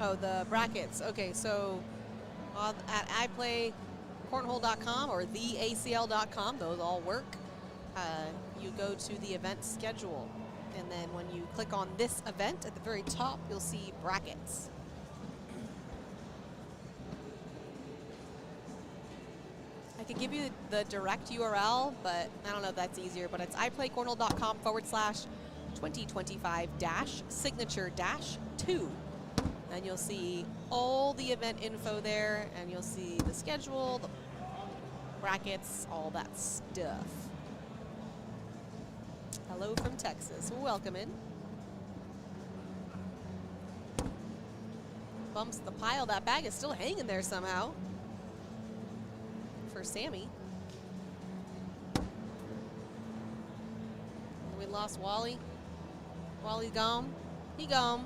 Oh, the brackets. Okay, so at iPlayCornhole.com or theacl.com, those all work. You go to the event schedule, and then when you click on this event at the very top, you'll see brackets. I could give you the direct URL, but I don't know if that's easier, but it's iPlayCornhole.com/2025-signature-2. And you'll see all the event info there, and you'll see the schedule, the brackets, all that stuff. Hello from Texas. Welcome in. Bumps the pile. That bag is still hanging there somehow. For Sammy. We lost Wally. Wally's gone. He gone.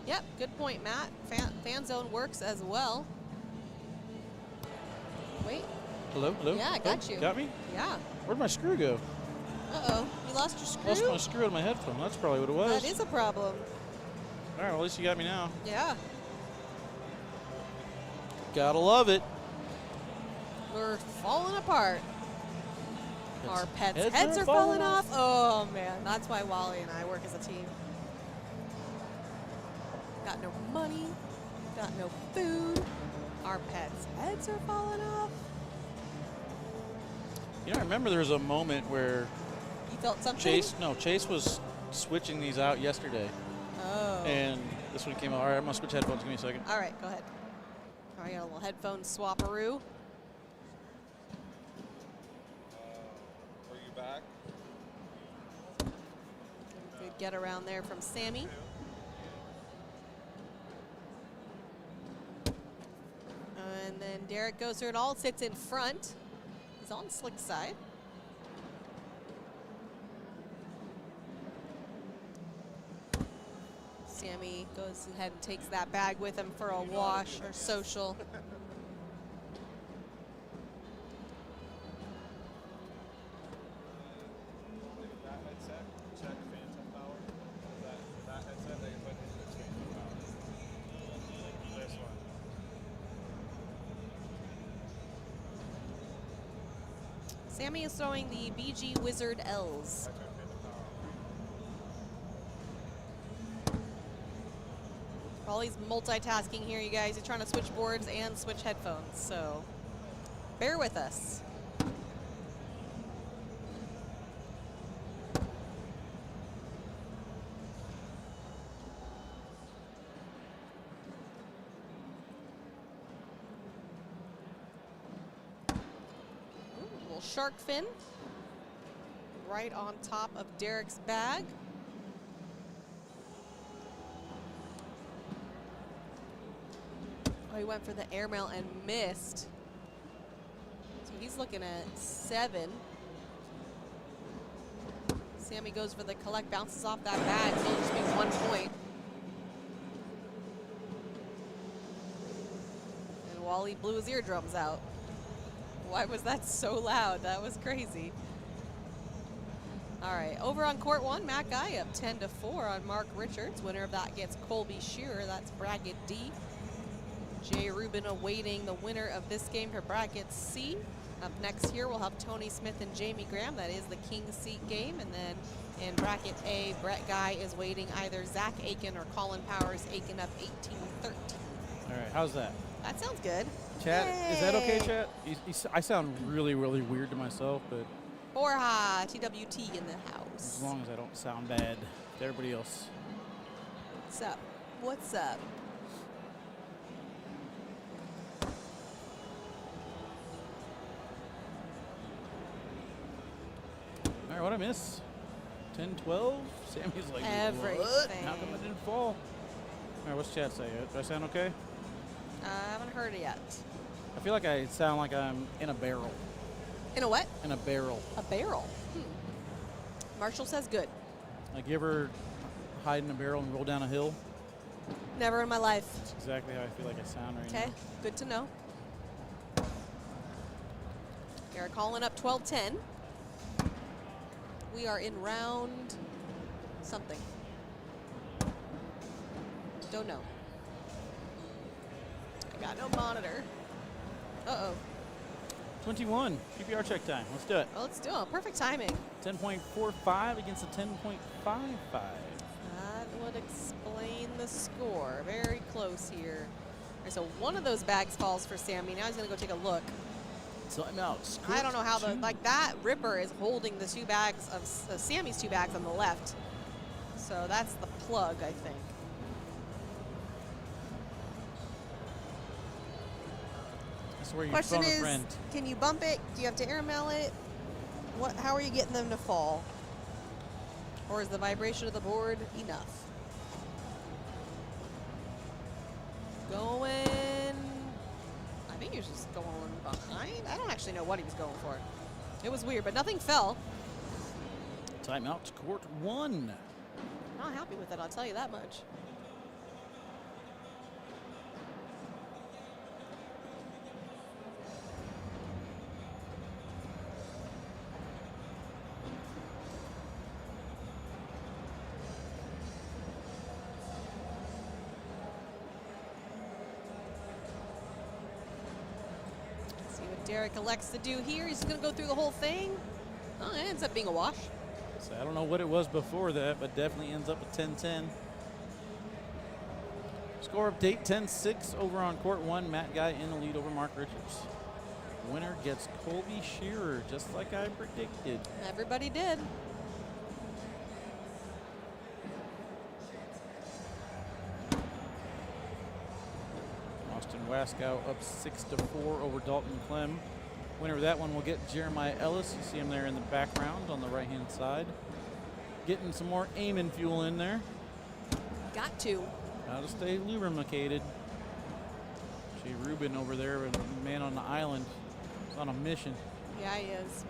Yep, good point, Matt. Fan zone works as well. Wait. Hello? Hello? Yeah, I got you. Got me? Yeah. Where'd my screw go? Uh-oh. You lost your screw? Lost my screw out of my headphone. That's probably what it was. That is a problem. All right, well, at least you got me now. Yeah. Gotta love it. We're falling apart. Our pets' heads heads are are falling falling off. Oh, man. That's why Wally and I work as a team. Got no money. Got no food. Our pets' heads are falling off. You know, I remember there was a moment where You felt something? Chase was switching these out yesterday. Oh. And this one came out. All right, I'm going to switch headphones. Give me a second. All right, go ahead. All right, got a little headphone swap-a-roo. Are you back? Good get around there from Sammy. And then Derek goes through it all, sits in front. He's on Slick's side. Sammy goes ahead and takes that bag with him for a wash or social. That headset, check phantom power. That headset that you put in the phantom power. This one. Sammy is throwing the BG Wizard L's. That's our phantom power. Wally's multitasking here, you guys. He's trying to switch boards and switch headphones, so bear with us. Ooh, little shark fin right on top of Derek's bag. Oh, he went for the airmail and missed. So he's looking at 7. Sammy goes for the collect, bounces off that bag, so it'll just be 1 point. And Wally blew his eardrums out. Why was that so loud? That was crazy. All right, over on court 1, Matt Guy up 10-4 on Mark Richards. Winner of that gets Colby Shearer. That's bracket D. Jay Rubin awaiting the winner of this game for bracket C. Up next here, we'll have Tony Smith and Jamie Graham. That is the King's Seat game. And then in bracket A, Brett Guy is waiting either Zach Aiken or Colin Powers. Aiken up 18-13. All right, how's that? That sounds good. Chat, Yay. is that okay, chat? I sound really, really weird to myself, but Borja, TWT in the as house. long as I don't sound bad to everybody else. What's up? What's up? All right, what'd I miss? 10-12? Sammy's like, Everything. what? How come I didn't fall? All right, what's chat say? Do I sound okay? I haven't heard it yet. I feel like I sound like I'm in a barrel. In a what? In a barrel. A barrel. Marshall says good. Like, you ever hide in a barrel and roll down a hill? Never in my life. That's exactly how I feel like I sound right Okay, now. good to know. We are calling up 12-10. We are in round something. Don't know. I got no monitor. Uh-oh. 21, PPR check time. Let's do it. Well, let's do it. Perfect timing. 10.45 against a 10.55. That would explain the score. Very close here. All right, so one of those bags falls for Sammy. Now he's going to go take a look. Timeout. I don't know how that ripper is holding the two bags of Sammy's two bags on the left. So that's the plug, I think. That's where you Question phone a is, friend. can you bump it? Do you have to air mail it? How are you getting them to fall? Or is the vibration of the board enough? Going, I think he was just going behind. I don't actually know what he was going for. It was weird, but nothing fell. Timeout to court 1. Not happy with it, I'll tell you that much. Derek elects to do here. He's going to go through the whole thing. Oh, it ends up being a wash. So I don't know what it was before that, but definitely ends up at 10-10. Score update 10-6 over on court 1. Matt Guy in the lead over Mark Richards. Winner gets Colby Shearer, just like I predicted. Everybody did. Austin Waskow up 6-4 over Dalton Clem. Winner of that one will get Jeremiah Ellis. You see him there in the background on the right-hand side. Getting some more aiming fuel in there. Got to. Gotta stay lubricated. Jay Rubin over there, the man on the island, is on a mission. Yeah, he is.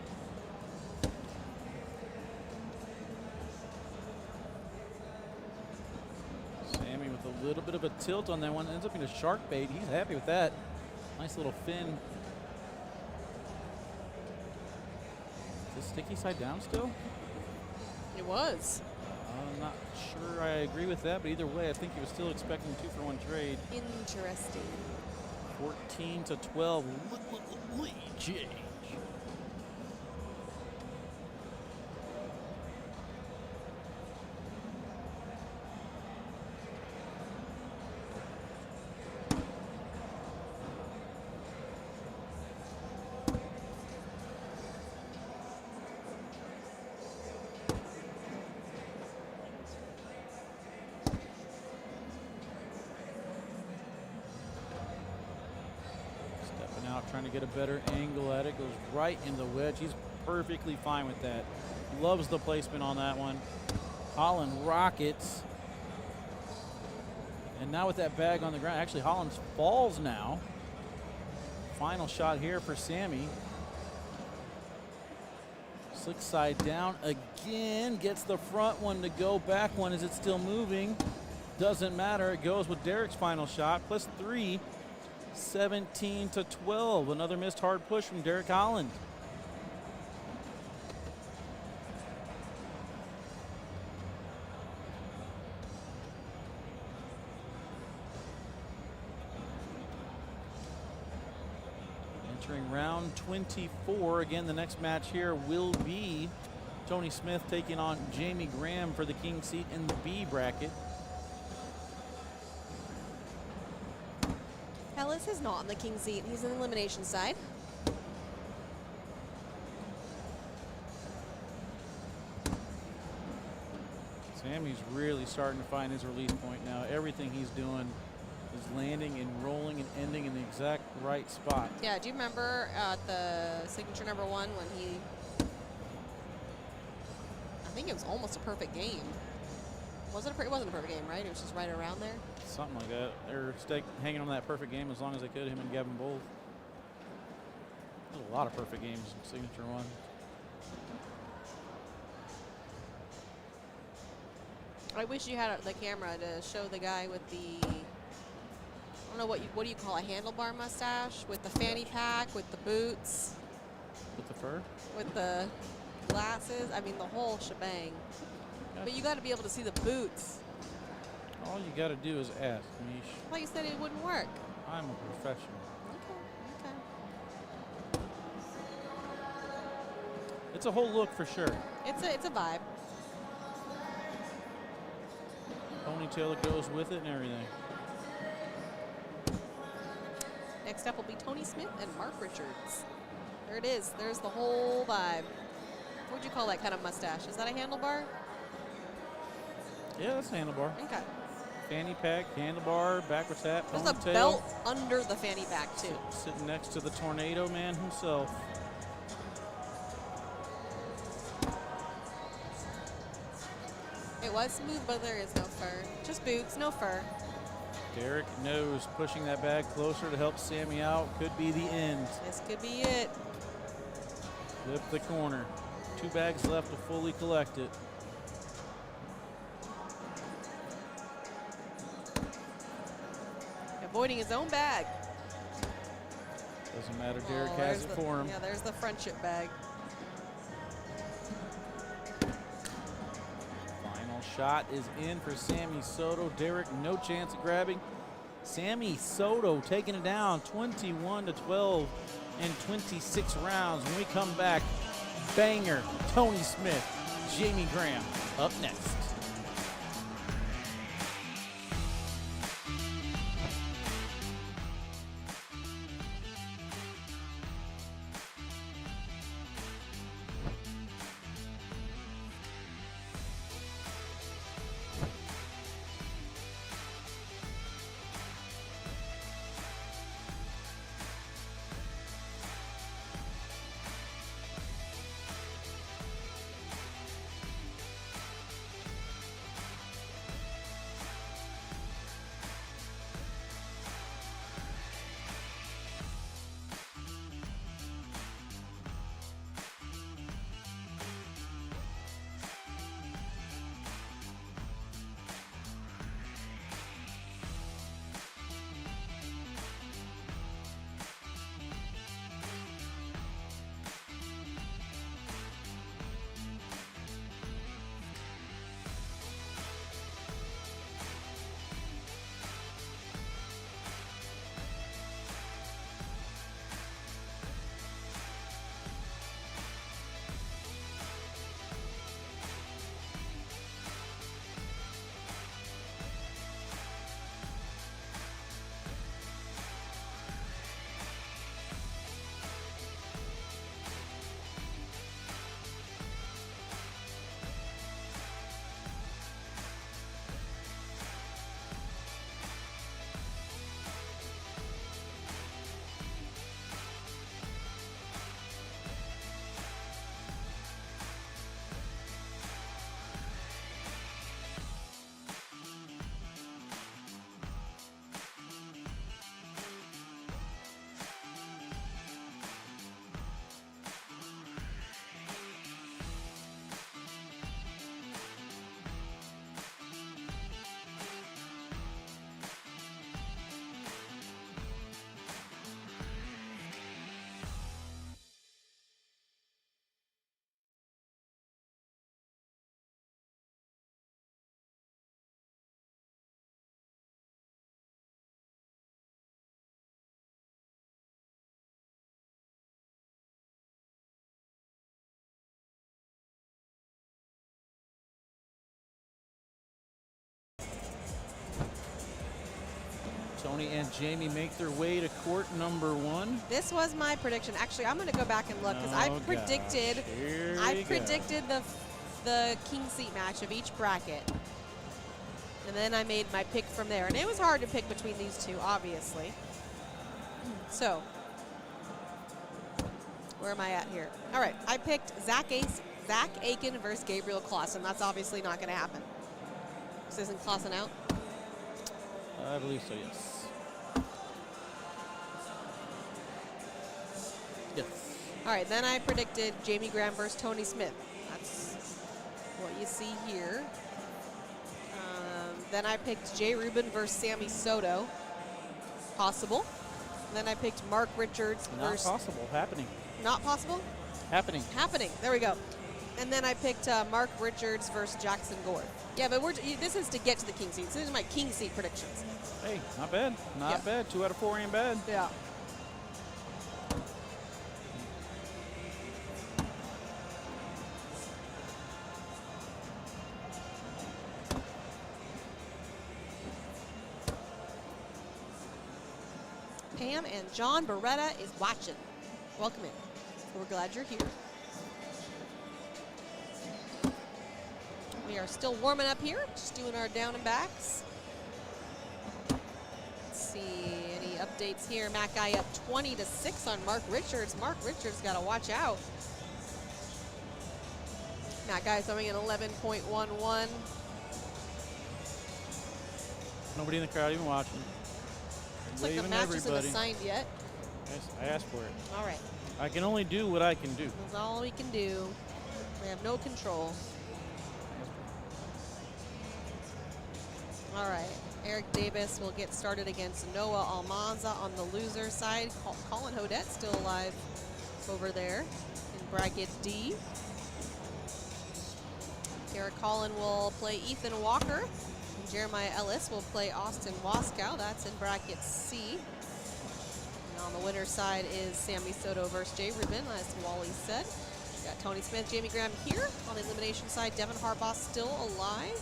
Sammy with a little bit of a tilt on that one. Ends up being a shark bait. He's happy with that. Nice little fin. Is this sticky side down still? It was. I'm not sure I agree with that, but either way, I think he was still expecting 2-for-1 trade. Interesting. 14-12. Lead change. Trying to get a better angle at it. Goes right in the wedge. He's perfectly fine with that. Loves the placement on that one. Holland rockets. And now with that bag on the ground, actually Holland falls now. Final shot here for Sammy. Slick side down again. Gets the front one to go. Back one, is it still moving? Doesn't matter. It goes with Derek's final shot. +3. 17-12. Another missed hard push from Derek Holland. Entering round 24. Again, the next match here will be Tony Smith taking on Jamie Graham for the king seat in the B bracket. Ellis is not on the king seat. He's in the elimination side. Sammy's really starting to find his release point now. Everything he's doing is landing and rolling and ending in the exact right spot. Yeah, do you remember at the signature number 1 when he, I think it was almost a perfect game. It wasn't a perfect game, right? It was just right around there. Something like that. They're hanging on that perfect game as long as they could, him and Gavin both. There's a lot of perfect games in signature 1. I wish you had the camera to show the guy with the, I don't know what do you call a handlebar mustache, with the fanny pack, with the boots, With the fur? with the glasses. I mean, the whole shebang. But you got to be able to see the boots. All you got to do is ask, Mish. Like you said, it wouldn't work. I'm a professional. Okay. It's a whole look for sure. It's a vibe. Ponytail that goes with it and everything. Next up will be Tony Smith and Mark Richards. There it is. There's the whole vibe. What would you call that kind of mustache? Is that a handlebar? Yeah, that's a handlebar. Okay. Fanny pack, handlebar, backwards hat, There's ponytail. a belt under the fanny pack, too. Sitting next to the tornado man himself. It was smooth, but there is no fur. Just boots, no fur. Derek knows pushing that bag closer to help Sammy out could be the end. This could be it. Flip the corner. 2 bags left to fully collect it. Avoiding his own bag. Doesn't matter, Derek Oh, has there's it for him. Yeah, there's the friendship bag. Final shot is in for Sammy Soto. Derek, no chance of grabbing. Sammy Soto taking it down 21-12 in 26 rounds. When we come back, banger, Tony Smith, Jamie Graham up next. Tony and Jamie make their way to court number 1. This was my prediction. Actually, I'm going to go back and look because I predicted the king seat match of each bracket. And then I made my pick from there. And it was hard to pick between these two, obviously. So, where am I at here? All right, I picked Zach Aiken versus Gabriel Clausen. That's obviously not going to happen. This isn't Clausen out? I believe so, yes. Yes. All right, then I predicted Jamie Graham versus Tony Smith. That's what you see here. Then I picked Jay Rubin versus Sammy Soto. Possible. Then I picked Mark Richards versus... Not possible. Happening. Not possible? Happening. Happening. There we go. And then I picked Mark Richards versus Jackson Gore. Yeah, but this is to get to the king seat. So these are my king seat predictions. Hey, not bad. Not bad. 2 out of 4 ain't bad. Yeah. Pam and John Beretta is watching. Welcome in. We're glad you're here. We are still warming up here, just doing our down and backs. Let's see, any updates here? Matt Guy up 20-6 on Mark Richards. Mark Richards got to watch out. Matt Guy throwing in 11.11. Nobody in the crowd even watching. Looks like the match isn't assigned yet. Yes, I asked for it. All right. I can only do what I can do. That's all we can do. We have no control. All right. Eric Davis will get started against Noah Almanza on the loser side. Colin Hodette still alive over there in bracket D. Garrett Collin will play Ethan Walker. And Jeremiah Ellis will play Austin Waskow. That's in bracket C. And on the winner's side is Sammy Soto versus Jay Rubin, as Wally said. We got Tony Smith, Jamie Graham here. On the elimination side, Devin Harbaugh still alive.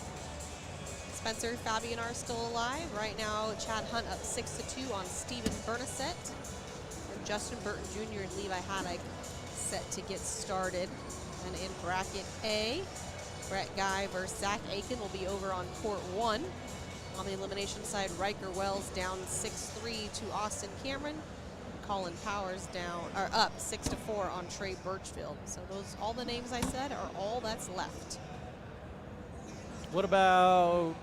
Spencer Fabian are still alive. Right now, Chad Hunt up 6-2 on Steven Bernasette. And Justin Burton Jr. and Levi Haddock set to get started. And in bracket A, Brett Guy versus Zach Aiken will be over on court 1. On the elimination side, Riker Wells down 6-3 to Austin Cameron. Colin Powers up 6-4 on Trey Birchfield. So those, all the names I said, are all that's left. What about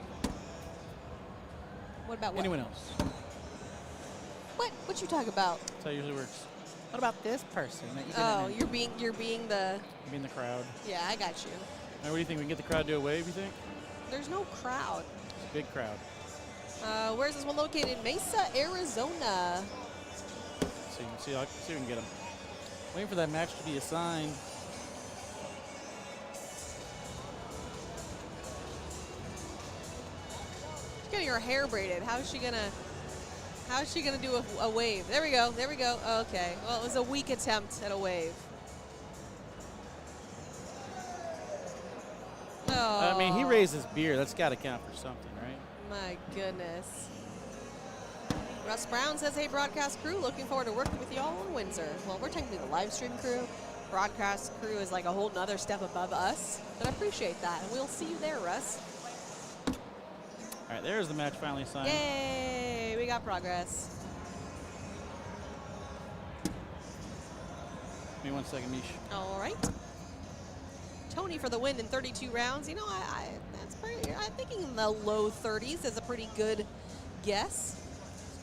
what? Anyone else? What you talk about? That's how it usually works. What about this person that you Oh, didn't you're being the... Being the crowd. Yeah, I got you. Now, what do you think? We can get the crowd to do a wave, you think? There's no crowd. It's a big crowd. Where's this one located? Mesa, Arizona. So you can see, see if we can get them. Waiting for that match to be assigned. She's getting her hair braided. How's she gonna do a wave? There we go. There we go. Okay. Well, it was a weak attempt at a wave. Oh. I mean, he raised his beer. That's got to count for something, right? My goodness. Russ Brown says, hey, broadcast crew, looking forward to working with y'all in Windsor. Well, we're technically the live stream crew. Broadcast crew is like a whole nother step above us, but I appreciate that. And we'll see you there, Russ. All right, there's the match finally signed. Yay, we got progress. Give me 1 second, Mish. All right. Tony for the win in 32 rounds. You know, that's pretty, I'm thinking in the low 30s is a pretty good guess.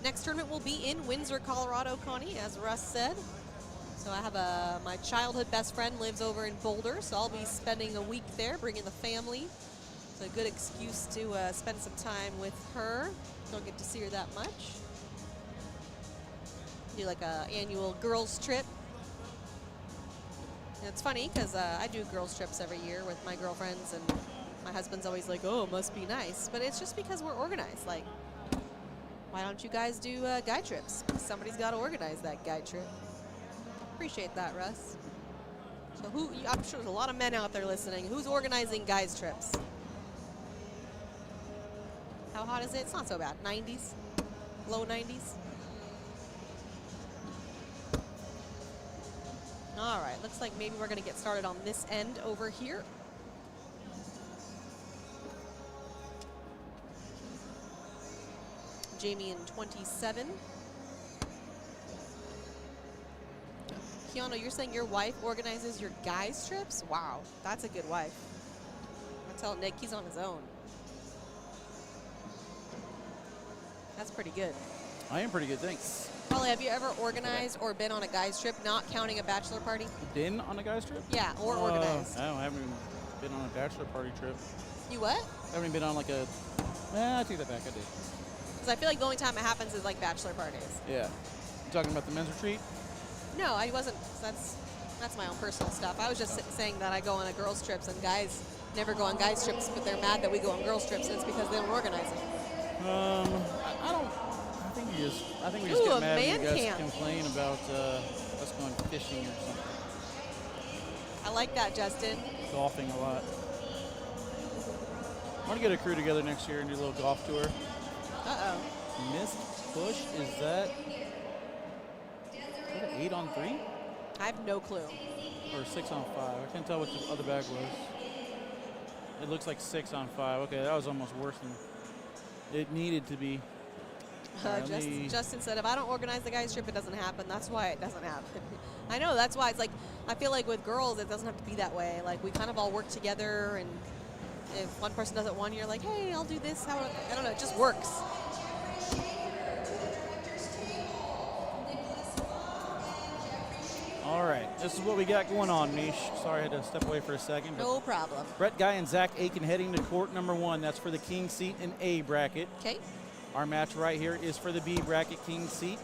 Next tournament will be in Windsor, Colorado, Connie, as Russ said. So I have my childhood best friend lives over in Boulder, so I'll be spending a week there, bringing the family. It's a good excuse to spend some time with her. Don't get to see her that much. Do like a annual girls trip. And it's funny because I do girls trips every year with my girlfriends, and my husband's always like, oh, it must be nice. But it's just because we're organized. Like, why don't you guys do guy trips? Somebody's got to organize that guy trip. Appreciate that, Russ. So I'm sure there's a lot of men out there listening. Who's organizing guys trips? How hot is it? It's not so bad. 90s? low 90s. All right, looks like maybe we're going to get started on this end over here. Jamie in 27. Keanu, you're saying your wife organizes your guys' trips? Wow, that's a good wife. I tell Nick he's on his own. That's pretty good. I am pretty good, thanks. Holly, have you ever organized or been on a guys' trip, not counting a bachelor party? Been on a guy's trip? Yeah, or organized. No, I haven't even been on a bachelor party trip. You what? I haven't even been on like a, I take that back, I did. Because I feel like the only time it happens is like bachelor parties. Yeah. You talking about the men's retreat? No, I wasn't. That's my own personal stuff. I was just saying that I go on a girls' trips and guys never go on guys' trips, but they're mad that we go on girls' trips, and it's because they don't organize it. I don't. I think we just Ooh, get a mad when man you guys camp. complain about us going fishing or something. I like that, Justin. Golfing a lot. I want to get a crew together next year and do a little golf tour. Uh-oh. Missed push, is that an 8 on 3? I have no clue. Or 6 on 5? I can't tell what the other bag was. It looks like 6 on 5. Okay, that was almost worse than it needed to be. Justin said, if I don't organize the guys' trip, it doesn't happen. That's why it doesn't happen. I know, that's why it's like, I feel like with girls, it doesn't have to be that way. Like, we kind of all work together, and if one person does it one year, like, hey, I'll do this. I don't know, it just works. All right, this is what we got going on, Mish. Sorry I had to step away for a second. No problem. Brett Guy and Zach Aiken heading to court number 1. That's for the king seat in A bracket. Okay. Our match right here is for the B bracket king seat.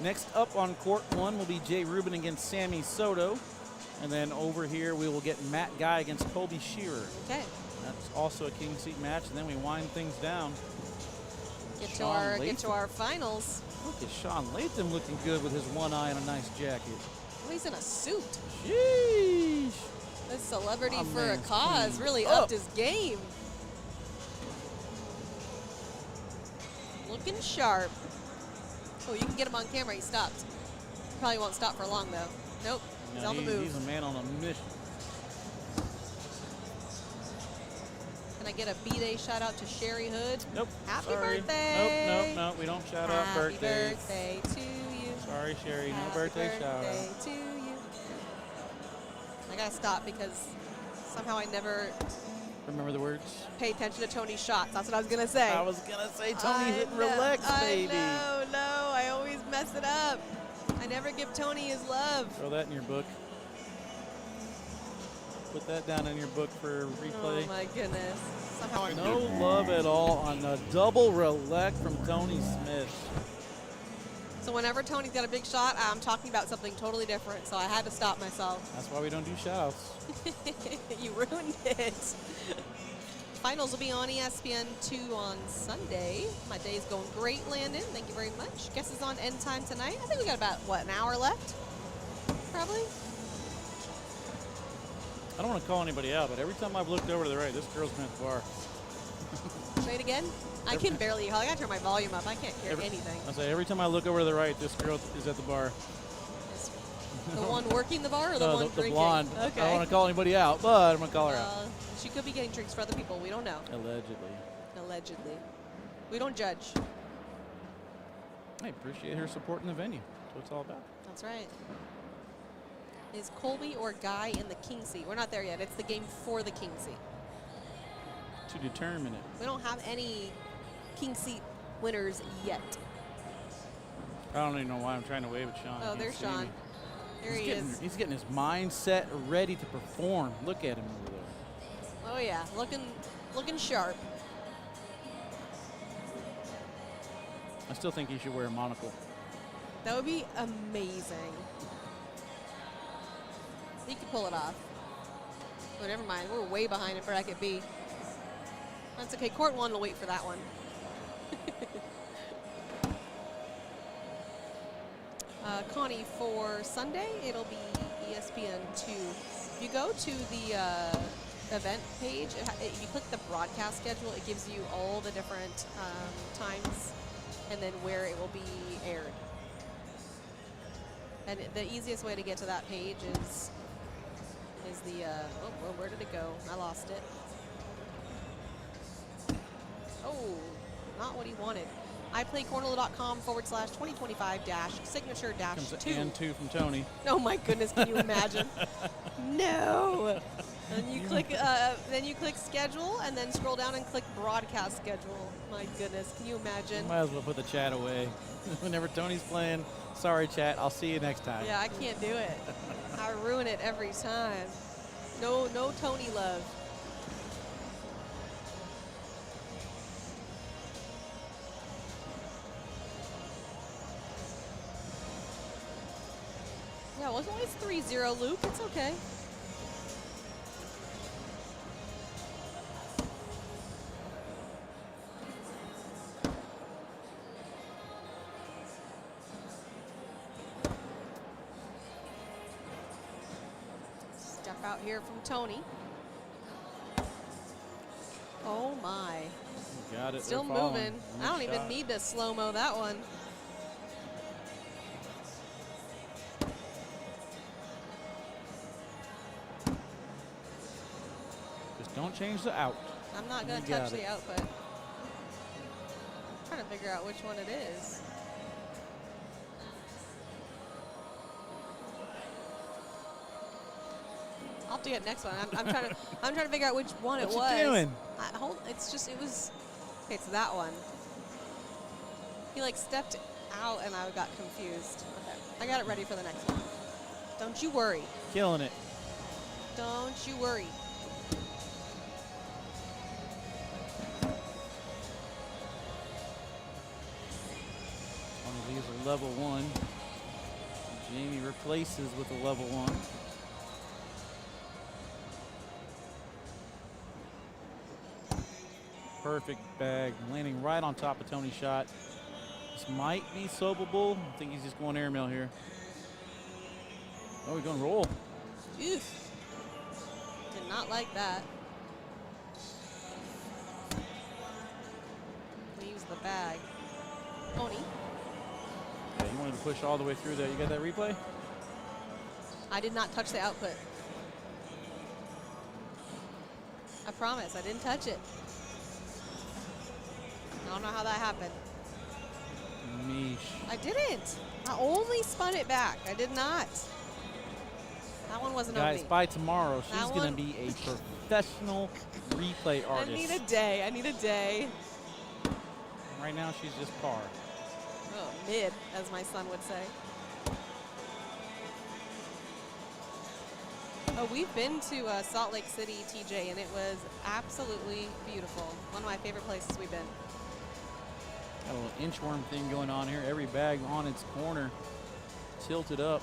Next up on court 1 will be Jay Rubin against Sammy Soto. And then over here we will get Matt Guy against Colby Shearer. Okay. That's also a king seat match, and then we wind things down. Get to our finals. Look at Sean Latham looking good with his one eye and a nice jacket. Oh, he's in a suit. Sheesh. This celebrity My for a man's cause cleaned really up. upped his game. Looking sharp. Oh, you can get him on camera. He stopped. Probably won't stop for long, though. Nope. He's No, on the move. He's a man on a mission. Can I get a B-Day shout out to Sherry Hood? Nope. Happy sorry. birthday. Nope. We don't shout out Happy birthdays. birthday to you. Sorry, Sherry. No Happy birthday shout birthday out. to you. I gotta stop because somehow I never Remember the words? pay attention to Tony's shots. That's what I was gonna say. I was going to say Tony hitting relax, baby. No, I always mess it up. I never give Tony his love. Throw that in your book. Put that down in your book for replay. Oh my goodness. Somehow I No love at all on a double relax from Tony Smith. So whenever Tony's got a big shot, I'm talking about something totally different. So I had to stop myself. That's why we don't do shout-outs. You ruined it. Finals will be on ESPN2 on Sunday. My day's going great, Landon. Thank you very much. Guess it's on end time tonight. I think we got about, what, an hour left? Probably. I don't want to call anybody out, but every time I've looked over to the right, this girl's been at the bar. Say it again. I can barely. I gotta turn my volume up. I can't hear anything. I say every time I look over to the right, this girl is at the bar. The one working the bar or the No, one the drinking? blonde. Okay. I don't want to call anybody out, but I'm going to call her out. She could be getting drinks for other people. We don't know. Allegedly. Allegedly. We don't judge. I appreciate her supporting the venue. That's what it's all about. That's right. Is Colby or Guy in the king seat? We're not there yet. It's the game for the king seat. To determine it. We don't have any king seat winners yet. I don't even know why I'm trying to wave at Sean. Oh, He there's can't see Sean. me. Here he is. He's getting his mindset ready to perform. Look at him over there. Oh yeah, looking sharp. I still think he should wear a monocle. That would be amazing. He could pull it off. Oh, never mind. We're way behind in bracket B. That's okay. Court 1 will wait for that one. Connie, for Sunday, it'll be ESPN2. If you go to the event page, if you click the broadcast schedule, it gives you all the different times. And and then where it will be aired. And the easiest way to get to that page is the, oh, where did it go? I lost it. Oh, not what he wanted. iPlayCornhole.com/2025-signature-2. And 2 from Tony. Oh my goodness, can you imagine? No. And you click schedule, and then scroll down and click broadcast schedule. My goodness, can you imagine? Might as well put the chat away. Whenever Tony's playing, sorry chat, I'll see you next time. Yeah, I can't do it. I ruin it every time. No Tony love. Yeah, it was always 3-0, Luke. It's okay. Step out here from Tony. Oh my. Got it. Still moving. I don't even need to slow-mo that one. Don't change the out. I'm not going to touch the output. I'm trying to figure out which one it is. I'll do it next one. I'm trying to figure out which one it was. What you doing? It was okay, it's that one. He like stepped out and I got confused. Okay, I got it ready for the next one. Don't you worry. Killing it. Don't you worry. These are level 1. Jamie replaces with a level 1. Perfect bag, landing right on top of Tony's shot. This might be Sobable. I think he's just going airmail here. Oh, he's going roll. Oof. Did not like that. Leaves the bag. Tony. Yeah, you wanted to push all the way through there. You got that replay? I did not touch the output. I promise, I didn't touch it. I don't know how that happened. Meesh. I didn't. I only spun it back. I did not. That one wasn't on me. Guys, by tomorrow, she's going to be a professional replay artist. I need a day. I need a day. Right now, she's just par. Oh, mid, as my son would say. Oh, we've been to Salt Lake City, TJ, and it was absolutely beautiful. One of my favorite places we've been. Got a little inchworm thing going on here. Every bag on its corner, tilted up.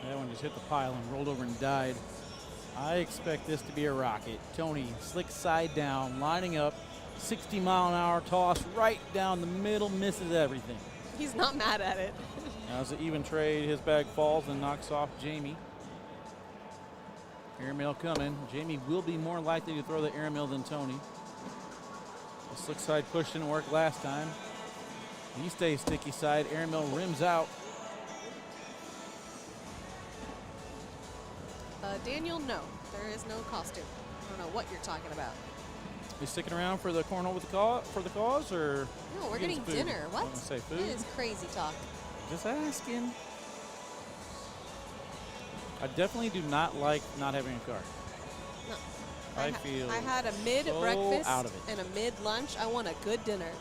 That one just hit the pile and rolled over and died. I expect this to be a rocket. Tony, slick side down, lining up, 60-mile-an-hour toss right down the middle, misses everything. He's not mad at it. Now it's an even trade. His bag falls and knocks off Jamie. Airmail coming. Jamie will be more likely to throw the airmail than Tony. The slick side push didn't work last time. He stays sticky side. Airmail rims out. Daniel, no. There is no costume. I don't know what you're talking about. You sticking around for the cornhole with the cause, or? No, we're getting food? dinner. What? I was gonna say food. It is crazy talk. Just asking. I definitely do not like not having a car. No. I feel I had a mid so breakfast out of it. and a mid lunch. I want a good dinner.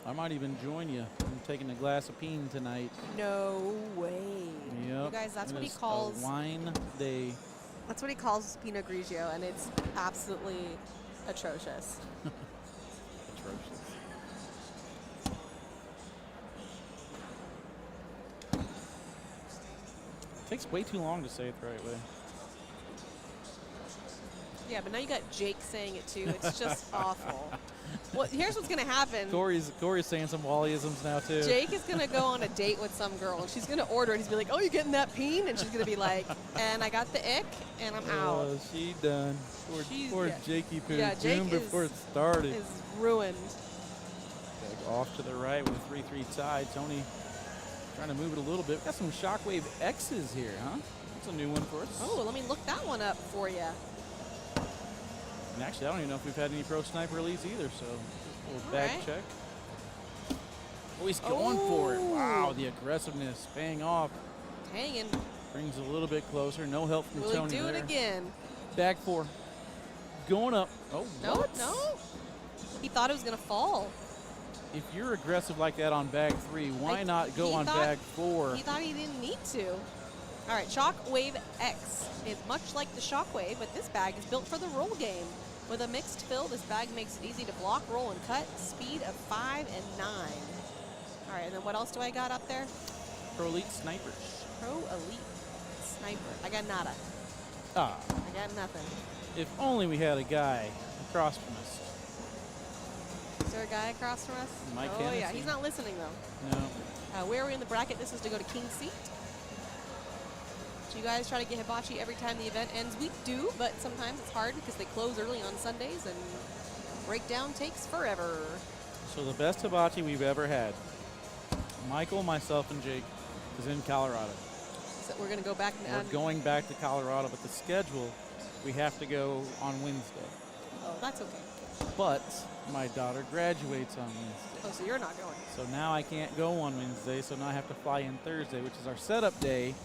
I might even join you. I'm taking a glass of Keane tonight. No way. Yep. You guys, that's It what he is a calls wine day. That's what he calls Pinot Grigio, and it's absolutely atrocious. Atrocious. takes way too long to say it the right way. Yeah, but now you got Jake saying it too. It's just awful. Well, here's what's going to happen. Corey's saying some Wally-isms now, too. Jake is going to go on a date with some girl, and she's going to order it. He's going to be like, oh, you getting that peen? And she's going to be like, and I got the ick, and I'm out. Oh, she done. Poor yeah. Jakey Poo. Yeah, Jake June before it started. Is ruined. Off to the right with a 3-3 tie. Tony trying to move it a little bit. Got some Shockwave X's here, huh? That's a new one for us. Oh, let me look that one up for you. And actually, I don't even know if we've had any Pro Sniper elites either, so a little bag check. Oh, he's going for it. Wow, the aggressiveness paying off. Hanging. Brings it a little bit closer. No help from Tony do there. it again. Bag 4. Going up. Oh, no, what? no. He thought it was going to fall. If you're aggressive like that on bag 3, why not go on bag 4? He thought he didn't need to. All right, Shockwave X is much like the Shockwave, but this bag is built for the roll game. With a mixed fill, this bag makes it easy to block, roll, and cut. Speed of 5 and 9. All right, and then what else do I got up there? Pro Elite Snipers. Pro Elite Sniper. I got nada. Ah. I got nothing. If only we had a guy across from us. Is there a guy across from us? Mike oh, Hennessy. yeah, he's not listening, though. No. Where are we in the bracket? This is to go to King's Seat. Do you guys try to get hibachi every time the event ends? We do, but sometimes it's hard because they close early on Sundays and breakdown takes forever. So the best hibachi we've ever had, Michael, myself, and Jake, is in Colorado. So we're going to go back. We're going back to Colorado, but the schedule, we have to go on Wednesday. Oh, that's okay. But my daughter graduates on Wednesday. Oh, so you're not going. So now I can't go on Wednesday, so now I have to fly in Thursday, which is our setup day.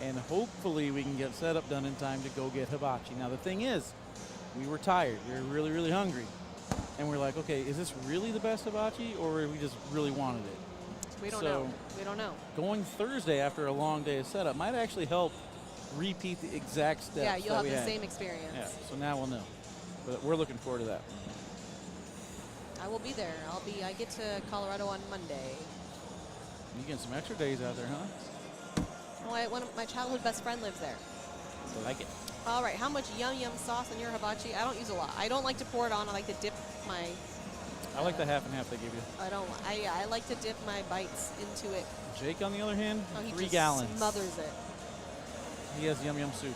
And hopefully we can get setup done in time to go get hibachi. Now the thing is, we were tired. We were really, really hungry. And we're like, okay, is this really the best hibachi, or we just really wanted it? We don't know. We don't know. Going Thursday after a long day of setup might actually help repeat the exact steps. Yeah, you'll have the had. same experience. Yeah, so now we'll know. But we're looking forward to that. I will be there. I get to Colorado on Monday. You getting some extra days out there, huh? Well, one of my childhood best friend lives there. I like it. All right, how much yum yum sauce in your hibachi? I don't use a lot. I don't like to pour it on. I like to dip my. I like the half and half they give you. I like to dip my bites into it. Jake, on the other hand, he 3 just gallons. Smothers it. He has yum yum soup.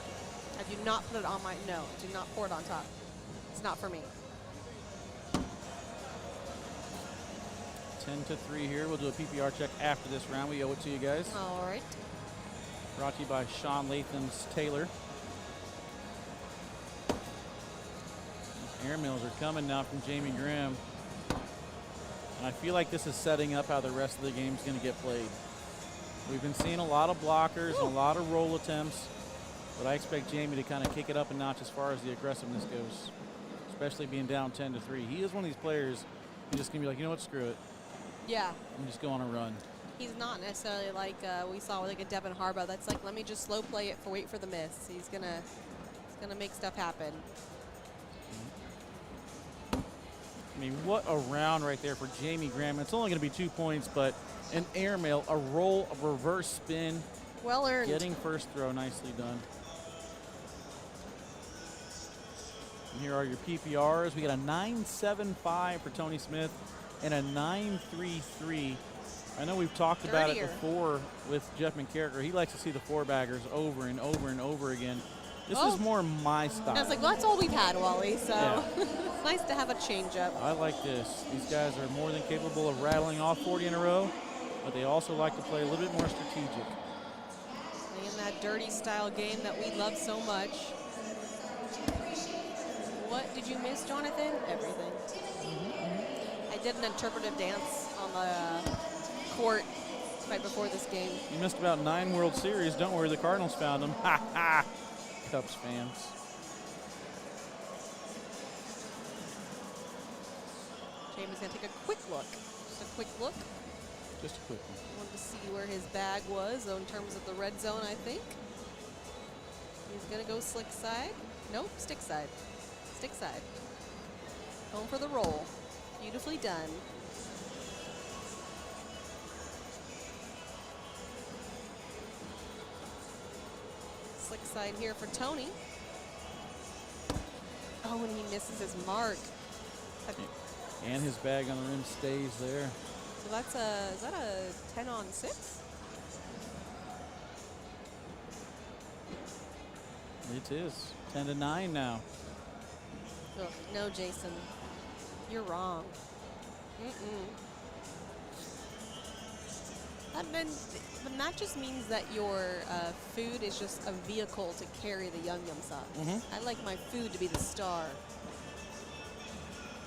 I do not put it on my. No, do not pour it on top. It's not for me. 10-3 here. We'll do a PPR check after this round. We owe it to you guys. All right. Brought to you by Sean Latham's Taylor. Airmails are coming now from Jamie Graham. And I feel like this is setting up how the rest of the game is going to get played. We've been seeing a lot of blockers and a lot of roll attempts, but I expect Jamie to kind of kick it up a notch as far as the aggressiveness goes, especially being down 10-3. He is one of these players who's just going to be like, you know what, screw it. Yeah. I'm just going on a run. He's not necessarily like we saw with like a Devin Harbaugh. That's like, let me just slow play it for wait for the miss. He's gonna make stuff happen. I mean, what a round right there for Jamie Graham. It's only going to be 2 points, but an airmail, a roll, a reverse spin. Well earned. Getting first throw, nicely done. And here are your PPRs. We got a 9.75 for Tony Smith and a 9.33. I know we've talked about it before with Jeff McCarricker. He likes to see the 4-baggers over and over and over again. This is more my style. I was like, well, that's all we've had, Wally, so yeah. It's nice to have a change-up. I like this. These guys are more than capable of rattling off 40 in a row, but they also like to play a little bit more strategic. Playing that dirty style game that we love so much. What did you miss, Jonathan? Everything. I did an interpretive dance on the court right before this game. You missed about 9 World Series. Don't worry, the Cardinals found them. Ha ha! Cubs fans. Jamie's going to take a quick look. Just a quick look. Just a quick one. Wanted to see where his bag was in terms of the red zone, I think. He's going to go slick side. Nope, stick side. Stick side. Going for the roll. Beautifully done. Slick side here for Tony. Oh, and he misses his mark. And his bag on the rim stays there. So that's is that a 10-on-6? It is 10-9 now. Oh, no, Jason, you're wrong. Then that just means that your food is just a vehicle to carry the Yum Yum sauce. I like my food to be the star,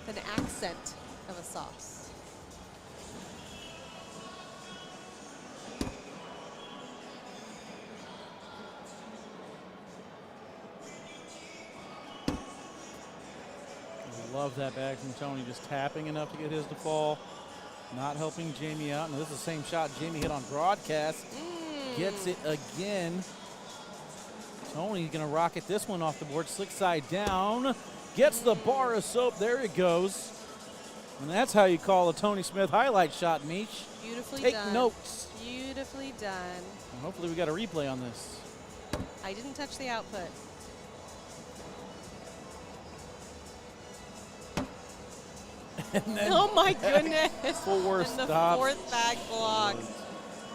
an accent of a sauce. Love that bag from Tony, just tapping enough to get his to fall. Not helping Jamie out. Now this is the same shot Jamie hit on broadcast. Gets it again. Tony's gonna rocket this one off the board. Slick side down. Gets the bar of soap. There it goes. And that's how you call a Tony Smith highlight shot, Meech. Beautifully Take done. notes. Beautifully done. And hopefully we got a replay on this. I didn't touch the output. And then Oh my goodness. Four and the stops. fourth bag blocked.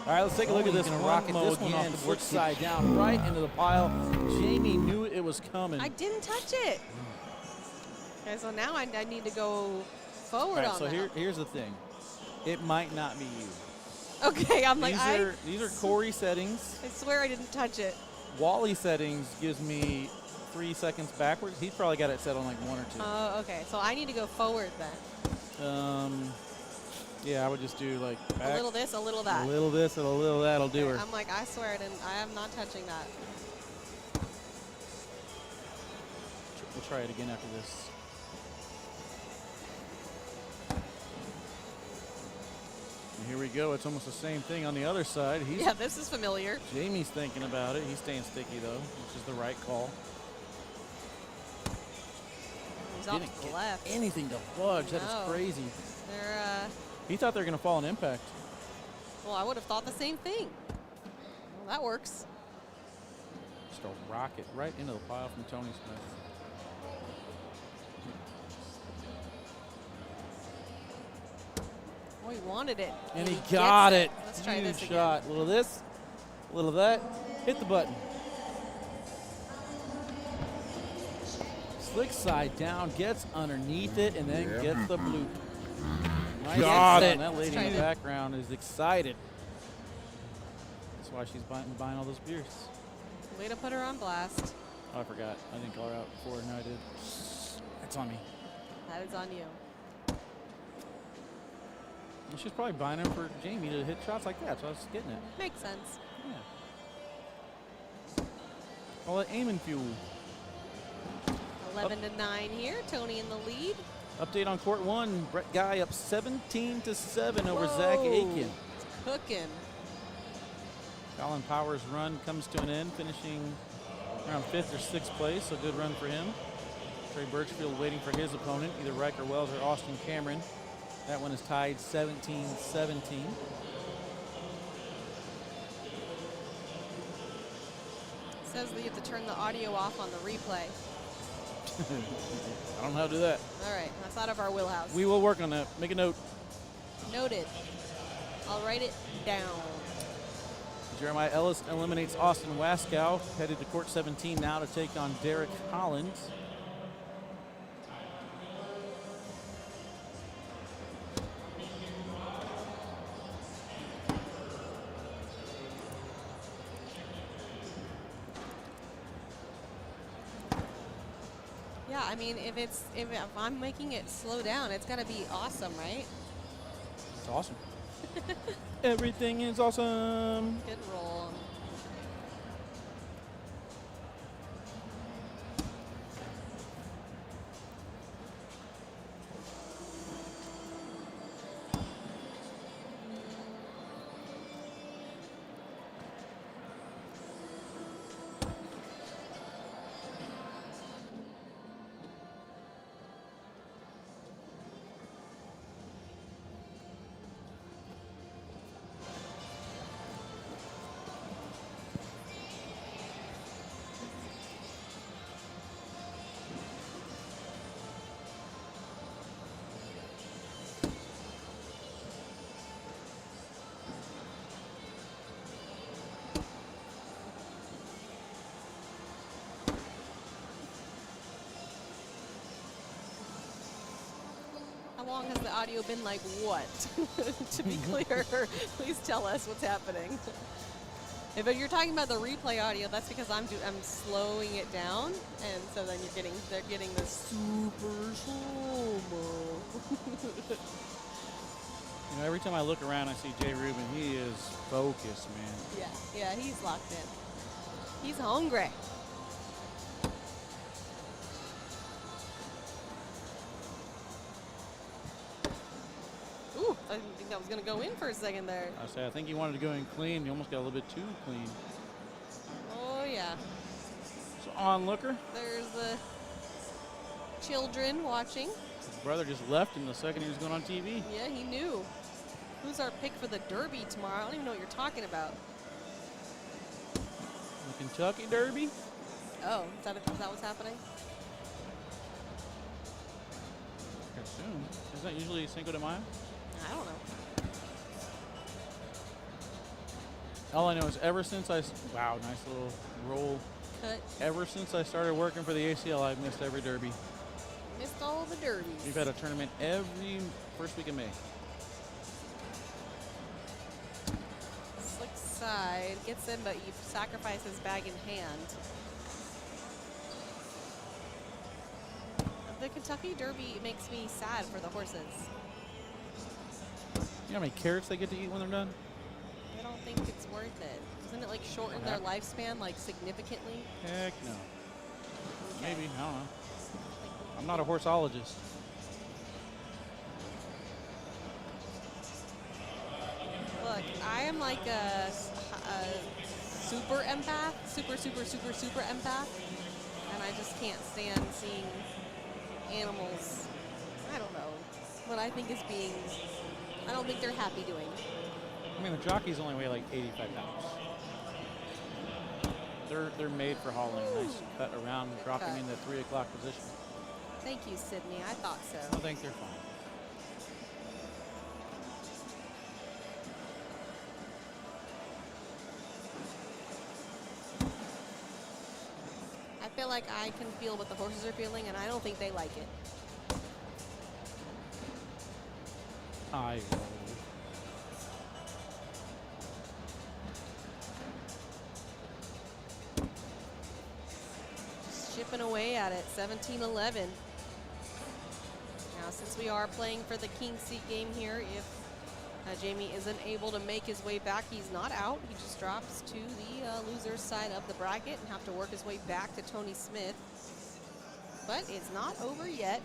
All right, let's take a look at this. Gonna Rocket rocket this one again. off the board side down, right into the pile. Jamie knew it was coming. I didn't touch it. Okay, so now I need to go forward All right, on so that. here's the thing. It might not be you. Okay, I'm like, These are Corey settings. I swear I didn't touch it. Wally settings gives me 3 seconds backwards. He's probably got it set on like 1 or 2. Oh, okay. So I need to go forward then. Yeah, I would just do like back, A little this, a little that. a little this, and a little that'll do her. I'm like, I swear I am not touching that. We'll try it again after this. And here we go. It's almost the same thing on the other side. Yeah, this is familiar. Jamie's thinking about it. He's staying sticky though, which is the right call. He's off Didn't to the get left. anything to budge. That is No. crazy. They're, He thought they were going to fall on impact. well, I would have thought the same thing. Well, that works. Just a rocket right into the pile from Tony Smith. Oh, he wanted it. And he gets got it. Let's try Huge this again. shot. A little of this, a little of that. Hit the button. Slick side down, gets underneath it, and then gets the bloop. Nice Got hit. it. That lady Let's in the try background is excited. That's why she's buying all those beers. Way to put her on blast. Oh, I forgot. I didn't call her out before. No, I did. That's on me. That is on you. Well, she's probably buying them for Jamie to hit shots like that, so I was getting it. Makes sense. Yeah. All that aiming fuel. 11-9 here. Tony in the lead. Update on court one. Brett Guy up 17-7 over Whoa. Zach Aiken. It's cooking. Colin Powers' run comes to an end, finishing around 5th or 6th place. A good run for him. Trey Birchfield waiting for his opponent, either Riker Wells or Austin Cameron. That one is tied 17-17. Says that you have to turn the audio off on the replay. I don't know how to do that. All right, that's out of our wheelhouse. We will work on that. Make a note. Noted. I'll write it down. Jeremiah Ellis eliminates Austin Waskow, headed to court 17 now to take on Derek Collins. Yeah, I mean, if I'm making it slow down, it's got to be awesome, right? It's awesome. Everything is awesome. Good roll. long has the audio been like what? To be clear, please tell us what's happening. If you're talking about the replay audio, that's because I'm slowing it down, and so then they're getting the super slow-mo. You know, every time I look around, I see Jay Rubin. He is focused, man. Yeah, he's locked in. He's hungry. Ooh, I didn't think that was going to go in for a second there. I think he wanted to go in clean. He almost got a little bit too clean. Oh, yeah. So onlooker. There's the children watching. His brother just left him the second he was going on TV. Yeah, he knew. Who's our pick for the Derby tomorrow? I don't even know what you're talking about. The Kentucky Derby? Oh, is that what's happening? I assume. Isn't that usually Cinco de Mayo? I don't know. All I know is ever since wow, nice little roll. Cut. Ever since I started working for the ACL, I've missed every derby. Missed all the derbies. We've had a tournament every first week of May. Slick side. Gets in, but you sacrifice his bag in hand. The Kentucky Derby makes me sad for the horses. You know how many carrots they get to eat when they're done? I don't think it's worth it. Doesn't it like shorten their lifespan like significantly? Heck no. Okay. Maybe, I don't know. I'm not a horseologist. Look, I am like a super empath, super empath, and I just can't stand seeing animals, I don't know, what I think is being, I don't think they're happy doing. I mean, the jockeys only weigh like 85 pounds. They're made for hauling. Nice cut around, Good dropping cut. in the 3 o'clock position. Thank you, Sydney. I thought so. I think they're fine. I feel like I can feel what the horses are feeling, and I don't think they like it. I Chipping away at it, 17-11. Now, since we are playing for the King seat game here, if Jamie isn't able to make his way back, he's not out. He just drops to the loser's side of the bracket and have to work his way back to Tony Smith. But it's not over yet.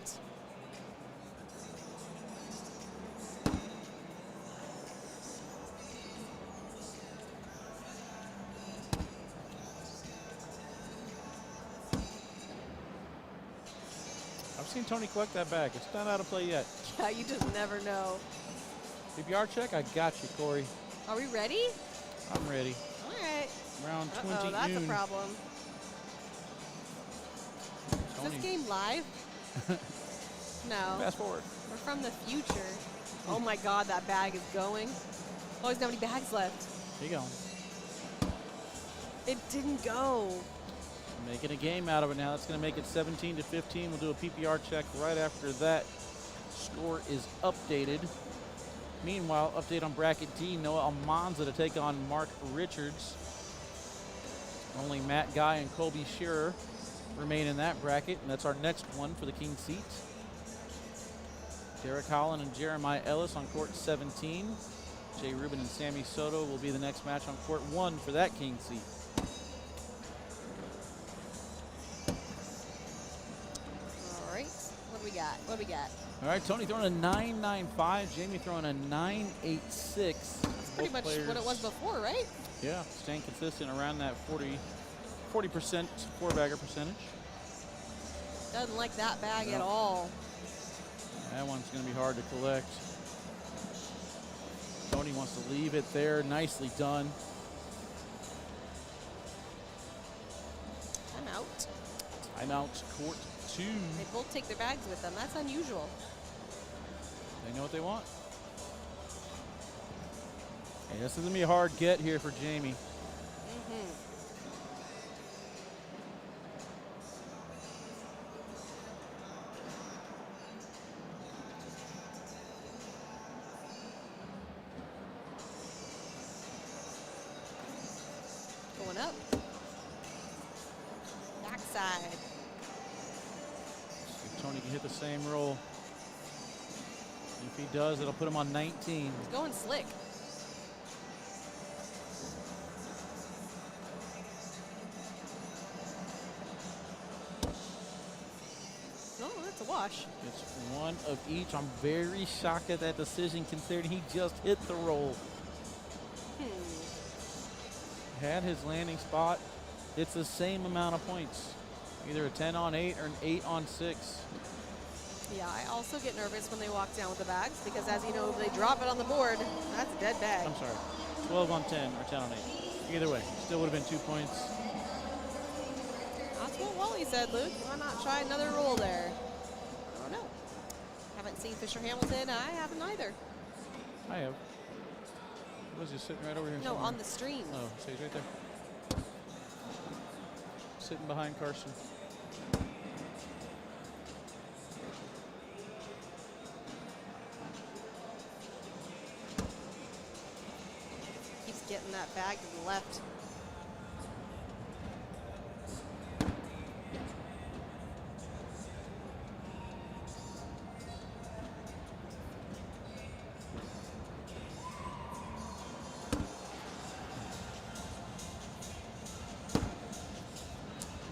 I've seen Tony collect that back. It's not out of play yet. Yeah, you just never know. PPR check, I got you, Corey. Are we ready? I'm ready. All right. Round 20 Uh-oh, that's noon. a problem. Is Tony. this game live? No. Fast forward. We're from the future. Oh my God, that bag is going. Oh, there's not many bags left. Here you go. It didn't go. Making a game out of it now. That's going to make it 17-15. We'll do a PPR check right after that score is updated. Meanwhile, update on bracket D. Noah Almanza to take on Mark Richards. Only Matt Guy and Colby Shearer remain in that bracket, and that's our next one for the King seat. Derek Holland and Jeremiah Ellis on court 17. Jay Rubin and Sammy Soto will be the next match on court 1 for that King seat. All right. What do we got? What do we got? All right, Tony throwing a 9.95. Jamie throwing a 9.86. That's pretty much what it was before, right? Yeah, staying consistent around that 40% four-bagger percentage. Doesn't like that bag No. at all. That one's going to be hard to collect. Tony wants to leave it there. Nicely done. Timeout. Timeout, court 2. They both take their bags with them. That's unusual. They know what they want. Hey, this is going to be a hard get here for Jamie. Mm-hmm. one up. Backside. If Tony can hit the same roll. If he does, it'll put him on 19. He's going slick. Oh, that's a wash. It's one of each. I'm very shocked at that decision considering he just hit the roll. Had his landing spot. It's the same amount of points. Either a 10 on 8 or an 8 on 6. Yeah, I also get nervous when they walk down with the bags because, as you know, if they drop it on the board, that's a dead bag. I'm sorry. 12 on 10 or 10 on 8. Either way, still would have been 2 points. That's what Wally said, Luke. Why not try another roll there? I don't know. Haven't seen Fisher Hamilton. I haven't either. I have. Was he sitting right over here? No, somewhere? on the stream. Oh, so he's right there. Sitting behind Carson. Keeps getting that bag to the left.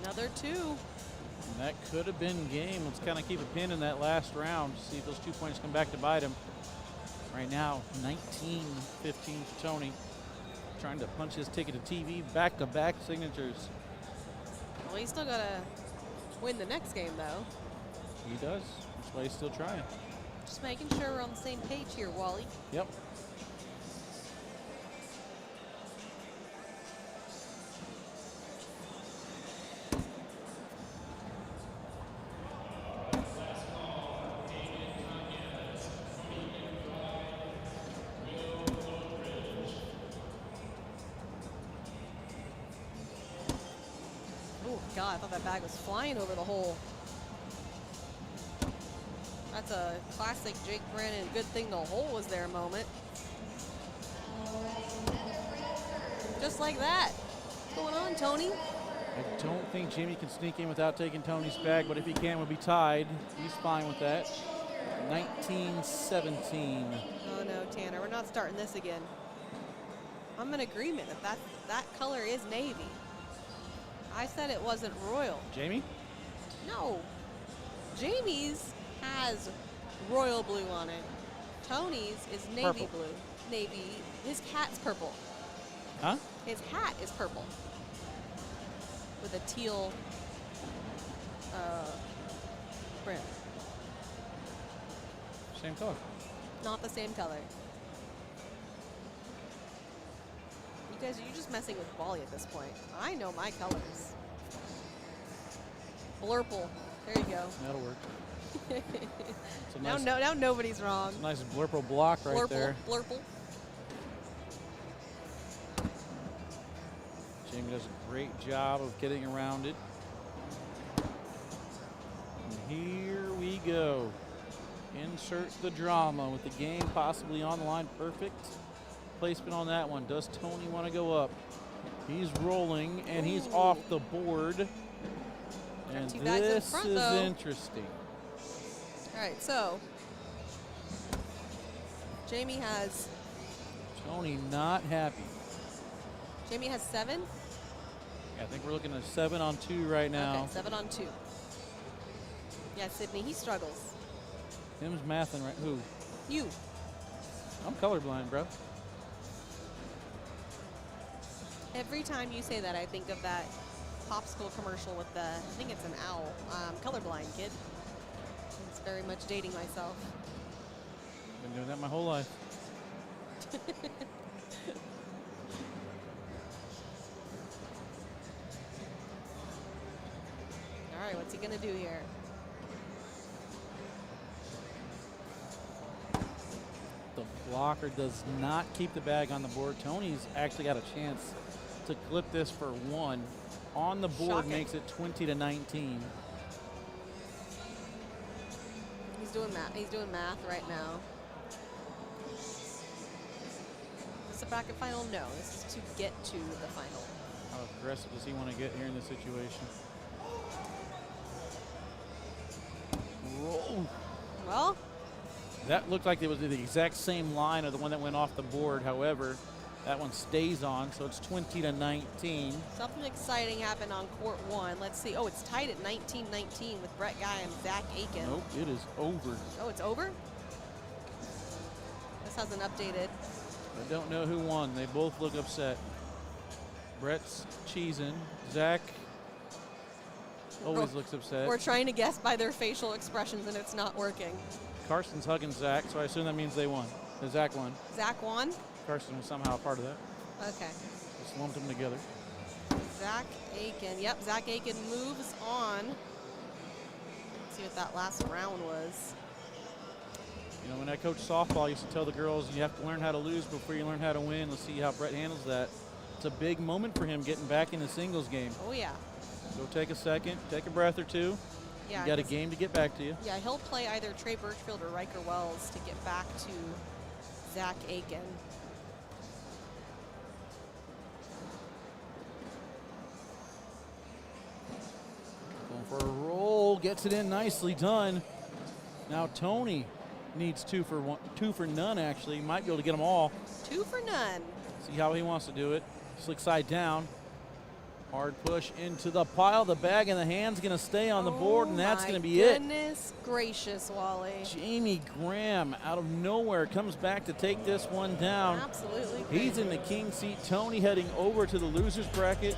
Another 2. And that could have been game. Let's kind of keep a pin in that last round to see if those 2 points come back to bite him. Right now, 19-15 for Tony. Trying to punch his ticket to TV. Back-to-back signatures. Well, he's still got to win the next game, though. He does. That's why he's still trying. Just making sure we're on the same page here, Wally. Yep. God, I thought that bag was flying over the hole. That's a classic Jake Brennan, good thing the hole was there moment. Just like that. What's going on, Tony? I don't think Jimmy can sneak in without taking Tony's bag, but if he can, we'll be tied. He's fine with that. 19-17. Oh, no, Tanner, we're not starting this again. I'm in agreement that color is navy. I said it wasn't Royal. Jamie? No. Jamie's has royal blue on it. Tony's is navy Purple. blue. Navy. His hat's purple. Huh? His hat is purple. With a teal brim. Same color. Not the same color. You guys, you're just messing with Wally at this point. I know my colors. Blurple. There you go. That'll work. It's a nice, now nobody's wrong. it's a nice blurple block right Blurple, there. blurple. Jamie does a great job of getting around it. And here we go. Insert the drama with the game possibly on the line. Perfect placement on that one. Does Tony want to go up? He's rolling and he's off the board. And two bags in this front, is though. interesting. All right, so Jamie has Tony not happy. 7. I think we're looking at 7 on 2 right now. Okay, 7 on 2. Yeah, Sydney, he struggles. Him's mathing right. Who? You. I'm colorblind, bro. Every time you say that, I think of that popsicle commercial with the, I think it's an owl. Colorblind kid. It's very much dating myself. Been doing that my whole life. All right, what's he gonna do here? The blocker does not keep the bag on the board. Tony's actually got a chance to clip this for 1. On the board Shocking. makes it 20-19. He's doing math. He's doing math right now. Is this a bracket final? No, this is to get to the final. aggressive does he want to get here in this situation? Roll. Well, that looked like it was the exact same line of the one that went off the board. However, that one stays on, so it's 20-19. something exciting happened on court 1. Let's see. Oh, it's tied at 19-19 with Brett Guy and Zach Aiken. Nope, it is over. Oh, it's over? This hasn't updated. I don't know who won. They both look upset. Brett's cheesing. Zach always looks upset. We're trying to guess by their facial expressions, and it's not working. Carson's hugging Zach, so I assume that means they won. Zach won. Zach won? Carson was somehow a part of that. Okay. Just lumped them together. Zach Aiken. Yep, Zach Aiken moves on. Let's see what that last round was. You know, when I coached softball, I used to tell the girls, you have to learn how to lose before you learn how to win. Let's see how Brett handles that. It's a big moment for him getting back in the singles game. Oh, yeah. So take a second, take a breath or two. Yeah, you got a game to get back to you. Yeah, he'll play either Trey Birchfield or Riker Wells to get back to Zach Aiken. Going for a roll, gets it in, nicely done. Now Tony needs two for none actually. Might be able to get them all. 2 for none. See how he wants to do it. Slick side down. Hard push into the pile. The bag in the hand's going to stay on the board, and that's going to be it. Goodness gracious, Wally. Jamie Graham out of nowhere comes back to take this one down. Absolutely. He's in the king seat. Tony heading over to the losers bracket.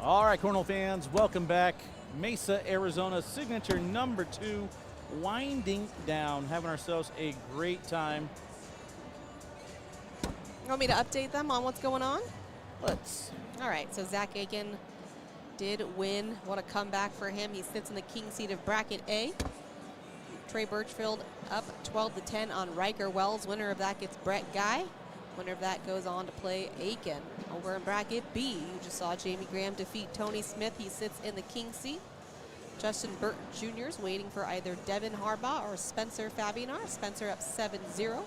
All right, Cornell fans, welcome back. Mesa, Arizona, Signature number 2, winding down, having ourselves a great time. You want me to update them on what's going on? Let's. All right, so Zach Aiken did win. What a comeback for him. He sits in the king seat of bracket A. Trey Birchfield up 12-10 on Riker Wells. Winner of that gets Brett Guy. Winner of that goes on to play Aiken. Over in bracket B, you just saw Jamie Graham defeat Tony Smith. He sits in the king seat. Justin Burton Jr. is waiting for either Devin Harbaugh or Spencer Fabianar. Spencer up 7-0.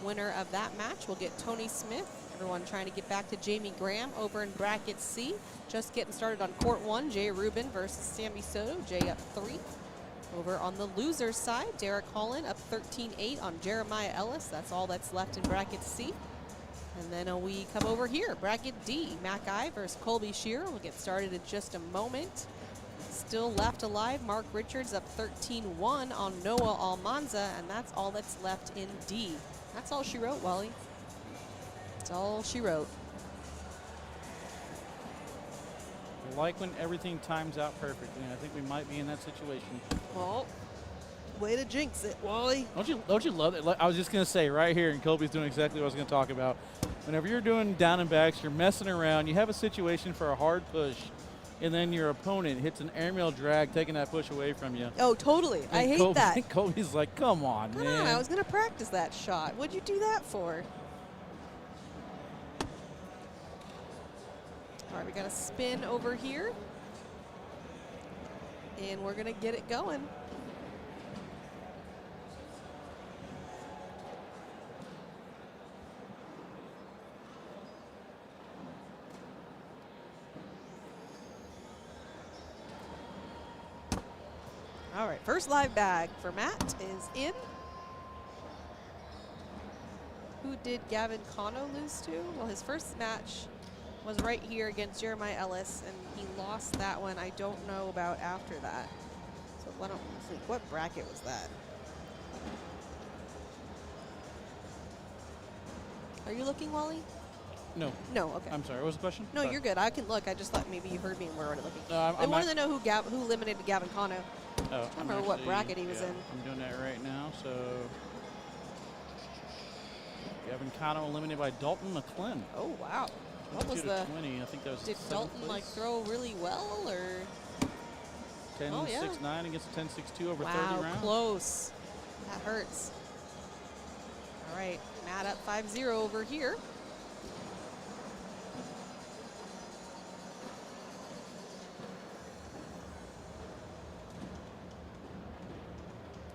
Winner of that match will get Tony Smith. Everyone trying to get back to Jamie Graham over in bracket C. Just getting started on court 1. Jay Rubin versus Sammy Soto. Jay up 3. Over on the loser's side, Derek Holland up 13-8 on Jeremiah Ellis. That's all that's left in bracket C. And then we come over here, bracket D, Mac Guy versus Colby Shearer. We'll get started in just a moment. Still left alive, Mark Richards up 13-1 on Noah Almanza, and that's all that's left in D. That's all she wrote, Wally. That's all she wrote. I like when everything times out perfectly. I think we might be in that situation. Well, way to jinx it, Wally. Don't you love it? I was just going to say right here, and Colby's doing exactly what I was going to talk about. Whenever you're doing down and backs, you're messing around, you have a situation for a hard push, and then your opponent hits an airmail drag, taking that push away from you. Oh, totally. And I hate that. Colby's like, come on, Come man. on, I was going to practice that shot. What'd you do that for? All right, we got a spin over here. And we're going to get it going. All right, first live bag for Matt is in. Who did Gavin Cano lose to? Well, his first match was right here against Jeremiah Ellis, and he lost that one. I don't know about after that. So why don't we see, what bracket was that? Are you looking, Wally? No. No, okay. I'm sorry, what was the question? No, Sorry. you're good. I can look. I just thought maybe you heard me and we're already looking. I I wanted to know who eliminated Gavin Cano. Oh, I don't remember what bracket he was in. I'm doing that right now. So Gavin Cano eliminated by Dalton McClin. Oh, wow. What was 20? I think that was Did seventh Dalton, place. like, throw really well, or? 10-6-9 against a 10-6-2 over 30 Wow, rounds. close. That hurts. All right, Matt up 5-0 over here.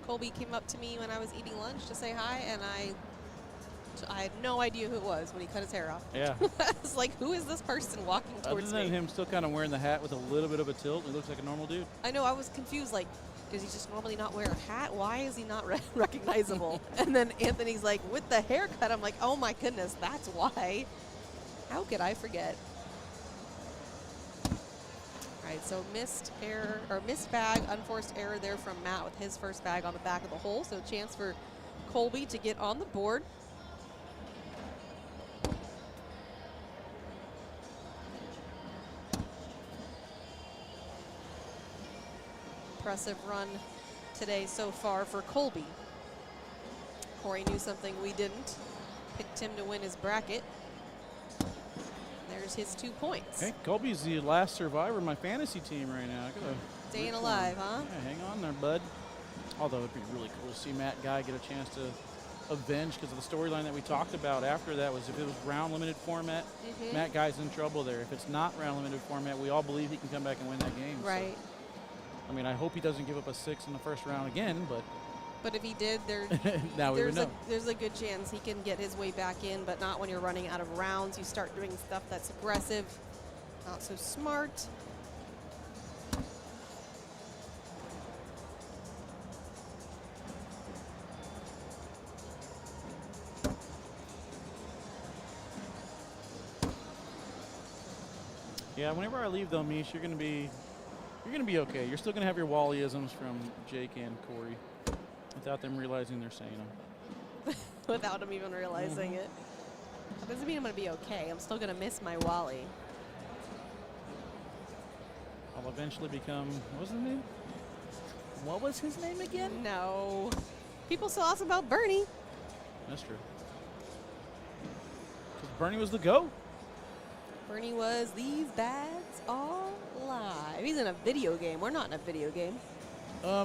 Colby came up to me when I was eating lunch to say hi, and I had no idea who it was when he cut his hair off. Yeah. I was like, who is this person walking towards Other than me? him still kind of wearing the hat with a little bit of a tilt, he looks like a normal dude. I know, I was confused, like, does he just normally not wear a hat? Why is he not recognizable? And then Anthony's like, with the haircut, I'm like, oh my goodness, that's why. How could I forget? All right, so missed error, or missed bag, unforced error there from Matt with his first bag on the back of the hole. So a chance for Colby to get on the board. Impressive run today so far for Colby. Corey knew something we didn't. Picked him to win his bracket. There's his 2 points. Hey, Colby's the last survivor of my fantasy team right now. I gotta Staying root for alive, him. huh? Yeah, hang on there, bud. Although it'd be really cool to see Matt Guy get a chance to avenge, because of the storyline that we talked about after that was if it was round limited format, Matt Guy's in trouble there. If it's not round limited format, we all believe he can come back and win that game. Right. So, I mean, I hope he doesn't give up a 6 in the first round again, but if he did, now we would know. There's a good chance he can get his way back in, but not when you're running out of rounds. You start doing stuff that's aggressive, not so smart. Yeah, whenever I leave though, Mish, you're gonna be okay. You're still gonna have your Wally-isms from Jake and Corey, without them realizing they're saying them. Without him even realizing it. That doesn't mean I'm gonna be okay. I'm still gonna miss my Wally. eventually become, what was his name? What was his name again? No. People still ask about Bernie. That's true. 'Cause Bernie was the GOAT. Bernie was, these bags are live. He's in a video game. We're not in a video game.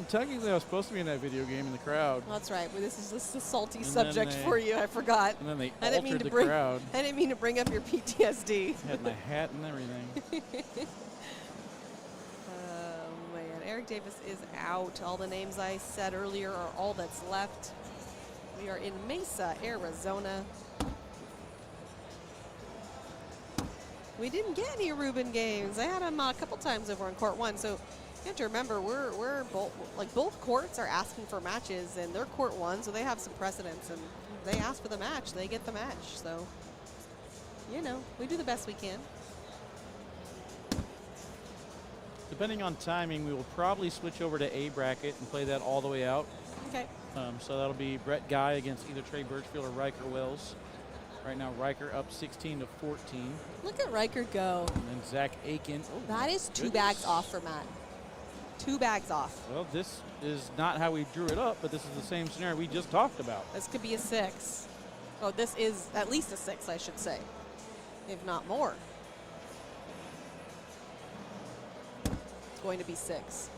Technically, I was supposed to be in that video game in the crowd. Well, that's right. Well, this is a salty And subject then for you. I forgot. And then they I didn't mean altered to the bring. crowd. I didn't mean to bring up your PTSD. Had my hat and everything. Oh man, Eric Davis is out. All the names I said earlier are all that's left. We are in Mesa, Arizona. We didn't get any Ruben games. I had him a couple times over on court 1, so you have to remember we're both courts are asking for matches, and they're court 1, so they have some precedence, and they ask for the match, they get the match. So, you know, we do the best we can. Depending on timing, we will probably switch over to A bracket and play that all the way out. Okay. So that'll be Brett Guy against either Trey Birchfield or Riker Wells. Right now, Riker up 16 to 14. Look at Riker go. And then Zach Aiken. Oh, That is 2 goodness. bags off for Matt. 2 bags off. Well, this is not how we drew it up, but this is the same scenario we just talked about. This could be a 6. Oh, this is at least a 6, I should say, if not more. It's going to be 6.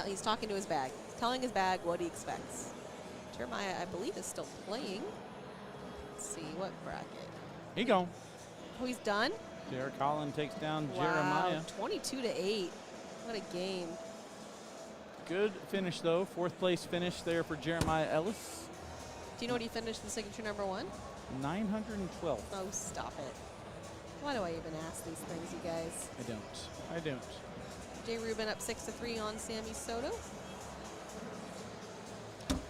He's talking to his bag, telling his bag what he expects. Jeremiah, I believe, is still playing. Let's see, what bracket? He gone. Oh, he's done? Derek Holland takes down Wow, Jeremiah. 22 to 8. What a game. Good finish, though. 4th place finish there for Jeremiah Ellis. Do you know what he finished in signature number 1? 912. Oh, stop it. Why do I even ask these things, you guys? I don't. Jay Rubin up 6 to 3 on Sammy Soto.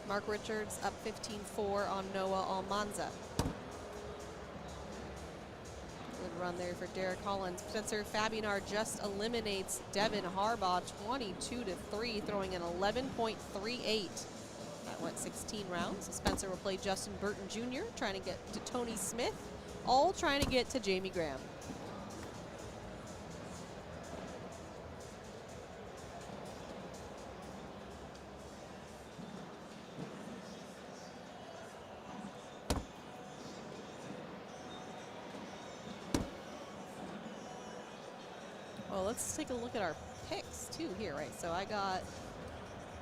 Mark Richards up 15-4 on Noah Almanza. Good run there for Derek Hollins. Spencer Fabianar just eliminates Devin Harbaugh 22 to 3, throwing an 11.38. That went 16 rounds. Spencer will play Justin Burton Jr., trying to get to Tony Smith, all trying to get to Jamie Graham. Well, let's take a look at our picks too here, right? So I got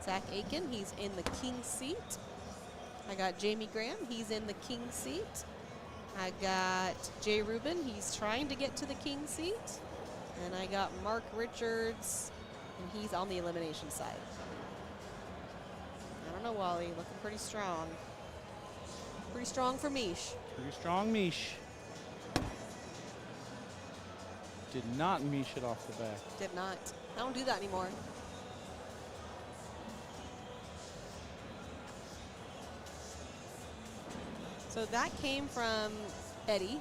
Zach Aiken, he's in the king seat. I got Jamie Graham, he's in the king seat. I got Jay Rubin, he's trying to get to the king seat. And I got Mark Richards, and he's on the elimination side. I don't know, Wally, looking pretty strong. Pretty strong for Mish. Pretty strong Mish. Did not Mish it off the back. Did not. I don't do that anymore. So that came from Eddie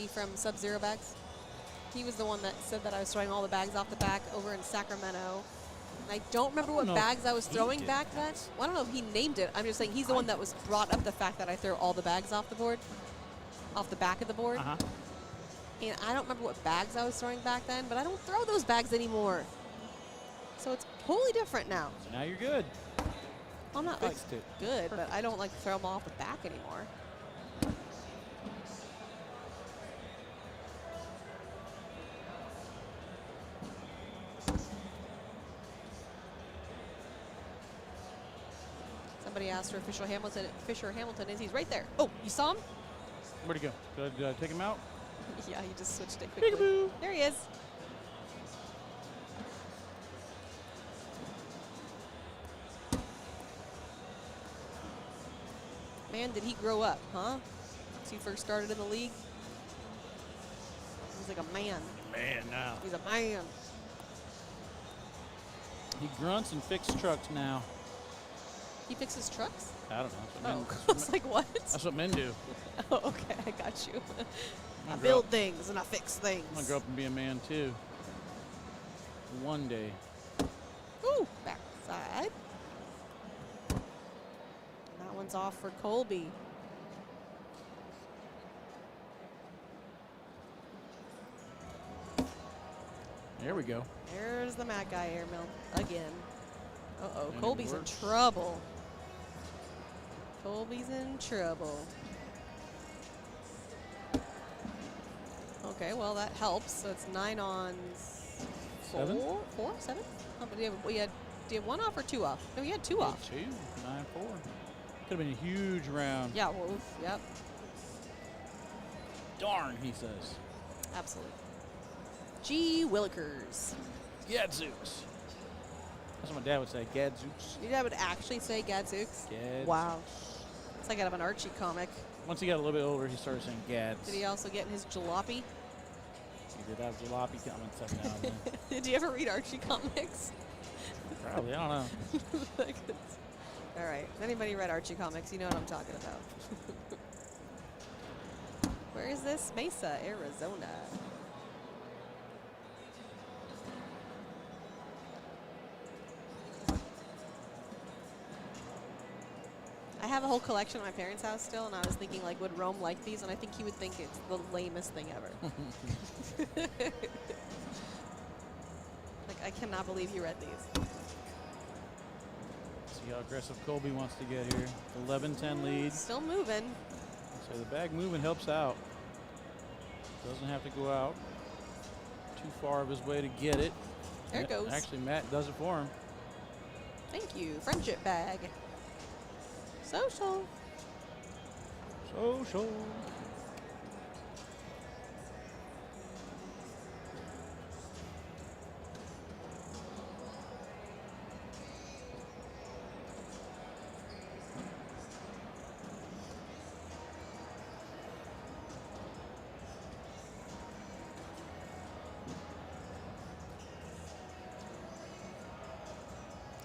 from Sub-Zero Bags. He was the one that said that I was throwing all the bags off the back over in Sacramento. And I don't remember what bags I was throwing back then. Well, I don't know if he named it. I'm just saying he's the one that was brought up the fact that I throw all the bags off the board, off the back of the board. And I don't remember what bags I was throwing back then, but I don't throw those bags anymore. So it's totally different now. So now you're good. I'm not like Fixed it. good, but I don't like throw them off the back anymore. Somebody asked where Fisher Hamilton is. He's right there. Oh, you saw him? Where'd he go? Did I take him out? Yeah, he just switched it quickly. Peekaboo. There he is. Man, did he grow up, huh? Since he first started in the league. He's like a man. Man, now. He's a man. He grunts and fixes trucks now. He fixes trucks? I don't know. Oh, I was like, what? That's what men do. Oh, okay, I got you. I grow build up- things and I fix things. I'm going to grow up and be a man, too. One day. Ooh, backside. That one's off for Colby. There we go. There's the Matt guy airmail again. Uh-oh, And it Colby's in works. trouble. Colby's in trouble. Okay, well, that helps. So it's 9 on 4? 7? 4? 7? Oh, but do you have 1 off or 2 off? No, we had 2 off. 2, 9-4. Could have been a huge round. Yeah, well, oof, yep, Darn, he says. absolutely. Gee Willikers. Gadzooks. That's what my dad would say. Gadzooks. Your dad would actually say Gadzooks? Gadzooks. Wow. It's like out of an Archie comic. Once he got a little bit older, he started saying gads. Did he also get in his jalopy? He did have jalopy comments every now and then. Did you ever read Archie comics? Probably, I don't know. All right. If anybody read Archie comics, you know what I'm talking about. Where is this? Mesa, Arizona. I have a whole collection at my parents' house still, and I was thinking, like, would Rome like these? And I think he would think it's the lamest thing ever. Like, I cannot believe you read these. See how aggressive Colby wants to get here. 11-10 lead. Still moving. So the bag movement helps out. Doesn't have to go out too far of his way to get it. There it goes. Actually, Matt does it for him. Thank you. Friendship bag. Social. Social.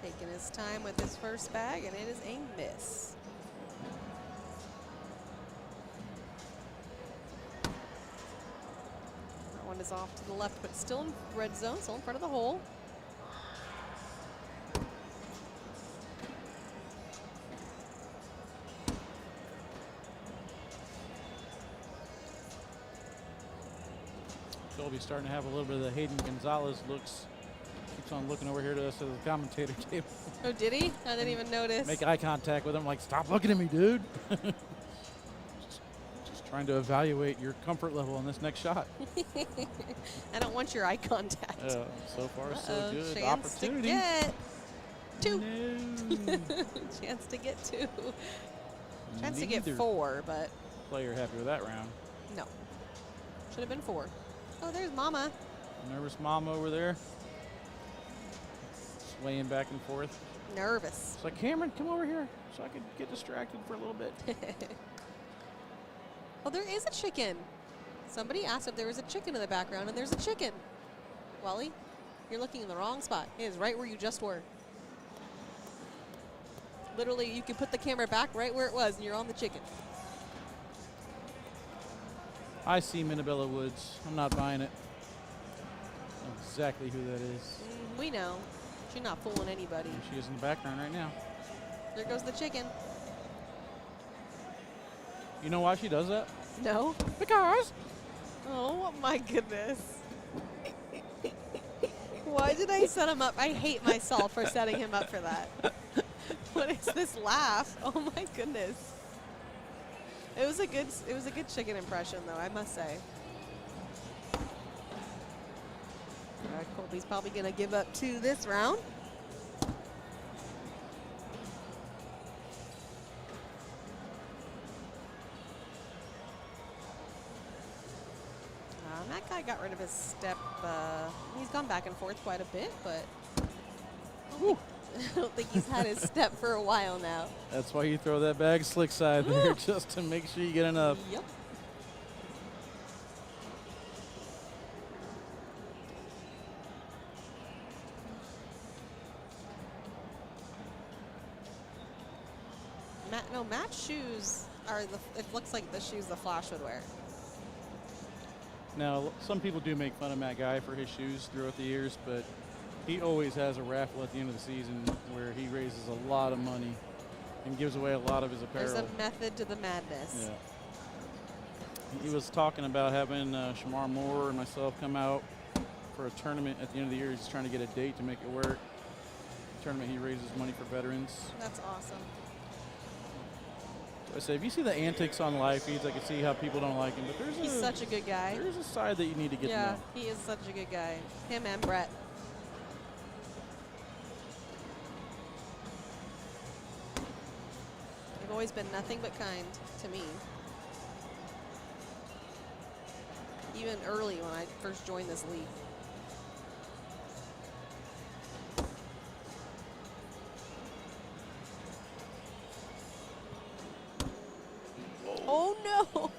Taking his time with his first bag, and it is a miss. That one is off to the left, but still in red zone, still in front of the hole. Colby's starting to have a little bit of the Hayden Gonzalez looks. Keeps on looking over here to us at the commentator table. Oh, did he? I didn't even notice. Make eye contact with him, like, stop looking at me, dude. just trying to evaluate your comfort level on this next shot. I don't want your eye contact. So far, so good. Chance to Opportunity. get 2. No. Chance to get 2. Chance to get Neither 4, but player happy with that round. no. Should have been 4. Oh, there's Mama. Nervous mom over there. Swaying back and forth. Nervous. It's like, Cameron, come over here so I could get distracted for a little bit. Oh, there is a chicken. Somebody asked if there was a chicken in the background, and there's a chicken. Wally, you're looking in the wrong spot. It is right where you just were. Literally, you can put the camera back right where it was, and you're on the chicken. I see Minabella Woods. I'm not buying it. I know exactly who that is. We know. She's not fooling anybody. And she is in the background right now. There goes the chicken. You know why she does that? No. Because. Oh, my goodness. Why did I set him up? I hate myself for setting him up for that. What is this laugh? Oh, my goodness. It was a good chicken impression, though, I must say. All right, Colby's probably going to give up 2 this round. That guy got rid of his step. He's gone back and forth quite a bit, but I don't think he's had his step for a while now. That's why you throw that bag slick side there, just to make sure you get enough. Yep. Matt's shoes are it looks like the shoes the Flash would wear. Now, some people do make fun of Matt Guy for his shoes throughout the years, but he always has a raffle at the end of the season where he raises a lot of money and gives away a lot of his apparel. There's a method to the madness. Yeah. He was talking about having Shamar Moore and myself come out for a tournament at the end of the year. He's trying to get a date to make it work. Tournament he raises money for veterans. That's awesome. So I say, if you see the antics on live feeds, I can see how people don't like him. But He's such a good guy. There's a side that you need to get to know. He is such a good guy. Him and Brett. They've always been nothing but kind to me. Even early when I first joined this league. Oh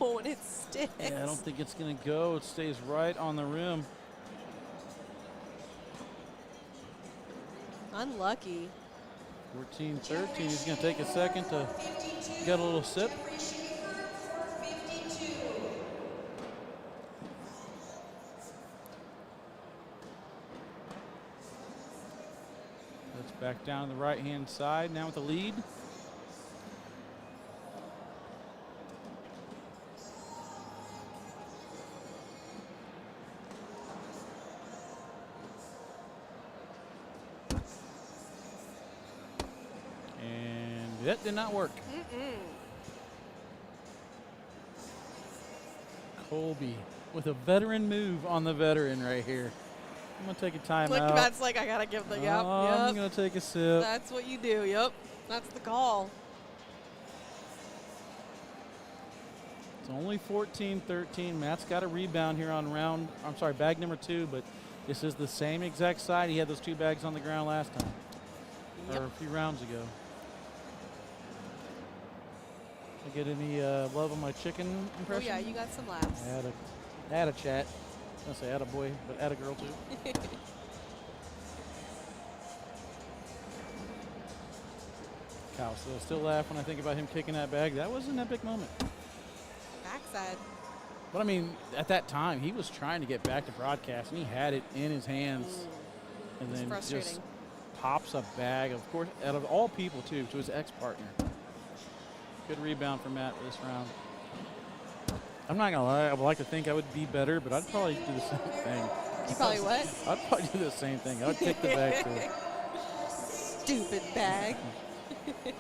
no, and it sticks. Yeah, I don't think it's going to go. It stays right on the rim. Unlucky. 14-13. He's going to take a second to get a little sip. Let's back down to the right-hand side now with the lead. That did not work. Colby with a veteran move on the veteran right here. I'm going to take a timeout. Look, Matt's like, I got to give the, yep. I'm going to take a sip. That's what you do, yep. That's the call. It's only 14-13. Matt's got a rebound here on bag number 2, but this is the same exact side. He had those 2 bags on the ground last time, or a few rounds ago. I get any love on my chicken impression? Oh yeah, you got some laughs. Add a chat. I was going to say add a boy, but add a girl too. Kyle still laugh when I think about him kicking that bag. That was an epic moment. Backside. But I mean, at that time, he was trying to get back to broadcast, and he had it in his hands. And then just pops a bag, of course, out of all people too, to his ex-partner. Good rebound for Matt this round. I'm not going to lie. I would like to think I would be better, but I'd probably do the same thing. You probably what? I'd probably do the same thing. I would kick the bag too. Stupid bag. All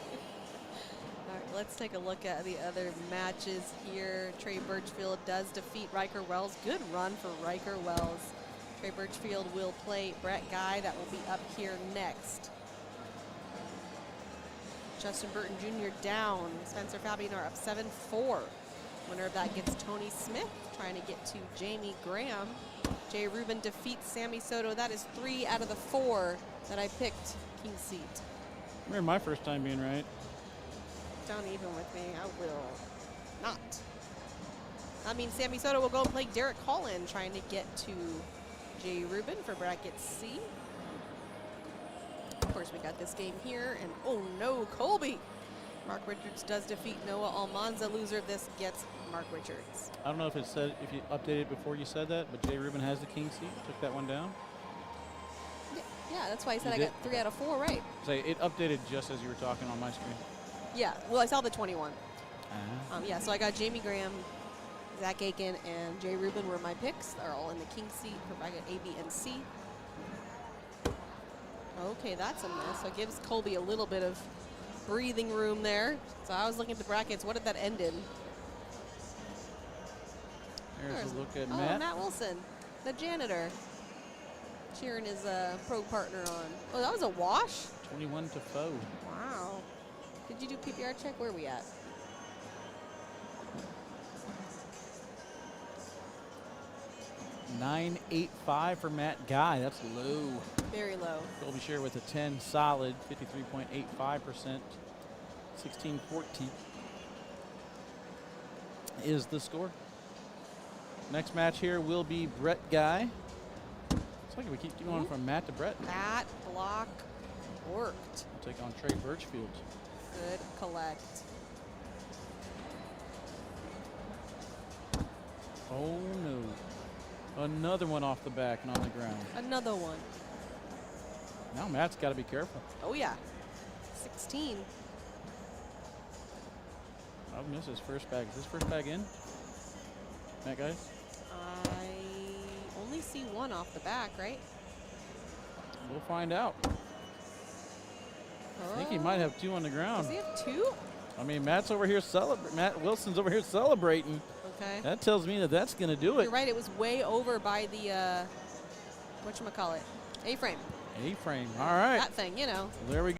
right, let's take a look at the other matches here. Trey Birchfield does defeat Riker Wells. Good run for Riker Wells. Trey Birchfield will play Brett Guy. That will be up here next. Justin Burton Jr. down. Spencer Fabian are up 7-4. Winner of that gets Tony Smith, trying to get to Jamie Graham. Jay Rubin defeats Sammy Soto. That is 3 out of the 4 that I picked King's Seat. Remember my first time being right. Don't even with me. I will not. I mean, Sammy Soto will go and play Derek Collin, trying to get to Jay Rubin for bracket C. Of course, we got this game here, and oh no, Colby. Mark Richards does defeat Noah Almanza. Loser of this gets Mark Richards. I don't know if it said, if you updated before you said that, but Jay Rubin has the king seat. Took that one down. Yeah, that's why I said I got 3 out of 4 right. Say it updated just as you were talking on my screen. Yeah, well, I saw the 21. Yeah, so I got Jamie Graham, Zach Aiken, and Jay Rubin were my picks. They're all in the king seat for bracket A, B, and C. Okay, that's a miss. So it gives Colby a little bit of breathing room there. So I was looking at the brackets. What did that end in? There's a look at Matt. Matt Wilson, the janitor, cheering his pro partner on. Oh, that was a wash? 21 to foe. Wow. Did you do PPR check? Where are we at? $9.85 for Matt Guy. That's low. Very low. Colby Shear with a 10 solid, 53.85%. 16-14 is the score. Next match here will be Brett Guy. Looks like we keep going from Matt to Brett. That block worked. We'll take on Trey Birchfield. Good collect. Oh no. Another one off the back and on the ground. Another one. Now Matt's got to be careful. Oh yeah. 16. I'll miss his first bag. Is his first bag in? Matt, guys? I only least see one off the back, right? We'll find out. I think he might have 2 on the ground. Does he have 2? I mean, Matt Wilson's over here celebrating. Okay. That tells me that that's going to do it. You're right. It was way over by the, whatchamacallit, A-frame. A-frame. All right. That thing, you know. There we go.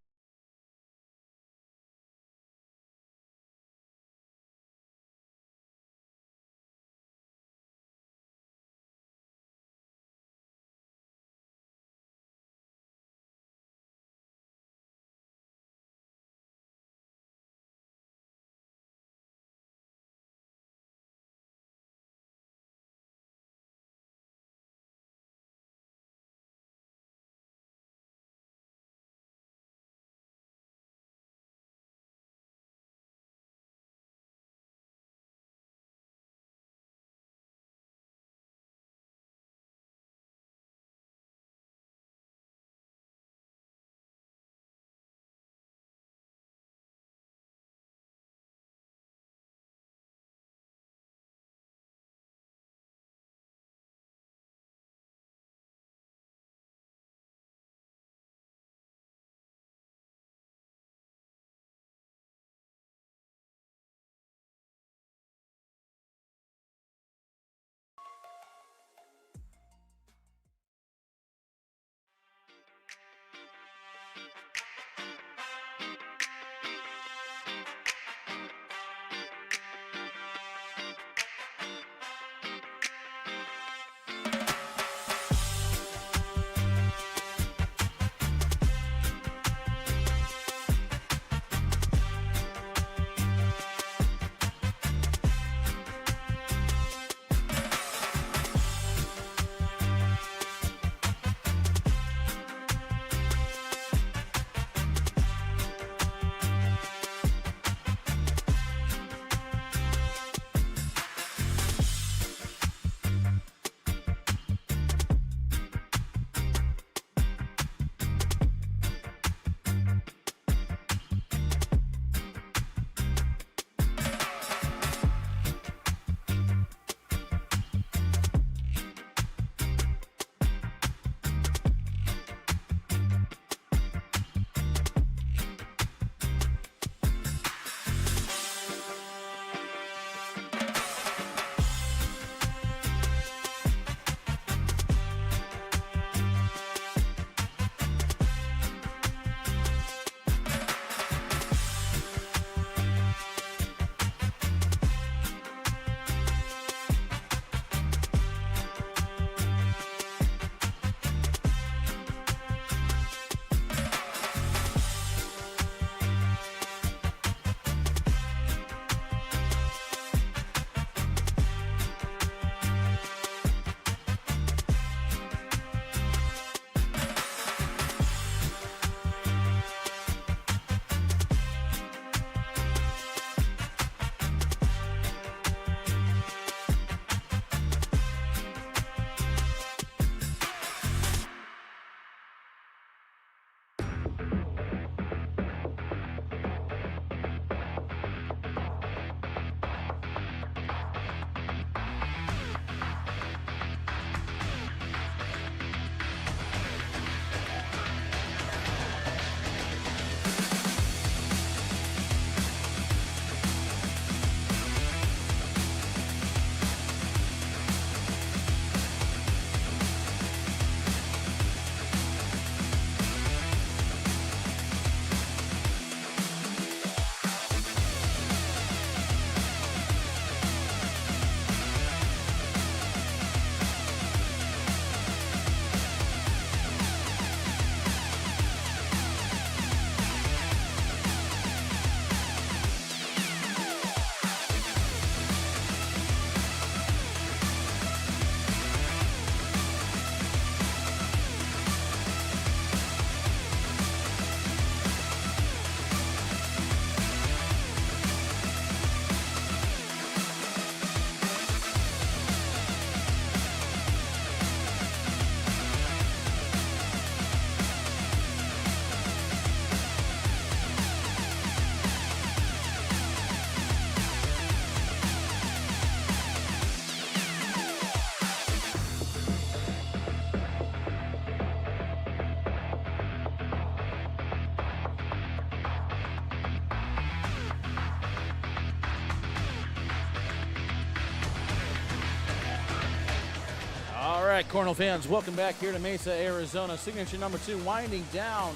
right, Cornell fans, welcome back here to Mesa, Arizona. Signature number 2 winding down.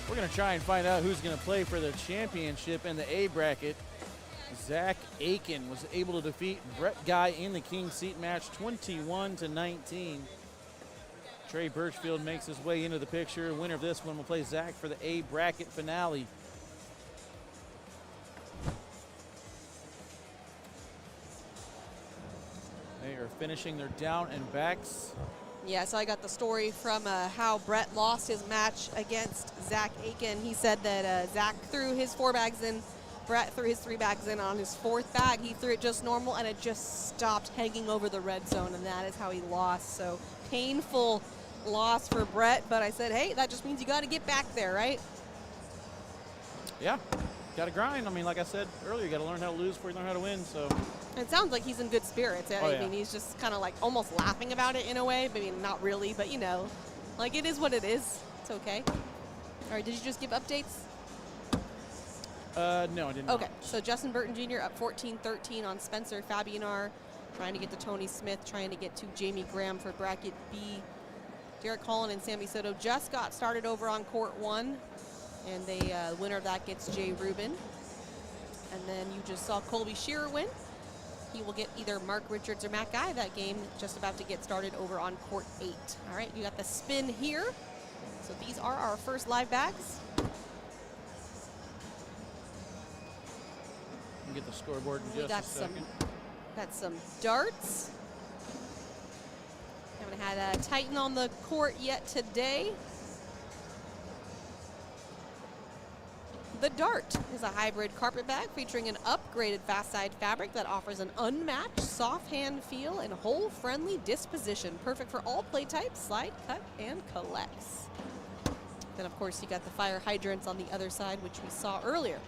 We're going to try and find out who's going to play for the championship in the A bracket. Zach Aiken was able to defeat Brett Guy in the King seat match 21-19. Trey Birchfield makes his way into the picture. Winner of this one will play Zach for the A bracket finale. They are finishing their down and backs. Yeah, so I got the story from how Brett lost his match against Zach Aiken. He said that Zach threw his 4 bags in, Brett threw his 3 bags in. On his 4th bag, he threw it just normal, and it just stopped hanging over the red zone, and that is how he lost. So painful loss for Brett, but I said, hey, that just means you got to get back there, right? Yeah, got to grind. I mean, like I said earlier, you got to learn how to lose before you learn how to win. So it sounds like he's in good spirits. I mean, he's just kind of like almost laughing about it in a way. I mean, not really, but you know, like it is what it is. It's okay. All right, did you just give updates? No, I didn't. Okay, so Justin Burton Jr. up 14-13 on Spencer Fabianar, trying to get to Tony Smith, trying to get to Jamie Graham for bracket B. Derek Holland and Sammy Soto just got started over on court 1, and the winner of that gets Jay Rubin. And then you just saw Colby Shearer win. He will get either Mark Richards or Matt Guy. That game just about to get started over on court 8. All right, you got the spin here. So these are our first live bags. We'll get the scoreboard in We just a second. Got some darts. Haven't had a Titan on the court yet today. The Dart is a hybrid carpet bag featuring an upgraded fast side fabric that offers an unmatched soft hand feel and hole-friendly disposition. Perfect for all play types, slide, cut, and collects. Then, of course, you got the fire hydrants on the other side, which we saw earlier.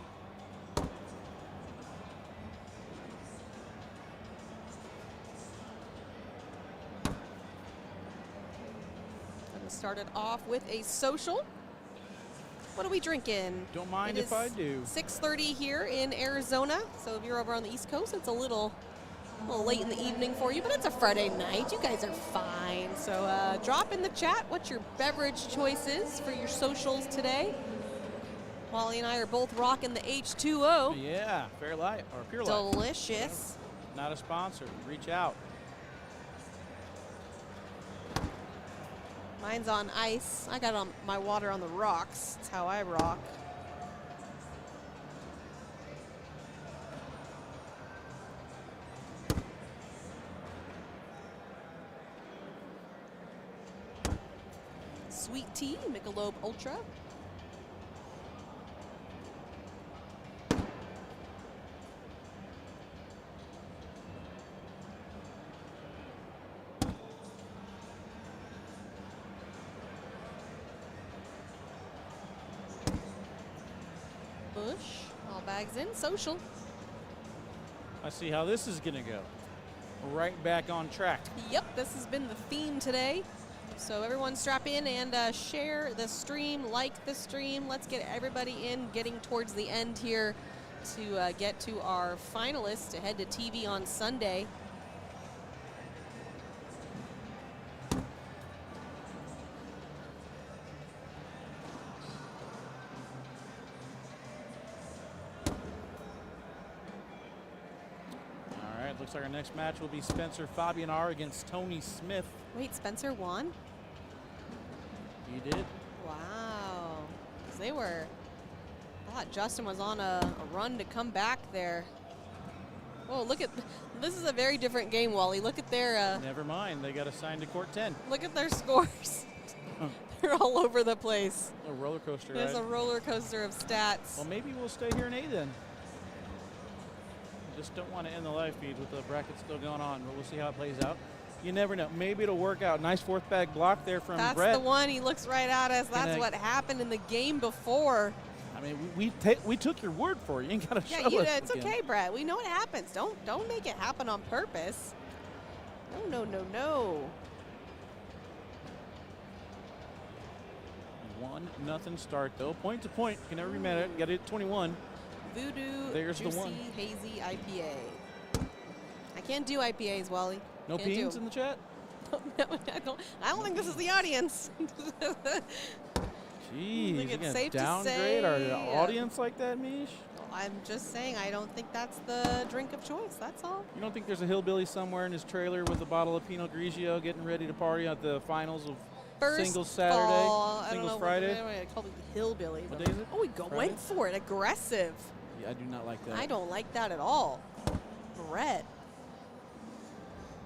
Started off with a social. What are we drinking? Don't mind if I do. 6:30 here in Arizona. So if you're over on the East Coast, it's a little late in the evening for you, but it's a Friday night. You guys are fine. So drop in the chat what your beverage choice is for your socials today. Wally and I are both rocking the H2O. Yeah, Fair Life or Pure Life. Delicious. Not a sponsor. Reach out. Mine's on ice. I got on my water on the rocks. That's how I rock. Sweet tea, Michelob Ultra. Bush, all bags in, social. I see how this is going to go. Right back on track. Yep, this has been the theme today. So everyone strap in and share the stream, like the stream. Let's get everybody in, getting towards the end here to get to our finalists to head to TV on Sunday. Looks like our next match will be Spencer Fabianar against Tony Smith. Wait, Spencer won? He did. Wow. 'Cause they were, I thought Justin was on a run to come back there. Whoa, look at, this is a very different game, Wally. Look at their. Never mind, they got assigned to court 10. Look at their scores. They're all over the place. A roller coaster There's ride. a roller coaster of stats. Well, maybe we'll stay here in A then. Just don't want to end the live feed with the bracket still going on, but we'll see how it plays out. You never know. Maybe it'll work out. Nice 4th bag block there from Brett. That's the one. He looks right at us. That's what happened in the game before. I mean, we took your word for it. You ain't got to show us. Yeah, it's okay, Brett. We know what happens. Don't make it happen on purpose. No. 1-0 start though. Point to point. Can never be mad at it. Got it at 21. Voodoo There's Juicy the one. Hazy IPA. I can't do IPAs, Wally. No Can't do peens 'em. in the chat? I don't think this is the audience. Jeez, think you it's gonna safe to downgrade our say, audience like that, Mish? I'm just saying, I don't think that's the drink of choice. That's all. You don't think there's a hillbilly somewhere in his trailer with a bottle of Pinot Grigio getting ready to party at the finals of Singles Saturday, I don't Singles know Friday? I called it the hillbilly. What day is it? Oh, we Friday? went for it. Aggressive. Yeah, I do not like that. I don't like that at all. Brett.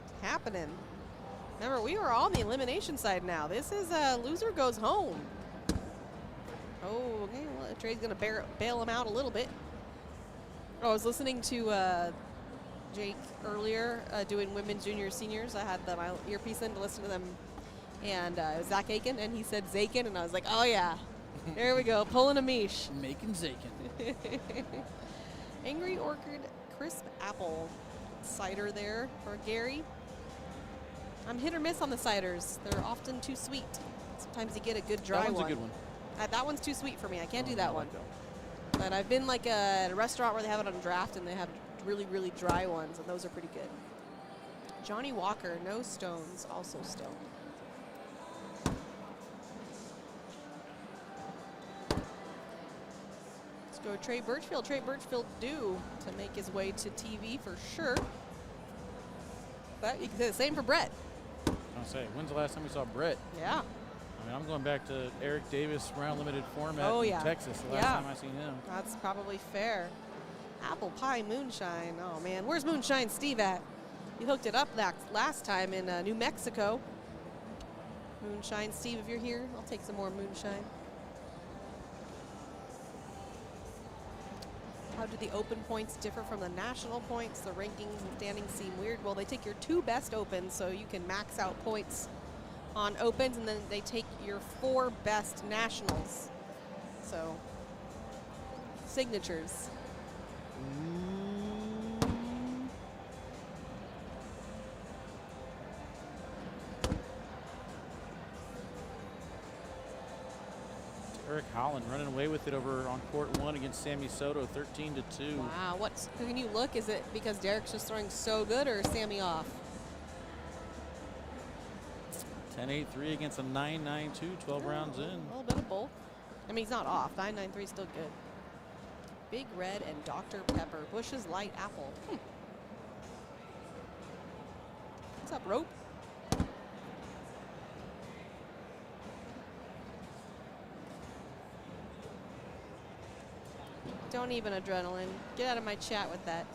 It's happening. Remember, we are on the elimination side now. This is loser goes home. Oh, okay. Well, Trey's going to bail him out a little bit. Oh, I was listening to Jake earlier doing women's junior seniors. I had my earpiece in to listen to them. And it was Zach Aiken, and he said Zakin, and I was like, oh, yeah. There we go. Pulling a Mish. Making Zakin. Angry Orchard Crisp Apple cider there for Gary. I'm hit or miss on the ciders. They're often too sweet. Sometimes you get a good dry That one's one. a good one. That one's too sweet for me. I can't do I that like one. But I've been like at a restaurant where they have it on draft, and they have really, really dry ones, and those are pretty good. Johnny Walker, no stones, also stone. Let's go Trey Birchfield. Trey Birchfield due to make his way to TV for sure. But you can say the same for Brett. I'll say, when's the last time we saw Brett? Yeah. I mean, I'm going back to Eric Davis round limited format Oh, in yeah. Texas. The last time I seen him. That's probably fair. Apple pie moonshine. Oh, man. Where's Moonshine Steve at? He hooked it up last time in New Mexico. Moonshine Steve, if you're here, I'll take some more moonshine. How do the open points differ from the national points? The rankings and standings seem weird. Well, they take your 2 best opens, so you can max out points on opens, and then they take your 4 best nationals. So, signatures. Eric Holland running away with it over on court 1 against Sammy Soto, 13-2. Wow, can you look? Is it because Derek's just throwing so good, or is Sammy off? 10-8-3 against a 9-9-2, 12 rounds in. A little bit of both. I mean, he's not off. 9-9-3 is still good. Big Red and Dr. Pepper. Bush's Light Apple. What's up, Rope? Don't even adrenaline. Get out of my chat with that.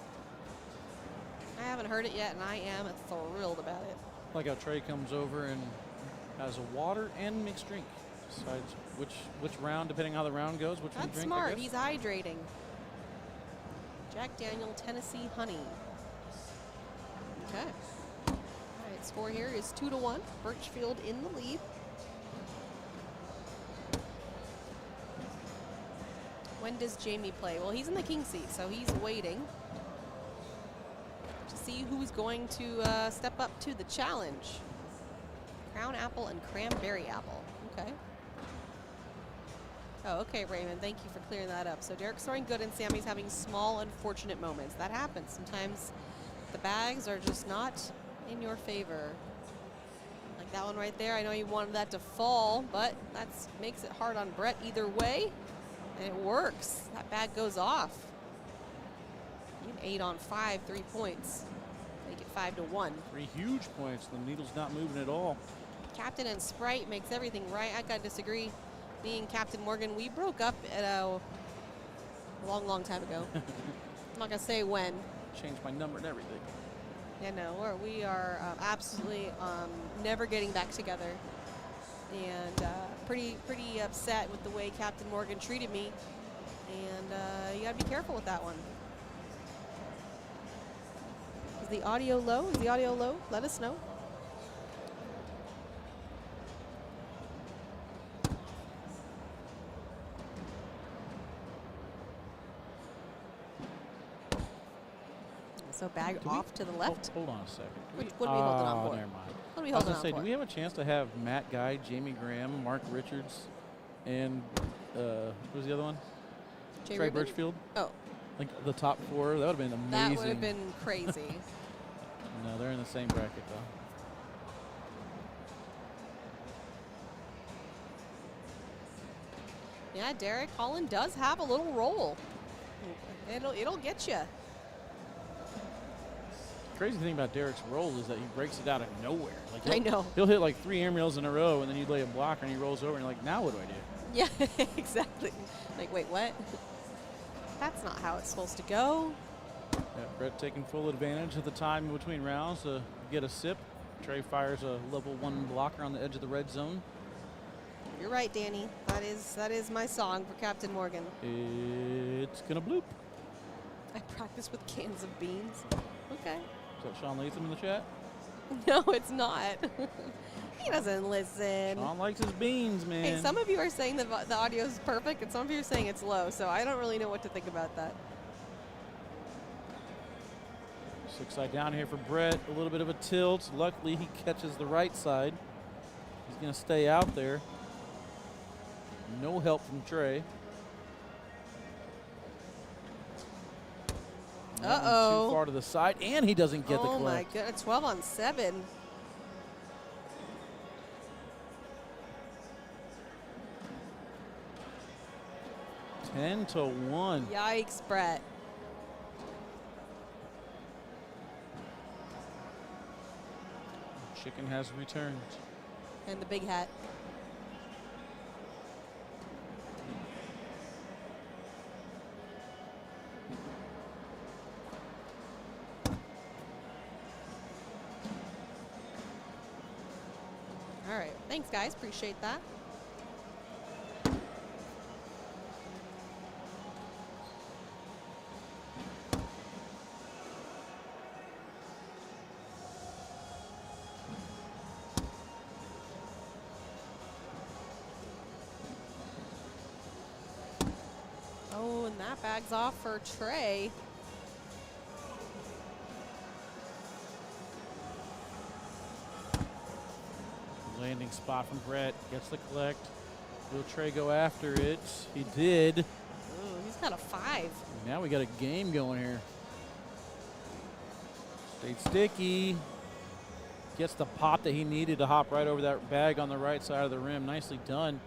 I haven't heard it yet, and I am thrilled about it. Like how Trey comes over and has a water and mixed drink. Decides which round, depending on how the round goes, which one to That's drink. smart. He's hydrating. Jack Daniel Tennessee Honey. Okay. All right, score here is 2-1. Birchfield in the lead. When does Jamie play? Well, he's in the king seat, so he's waiting to see who's going to step up to the challenge. Crown apple and cranberry apple. Okay. Oh, okay, Raymond. Thank you for clearing that up. So Derek's throwing good, and Sammy's having small, unfortunate moments. That happens. Sometimes the bags are just not in your favor. Like that one right there. I know you wanted that to fall, but that makes it hard on Brett either way. And it works. That bag goes off. An 8 on 5, 3 points. Make it 5-1. 3 huge points. The needle's not moving at all. Captain and Sprite makes everything right. I gotta disagree. Being Captain Morgan, we broke up at a long, long time ago. I'm not gonna say when. Changed my number and everything. Yeah, no, we are absolutely never getting back together. And pretty upset with the way Captain Morgan treated me. And you gotta be careful with that one. Is the audio low? Is the audio low? Let us know. So bag off to the left. Hold on a second. What are we holding on for? Never mind. What are we I was holding gonna on say, for? do we have a chance to have Matt Guy, Jamie Graham, Mark Richards, and who's the other one? Jay Trey Rubin? Birchfield? Oh, Like the top 4. That would have been amazing. that would have been crazy. No, they're in the same bracket though. Yeah, Derek Holland does have a little roll. It'll get you. Crazy thing about Derek's roll is that he breaks it out of nowhere. Like I know. He'll hit like 3 aerials in a row, and then you lay a blocker, and he rolls over, and you're like, now what do I do? Yeah, exactly. Like, wait, what? That's not how it's supposed to go. Yeah, Brett taking full advantage of the time in between rounds to get a sip. Trey fires a level 1 blocker on the edge of the red zone. You're right, Danny. That is my song for Captain Morgan. It's gonna bloop. I practice with cans of beans. Okay. Is that Sean Latham in the chat? No, it's not. He doesn't listen. Sean likes his beans, man. Hey, some of you are saying the audio is perfect, and some of you are saying it's low, so I don't really know what to think about that. 6 side down here for Brett. A little bit of a tilt. Luckily, he catches the right side. He's going to stay out there. No help from Trey. Uh-oh. Too far to the side, and he doesn't get the collect. Oh, my goodness. 12 on 7. Ten to 1. Yikes, Brett. Chicken has returned. And the big hat. All right. Thanks, guys. Appreciate that. Oh, and that bag's off for Trey. Landing spot from Brett. Gets the collect. Will Trey go after it? He did. Ooh, he's got a 5. Now we got a game going here. Stayed sticky. Gets the pop that he needed to hop right over that bag on the right side of the rim. Nicely done.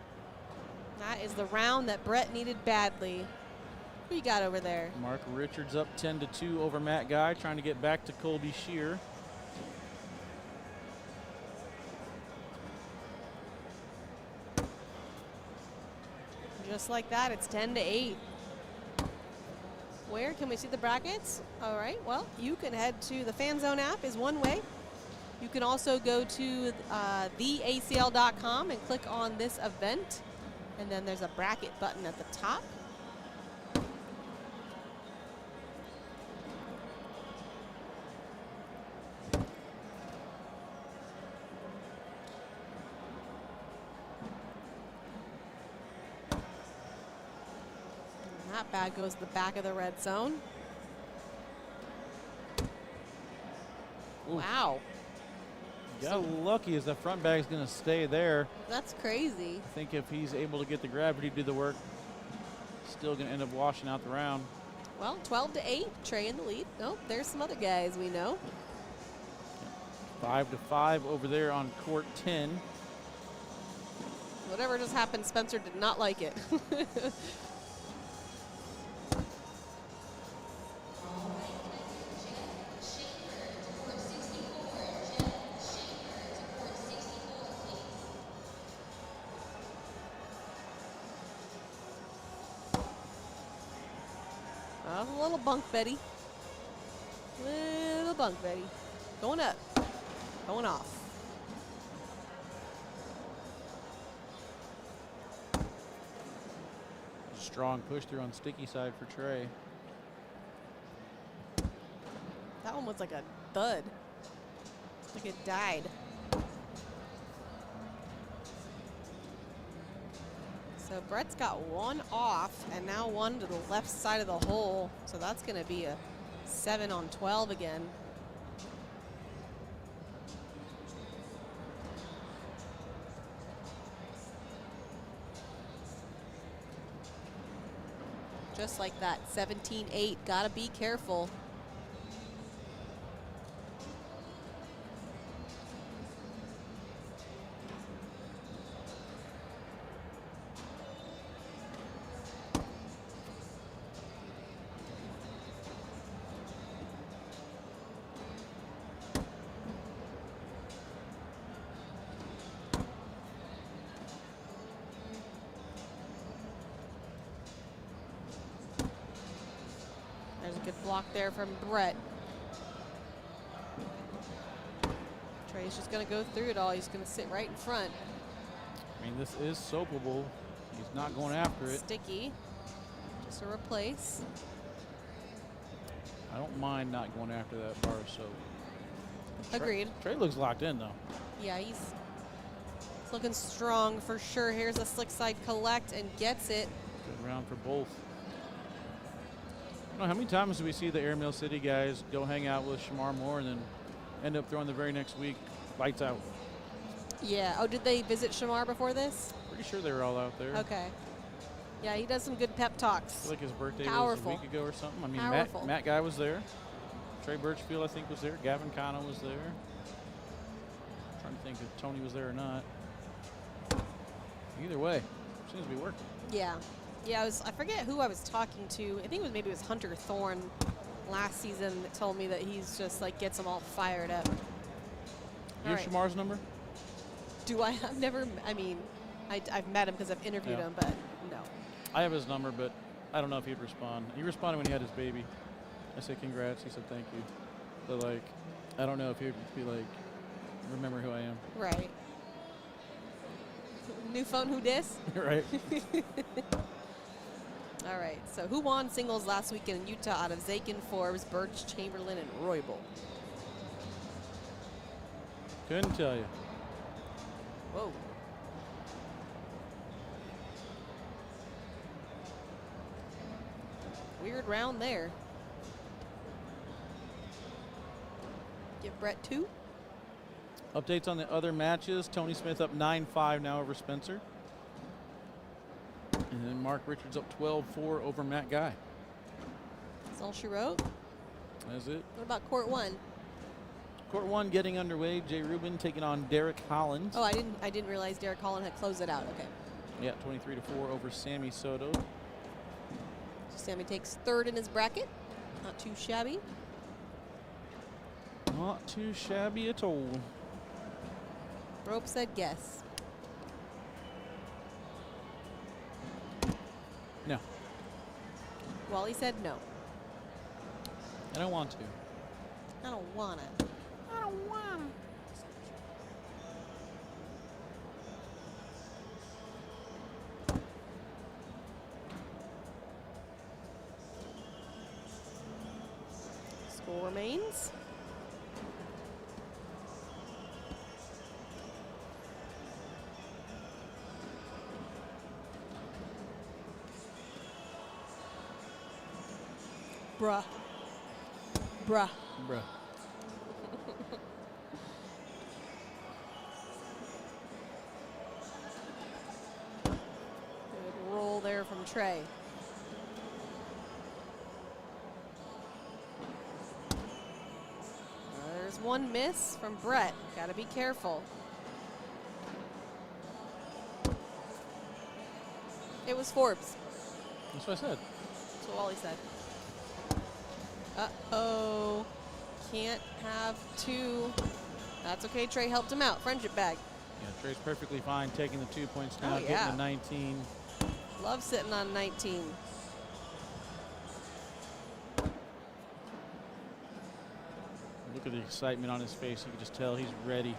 That is the round that Brett needed badly. Who you got over there? Mark Richards up 10-2 over Matt Guy, trying to get back to Colby Shear. Just like that, it's 10-8. Where can we see the brackets? All right, well, you can head to the Fan Zone app is one way. You can also go to theacl.com and click on this event. And then there's a bracket button at the top. And that bag goes to the back of the red zone. Ooh. Wow. Got lucky as the front bag's going to stay there. That's crazy. I think if he's able to get the gravity to do the work, still going to end up washing out the round. Well, 12-8, Trey in the lead. Oh, there's some other guys we know. 5-5 over there on court 10. Whatever just happened, Spencer did not like it. A little bunk Betty. Little bunk Betty. Going up. Going off. Strong push through on sticky side for Trey. That one was like a thud. Like it died. So Brett's got one off and now one to the left side of the hole. So that's going to be a 7 on 12 again. Just like that, 17-8. Gotta be careful. Good block there from Brett. Trey's just going to go through it all. He's going to sit right in front. I mean, this is soapable. He's not going after it. Sticky. Just a replace. I don't mind not going after that bar of soap. Agreed. Trey looks locked in, though. Yeah, he's looking strong for sure. Here's a slick side collect and gets it. Good round for both. I don't know, how many times do we see the Airmail City guys go hang out with Shamar Moore and then end up throwing the very next week lights out? Yeah. Oh, did they visit Shamar before this? Pretty sure they were all out there. Okay. Yeah, he does some good pep I talks. feel like his birthday Powerful. was a week ago or something. I mean, Powerful. Matt Guy was there. Trey Birchfield, I think, was there. Gavin Cano was there. Trying to think if Tony was there or not. Either way, seems to be working. Yeah. Yeah, I forget who I was talking to. I think maybe it was Hunter Thorne last season that told me that he's just like gets them all fired up. You have Shamar's number? Do I? I've never, I mean, I've met him because I've interviewed him, but no. I have his number, but I don't know if he'd respond. He responded when he had his baby. I said, congrats. He said, thank you. But, like, I don't know if he'd be like, remember who I am. Right. New phone, who dis? Right. All right, so who won singles last weekend in Utah out of Zakin, Forbes, Birch, Chamberlain, and Royall? Couldn't tell you. Whoa. Weird round there. Give Brett 2. Updates on the other matches. Tony Smith up 9-5 now over Spencer. And then Mark Richards up 12-4 over Matt Guy. That's all she wrote. That's it. What about court 1? Court 1 getting underway. Jay Rubin taking on Derek Holland. Oh, I didn't realize Derek Holland had closed it out. Okay. Yeah, 23-4 over Sammy Soto. So Sammy takes 3rd in his bracket. Not too shabby. Not too shabby at all. Rope said guess. No. Wally said no. I don't want to. I don't wanna. I don't wanna. Score remains. Bruh. Bruh. Bruh. Good roll there from Trey. There's one miss from Brett. Gotta be careful. It was Forbes. That's what I said. That's what Wally said. Uh-oh. Can't have 2. That's okay. Trey helped him out. Friendship bag. Yeah, Trey's perfectly fine taking the 2 points now, Oh, getting yeah. the 19. Love sitting on 19. Look at the excitement on his face. You can just tell he's ready.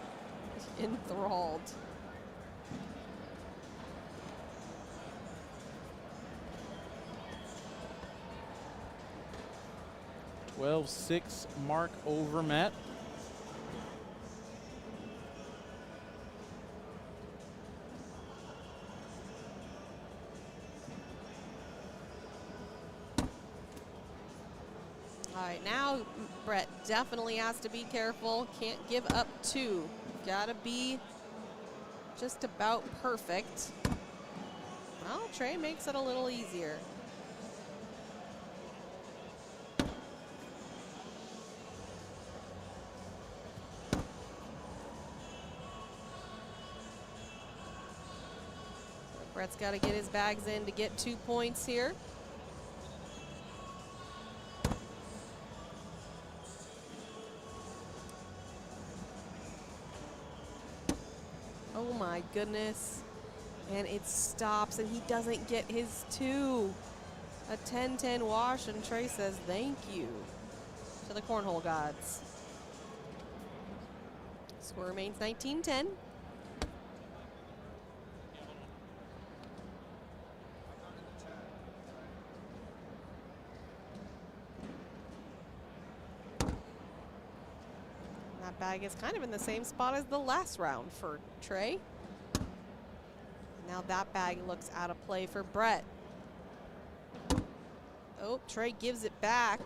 Enthralled. (12-6) Mark over Matt. All right, now Brett definitely has to be careful. Can't give up 2. Gotta be just about perfect. Well, Trey makes it a little easier. Brett's got to get his bags in to get 2 points here. Oh my goodness. And it stops and he doesn't get his 2. A 10-10 wash, and Trey says thank you to the cornhole gods. Score remains 19-10. That bag is kind of in the same spot as the last round for Trey. Now that bag looks out of play for Brett. Oh, Trey gives it back.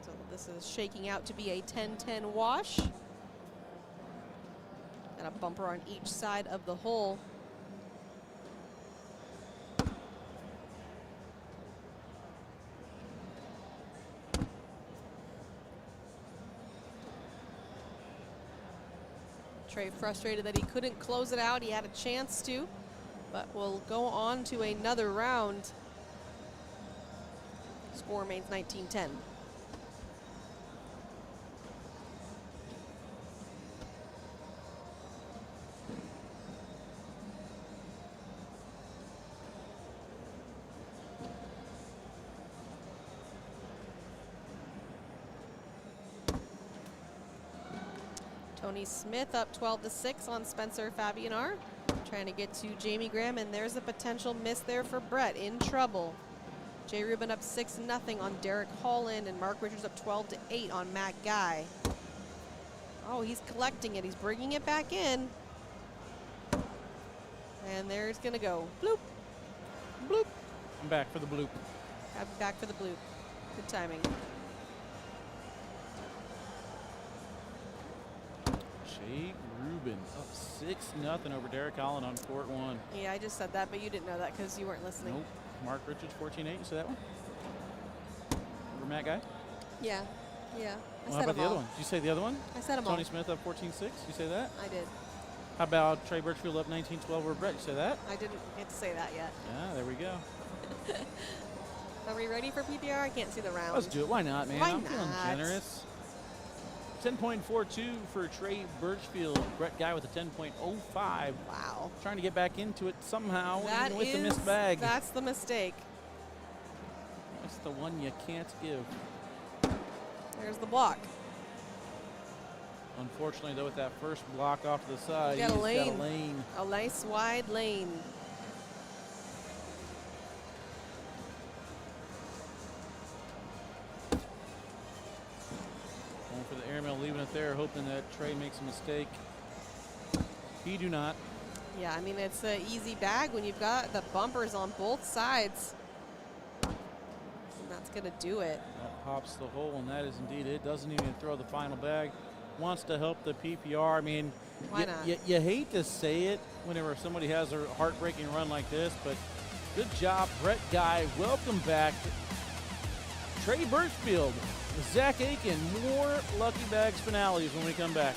So this is shaking out to be a 10-10 wash. And a bumper on each side of the hole. Trey frustrated that he couldn't close it out. He had a chance to, but we'll go on to another round. Score remains 19-10. Tony Smith up 12-6 on Spencer Fabianar. Trying to get to Jamie Graham, and there's a potential miss there for Brett. In trouble. Jay Rubin up 6-0 on Derek Holland, and Mark Richards up 12-8 on Matt Guy. Oh, he's collecting it. He's bringing it back in. And there's going to go. Bloop. Bloop. I'm back for the bloop. I'm back for the bloop. Good timing. Jay Rubin up 6-0 over Derek Holland on court 1. Yeah, I just said that, but you didn't know that because you weren't listening. Nope. Mark Richards 14-8. You see that one? Over Matt Guy? Yeah. Yeah. Well, how about the other one? Did you say the other one? I said them all. Tony Smith up 14-6. You say that? I did. How about Trey Birchfield up 19-12 over Brett? You say that? I didn't get to say that yet. Yeah, there we go. Are we ready for PPR? I can't see the round. Let's do it. Why not, man? Why I'm feeling not? generous. 10.42 for Trey Birchfield. Brett Guy with a 10.05. Wow. Trying to get back into it somehow, That even with is, the missed bag. That's the mistake. That's the one you can't give. There's the block. Unfortunately, though, with that first block off to the side, He's got a lane. got a lane. A nice wide lane. Going for the airmail, leaving it there, hoping that Trey makes a mistake. He do not. Yeah, I mean, it's an easy bag when you've got the bumpers on both sides. And that's going to do it. That pops the hole, and that is indeed it. Doesn't even throw the final bag. Wants to help the PPR. I mean, Why not? You hate to say it whenever somebody has a heartbreaking run like this, but good job, Brett Guy. Welcome back. Trey Birchfield, Zach Aiken, more Lucky Bags finales when we come back.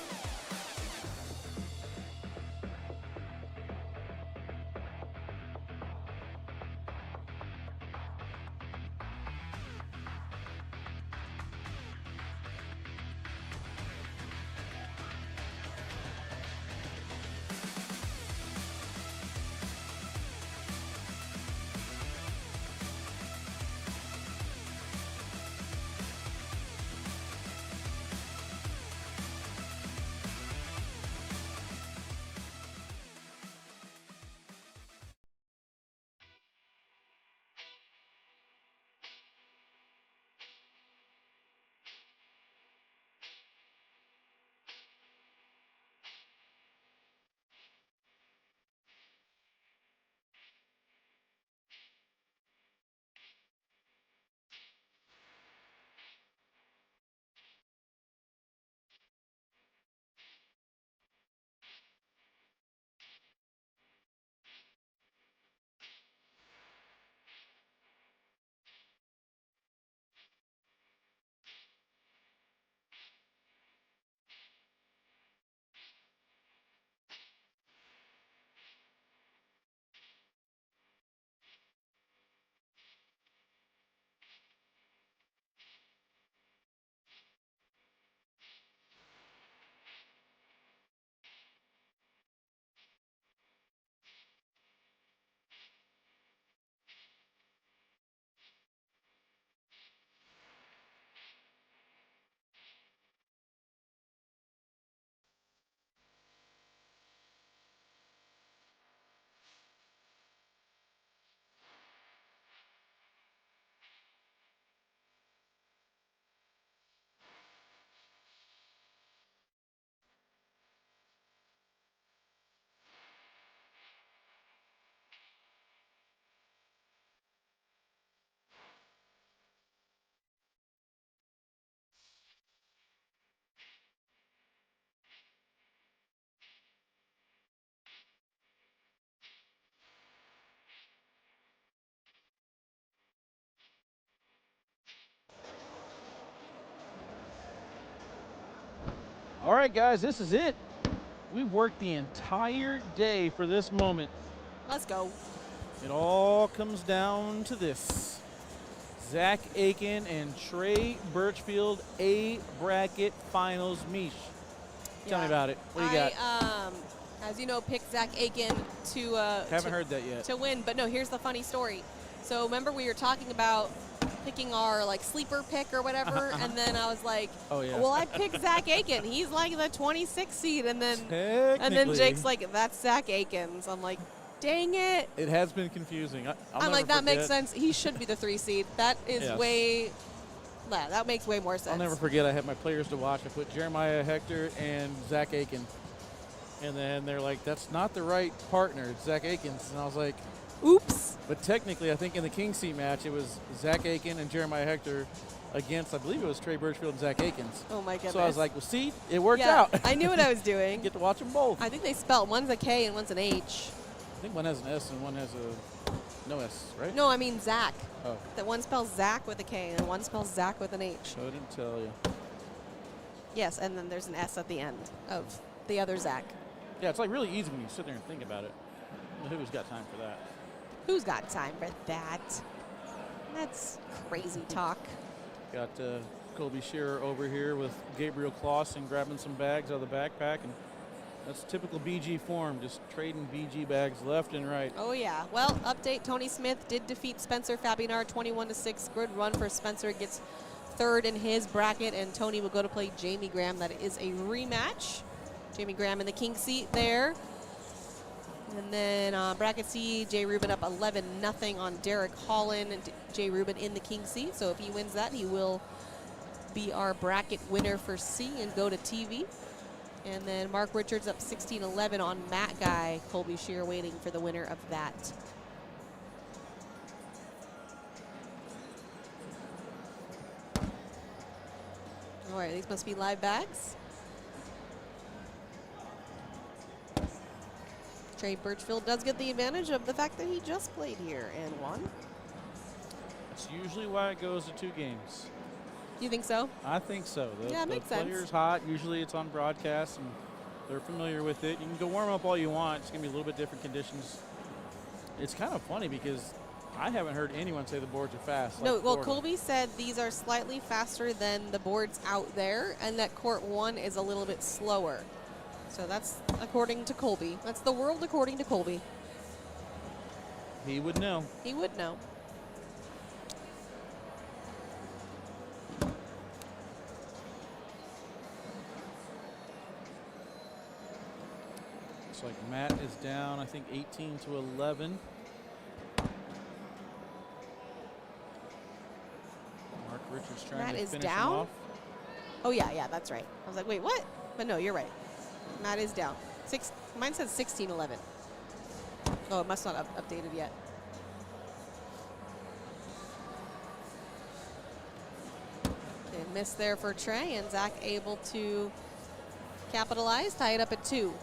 All right, guys, this is it. We've worked the entire day for this moment. Let's go. It all comes down to this. Zach Aiken and Trey Birchfield A bracket finals. Mish, tell me about it. What do you got? As you know, picked Zach Aiken to Haven't heard that yet. to win. But no, here's the funny story. So remember we were talking about picking our like sleeper pick or whatever, and then I was like, oh yeah. Well, I picked Zach Aiken. He's like the 26th seed, and then Jake's like, that's Zach Aiken. So I'm like, dang it. It has been confusing. I'm like, that makes sense. He should be the 3 seed. That is that makes way more sense. I'll never forget. I had my players to watch. I put Jeremiah Hector and Zach Aiken, and then they're like, that's not the right partner. It's Zach Aikens, and I was like, oops. But technically, I think in the King seat match, it was Zach Aiken and Jeremiah Hector against, I believe it was Trey Birchfield and Zach Aikens. Oh, my goodness. So I was like, well, see, it worked out. I knew what I was doing. Get to watch them both. I think they spelled, one's a K and one's an H. I think one has an S and one has a no S, right? No, I mean Zach. Oh. That one spells Zach with a K and one spells Zach with an H. Couldn't tell you. Yes, and then there's an S at the end of the other Zach. Yeah, it's like really easy when you sit there and think about it. Who's got time for that? Who's got time for that? That's crazy talk. Got Colby Shearer over here with Gabriel Clausen grabbing some bags out of the backpack, and that's typical BG form, just trading BG bags left and right. Oh yeah. Well, update: Tony Smith did defeat Spencer Fabinar 21-6. Good run for Spencer. Gets third in his bracket, and Tony will go to play Jamie Graham. That is a rematch. Jamie Graham in the king seat there. And then bracket C, Jay Rubin up 11-0 on Derek Holland, and Jay Rubin in the king seat. So if he wins that, he will be our bracket winner for C and go to TV. And then Mark Richards up 16-11 on Matt Guy. Colby Shear waiting for the winner of that. All right, these must be live bags. Trey Birchfield does get the advantage of the fact that he just played here and won. That's usually why it goes to 2 games. You think so? I think so. Yeah, it makes sense. The player's hot. Usually it's on broadcast, and they're familiar with it. You can go warm up all you want. It's going to be a little bit different conditions. It's kind of funny because I haven't heard anyone say the boards are fast. No, like well, Florida. Colby said these are slightly faster than the boards out there, and that court 1 is a little bit slower. So that's according to Colby. That's the world according to Colby. He would know. He would know. Looks like Matt is down, I think, 18-11. Mark Richards trying Matt to is finish him down? off. Oh, yeah, that's right. I was like, wait, what? But no, you're right. Matt is down. Mine says 16-11. Oh, it must not have updated yet. Okay, miss there for Trey, and Zach able to capitalize, tie it up at 2.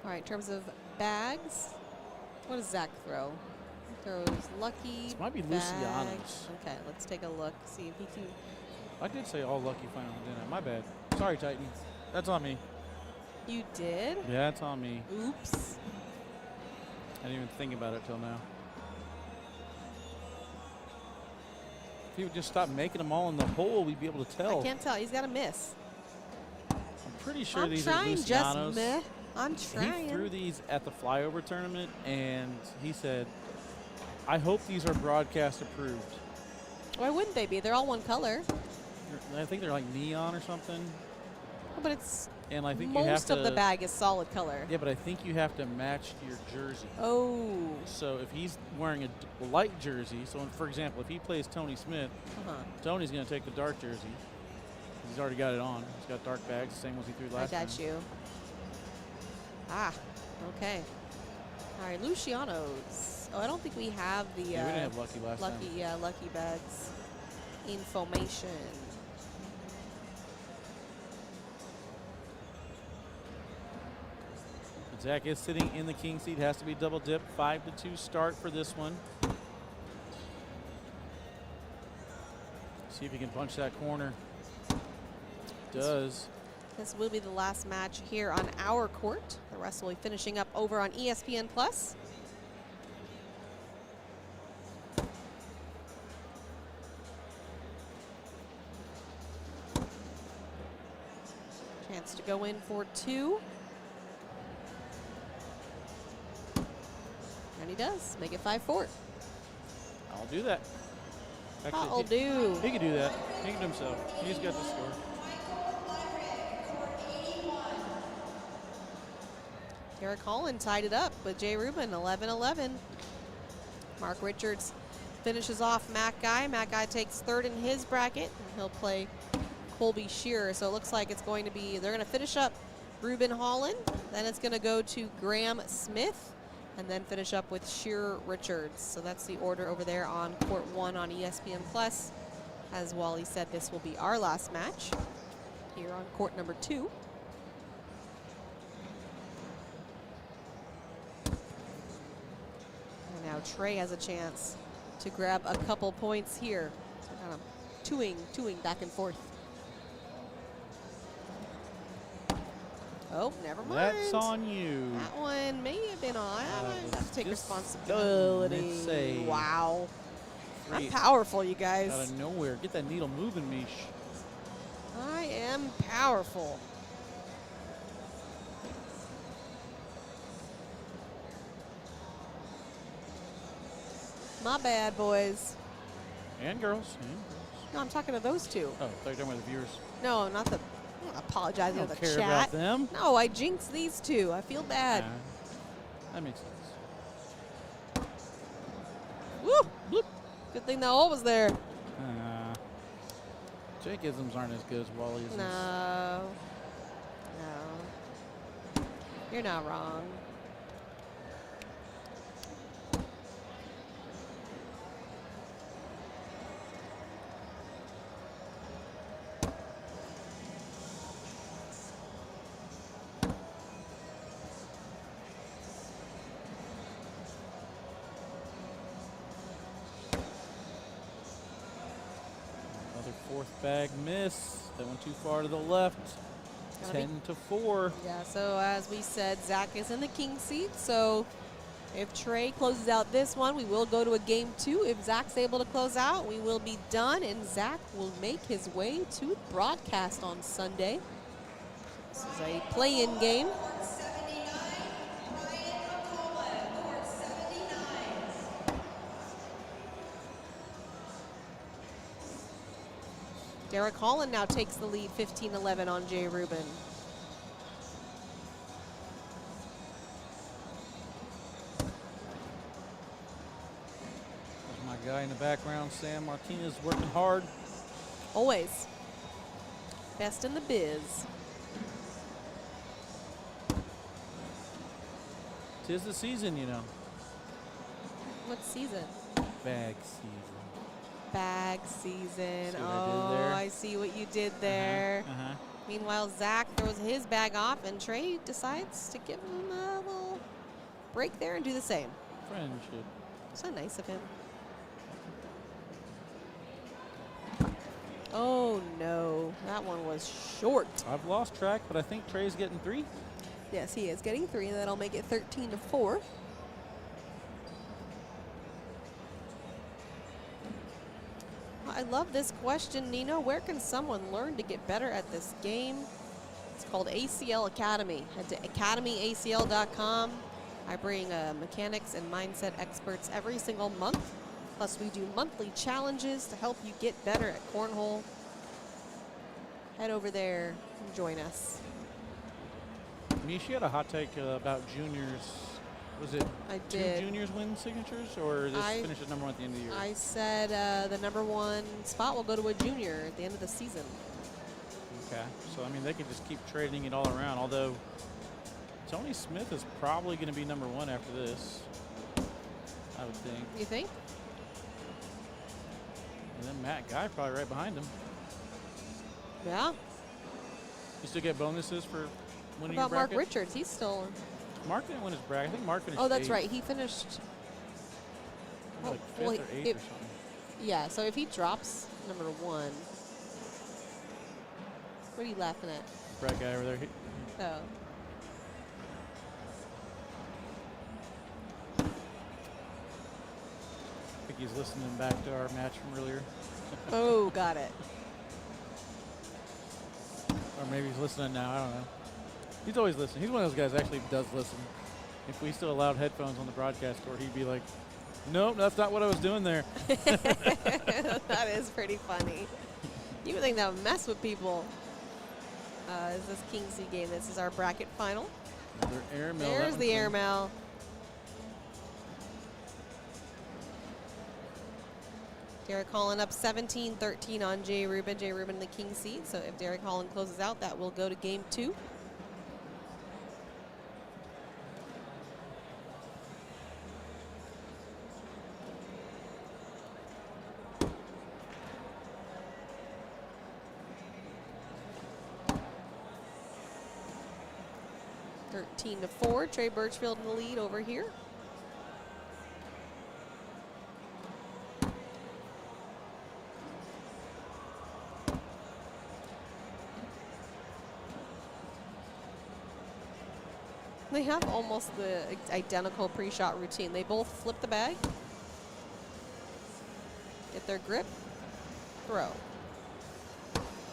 All right, in terms of bags, what does Zach throw? He throws Lucky. This might be bags. Luciano's. Okay, let's take a look, see if he can. I did say all lucky finally, didn't I? My bad. Sorry, Titans. That's on me. You did? Yeah, that's on me. Oops. I didn't even think about it till now. If he would just stop making them all in the hole, we'd be able to tell. I can't tell. He's got a miss. I'm pretty sure I'm these are trying, Luciano's. just meh. I'm trying. He threw these at the flyover tournament, and he said, I hope these are broadcast approved. Why wouldn't they be? They're all one color. I think they're like neon or something. Oh, but it's And I think you have most to, of the bag is solid color. Yeah, but I think you have to match your jersey. Oh. So if he's wearing a light jersey, so for example, if he plays Tony Smith, Tony's going to take the dark jersey. He's already got it on. He's got dark bags, the same ones he threw last time. I got you. Ah, okay. All right, Luciano's. Oh, I don't think we have the Yeah, we didn't have Lucky last time. Lucky bags. information. Zach is sitting in the king seat. Has to be double dip. 5-2 start for this one. See if he can punch that corner. Does. This will be the last match here on our court. The rest will be finishing up over on ESPN Plus. Chance to go in for 2. And he does. Make it 5-4. I'll do that. Actually, I'll do. He can do that. He can do himself. He's got the score. Derek Holland tied it up with Jay Rubin, 11-11. Mark Richards finishes off Matt Guy. Matt Guy takes 3rd in his bracket, and he'll play Colby Shearer. So it looks like it's going to be, they're going to finish up Rubin Holland, then it's going to go to Graham Smith, and then finish up with Shearer Richards. So that's the order over there on Court 1 on ESPN Plus. As Wally said, this will be our last match here on Court number 2. And now Trey has a chance to grab a couple points here. So kind of twoing back and forth. Oh, never mind. That's on you. That one may have been on. I have to take Just responsibility. say. Wow. I'm 3 powerful, you guys. out of nowhere. Get that needle moving, Mish. I am powerful. My bad, boys. And girls. No, I'm talking to those two. Oh, I thought you were talking about the viewers. No, not the. I'm not apologizing I to don't the care chat. about them. No, I jinxed these two. I feel bad. That makes sense. Woo! Bloop. Good thing that hole was there. Jake isms aren't as good as Wally isms. No. No. You're not wrong. Another 4th bag miss. That went too far to the left. 10-4. Yeah, so as we said, Zach is in the king seat. So if Trey closes out this one, we will go to a game 2. If Zach's able to close out, we will be done, and Zach will make his way to broadcast on Sunday. This is a play-in game. Derek Holland now takes the lead, 15-11 on Jay Rubin. There's my guy in the background, Sam Martinez, working hard. Always. Best in the biz. Tis the season, you know. What season? Bag season. Bag season. See what I did there? I see what you did there. Meanwhile, Zach throws his bag off, and Trey decides to give him a little break there and do the same. Friendship. So nice of him. Oh, no. That one was short. I've lost track, but I think Trey's getting 3. Yes, he is getting 3, and that'll make it 13-4. I love this question, Nino. Where can someone learn to get better at this game? It's called ACL Academy. Head to academyacl.com. I bring mechanics and mindset experts every single month. Plus, we do monthly challenges to help you get better at cornhole. Head over there and join us. Mishi had a hot take about juniors. Was it I 2 did. juniors win signatures, or this finish at number 1 at the end of the year? I said the number 1 spot will go to a junior at the end of the season. Okay, so I mean they could just keep trading it all around. Although Tony Smith is probably going to be number 1 after this, I would think. You think? And then Matt Guy probably right behind him. Yeah. You still get bonuses for winning What your about Mark bracket? Richards? He's still. Mark didn't win his bracket. I think Mark finished Oh, that's 8th. right. He finished. Like Oh, 5th well, or 8th it- or something. Yeah, so if he drops number 1. What are you laughing at? Brett guy over there. Oh. I think he's listening back to our match from earlier. Oh, got it. Or maybe he's listening now. I don't know. He's always listening. He's one of those guys that actually does listen. If we still allowed headphones on the broadcast court, he'd be like, nope, that's not what I was doing there. That is pretty funny. You would think that would mess with people. Is this Kingsley game? This is our bracket final. Another airmail. There's the airmail. Derek Holland up 17-13 on Jay Rubin. Jay Rubin in the king seat. So if Derek Holland closes out, that will go to game 2. Thirteen to 4. Trey Birchfield in the lead over here. They have almost the identical pre-shot routine. They both flip the bag, get their grip, throw.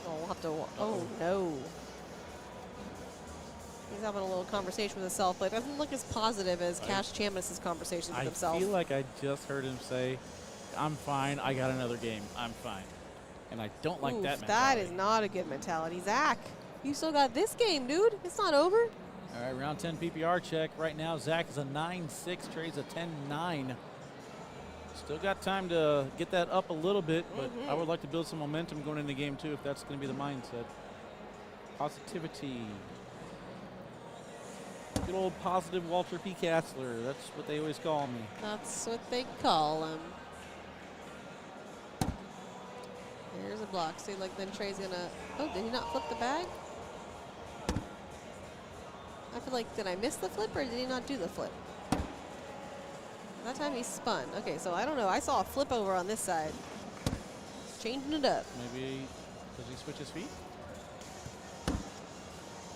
Oh, we'll have to. Oh no. He's having a little conversation with himself, but it doesn't look as positive as Cash Chambliss' conversation with himself. I feel like I just heard him say, I'm fine, I got another game, I'm fine. And I don't like that mentality. That is not a good mentality. Zach, you still got this game, dude. It's not over. All right, round 10 PPR check. Right now, Zach is a 9-6, Trey's a 10-9. Still got time to get that up a little bit, but I would like to build some momentum going into game 2 if that's going to be the mindset. Positivity. Good old positive Walter P. Katzler. That's what they always call me. That's what they call him. Here's a block. See, like then Trey's gonna. Oh, did he not flip the bag? I feel like, did I miss the flip or did he not do the flip? That time he spun. Okay, so I don't know. I saw a flip over on this side. Changing it up. Maybe, does he switch his feet?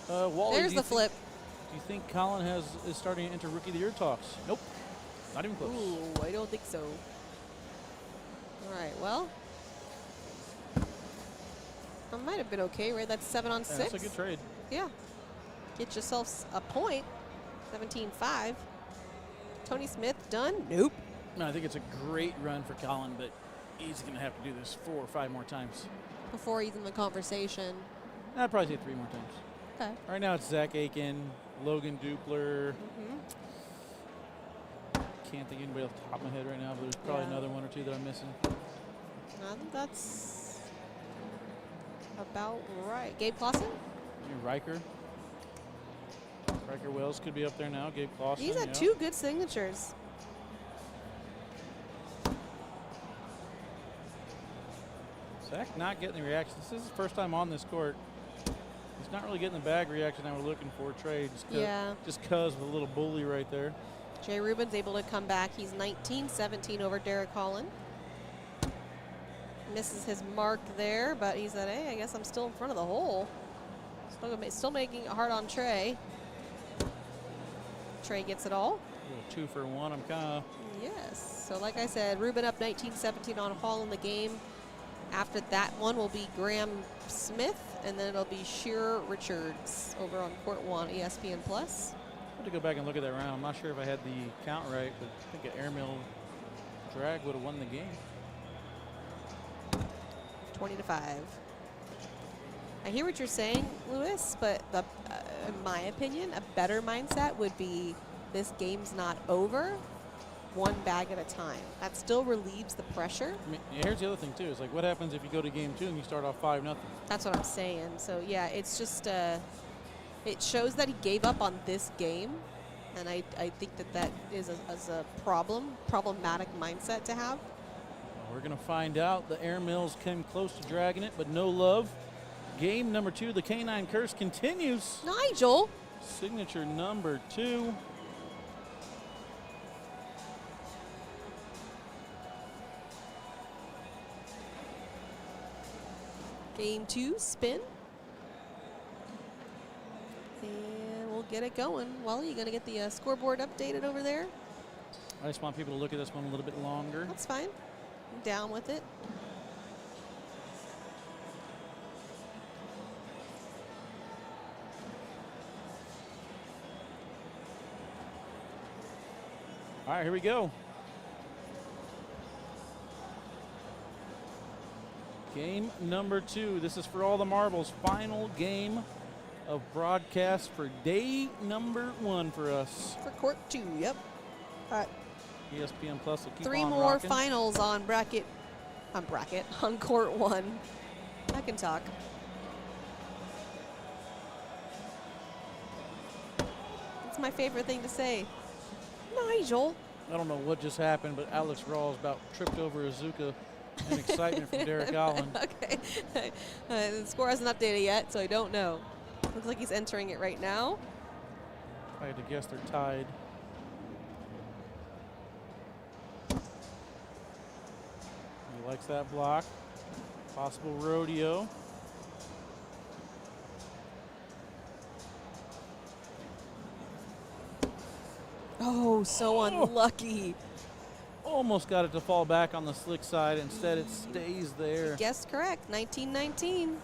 Wally, There's the flip. Do you think Colin is starting to enter Rookie of the Year talks? Nope. Not even close. Ooh, I don't think so. All right, well. That might have been okay, right? That's 7 on 6. That's a good trade. Yeah. Get yourself a point. 17-5. Tony Smith done? Nope. No, I think it's a great run for Colin, but he's going to have to do this 4 or 5 more times. Before he's in the conversation. I'd probably say 3 more times. Okay. Right now it's Zach Aiken, Logan Dupler. Can't think of anybody off the top of my head right now, but there's probably another 1 or 2 that I'm missing. I think that's about right. Gabe Clausen? Riker. Riker Wells could be up there now. Gabe Clausen. He's had 2 good signatures. Zach not getting the reaction. This is his first time on this court. He's not really getting the bag reaction that we're looking for, Trey. Just cuz with a little bully right there. Jay Rubin's able to come back. He's 19-17 over Derek Holland. Misses his mark there, but he said, hey, I guess I'm still in front of the hole. Still making it hard on Trey. Trey gets it all. A little 2 for 1. I'm kind of. Yes. So like I said, Rubin up 19-17 on Hall in the game. After that one will be Graham Smith, and then it'll be Shearer Richards over on Court 1, ESPN+. I had to go back and look at that round. I'm not sure if I had the count right, but I think an airmail drag would have won the game. 20-5. I hear what you're saying, Lewis, but in my opinion, a better mindset would be this game's not over, 1 bag at a time. That still relieves the pressure. I mean, here's the other thing, too. It's like, what happens if you go to game 2 and you start off 5-0? That's what I'm saying. So, yeah, it's just it shows that he gave up on this game, and I think that is a problematic mindset to have. We're going to find out. The Air Mills came close to dragging it, but no love. Game number 2, the Canine Curse continues. Nigel. Signature number 2. Game 2, spin. And we'll get it going. Wally, you going to get the scoreboard updated over there? I just want people to look at this one a little bit longer. That's fine. I'm down with it. All right, here we go. Game number 2. This is for all the marbles. Final game of broadcast for day number 1 for us. For court 2, yep. All right. ESPN Plus will keep 3 on more rocking. finals on on court 1. I can talk. It's my favorite thing to say. Nigel. I don't know what just happened, but Alex Rawls about tripped over Azuka in excitement from Derek Allen. Okay. The score hasn't updated yet, so I don't know. Looks like he's entering it right now. If I had to guess, they're tied. He likes that block. Possible rodeo. Oh, so unlucky. Almost got it to fall back on the slick side. Instead, it stays there. Guessed correct. 1919.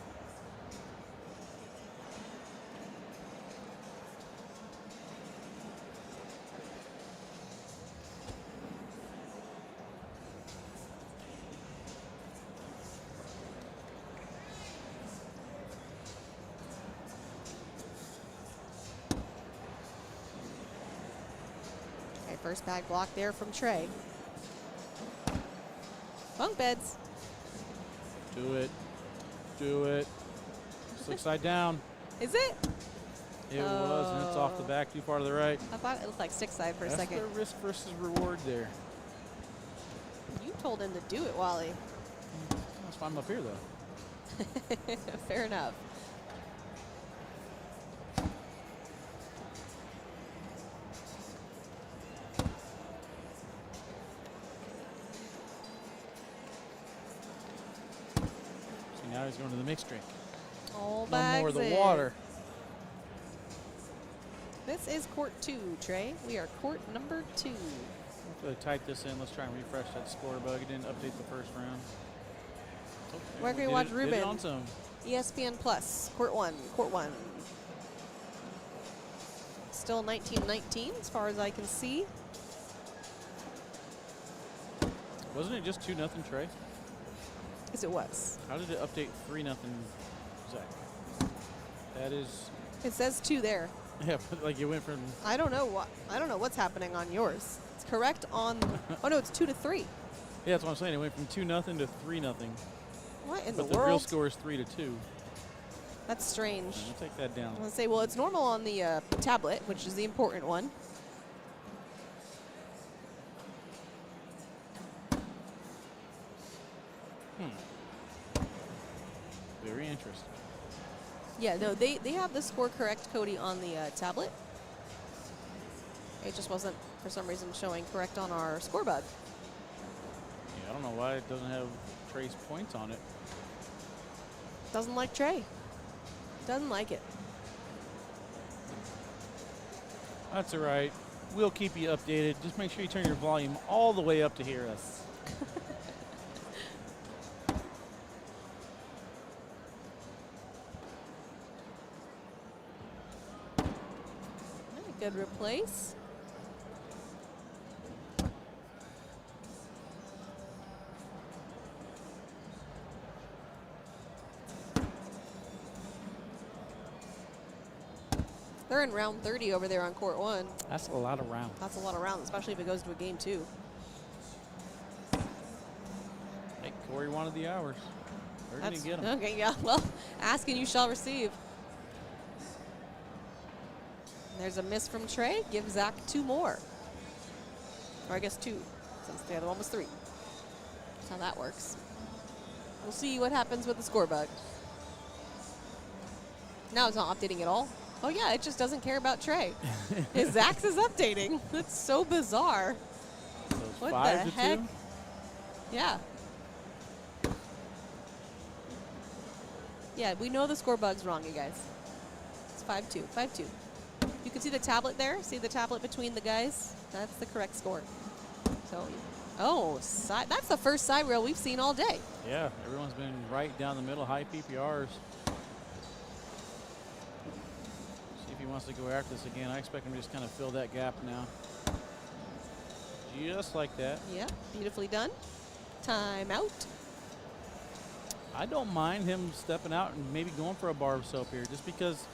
First bag block there from Trey. Bunk beds. Do it. Do it. Slick side down. Is it? It was, and it's off the back too far to the right. I thought it looked like stick side for a second. That's the risk versus reward there. You told him to do it, Wally. That's why I'm up here, though. Fair enough. Now he's going to the mixed drink. All No bags more of the in. water. This is court 2, Trey. We are court number 2. Hopefully type this in. Let's try and refresh that score bug. It didn't update the first round. Oh, Where can we did watch it Ruben? on its own. ESPN Plus, court 1, court 1. Still 1919 as far as I can see. Wasn't it just 2-0, Trey? Yes, it was. How did it update 3-0, Zach? That is. It says 2 there. Yeah, but like it went from. I don't know what's happening on yours. It's correct on. Oh no, it's 2-3. Yeah, that's what I'm saying. It went from 2-0 to 3-0. What in But the the real world? score is 3-2. That's strange. We'll take that down. I'm gonna say, well, it's normal on the tablet, which is the important one. Very interesting. Yeah, no, they have the score correct, Cody, on the tablet. It just wasn't, for some reason, showing correct on our score bug. Yeah, I don't know why it doesn't have Trey's points on it. Doesn't like Trey. Doesn't like it. That's all right. We'll keep you updated. Just make sure you turn your volume all the way up to hear us. Good replace. They're in round 30 over there on court 1. That's a lot of rounds. That's a lot of rounds, especially if it goes to a game 2. Hey, Corey wanted the hours. We're going to get them. Okay, yeah. Well, ask and you shall receive. There's a miss from Trey. Give Zach 2 more. Or I guess 2, since the other one was 3. That's how that works. We'll see what happens with the score bug. Now it's not updating at all. Oh yeah, it just doesn't care about Trey. His Zax is updating. That's so bizarre. So What 5 the to heck? 2. Yeah. Yeah, we know the score bug's wrong, you guys. It's 5-2, 5-2. You can see the tablet there. See the tablet between the guys? That's the correct score. So, oh, that's the first side rail we've seen all day. Yeah, everyone's been right down the middle, high PPRs. See if he wants to go after this again. I expect him to just kind of fill that gap now. Just like that. Yeah, beautifully done. Timeout. I don't mind him stepping out and maybe going for a bar of soap here, just because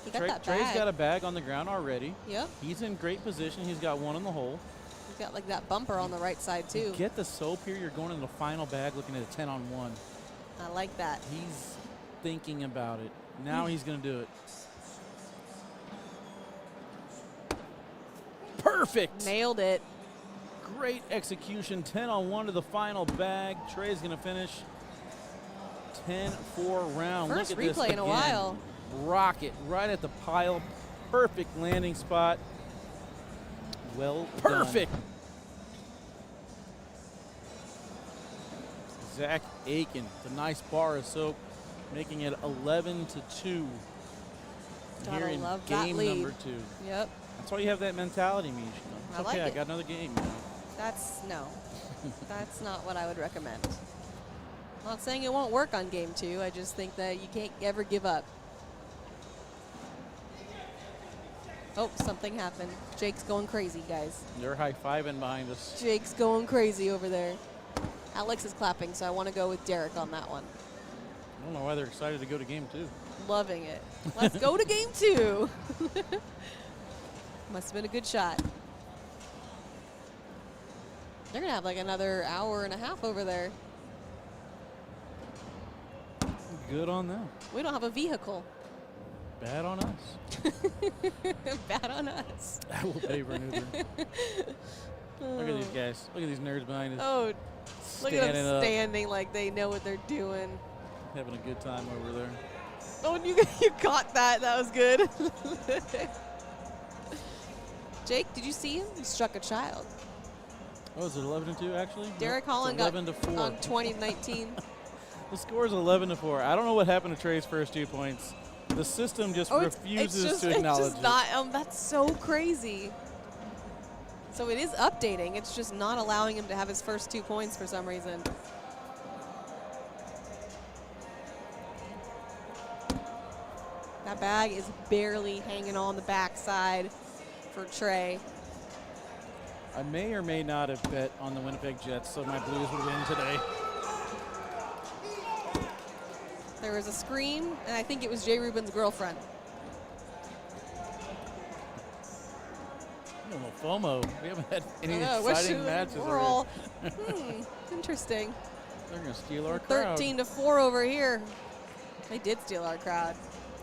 He got that Trey's bag. got a bag on the ground already. Yep. He's in great position. He's got one in the hole. He's got like that bumper on the right side too. You get the soap here, you're going in the final bag looking at a 10-on-1. I like that. He's thinking about it. Now he's going to do it. Perfect. Nailed it. Great execution. 10-on-1 to the final bag. Trey's going to finish 10-4 round. First Look at this replay in a again. while. Rocket right at the pile. Perfect landing spot. Well Perfect. done. Zach Aiken, the nice bar of soap, making it 11-2 Gotta here in love that game lead. number 2. Yep. That's why you have that mentality, Mish. It's I like okay, I it. got another game now. No. That's not what I would recommend. I'm not saying it won't work on game 2. I just think that you can't ever give up. Oh, something happened. Jake's going crazy, guys. They're high-fiving behind us. Jake's going crazy over there. Alex is clapping, so I want to go with Derek on that one. I don't know why they're excited to go to game 2. Loving it. Let's go to game 2. Must have been a good shot. They're going to have like another hour and a half over there. Good on them. We don't have a vehicle. Bad on us. Bad on us. I will pay for an Uber. Look at these guys. Look at these nerds behind us. Oh, look at Standing them up, standing like they know what they're doing. having a good time over there. Oh, and you caught that. That was good. Jake, did you see him? He struck a child. Oh, is it 11-2 actually? Derek Nope, Holland it's got 11-4. on 2019. The score is 11-4. I don't know what happened to Trey's first 2 points. The system just refuses to acknowledge it's just not, that's so crazy. So it is updating. It's just not allowing him to have his first 2 points for some reason. That bag is barely hanging on the backside for Trey. I may or may not have bet on the Winnipeg Jets, so my Blues would win today. There was a scream, and I think it was Jay Rubin's girlfriend. No FOMO. We haven't had any Oh, exciting matches. We're all, interesting. They're going to steal our crowd. 13-4 over here. They did steal our crowd.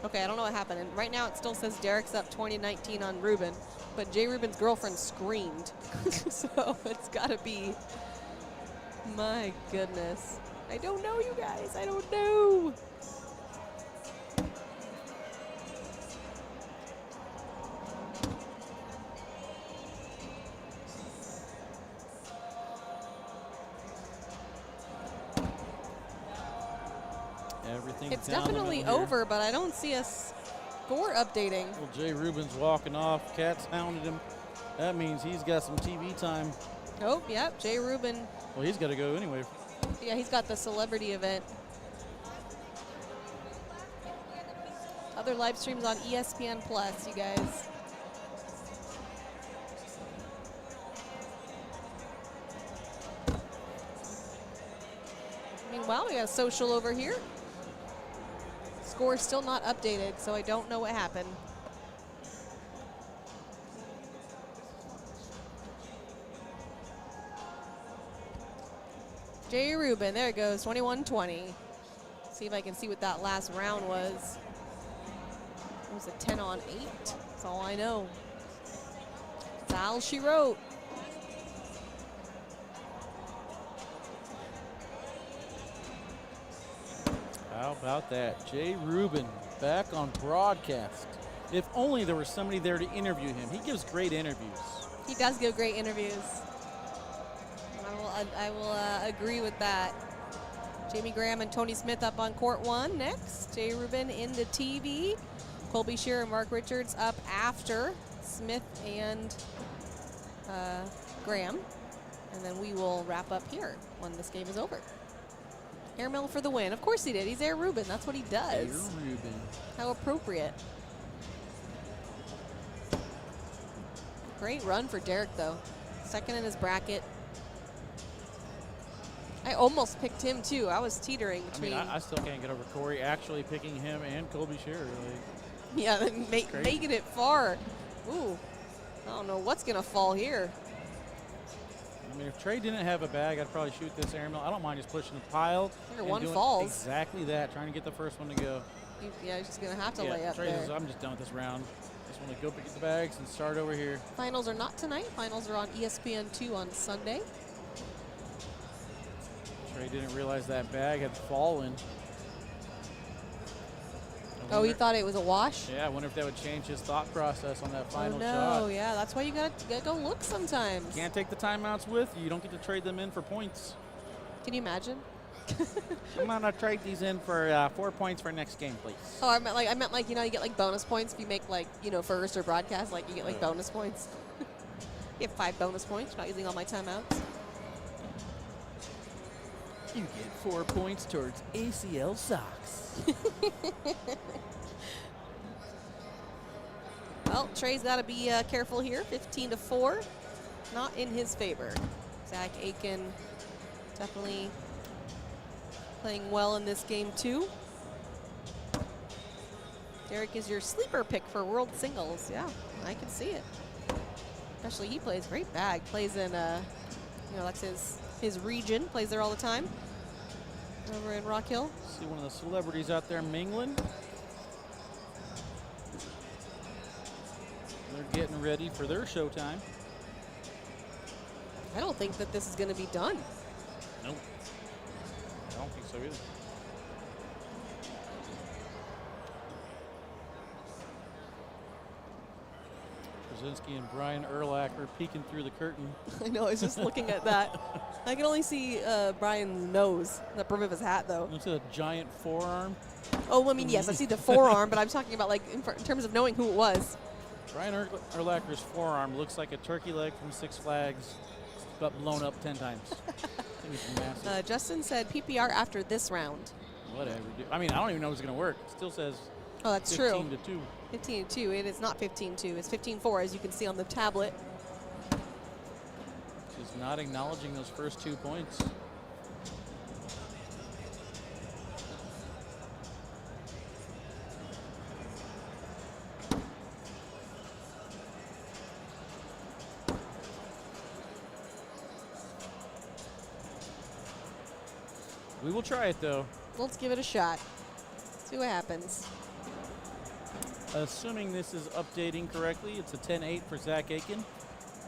Okay, I don't know what happened. And right now it still says Derek's up 20-19 on Rubin, but Jay Rubin's girlfriend screamed. So it's got to be, my goodness. I don't know, you guys. I don't know. Everything's It's down the definitely middle here. over, but I don't see a score updating. Well, Jay Rubin's walking off. Cat's hounded him. That means he's got some TV time. Oh, yep, Jay Rubin. Well, he's got to go anyway. Yeah, he's got the celebrity event. Other live streams on ESPN Plus, you guys. Meanwhile, we got a social over here. Score still not updated, so I don't know what happened. Jay Rubin, there it goes, 21-20. See if I can see what that last round was. It was a 10-on-8. That's all I know. That's all she wrote. How about that? Jay Rubin back on broadcast. If only there was somebody there to interview him. He gives great interviews. He does give great interviews. I will agree with that. Jamie Graham and Tony Smith up on court 1 next. Jay Rubin into TV. Colby Shearer and Mark Richards up after Smith and Graham. And then we will wrap up here when this game is over. Airmail for the win. Of course he did. He's Air Rubin. That's what he does. Air Rubin. How appropriate. Great run for Derek, though. Second in his bracket. I almost picked him, too. I was teetering between. I still can't get over Corey actually picking him and Colby Shearer. Like, yeah, making it far. Ooh. I don't know what's going to fall here. I mean, if Trey didn't have a bag, I'd probably shoot this airmail. I don't mind just pushing the pile. One falls. Exactly that, trying to get the first one to go. Yeah, he's just going to have to lay up Trey there. I'm just done with this round. Just want to go pick up the bags and start over here. Finals are not tonight. Finals are on ESPN2 on Sunday. Trey didn't realize that bag had fallen. Oh, he thought it was a wash? Yeah, I wonder if that would change his thought process on that final no, shot. Yeah, that's why you gotta go look sometimes. Can't take the timeouts with you. You don't get to trade them in for points. Can you imagine? I'm gonna trade these in for 4 points for next game, please. Oh, I meant like you get like bonus points if you make like first or broadcast, like you get like bonus points. You have 5 bonus points. Not using all my timeouts. You get 4 points towards ACL socks. Well, Trey's got to be careful here. 15-4, not in his favor. Zach Aiken definitely playing well in this game too. Derek is your sleeper pick for World Singles. Yeah, I can see it. Especially he plays great bag. Plays in that's his region. Plays there all the time. Over in Rock Hill. See one of the celebrities out there mingling. They're getting ready for their showtime. I don't think that this is going to be done. Nope. I don't think so either. Krasinski and Brian Urlacher peeking through the curtain. I know, I was just looking at that. I can only see Brian's nose, the brim of his hat, though. Looks like a giant forearm. Oh, I mean, yes, I see the forearm, but I'm talking about, like, in terms of knowing who it was. Brian Urlacher's forearm looks like a turkey leg from Six Flags, but blown up 10 times. I think it's massive. Justin said PPR after this round. Whatever. I mean, I don't even know if it's going to work. It still says oh, that's true. 15-2. 15-2. It is not 15-2. It's 15-4, as you can see on the tablet. Just not acknowledging those first 2 points. We will try it, though. Let's give it a shot. See what happens. Assuming this is updating correctly, it's a 10-8 for Zach Aiken.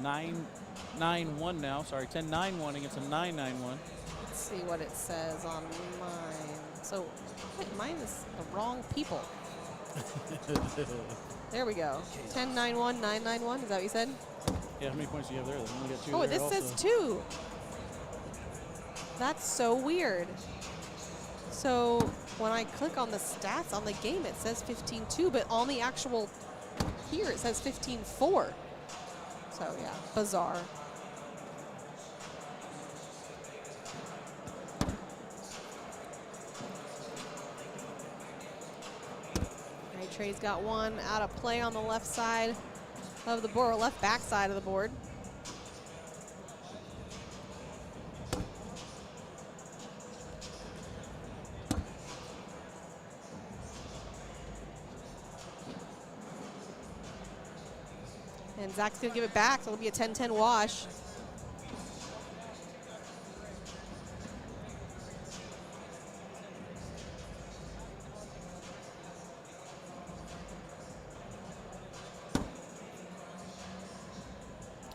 9-9-1 now. Sorry, 10-9-1 against a 9-9-1. Let's see what it says on mine. So, mine is the wrong people. There we go. 10-9-1, 9-9-1. Is that what you said? Yeah, how many points do you have there? We got 2 oh, there this also. says 2. That's so weird. So when I click on the stats on the game, it says 15-2, but on the actual here, it says 15-4. So yeah, bizarre. All right, Trey's got one out of play on the left side of the board, or left back side of the board. And Zach's going to give it back, so it'll be a 10-10 wash.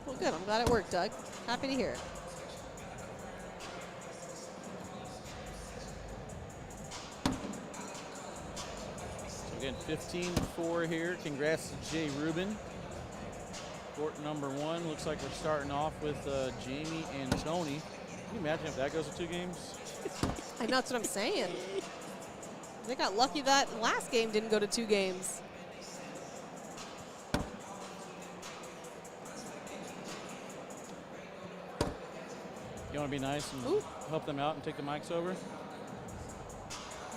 Well, good. I'm glad it worked, Doug. Happy to hear it. Again, 15-4 here. Congrats to Jay Rubin. Court number 1. Looks like we're starting off with Jamie and Tony. Can you imagine if that goes to 2 games? I know, that's what I'm saying. They got lucky that last game didn't go to 2 games. You want to be nice and help them out and take the mics over?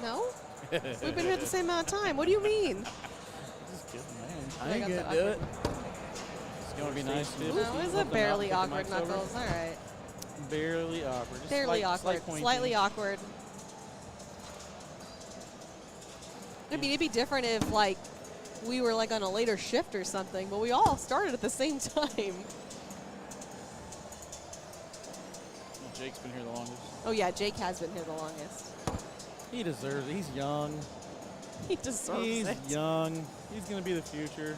No? We've been here the same amount of time. What do you mean? Just kidding, man. I I ain't got gonna the do it. You want to be nice, too? No, it was a barely awkward Knuckles. All right. Barely awkward. Just Barely awkward. slight Slightly awkward. I mean, it'd be different if, like, we were, like, on a later shift or something, but we all started at the same time. Well, Jake's been here the longest. Oh, yeah, Jake has been here the longest. He deserves it. He's young. He deserves He's it. young. He's going to be the future.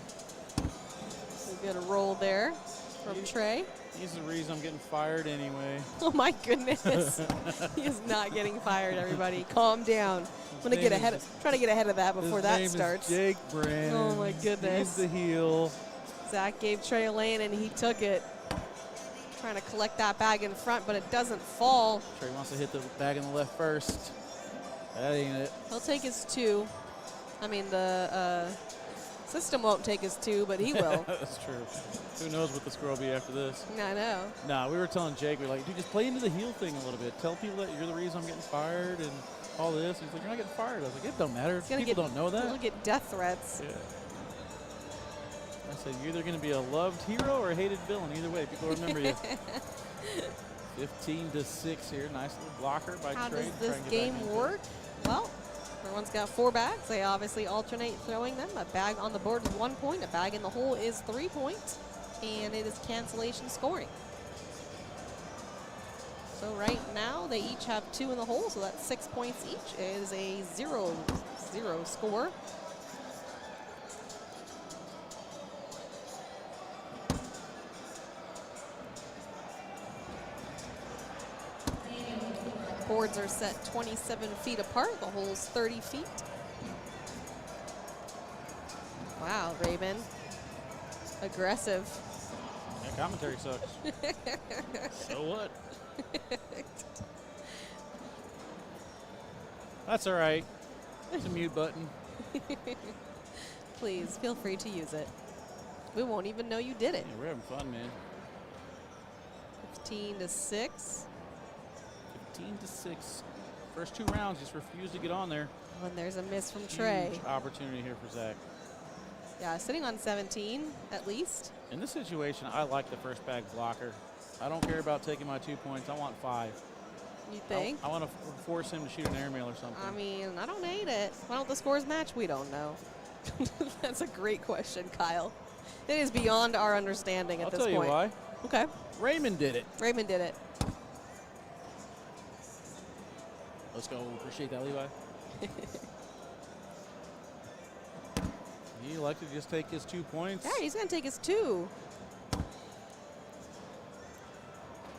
We got a roll there from Trey. He's the reason I'm getting fired anyway. Oh, my goodness. He is not getting fired, everybody. Calm down. I'm going to get ahead try to get ahead of that before that starts. His name is Jake Brand. Oh, my goodness. He's the heel. Zach gave Trey a lane, and he took it. Trying to collect that bag in front, but it doesn't fall. Trey wants to hit the bag in the left first. That ain't it. He'll take his 2. I mean, the system won't take his 2, but he will. That's true. Who knows what the score will be after this. I know. Nah, we were telling Jake, we were like, dude, just play into the heel thing a little bit. Tell people that you're the reason I'm getting fired and all this. He's like, you're not getting fired. I was like, it don't matter. People don't know that. He'll get death threats. Yeah. I said, you're either going to be a loved hero or a hated villain. Either way, people remember you. 15-6 here. Nice little blocker by How Trey. does this game work? Well, everyone's got 4 bags. They obviously alternate throwing them. A bag on the board is 1 point. A bag in the hole is 3 points. And it is cancellation scoring. So right now, they each have 2 in the hole, so that's 6 points each. It is a 0-0 score. Boards are set 27 feet apart. The hole's 30 feet. Wow, Raven. Aggressive. That commentary sucks. So what? That's all right. There's a mute button. Please, feel free to use it. We won't even know you did it. Yeah, we're having fun, man. 15-6. 15-6. First 2 rounds, just refuse to get on there. And there's a miss from Trey. Huge opportunity here for Zach. Yeah, sitting on 17 at least. In this situation, I like the first bag blocker. I don't care about taking my 2 points. I want 5. You think? I want to force him to shoot an airmail or something. I mean, I don't hate it. Why don't the scores match? We don't know. That's a great question, Kyle. It is beyond our understanding at this point. I'll tell you why. Okay. Raymond did it. Raymond did it. Let's go. Appreciate that, Levi. He elected to just take his 2 points. Yeah, he's going to take his 2.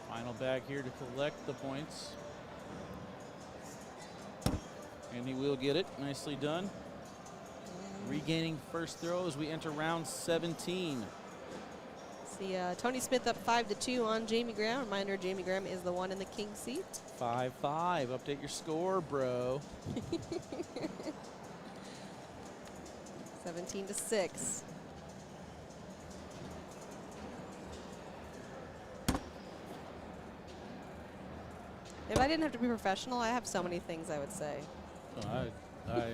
Final bag here to collect the points. And he will get it. Nicely done. Regaining first throw as we enter round 17. See, Tony Smith up 5-2 on Jamie Graham. Reminder, Jamie Graham is the one in the king seat. 5-5. Update your score, bro. 17-6. If I didn't have to be professional, I have so many things I would say. Oh, I'm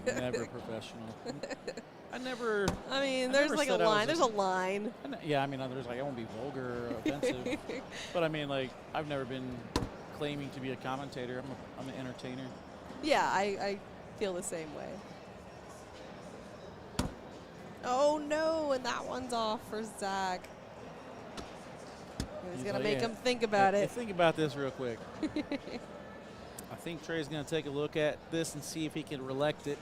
never professional. I never. I mean, there's like a line. There's a line. Yeah, I mean, there's like, I won't be vulgar or offensive. But I mean, like, I've never been claiming to be a commentator. I'm an entertainer. Yeah, I feel the same way. Oh, no, and that one's off for Zach. He's going to make him think about it. Think about this real quick. I think Trey's going to take a look at this and see if he can relect it.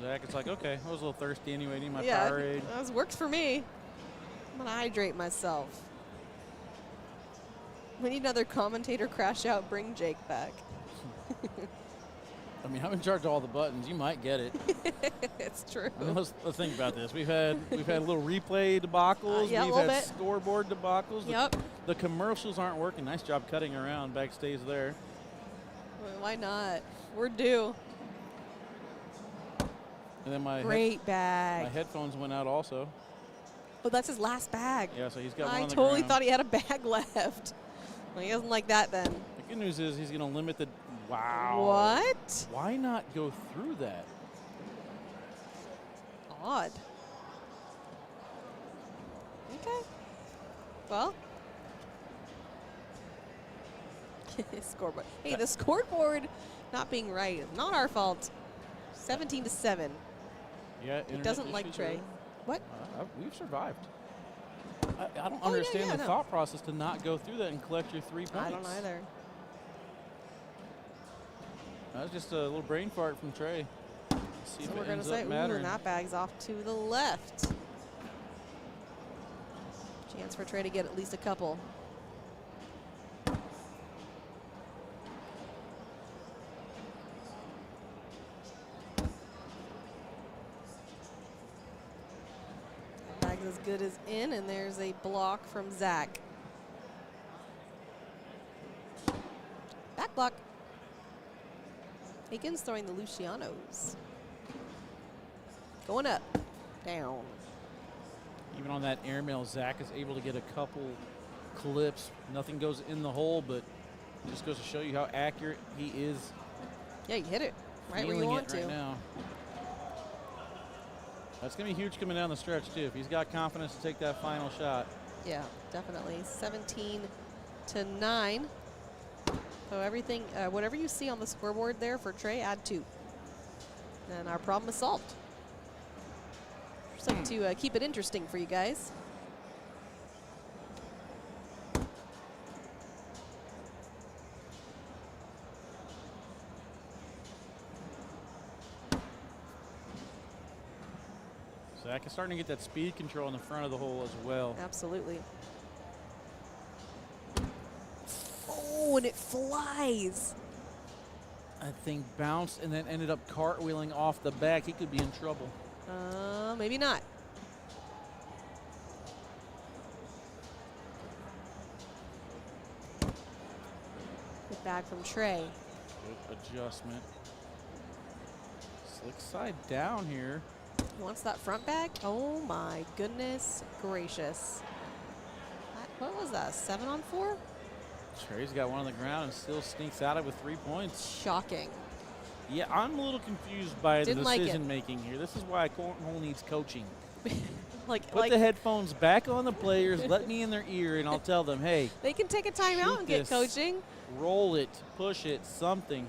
Zach, it's like, okay, I was a little thirsty anyway. Need my Powerade. Yeah, that works for me. I'm going to hydrate myself. We need another commentator crash out. Bring Jake back. I mean, I'm in charge of all the buttons. You might get it. It's true. I mean, let's think about this. We've had little replay debacles. Yeah, a We've little had bit. scoreboard debacles. Yep. The commercials aren't working. Nice job cutting around backstage there. Well, why not? We're due. And then my Great bag. my headphones went out also. Oh, that's his last bag. Yeah, so he's got one I on the totally ground. thought he had a bag left. Well, he doesn't like that then. The good news is he's going to limit the. Wow. What? Why not go through that? Odd. Okay. Well. Scoreboard. Hey, the scoreboard not being right is not our fault. 17-7. Yeah, It doesn't like issues Trey. are- What? We've survived. I don't Oh, understand yeah, the no. thought process to not go through that and collect your 3 points. I don't either. That was just a little brain fart from Trey. See So if we're it going to ends say, up ooh, mattering. and that bag's off to the left. Chance for Trey to get at least a couple. Bag's as good as in, and there's a block from Zach. Back block. Aiken's throwing the Lucianos. Going up, down. Even on that airmail, Zach is able to get a couple clips. Nothing goes in the hole, but it just goes to show you how accurate he is. Yeah, you hit it right where you feeling want it right to. now. That's going to be huge coming down the stretch, too, if he's got confidence to take that final shot. Yeah, definitely. 17-9. So everything, whatever you see on the scoreboard there for Trey, add 2. And our problem is solved. Just like to keep it interesting for you guys. Zach is starting to get that speed control in the front of the hole as well. Absolutely. Oh, and it flies. That thing bounced and then ended up cartwheeling off the back. He could be in trouble. Maybe not. Good bag from Trey. Good adjustment. Slick side down here. He wants that front bag? Oh my goodness gracious. What was that, 7 on 4? Trey's got one on the ground and still sneaks out of it with 3 points. Shocking. Yeah, I'm a little confused by the Didn't like it. decision making here. This is why cornhole needs coaching. Like the headphones back on the players, let me in their ear, and I'll tell them, hey, they can take a timeout shoot and get this. coaching. Roll it, push it, something.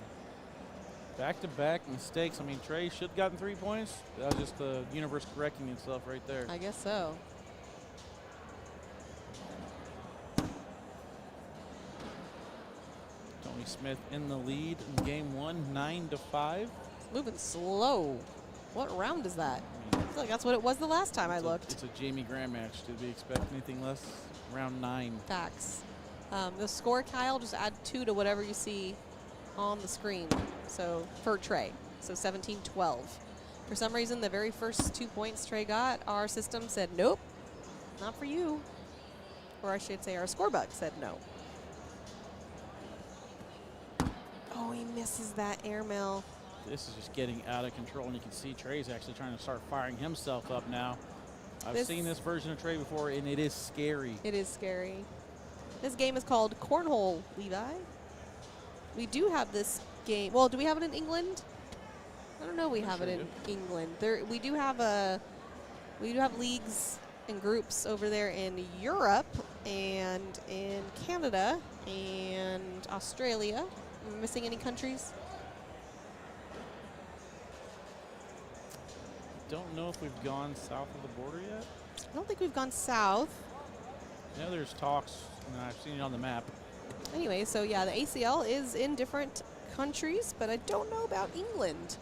Back-to-back mistakes. I mean, Trey should have gotten 3 points. That was just the universe correcting itself right there. I guess so. Tony Smith in the lead in game 1, 9-5. Moving slow. What round is that? I feel like that's what it was the last time I looked. It's a Jamie Graham match. Did we expect anything less? Round 9. Facts. The score, Kyle, just add 2 to whatever you see on the screen. So for Trey, so 17-12. For some reason, the very first 2 points Trey got, our system said nope, not for you. Or I should say our scorebug said no. Oh, he misses that airmail. This is just getting out of control, and you can see Trey's actually trying to start firing himself up now. I've seen this version of Trey before, and it is scary. It is scary. This game is called Cornhole, Levi. We do have this game. Well, do we have it in England? I don't know. We have it in England. We do have leagues and groups over there in Europe and in Canada and Australia. Am I missing any countries? Don't know if we've gone south of the border yet. I don't think we've gone south. I know there's talks, and I've seen it on the map. Anyway, so yeah, the ACL is in different countries, but I don't know about England.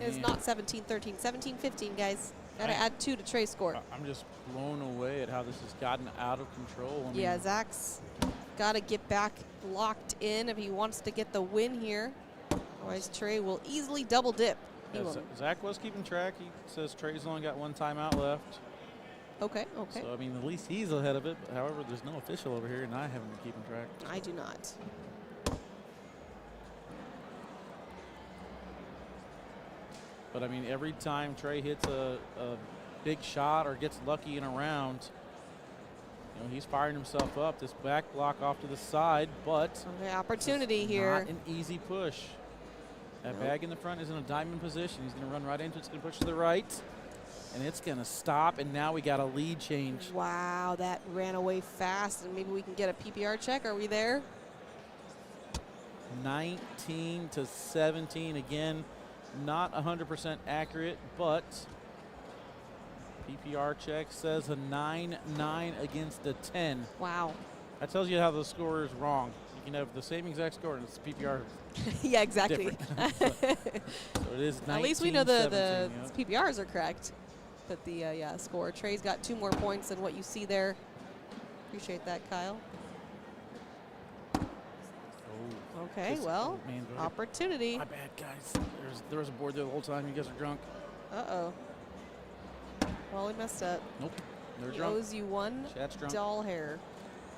It's not 17-13, 17-15, guys. Gotta add 2 to Trey's score. I'm just blown away at how this has gotten out of control. I Yeah, mean, Zach's got to get back locked in if he wants to get the win here. Otherwise, Trey will easily double dip. Zach was keeping track. He says Trey's only got 1 timeout left. Okay, okay. So, I mean, at least he's ahead of it. But however, there's no official over here, and I haven't been keeping track. I do not. But, I mean, every time Trey hits a big shot or gets lucky in a round, you know, he's firing himself up. This back block off to the side, but okay, opportunity here. Not an easy push. That bag in the front is in a diamond position. He's going to run right into it. It's going to push to the right, and it's going to stop, and now we got a lead change. Wow, that ran away fast, and maybe we can get a PPR check. Are we there? 19-17. Again, not 100% accurate, but PPR check says a 9-9 against a 10. Wow. That tells you how the score is wrong. You can have the same exact score, and it's PPR. Yeah, exactly. So it is 19-17. At least we know the PPRs are correct. But the score. Trey's got 2 more points than what you see there. Appreciate that, Kyle. Oh, okay, well, opportunity. My bad, guys. There was a board there the whole time. You guys are drunk. Uh-oh. Well, we messed up. Nope. They're he drunk. owes you 1 doll hair.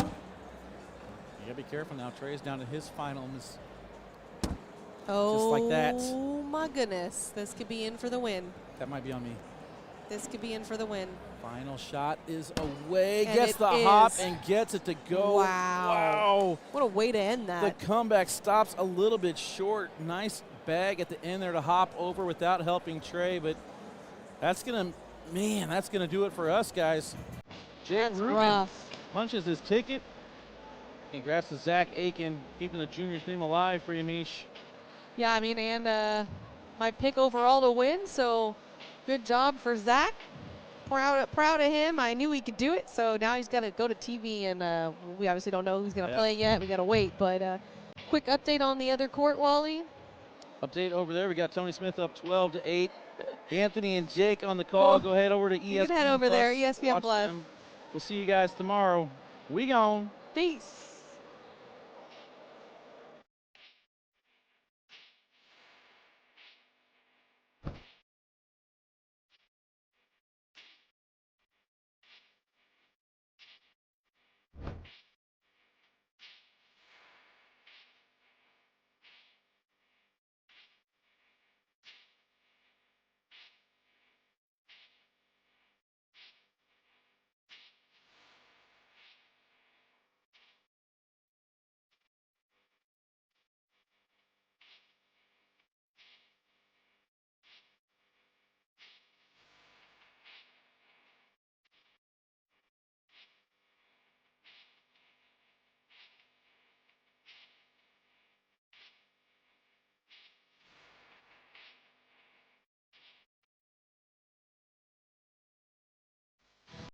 You got to be careful now. Trey's down to his final. Oh, just like that. Oh, my goodness. This could be in for the win. That might be on me. This could be in for the win. Final shot is away. And gets the hop and gets it to go. Wow. Wow. What a way to end that. The comeback stops a little bit short. Nice bag at the end there to hop over without helping Trey, but that's going to, man, that's going to do it for us, guys. Jan Rubin rough. punches his ticket. Congrats to Zach Aiken, keeping the junior team alive for you, Mish. Yeah, I mean, and my pick overall to win, so good job for Zach. Proud of him. I knew he could do it, so now he's got to go to TV, and we obviously don't know who's going to play yet. We got to wait, but quick update on the other court, Wally. Update over there. We got Tony Smith up 12-8. Anthony and Jake on the call. Go ahead over to ESPN. You can head over there, ESPN Plus. We'll see you guys tomorrow. We gone. Peace.